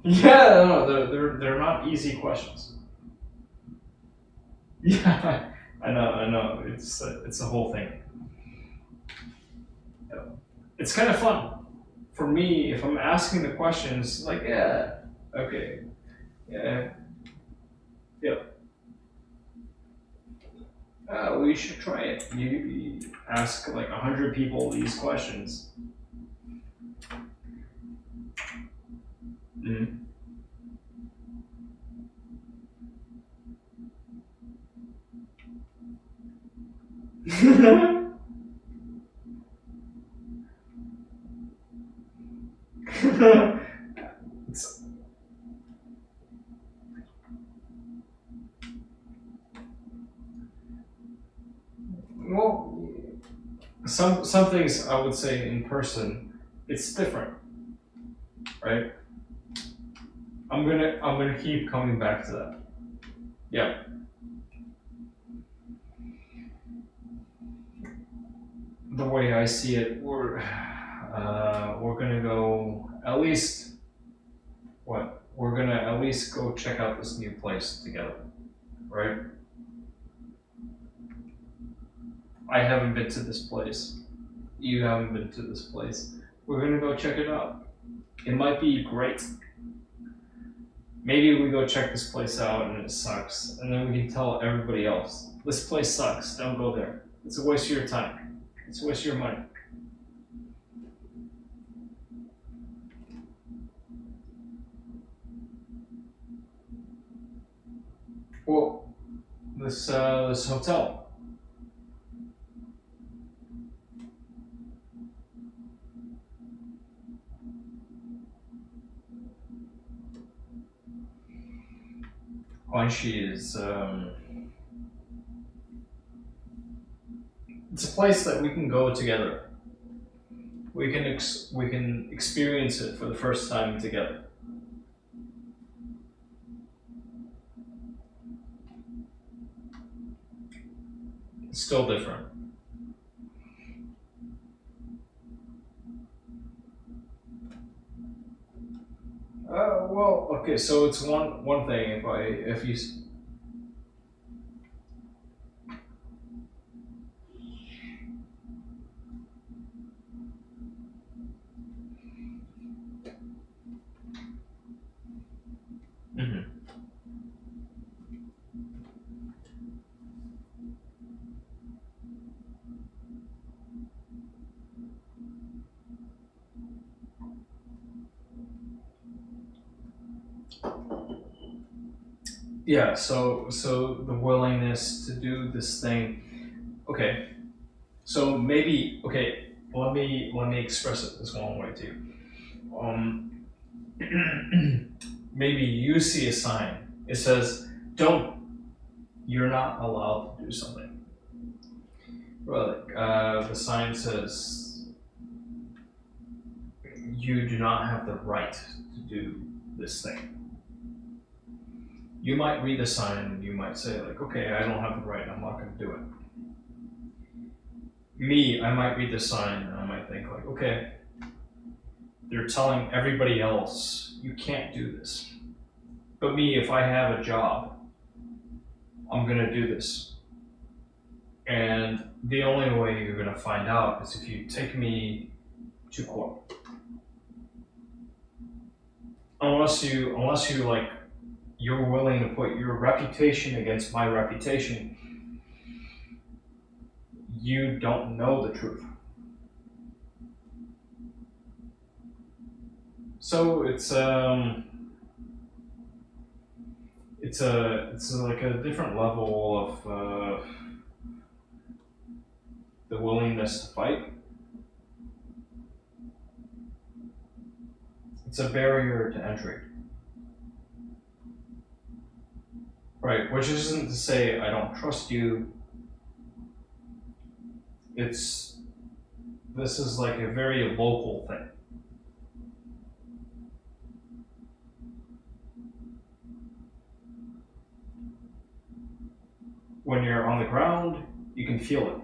yeah, no, they're not easy questions. Yeah, I know. It's a whole thing. Yep. It's kind of fun for me if I'm asking the questions. Like yeah, okay, yeah, yep. We should try it. You ask like 100 people these questions. Mm. It's- well, some things I would say in person, it's different, right? I'm gonna keep coming back to that. Yeah. The way I see it, we're gonna go at least what? We're gonna at least go check out this new place together, right? I haven't been to this place. You haven't been to this place. We're gonna go check it out. It might be great. Maybe we go check this place out and it sucks, and then we can tell everybody else, this place sucks, don't go there. It's a waste of your time. It's a waste of your money. Well, this hotel. Guanxi is it's a place that we can go together. We can experience it for the first time together. It's still different. Well, okay, so it's one thing if you. Mhm. Yeah, so the willingness to do this thing. Okay, so maybe let me express it this one way too. Um, maybe you see a sign. It says, "Don't. You're not allowed to do something." Well, the sign says, "You do not have the right to do this thing." You might read the sign and you might say, like, "Okay, I don't have the right. I'm not going to do it." Me, I might read the sign and I might think, like, "Okay, they're telling everybody else you can't do this." But me, if I have a job, I'm gonna do this. And the only way you're gonna find out is if you take me to court. Unless you like, you're willing to put your reputation against my reputation, you don't know the truth. So it's like a different level of the willingness to fight. It's a barrier to entry, right? Which isn't to say I don't trust you. It's This is like a very local thing. When you're on the ground, you can feel it.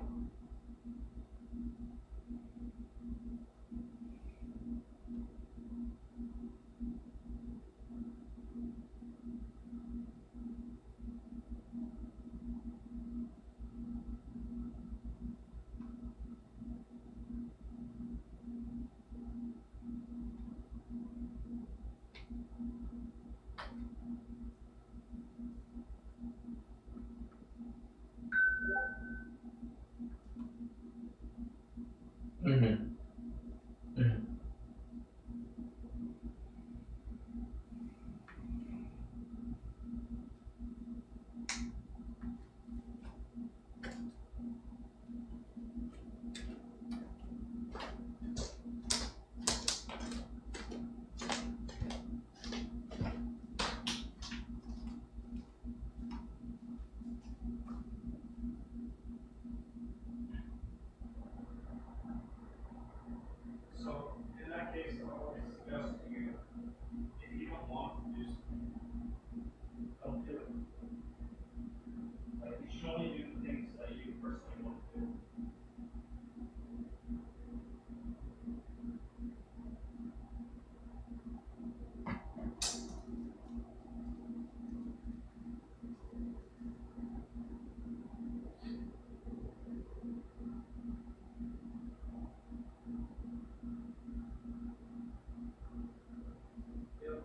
Mm-hmm. Mm-hmm. So in that case, I always suggest to you, if you don't want to do something, don't do it. Like, you should only do the things that you personally want to do. Yep.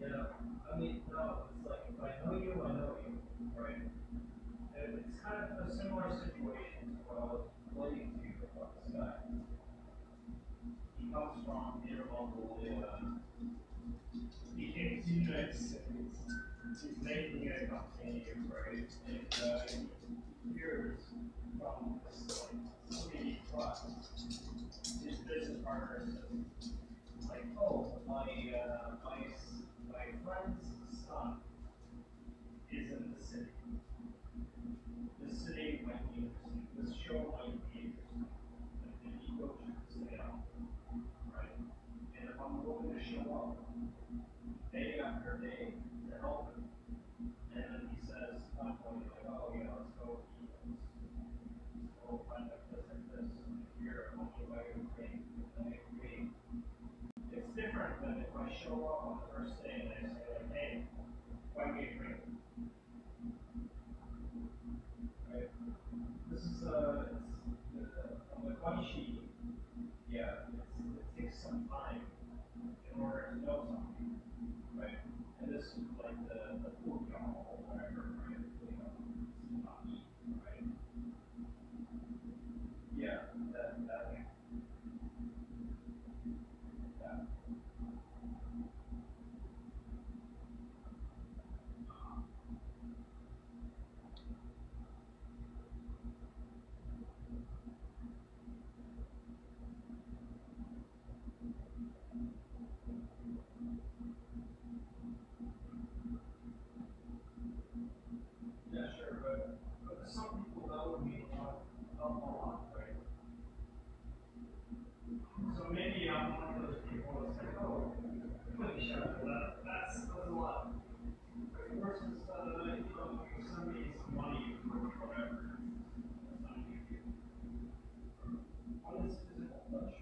Yeah, I mean, no, it's like, if I know you, I know you, right? And it's kind of a similar situation to what I was relating to you about this guy. He comes from Inner Mongolia. He came to the United States. He's making a company, right? And he hears from this like somebody brought his business partner says like, oh, my friend's son is in the city. This city might be interesting. This show might be interesting. And he goes to say, right? And if I'm willing to show up day after day to help him, and then he says, I'm going like, oh yeah, let's go eat. Let's go find a place like this. Here, I'm going to buy you a drink. And I agree. It's different than if I show up on the first day and I say like, hey, buy me a drink. Right? This is on the one sheet, yeah, it takes some time in order to know something, right? And this is like the food y'all or whatever, right? You know, it's not eat, right? Yeah, that. Yeah, sure, but some people that would mean a lot, right? So maybe I'm one of those people that's like, oh, holy shit, that's a lot. Versus, you know, you send me some money for whatever. That's not a big deal. Honest physical touch.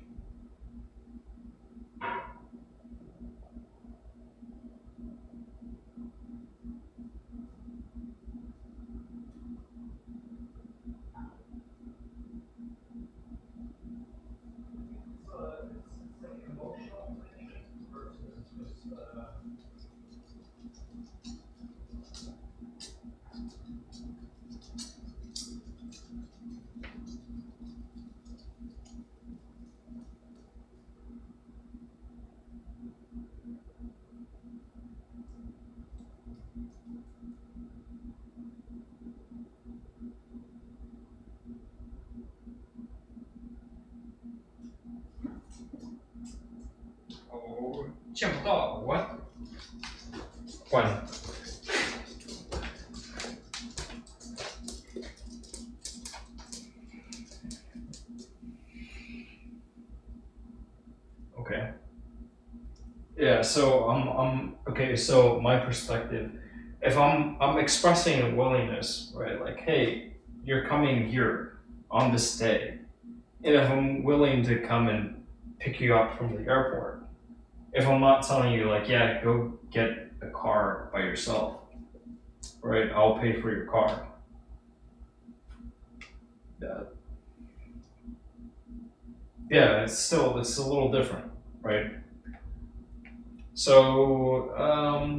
It's like emotional connection versus just,哦，见不到我关了。Okay. Yeah, so okay, so my perspective, if I'm expressing a willingness, right? Like, hey, you're coming here on this day. And if I'm willing to come and pick you up from the airport, if I'm not telling you like, yeah, go get a car by yourself, right? I'll pay for your car. Yeah, it's a little different, right? So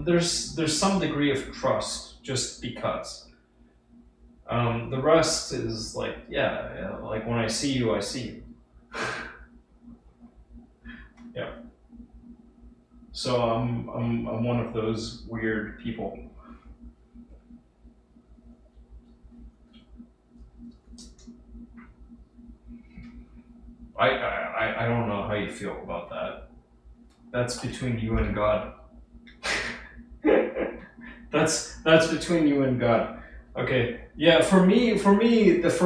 there's some degree of trust just because. The rest is like, yeah, like when I see you, I see you. Yeah. So I'm one of those weird people. I don't know how you feel about that. That's between you and God. that's between you and God. Okay. Yeah, for me, that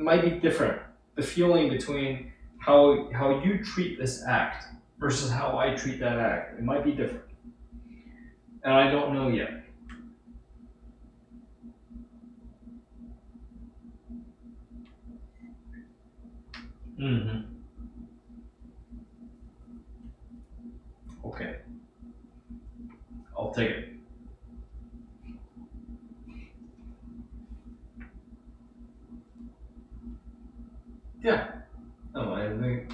might be different. The feeling between how you treat this act versus how I treat that act, it might be different, and I don't know yet. Mm-hmm. Okay, I'll take it. Yeah. No, I think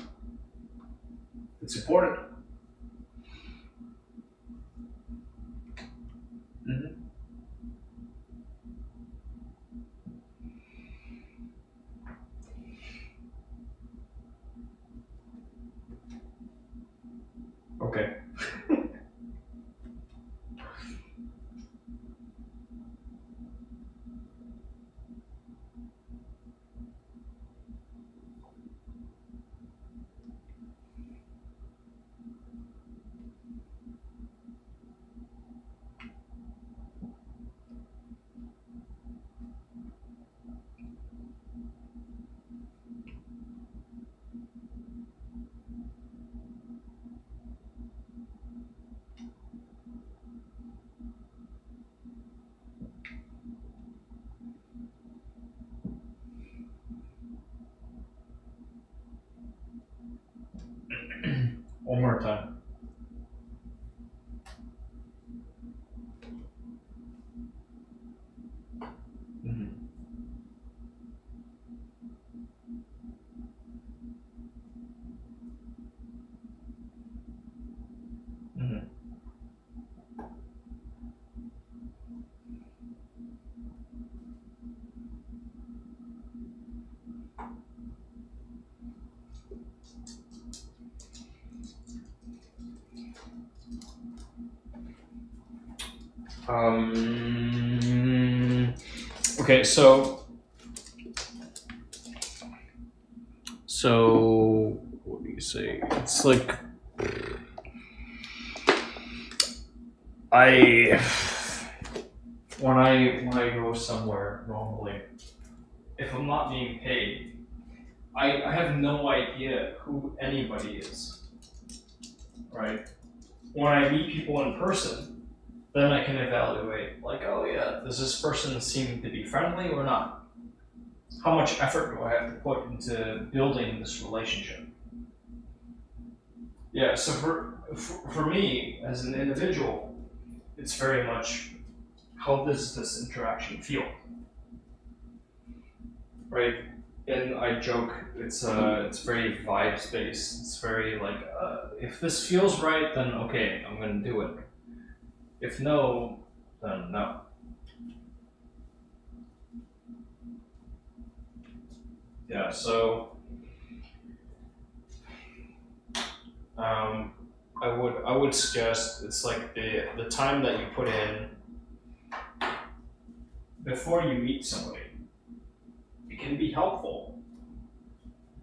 it's important. Mm-hmm. Okay. Mhm. Okay, so what do you say? It's like I when I go somewhere normally, if I'm not being paid, I have no idea who anybody is. Right? When I meet people in person, then I can evaluate, like, oh yeah, does this person seem to be friendly or not? How much effort do I have to put into building this relationship? Yeah, so for me, as an individual, it's very much, how does this interaction feel? Right? And I joke, it's very vibes based. It's very like, if this feels right, then okay, I'm gonna do it. If no, then no. Yeah, so I would suggest it's like the time that you put in before you meet somebody. It can be helpful,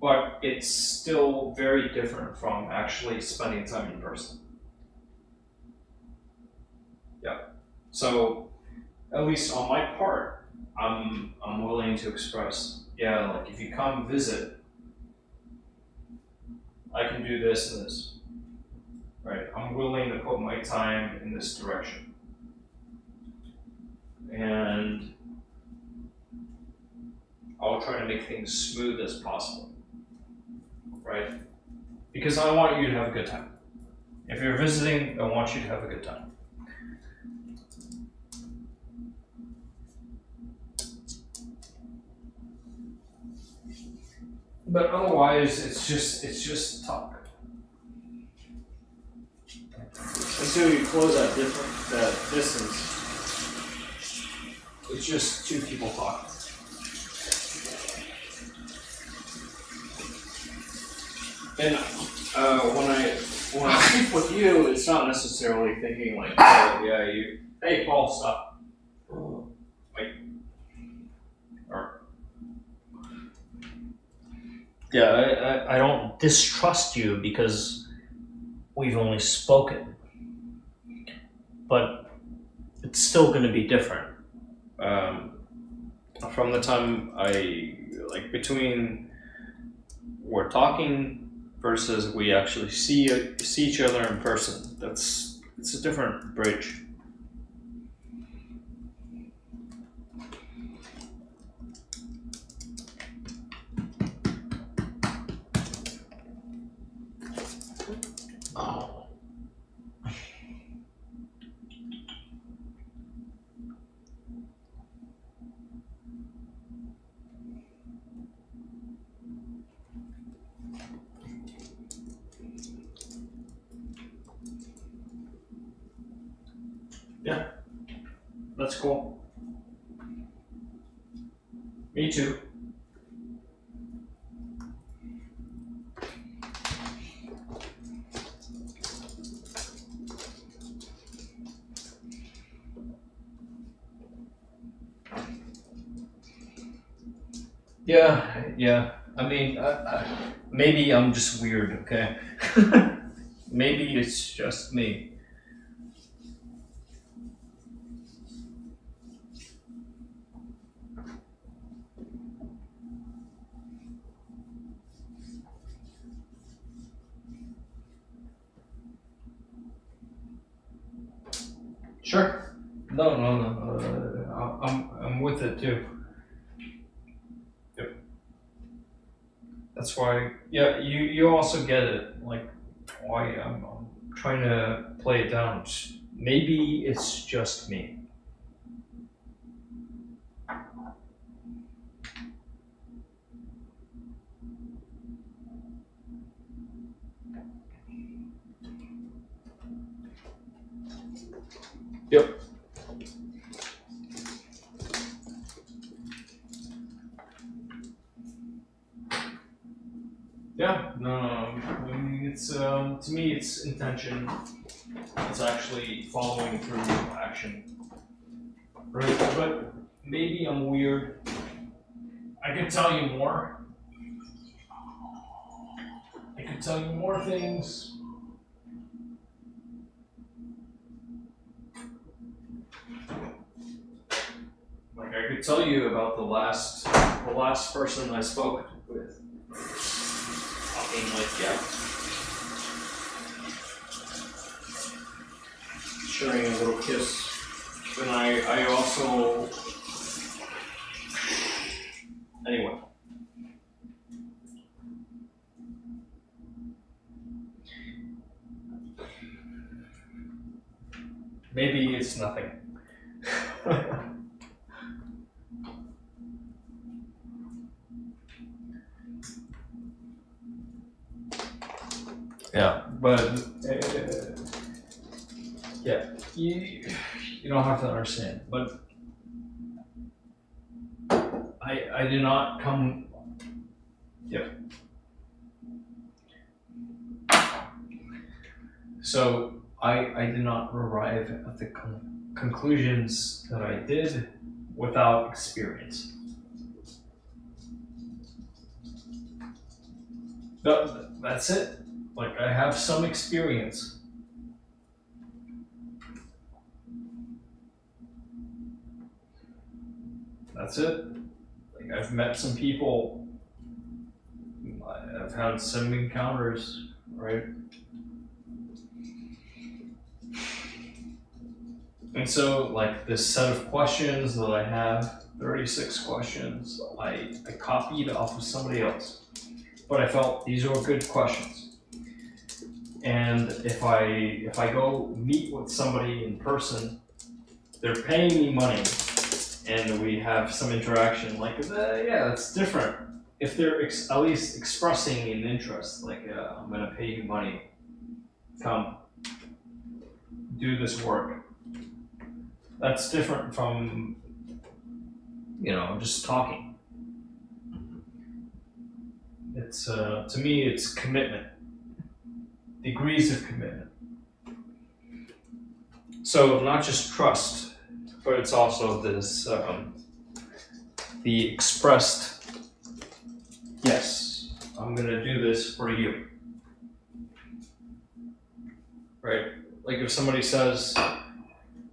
but it's still very different from actually spending time in person. Yeah. So at least on my part, I'm willing to express, yeah, like if you come visit, I can do this and this. Right? I'm willing to put my time in this direction. And I'll try to make things smooth as possible. Right? Because I want you to have a good time. If you're visiting, I want you to have a good time. But otherwise, it's just talk. Until you close that distance, it's just two people talking. And when I speak with you, it's not necessarily thinking like, oh yeah, hey Paul, stop. Like, or yeah, I don't distrust you because we've only spoken, but it's still going to be different. From the time between we're talking versus we actually see each other in person. It's a different bridge. Oh. Yeah, that's cool. Me too. Yeah. I mean, maybe I'm just weird, okay? Maybe it's just me. Sure. No. I'm with it too. Yep. That's why. Yeah, you also get it. Like why I'm trying to play it down. Maybe it's just me. Yep. Yeah, no. I mean, it's to me, it's intention. It's actually following through action, right? But maybe I'm weird. I could tell you more. I could tell you more things. Like I could tell you about the last person I spoke with. I mean, like, yeah. Sharing a little kiss. And I also, anyway. Maybe it's nothing. Yeah, but yeah, you don't have to understand. But I did not come. Yeah. So I did not arrive at the conclusions that I did without experience. That's it. Like I have some experience. That's it. Like I've met some people. I've had some encounters, right? And so, like this set of questions that I have, 36 questions, I copied off of somebody else. But I felt these are good questions. And if I go meet with somebody in person, they're paying me money, and we have some interaction. Like, yeah, that's different. If they're at least expressing an interest, like, I'm gonna pay you money, come, do this work. That's different from, just talking. It's to me, it's commitment, degrees of commitment. So not just trust, but it's also this the expressed, yes, I'm gonna do this for you, right? Like if somebody says,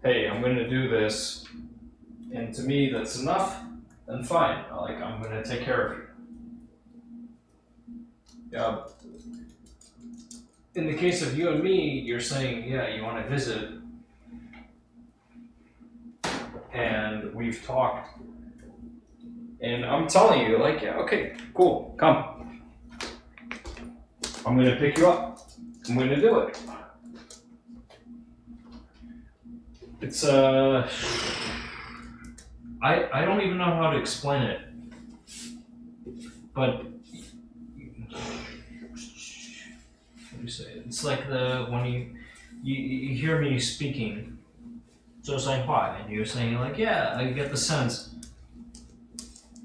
hey, I'm gonna do this, and to me that's enough, then fine. Like I'm gonna take care of you. Yeah. In the case of you and me, you're saying, yeah, you want to visit, and we've talked, and I'm telling you, like, yeah, okay, cool, come. I'm gonna pick you up. I'm gonna do it. It's I don't even know how to explain it, but what do you say? It's like when you hear me speaking, 说saying话, and you're saying like, yeah, I get the sense.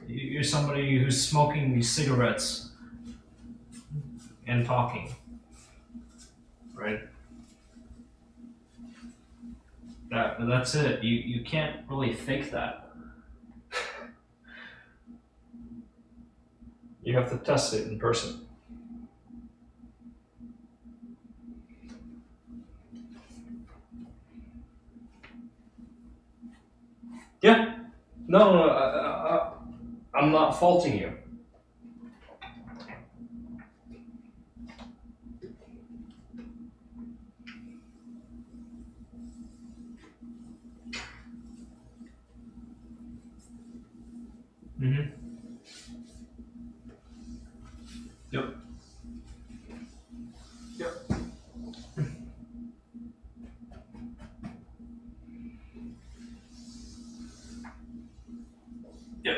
You're somebody who's smoking these cigarettes and talking, right? That's it. You can't really fake that. You have to test it in person. Yeah. No, I'm not faulting you. Mm-hmm. Yep. Yep. Yep.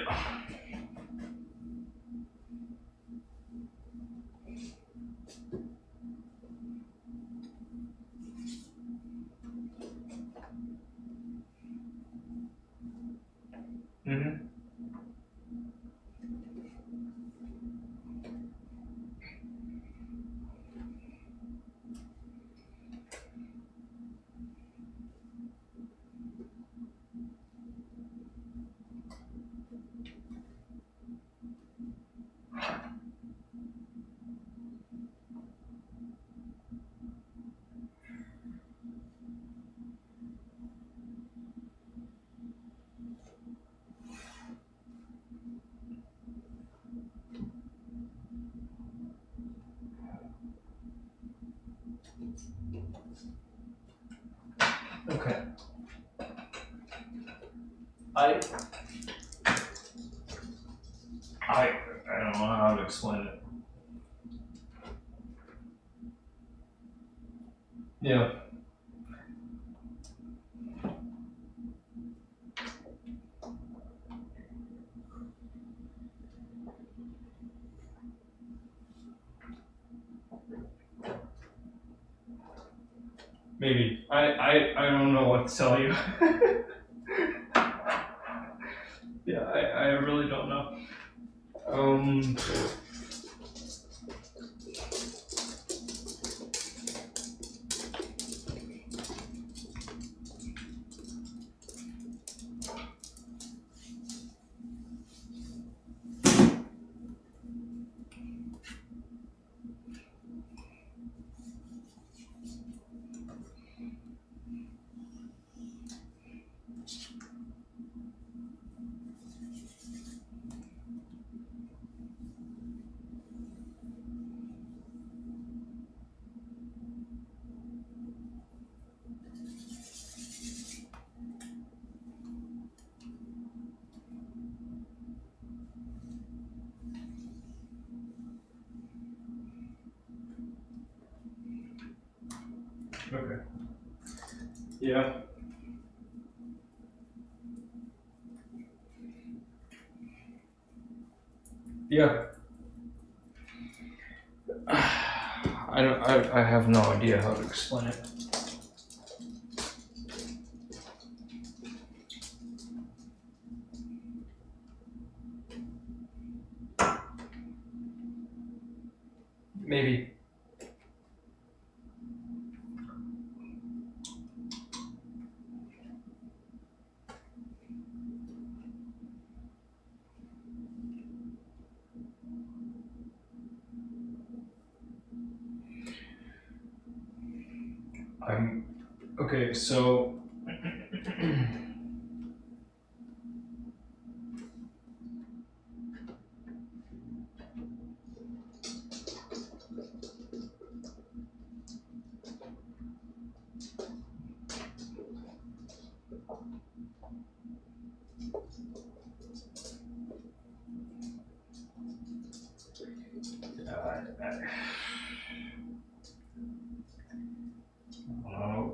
Okay. I don't know how to explain it. Yeah. Maybe. I don't know what to tell you. Yeah, I really don't know. Okay. Yeah. Yeah. I have no idea how to explain it. Maybe. Okay, so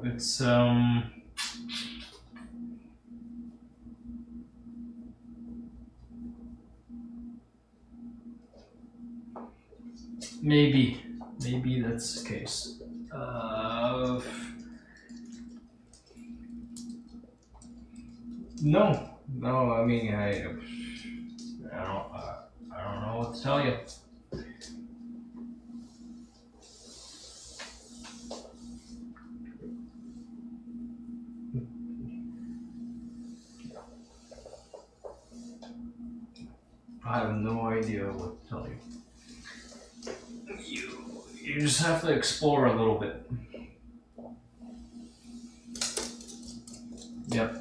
it's maybe that's the case. No. I mean, I don't know what to tell you. I have no idea what to tell you. You just have to explore a little bit. Yep.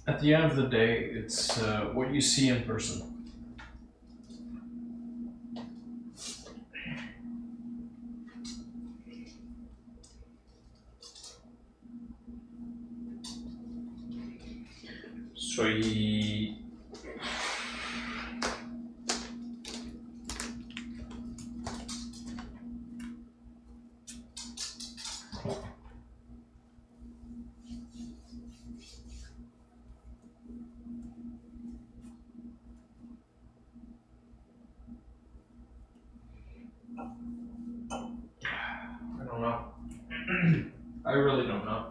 At the end of the day, it's what you see in person. So I don't know. I really don't know.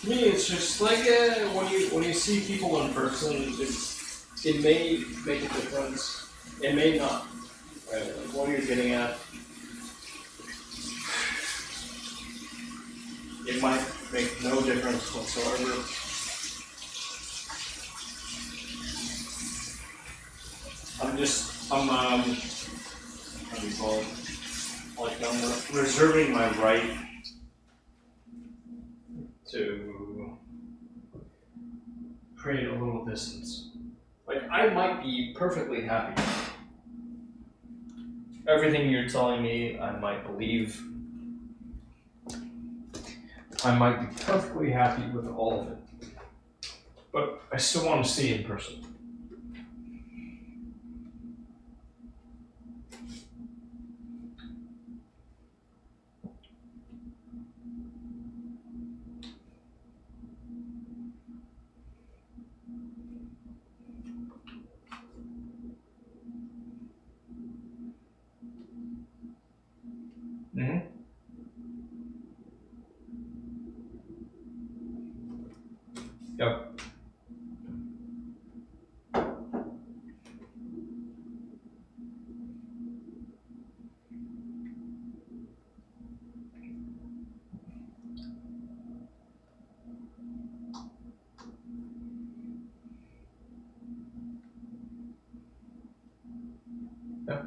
To me, it's just like when you see people in person, it may make a difference. It may not. Right? Like what you're getting at, it might make no difference whatsoever. I'm what do you call it? Like I'm reserving my right to create a little distance. Like I might be perfectly happy. Everything you're telling me, I might believe. I might be perfectly happy with all of it. But I still want to see in person. Mm-hmm. Yep. Yep.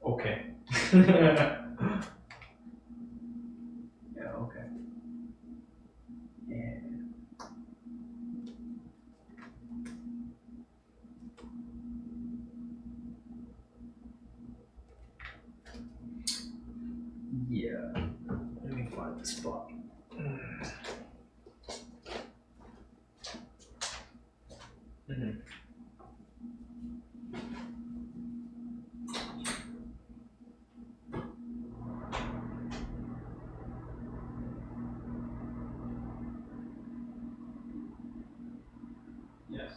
Okay. Yeah, okay. Yeah. Yeah. Let me find the spot. Mm-hmm. Yes.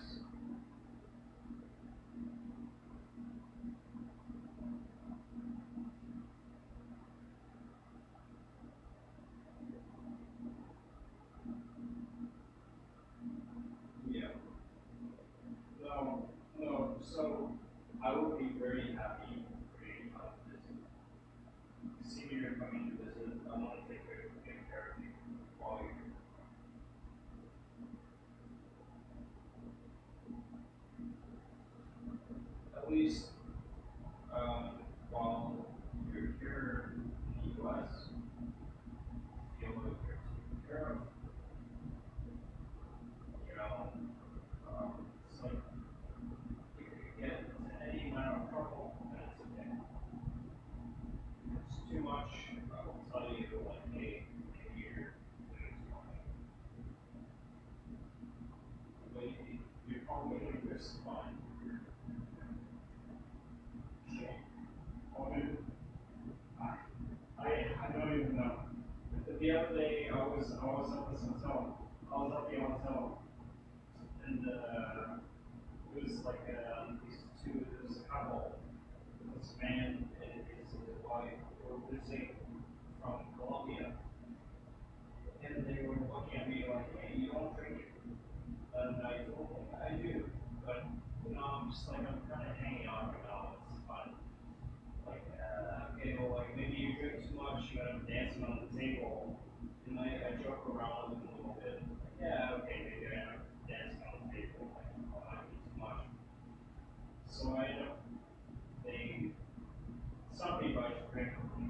Yeah. No, no. So I would be very happy for you to come visit. See me you're coming to visit. I want to take care of you while you're here. At least while you're here in the US, feel like you're taken care of. You know, it's like you could get into any amount of trouble, and it's okay. If it's too much, I will tell you, like, hey, maybe you're doing too much. But you're probably doing just fine. Okay. I don't even know. The other day I was at this hotel. I was at the hotel, and it was like these two. There was a couple. This man and his wife were visiting from Colombia, and they were looking at me like, "Hey, you don't drink?" And I told them I do, but I'm just like I'm kind of hanging out right now. It's fun. Like, okay, well, like maybe you drink too much, you end up dancing on the table. And I joke around with them a little bit. Like, yeah, okay, maybe I end up dancing on the table. Like, oh, I eat too much. So I end up, they, some people I just drink with me.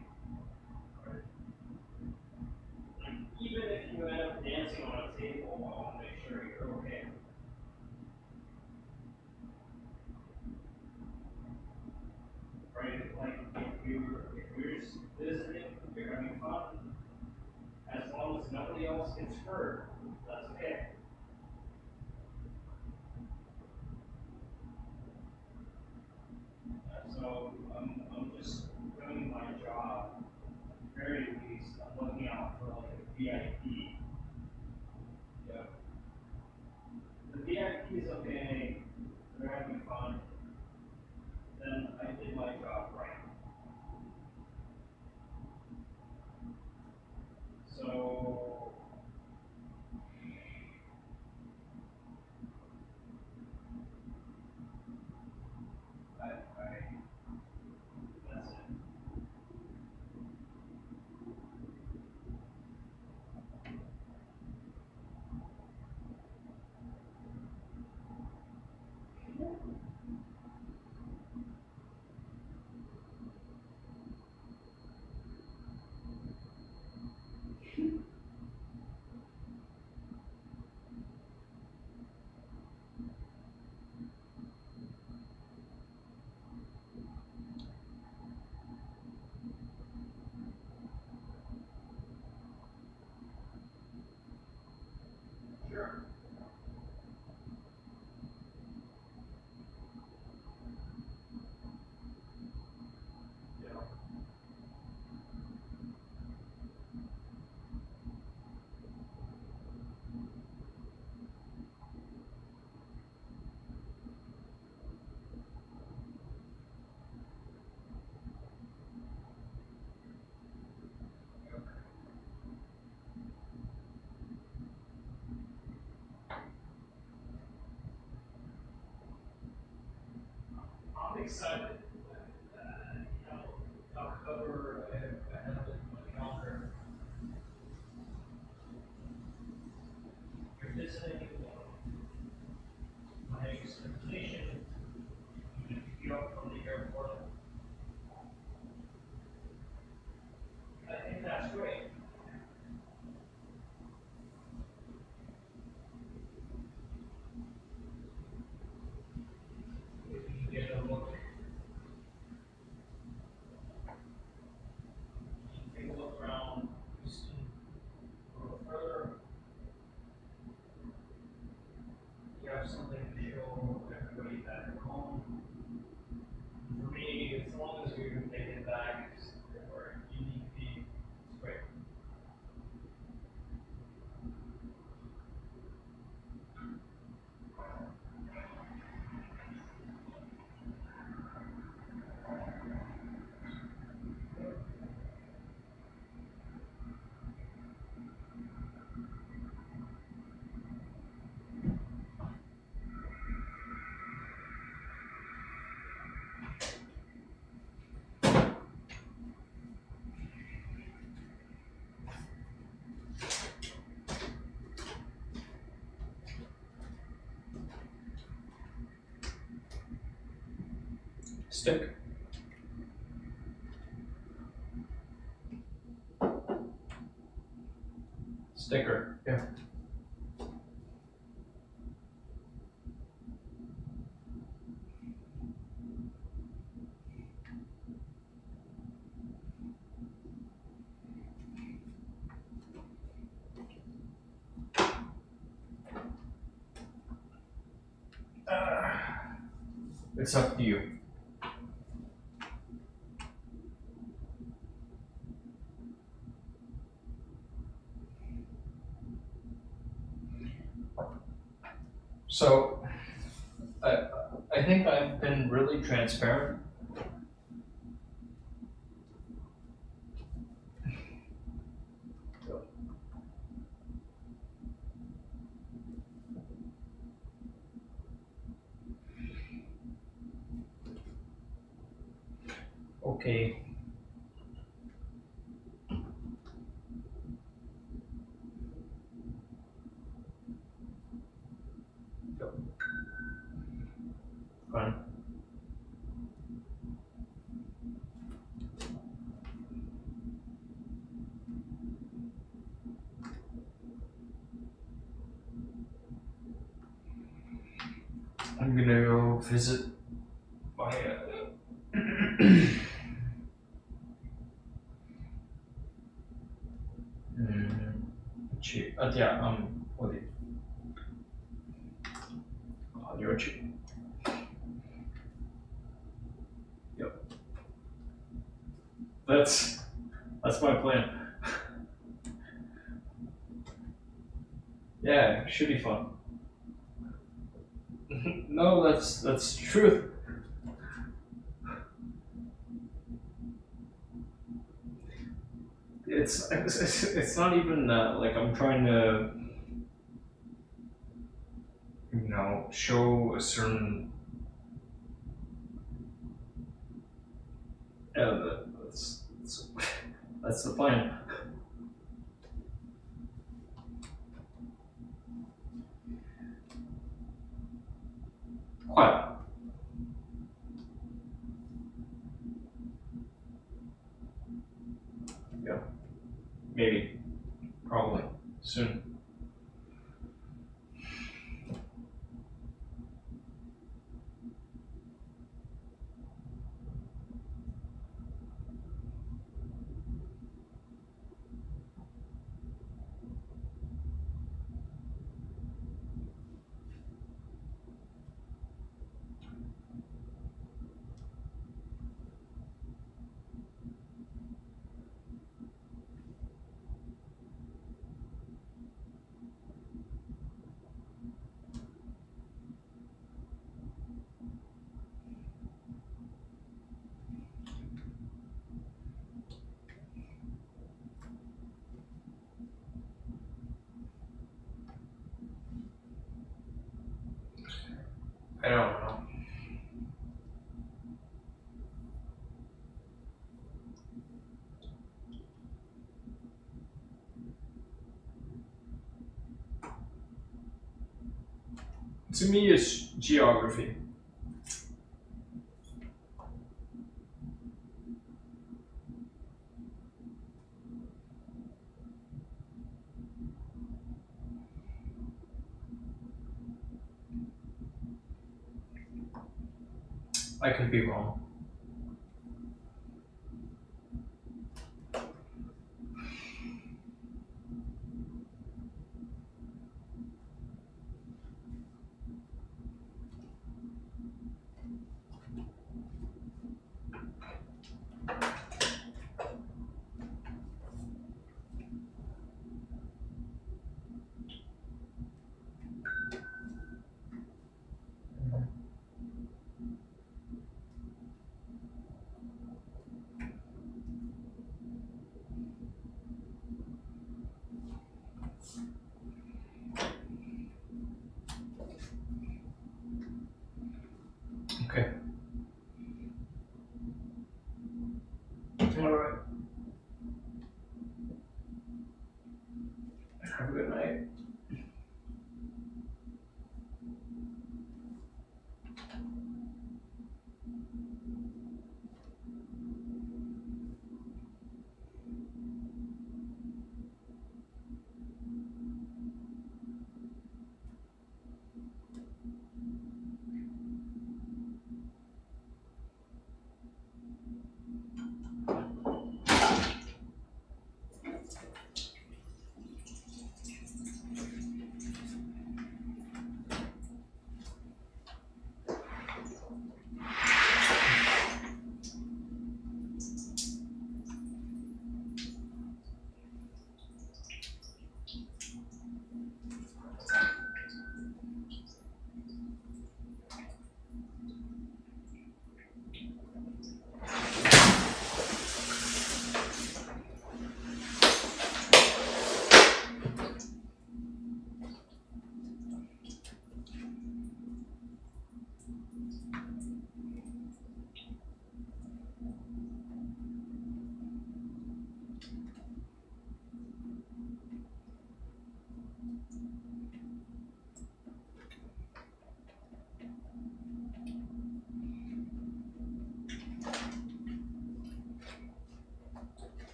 Right? Like, even if you end up dancing on a table, I want to make sure you're okay. Right? Like, if you're just visiting, if you're having fun, as long as nobody else gets hurt, that's okay. So I'm just doing my job. At the very least, I'm looking out for like a VIP. Yeah. The VIP is okay. They're having fun. Then I did my job right. So I excited. I'll cover ahead of my calendar. You're visiting my expectation. You pick you up from the airport. I think that's great. If you get a look, take a look around Houston a little further. You have something to show everybody back home. For me, as long as we can take it back where you need to be, it's great. Stick. Sticker. Yeah. It's up to you. So, I think I've been really transparent. Okay. Yep. Fine. I'm gonna go visit my yeah, 어디? 어디였지? Yep. That's my plan. Yeah, it should be fun. No, that's truth. It's not even like I'm trying to, show a certain. Yeah, that's the plan. Quiet. Yeah. Maybe. Probably. Soon. I don't know. To me, it's geography. I could be wrong. Okay. All right. Have a good night.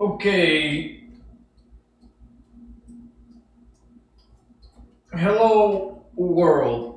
Okay. Hello, world.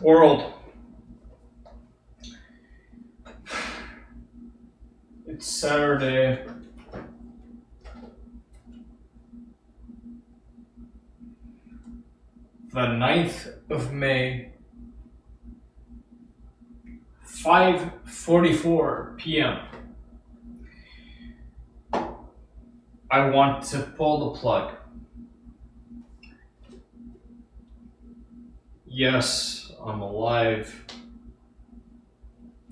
World. It's Saturday. The 9th of May, 5:44 p.m. I want to pull the plug. Yes, I'm alive.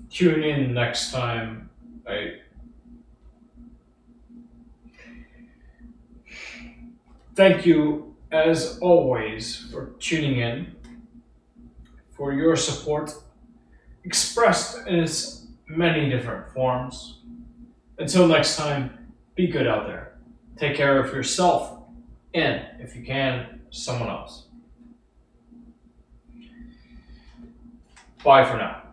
Tune in next time. Thank you, as always, for tuning in, for your support, expressed in its many different forms. Until next time, be good out there. Take care of yourself and, if you can, someone else. Bye for now.